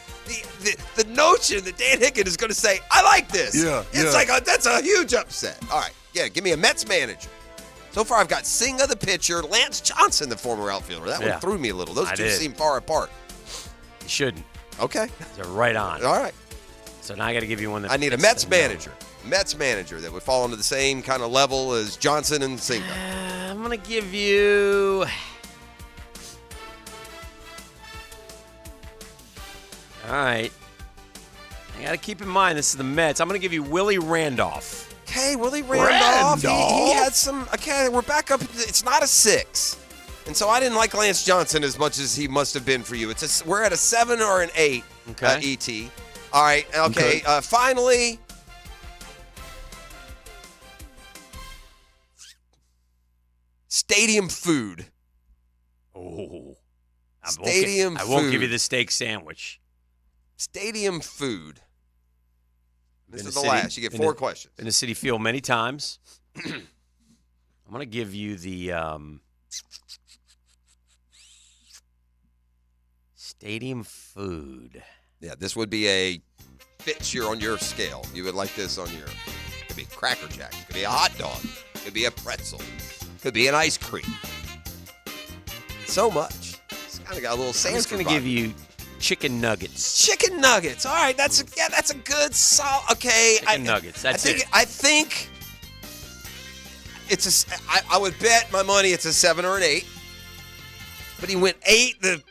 the notion that Dan Hicken is going to say, I like this. Yeah, it's like that's a huge upset. All right, yeah, give me a Mets manager. So far, I've got Senga, the pitcher, Lance Johnson, the former outfielder. That one threw me a little. Those two seem far apart. You shouldn't. Okay. They're right on. All right. So now I got to give you one that I need a Mets manager. Mets manager that would fall into the same kind of level as Johnson and Senga. I'm going to give you... All right. I got to keep in mind, this is the Mets. I'm going to give you Willie Randolph. Okay, Willie Randolph. He had some. Okay, we're back up. It's not a 6. And so I didn't like Lance Johnson as much as he must have been for you. We're at a 7 or an 8, ET. All right, okay. Finally, stadium food. Oh. Stadium food. I won't give you food. the steak sandwich. Stadium food. This is the last. You get 4 questions. Been to Citi Field many times. I'm going to give you the stadium food. Yeah, this would be a fits on your scale. You would like this on your. It could be Cracker Jack. It could be a hot dog. It could be a pretzel. It could be an ice cream. So much. It's kind of got a little Sanford. I'm just going to give you chicken nuggets. Chicken nuggets. All right, that's a good solid. Okay, chicken nuggets. That's it. I think it's a. I would bet my money it's a 7 or an 8. But he went 8 the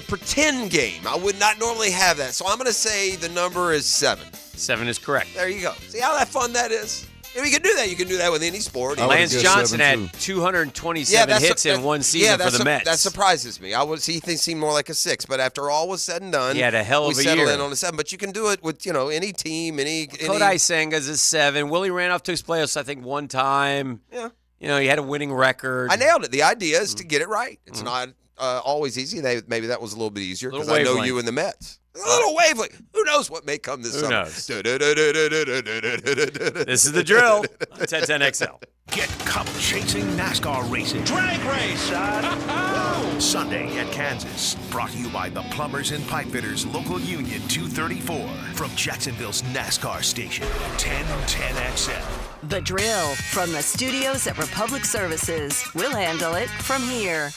pretend game. I would not normally have that, so I'm going to say the number is 7. 7 is correct. There you go. See how that fun that is. Yeah, you can do that. You can do that with any sport. Lance Johnson had 227 hits in one season for the Mets. That surprises me. He seemed more like a 6, but after all was said and done, he had a hell of a year. We settled in on a 7. But you can do it with any team, any. Kodai Senga's a 7. Willie Randolph took his playoffs, I think, one time. Yeah. He had a winning record. I nailed it. The idea is to get it right. It's not always easy. Maybe that was a little bit easier because I know you and the Mets. A little wavelength. Who knows what may come this summer? Who knows? This is the drill on 1010XL. Get cup-chasing NASCAR racing. Drag race, son. Sunday at Kansas. Brought to you by the Plumbers and Pipefitters Local Union 234. From Jacksonville's NASCAR station, 1010XL. The Drill from the studios at Republic Services. We'll handle it from here.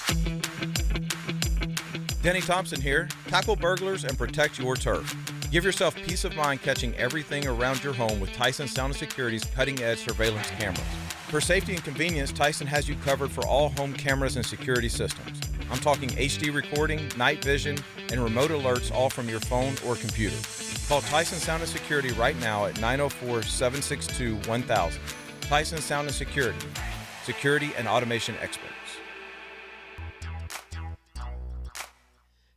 Denny Thompson here. Tackle burglars and protect your turf. Give yourself peace of mind catching everything around your home with Tyson Sound & Security's cutting-edge surveillance cameras. For safety and convenience, Tyson has you covered for all home cameras and security systems. I'm talking HD recording, night vision, and remote alerts all from your phone or computer. Call Tyson Sound & Security right now at 904-762-1000. Tyson Sound & Security. Security and automation experts.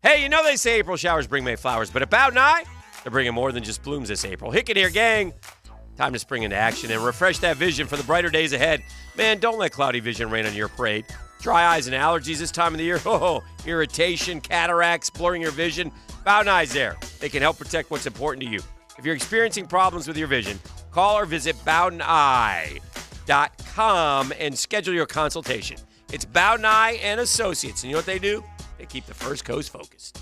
Hey, you know they say April showers bring May flowers, but at Bowden Eye, they're bringing more than just blooms this April. Hicken here, gang. Time to spring into action and refresh that vision for the brighter days ahead. Man, don't let cloudy vision rain on your parade. Dry eyes and allergies this time of the year. Oh, irritation, cataracts, blurring your vision. Bowden Eye's there. They can help protect what's important to you. If you're experiencing problems with your vision, call or visit BowdenEye.com and schedule your consultation. It's Bowden Eye and Associates. And you know what they do? They keep the First Coast focused.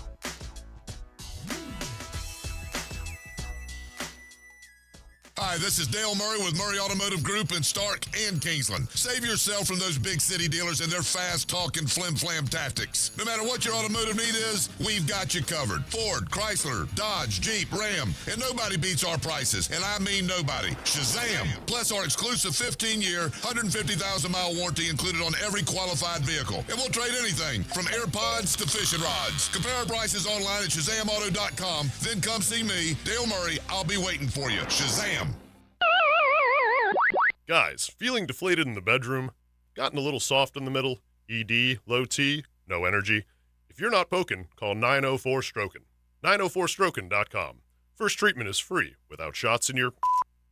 Hi, this is Dale Murray with Murray Automotive Group in Stark and Kingsland. Save yourself from those big city dealers and their fast-talking flim-flam tactics. No matter what your automotive need is, we've got you covered. Ford, Chrysler, Dodge, Jeep, Ram, and nobody beats our prices, and I mean nobody. Shazam! Plus our exclusive 15-year, 150,000-mile warranty included on every qualified vehicle. And we'll trade anything from AirPods to fishing rods. Compare our prices online at ShazamAuto.com, then come see me, Dale Murray. I'll be waiting for you. Shazam! Guys, feeling deflated in the bedroom? Gotten a little soft in the middle? ED, low T, no energy? If you're not poking, call 904-STROKEN. 904stroken.com. First treatment is free, without shots in your...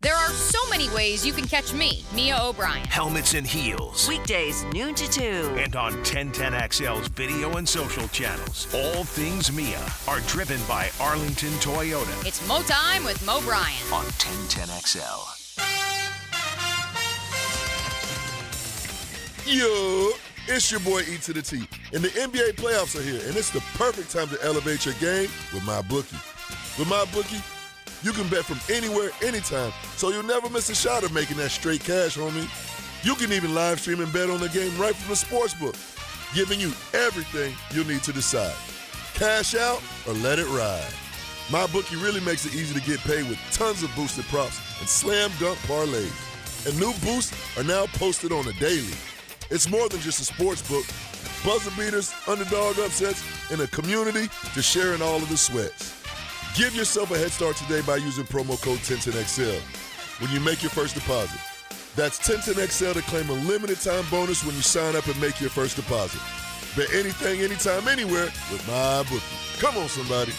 There are so many ways you can catch me, Mia O'Brien. Helmets and Heels. Weekdays, noon to 2. And on 1010XL's video and social channels. All things Mia are driven by Arlington Toyota. It's Mo Time with Mo Bryan. On 1010XL. Yo, it's your boy E to the T. And the NBA playoffs are here, and it's the perfect time to elevate your game with MyBookie. With MyBookie, you can bet from anywhere, anytime, so you'll never miss a shot of making that straight cash, homie. You can even live stream and bet on the game right from the sportsbook, giving you everything you'll need to decide. Cash out or let it ride. MyBookie really makes it easy to get paid with tons of boosted props and slam dunk parlays. And new boosts are now posted on the daily. It's more than just a sports book. Buzzer beaters, underdog upsets, and a community to share in all of the sweats. Give yourself a head start today by using promo code 1010XL when you make your first deposit. That's 1010XL to claim a limited time bonus when you sign up and make your first deposit. Bet anything, anytime, anywhere with MyBookie. Come on, somebody.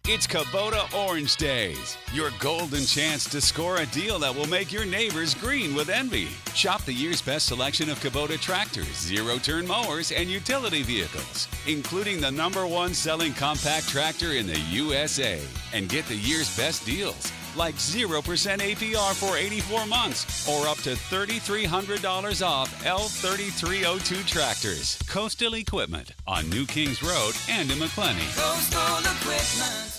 It's Kubota Orange Days, your golden chance to score a deal that will make your neighbors green with envy. Shop the year's best selection of Kubota tractors, zero-turn mowers, and utility vehicles, including the #1 selling compact tractor in the USA. And get the year's best deals, like 0% APR for 84 months, or up to $3,300 off L3302 tractors. Coastal Equipment on New Kings Road and in McClenny. Coastal Equipment.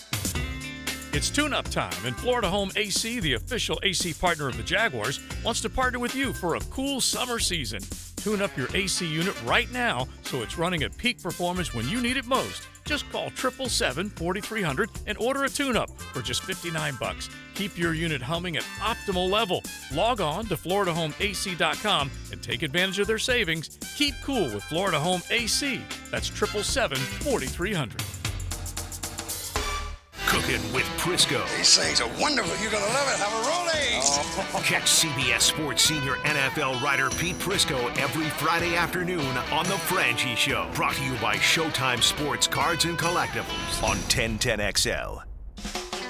It's tune-up time, and Florida Home AC, the official AC partner of the Jaguars, wants to partner with you for a cool summer season. Tune up your AC unit right now so it's running at peak performance when you need it most. Just call 777-4300 and order a tune-up for just $59. Keep your unit humming at optimal level. Log on to FloridaHomeAC.com and take advantage of their savings. Keep cool with Florida Home AC. That's 777-4300. Cooking with Prisco. These things are wonderful. You're going to love it. Have a rollie. Catch CBS Sports senior NFL writer Pete Prisco every Friday afternoon on The Franchi Show. Brought to you by Showtime Sports Cards and Collectibles on 1010XL.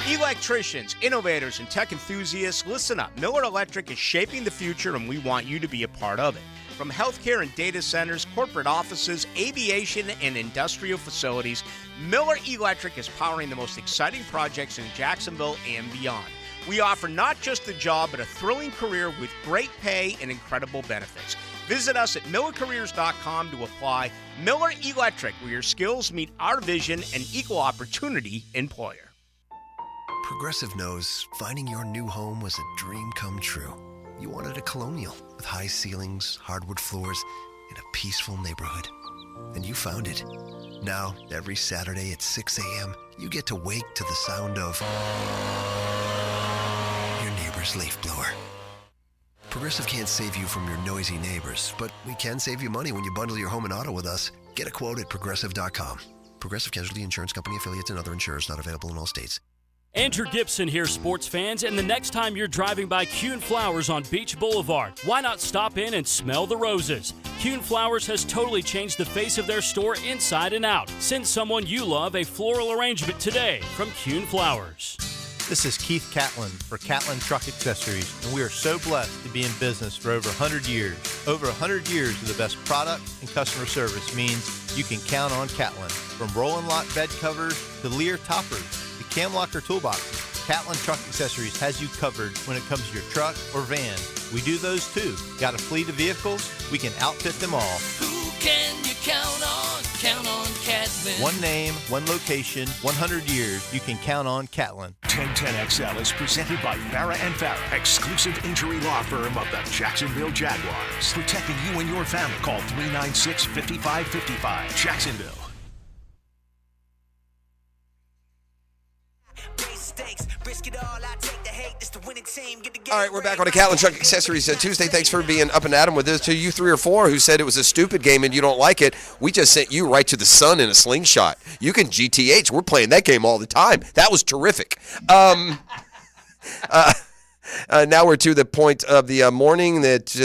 Electricians, innovators, and tech enthusiasts, listen up. Miller Electric is shaping the future, and we want you to be a part of it. From healthcare and data centers, corporate offices, aviation, and industrial facilities, Miller Electric is powering the most exciting projects in Jacksonville and beyond. We offer not just a job, but a thrilling career with great pay and incredible benefits. Visit us at millercareers.com to apply. Miller Electric, where your skills meet our vision, and equal opportunity employer. Progressive knows finding your new home was a dream come true. You wanted a Colonial with high ceilings, hardwood floors, and a peaceful neighborhood. And you found it. Now, every Saturday at 6 a.m., you get to wake to the sound of your neighbor's leaf blower. Progressive can't save you from your noisy neighbors, but we can save you money when you bundle your home and auto with us. Get a quote at Progressive.com. Progressive Casualty Insurance Company affiliates and other insurers not available in all states. Andrew Gibson here, sports fans, and the next time you're driving by Kuhn Flowers on Beach Boulevard, why not stop in and smell the roses? Kuhn Flowers has totally changed the face of their store inside and out. Send someone you love a floral arrangement today from Kuhn Flowers. This is Keith Catlin for Catlin Truck Accessories, and we are so blessed to be in business for over 100 years. Over 100 years of the best product and customer service means you can count on Catlin. From Roll-and Lock bed covers to Lear toppers to cam locker toolboxes, Catlin Truck Accessories has you covered when it comes to your truck or van. We do those too. Got a fleet of vehicles? We can outfit them all. Who can you count on? Count on Catlin. One name, one location, 100 years. You can count on Catlin. 1010XL is presented by Farrah & Farrah, exclusive injury law firm of the Jacksonville Jaguars. Protecting you and your family. Call 396-5555. Jacksonville. All right, we're back on the Catlin Truck Accessories Tuesday. Thanks for being up and at 'em with us. To you 3 or 4 who said it was a stupid game and you don't like it, we just sent you right to the sun in a slingshot. You can GTH. We're playing that game all the time. That was terrific. Now we're to the point of the morning that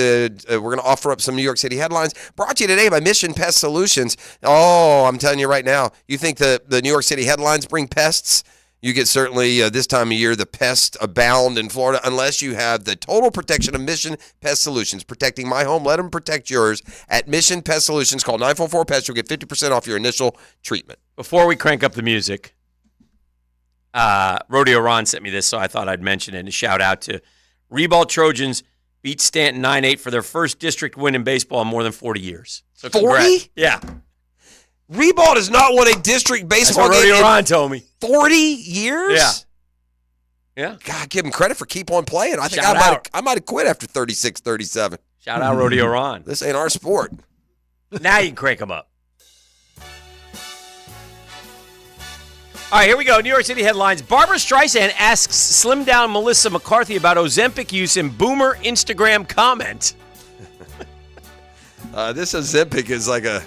we're going to offer up some New York City headlines. Brought to you today by Mission Pest Solutions. Oh, I'm telling you right now, you think the New York City headlines bring pests? You get certainly this time of year, the pests abound in Florida unless you have the total protection of Mission Pest Solutions. Protecting my home, let them protect yours at Mission Pest Solutions. Call 944-PEST. You'll get 50% off your initial treatment. Before we crank up the music, Rodeo Ron sent me this, so I thought I'd mention it. And a shout out to Reball Trojans beat Stanton 9-8 for their first district win in baseball in more than 40 years. So 40? Yeah. Reball has not won a district baseball game in Ron told me. 40 years? Yeah. God, give him credit for keep on playing. I think I might have quit after 36, 37. Shout out Rodeo Ron. This ain't our sport. Now you can crank them up. All right, here we go. New York City headlines. Barbara Streisand asks slim down Melissa McCarthy about Ozempic use in boomer Instagram comment. This Ozempic is like a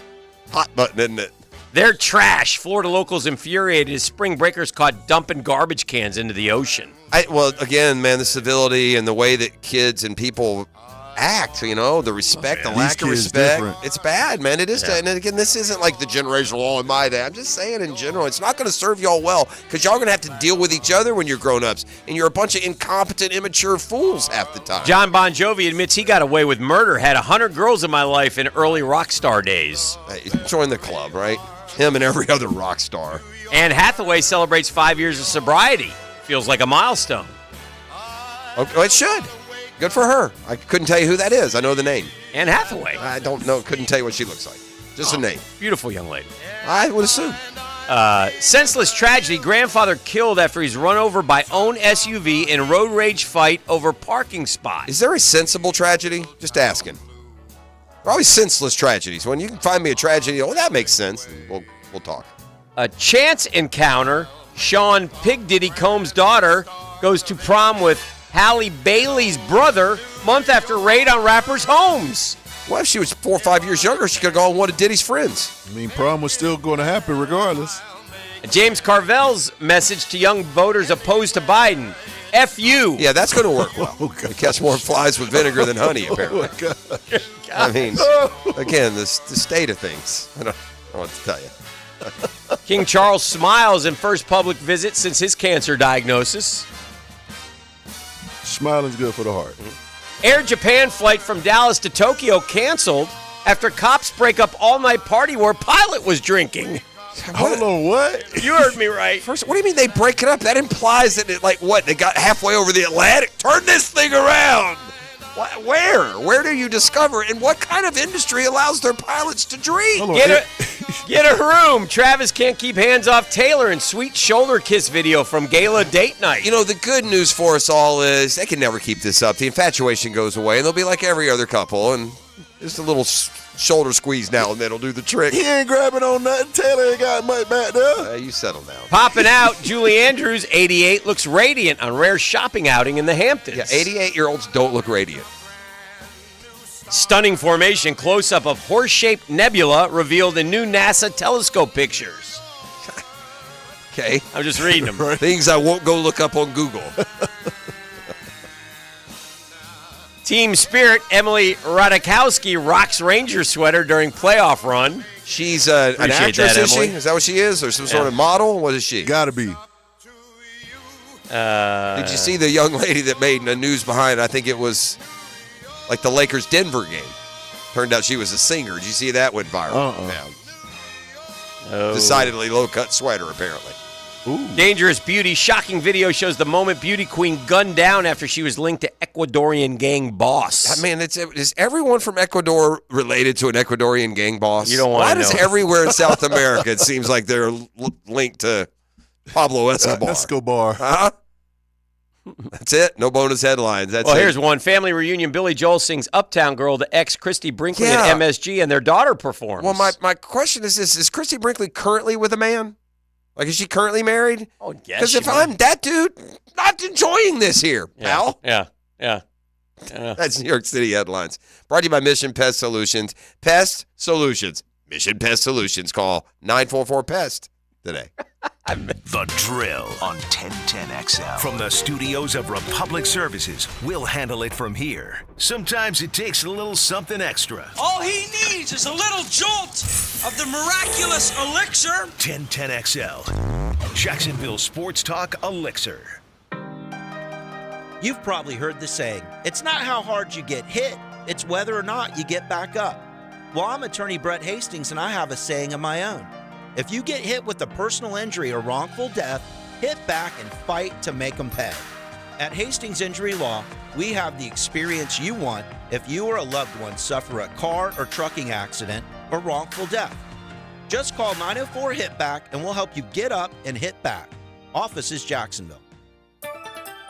hot button, isn't it? They're trash. Florida locals infuriated as spring breakers caught dumping garbage cans into the ocean. Well, again, man, the civility and the way that kids and people act, the respect, the lack of respect. Different. It's bad, man. It is. Yeah. And again, this isn't like the generational, in my day. I'm just saying in general, it's not going to serve y'all well because y'all going to have to deal with each other when you're grown-ups. And you're a bunch of incompetent, immature fools half the time. John Bon Jovi admits he got away with murder. Had 100 girls in my life in early rock star days. Hey, join the club, right? Him and every other rock star. Anne Hathaway celebrates 5 years of sobriety. Feels like a milestone. Okay, well, it should. Good for her. I couldn't tell you who that is. I know the name. Anne Hathaway. I don't know. Couldn't tell you what she looks like. Just a name. Beautiful young lady. I would assume. Senseless tragedy. Grandfather killed after he's run over by own SUV in road rage fight over parking spot. Is there a sensible tragedy? Just asking. There are always senseless tragedies. When you can find me a tragedy, that makes sense. We'll talk. A chance encounter. Sean Pig Diddy Combs' daughter goes to prom with Halle Bailey's brother month after raid on rappers' homes. Well, if she was 4 or 5 years younger, she could have gone with one of Diddy's friends. I mean, prom was still going to happen regardless. James Carvell's message to young voters opposed to Biden. F you. Yeah, that's going to work well. You catch more flies with vinegar than honey, apparently. I mean, again, the state of things. I don't know what to tell you. King Charles smiles in first public visit since his cancer diagnosis. Smiling's good for the heart. Air Japan flight from Dallas to Tokyo canceled after cops break up all-night party where pilot was drinking. Hold on, what? You heard me right. First, what do you mean they break it up? That implies that they got halfway over the Atlantic? Turn this thing around. Where? Where do you discover? And what kind of industry allows their pilots to drink? Get a room. Travis can't keep hands off Taylor in sweet shoulder kiss video from Gala date night. You know, the good news for us all is they can never keep this up. The infatuation goes away, and they'll be like every other couple, and just a little shoulder squeeze now and then will do the trick. He ain't grabbing on nothing. Taylor ain't got much back there. You settle down. Popping out, Julie Andrews, 88, looks radiant on rare shopping outing in the Hamptons. Yeah, 88-year-olds don't look radiant. Stunning formation close-up of horse-shaped nebula revealed in new NASA telescope pictures. Okay. I'm just reading them. Things I won't go look up on Google. Team Spirit, Emily Radikowski rocks Ranger sweater during playoff run. She's an actress, is she? Is that what she is? Or some sort of model? What is she? Gotta be. Did you see the young lady that made the news behind, I think it was like the Lakers-Denver game? Turned out she was a singer. Did you see that? Went viral. Decidedly low-cut sweater, apparently. Ooh. Dangerous Beauty. Shocking video shows the moment beauty queen gunned down after she was linked to Ecuadorian gang boss. Man, is everyone from Ecuador related to an Ecuadorian gang boss? You don't want to know. Why does everywhere in South America it seems like they're linked to Pablo Escobar? Escobar. Huh? That's it. No bonus headlines. That's Here's one. Family reunion. Billy Joel sings Uptown Girl to ex Christy Brinkley at MSG, and their daughter performs. Well, my question is this. Is Christy Brinkley currently with a man? Like, is she currently married? Oh, yes. Because if I'm that dude, not enjoying this here, pal. Yeah. That's New York City headlines. Brought to you by Mission Pest Solutions. Pest Solutions. Mission Pest Solutions. Call 944-PEST today. The Drill on 1010XL. From the studios of Republic Services, we'll handle it from here. Sometimes it takes a little something extra. All he needs is a little jolt of the miraculous elixir. 1010XL. Jacksonville Sports Talk Elixir. You've probably heard the saying, it's not how hard you get hit, it's whether or not you get back up. Well, I'm attorney Brett Hastings, and I have a saying of my own. If you get hit with a personal injury or wrongful death, hit back and fight to make them pay. At Hastings Injury Law, we have the experience you want if you or a loved one suffer a car or trucking accident or wrongful death. Just call 904-HIT-BACK and we'll help you get up and hit back. Office is Jacksonville.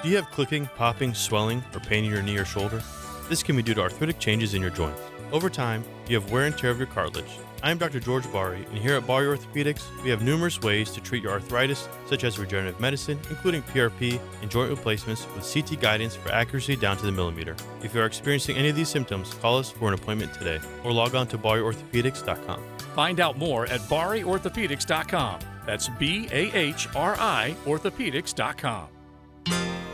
Do you have clicking, popping, swelling, or pain in your knee or shoulder? This can be due to arthritic changes in your joints. Over time, you have wear and tear of your cartilage. I am Dr. George Bari, and here at Bari Orthopedics, we have numerous ways to treat your arthritis, such as regenerative medicine, including PRP and joint replacements with CT guidance for accuracy down to the millimeter. If you are experiencing any of these symptoms, call us for an appointment today, or log on to BariOrthopedics.com. Find out more at BariOrthopedics.com. That's BAHRI Orthopedics.com.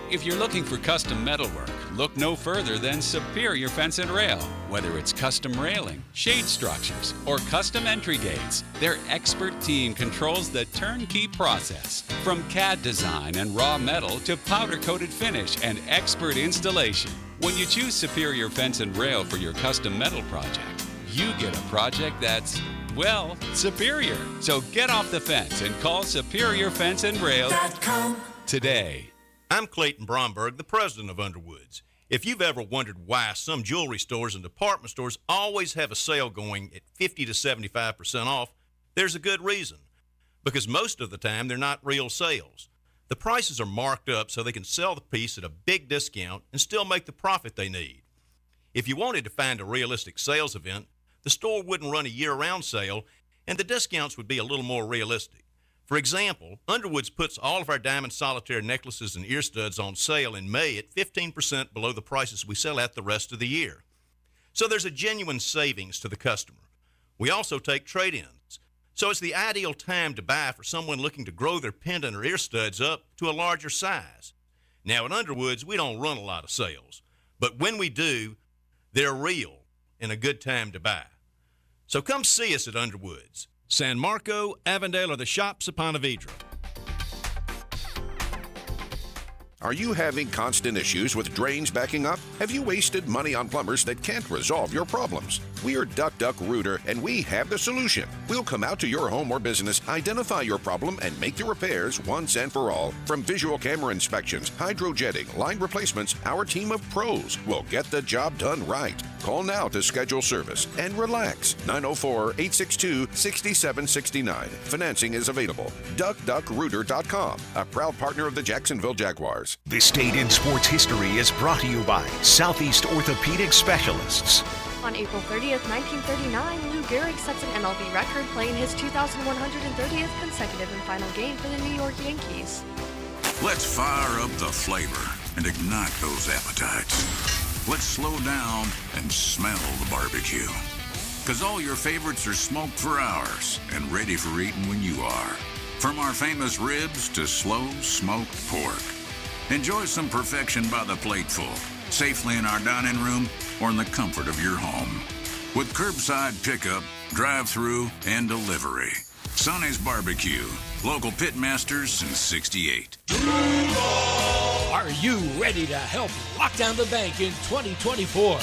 If you're looking for custom metalwork, look no further than Superior Fence and Rail. Whether it's custom railing, shade structures, or custom entry gates, their expert team controls the turnkey process. From CAD design and raw metal to powder-coated finish and expert installation. When you choose Superior Fence and Rail for your custom metal project, you get a project that's, well, superior. So get off the fence and call Superior Fence and Rail today. I'm Clayton Bromberg, the president of Underwoods. If you've ever wondered why some jewelry stores and department stores always have a sale going at 50 to 75% off, there's a good reason. Because most of the time, they're not real sales. The prices are marked up so they can sell the piece at a big discount and still make the profit they need. If you wanted to find a realistic sales event, the store wouldn't run a year-round sale, and the discounts would be a little more realistic. For example, Underwoods puts all of our diamond solitaire necklaces and ear studs on sale in May at 15% below the prices we sell at the rest of the year. So there's a genuine savings to the customer. We also take trade-ins. So it's the ideal time to buy for someone looking to grow their pendant or ear studs up to a larger size. Now at Underwoods, we don't run a lot of sales, but when we do, they're real and a good time to buy. So come see us at Underwoods. San Marco, Avondale, or the shops of Ponte Vedra. Are you having constant issues with drains backing up? Have you wasted money on plumbers that can't resolve your problems? We're Duck Duck Rooter, and we have the solution. We'll come out to your home or business, identify your problem, and make the repairs once and for all. From visual camera inspections, hydrojetting, line replacements, our team of pros will get the job done right. Call now to schedule service and relax. 904-862-6769. Financing is available. DuckDuckRooter.com, a proud partner of the Jacksonville Jaguars. This date in sports history is brought to you by Southeast Orthopedic Specialists. On April 30th, 1939, Lou Gehrig sets an MLB record playing his 2,130th consecutive and final game for the New York Yankees. Let's fire up the flavor and ignite those appetites. Let's slow down and smell the barbecue. Because all your favorites are smoked for hours and ready for eating when you are. From our famous ribs to slow smoked pork. Enjoy some perfection by the plateful, safely in our dining room or in the comfort of your home. With curbside pickup, drive-through, and delivery. Sonny's Barbecue, local pitmasters since '68. Are you ready to help lock down the bank in 2024?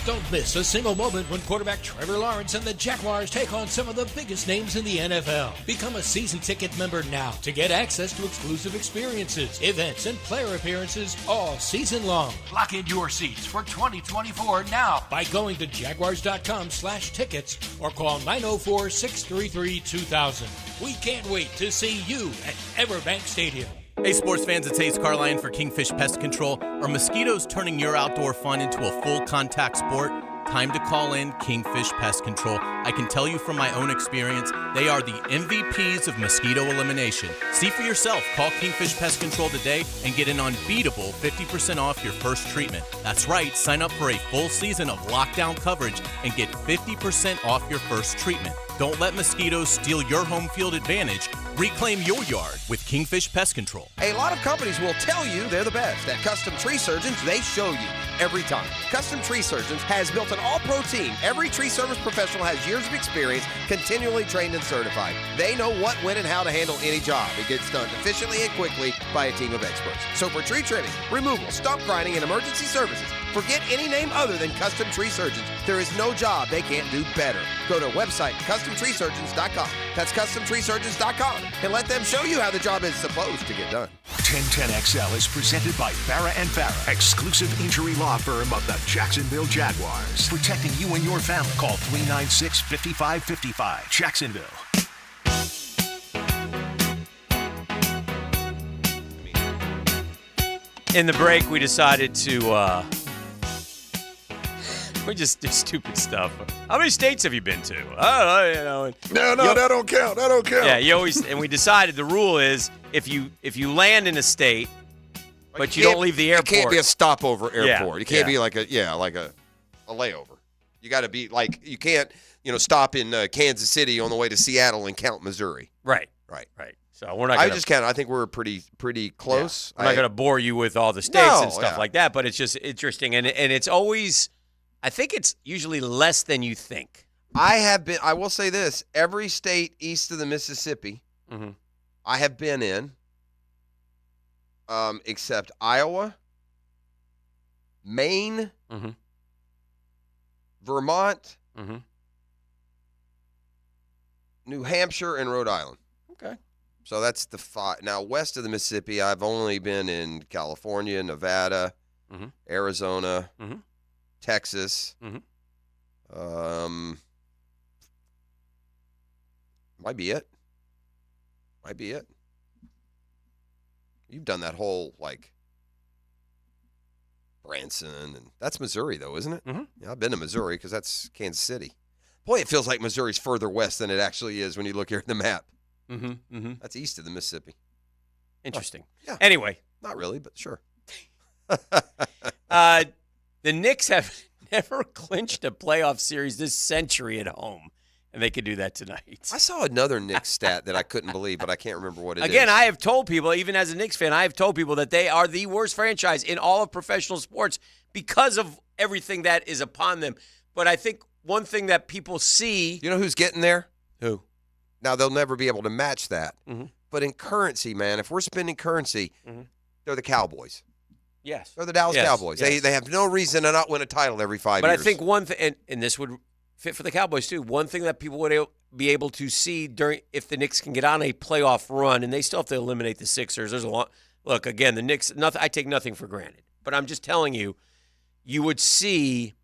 Don't miss a single moment when quarterback Trevor Lawrence and the Jaguars take on some of the biggest names in the NFL. Become a season ticket member now to get access to exclusive experiences, events, and player appearances all season long. Lock in your seats for 2024 now by going to jaguars.com/tickets or call 904-633-2000. We can't wait to see you at Everbank Stadium. Hey sports fans, it's Ace Carline for Kingfish Pest Control. Are mosquitoes turning your outdoor fun into a full contact sport? Time to call in Kingfish Pest Control. I can tell you from my own experience, they are the MVPs of mosquito elimination. See for yourself. Call Kingfish Pest Control today and get an unbeatable 50% off your first treatment. That's right, sign up for a full season of lockdown coverage and get 50% off your first treatment. Don't let mosquitoes steal your home field advantage. Reclaim your yard with Kingfish Pest Control. A lot of companies will tell you they're the best. At Custom Tree Surgeons, they show you every time. Custom Tree Surgeons has built an all-pro team. Every tree service professional has years of experience, continually trained and certified. They know what, when, and how to handle any job. It gets done efficiently and quickly by a team of experts. So for tree trimming, removal, stump grinding, and emergency services, forget any name other than Custom Tree Surgeons. There is no job they can't do better. Go to website CustomTreeSurgeons.com. That's CustomTreeSurgeons.com. And let them show you how the job is supposed to get done. 1010XL is presented by Farrah & Farrah, exclusive injury law firm of the Jacksonville Jaguars. Protecting you and your family. Call 396-5555. Jacksonville. In the break, we decided to we just do stupid stuff. How many states have you been to? No, that don't count. That don't count. Yeah, you always. And we decided the rule is if you land in a state, but you don't leave the airport, it can't be a stopover airport. Yeah, it can't be like a layover. You got to be like you can't stop in Kansas City on the way to Seattle and count Missouri. Right. So we're not. I just count. I think we're pretty close. Yeah. I'm not going to bore you with all the states and stuff like that, but it's just interesting, and it's always. I think it's usually less than you think. I will say this. Every state east of the Mississippi, I have been in, except Iowa, Maine, Vermont, New Hampshire, and Rhode Island. Okay. So that's the 5. Now, west of the Mississippi, I've only been in California, Nevada, Arizona, Texas. Might be it. You've done that whole, Branson, and that's Missouri, though, isn't it? Yeah, I've been to Missouri because that's Kansas City. Boy, it feels like Missouri's further west than it actually is when you look here at the map. That's east of the Mississippi. Interesting. Yeah. Anyway. Not really, but sure. The Knicks have never clinched a playoff series this century at home, and they could do that tonight. I saw another Knicks stat that I couldn't believe, but I can't remember what it is. Again, I have told people, even as a Knicks fan, I have told people that they are the worst franchise in all of professional sports because of everything that is upon them. But I think one thing that people see... You know who's getting there? Who? Now, they'll never be able to match that. But in currency, man, if we're spending currency, They're the Cowboys. Yes. They're the Dallas Cowboys. Yes. They have no reason to not win a title every 5 years. But I think one thing, and this would fit for the Cowboys too, one thing that people would be able to see if the Knicks can get on a playoff run, and they still have to eliminate the Sixers. There's a lot. Look, again, the Knicks, I take nothing for granted. But I'm just telling you, you would see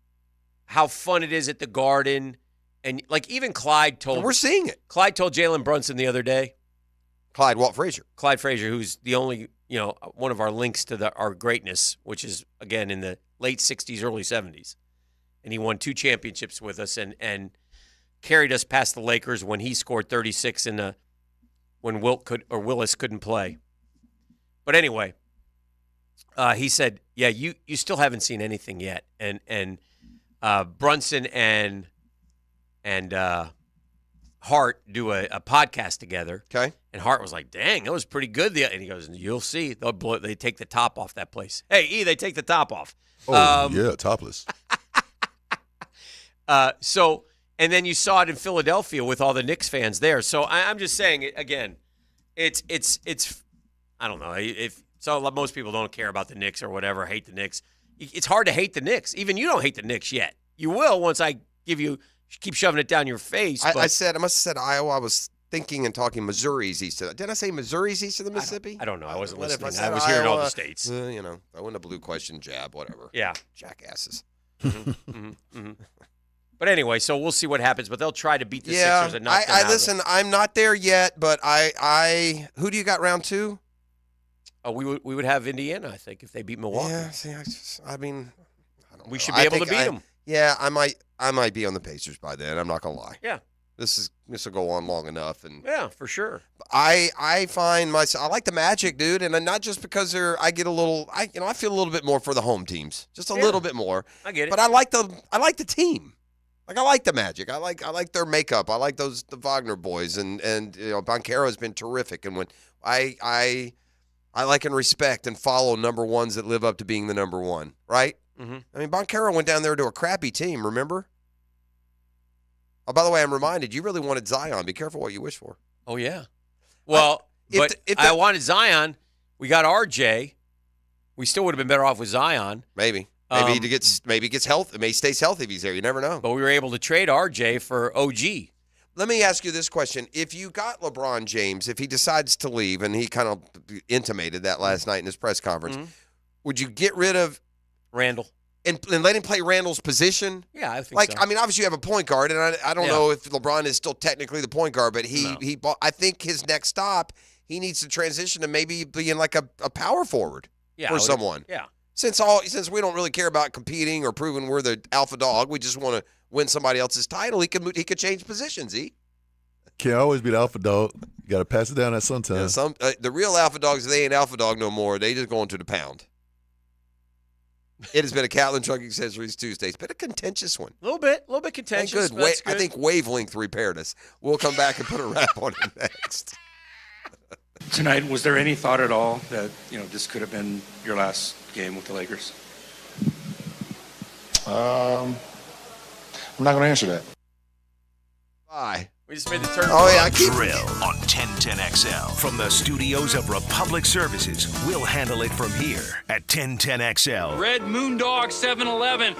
how fun it is at the Garden. And, like, even Clyde told... We're seeing it. Clyde told Jalen Brunson the other day. Clyde Frazier, who's the only, one of our links to our greatness, which is, again, in the late 60s, early 70s. And he won 2 championships with us and carried us past the Lakers when he scored 36 when Willis couldn't play. But anyway, he said, yeah, you still haven't seen anything yet. And Brunson and Hart do a podcast together. Okay. And Hart was like, dang, that was pretty good. And he goes, you'll see. They take the top off that place. Hey, they take the top off. Yeah, topless. And then you saw it in Philadelphia with all the Knicks fans there. So I'm just saying, again, it's I don't know. Most people don't care about the Knicks or whatever, hate the Knicks. It's hard to hate the Knicks. Even you don't hate the Knicks yet. You will once I keep shoving it down your face. I must have said Iowa. I was thinking and talking Missouri's east of the. Did I say Missouri's east of the Mississippi? I don't know. I wasn't listening. I was hearing all the states. I went a blue question jab, whatever. Yeah. Jackasses. But anyway, so we'll see what happens. But they'll try to beat the Sixers and knock them out. Listen, I'm not there yet, but who do you got round 2? We would have Indiana, I think, if they beat Milwaukee. Yeah, see, I don't know. We should be able to beat them. Yeah, I might be on the Pacers by then. I'm not gonna lie. Yeah. This will go on long enough, and yeah, for sure. I find myself. I like the Magic, dude, and not just because I get a little. I feel a little bit more for the home teams, just a little bit more. I get it. But I like the team. Like, I like the Magic. I like their makeup. I like the Wagner boys, and Banchero has been terrific. And when I like and respect and follow number ones that live up to being the number one, right? Mm-hmm. I mean, Banchero went down there to a crappy team, remember? Oh, by the way, I'm reminded, you really wanted Zion. Be careful what you wish for. Oh, yeah. Well, I wanted Zion. We got RJ. We still would have been better off with Zion. Maybe he gets healthy. Maybe he stays healthy if he's there. You never know. But we were able to trade RJ for OG. Let me ask you this question. If you got LeBron James, if he decides to leave, and he kind of intimated that last night in his press conference, would you get rid of Randall and let him play Randall's position? Yeah, I think so. I mean, obviously you have a point guard, and I don't know if LeBron is still technically the point guard, but I think his next stop, he needs to transition to maybe being like a power forward for someone. Yeah. Since we don't really care about competing or proving we're the alpha dog, we just want to win somebody else's title. He could change positions. Can't always be the alpha dog. You got to pass it down at some time. Yeah, the real alpha dogs, they ain't alpha dog no more. They just going to the pound. It has been a Catlin Truck Accessories Tuesday. It's been a contentious one. A little bit contentious. Good. I think Wavelength repaired us. We'll come back and put a wrap on it next. Tonight, was there any thought at all that this could have been your last game with the Lakers? I'm not going to answer that. Bye. We just made the turn. Oh, yeah. Drill on 1010XL. From the studios of Republic Services, we'll handle it from here at 1010XL. Red Moondog 7-Eleven.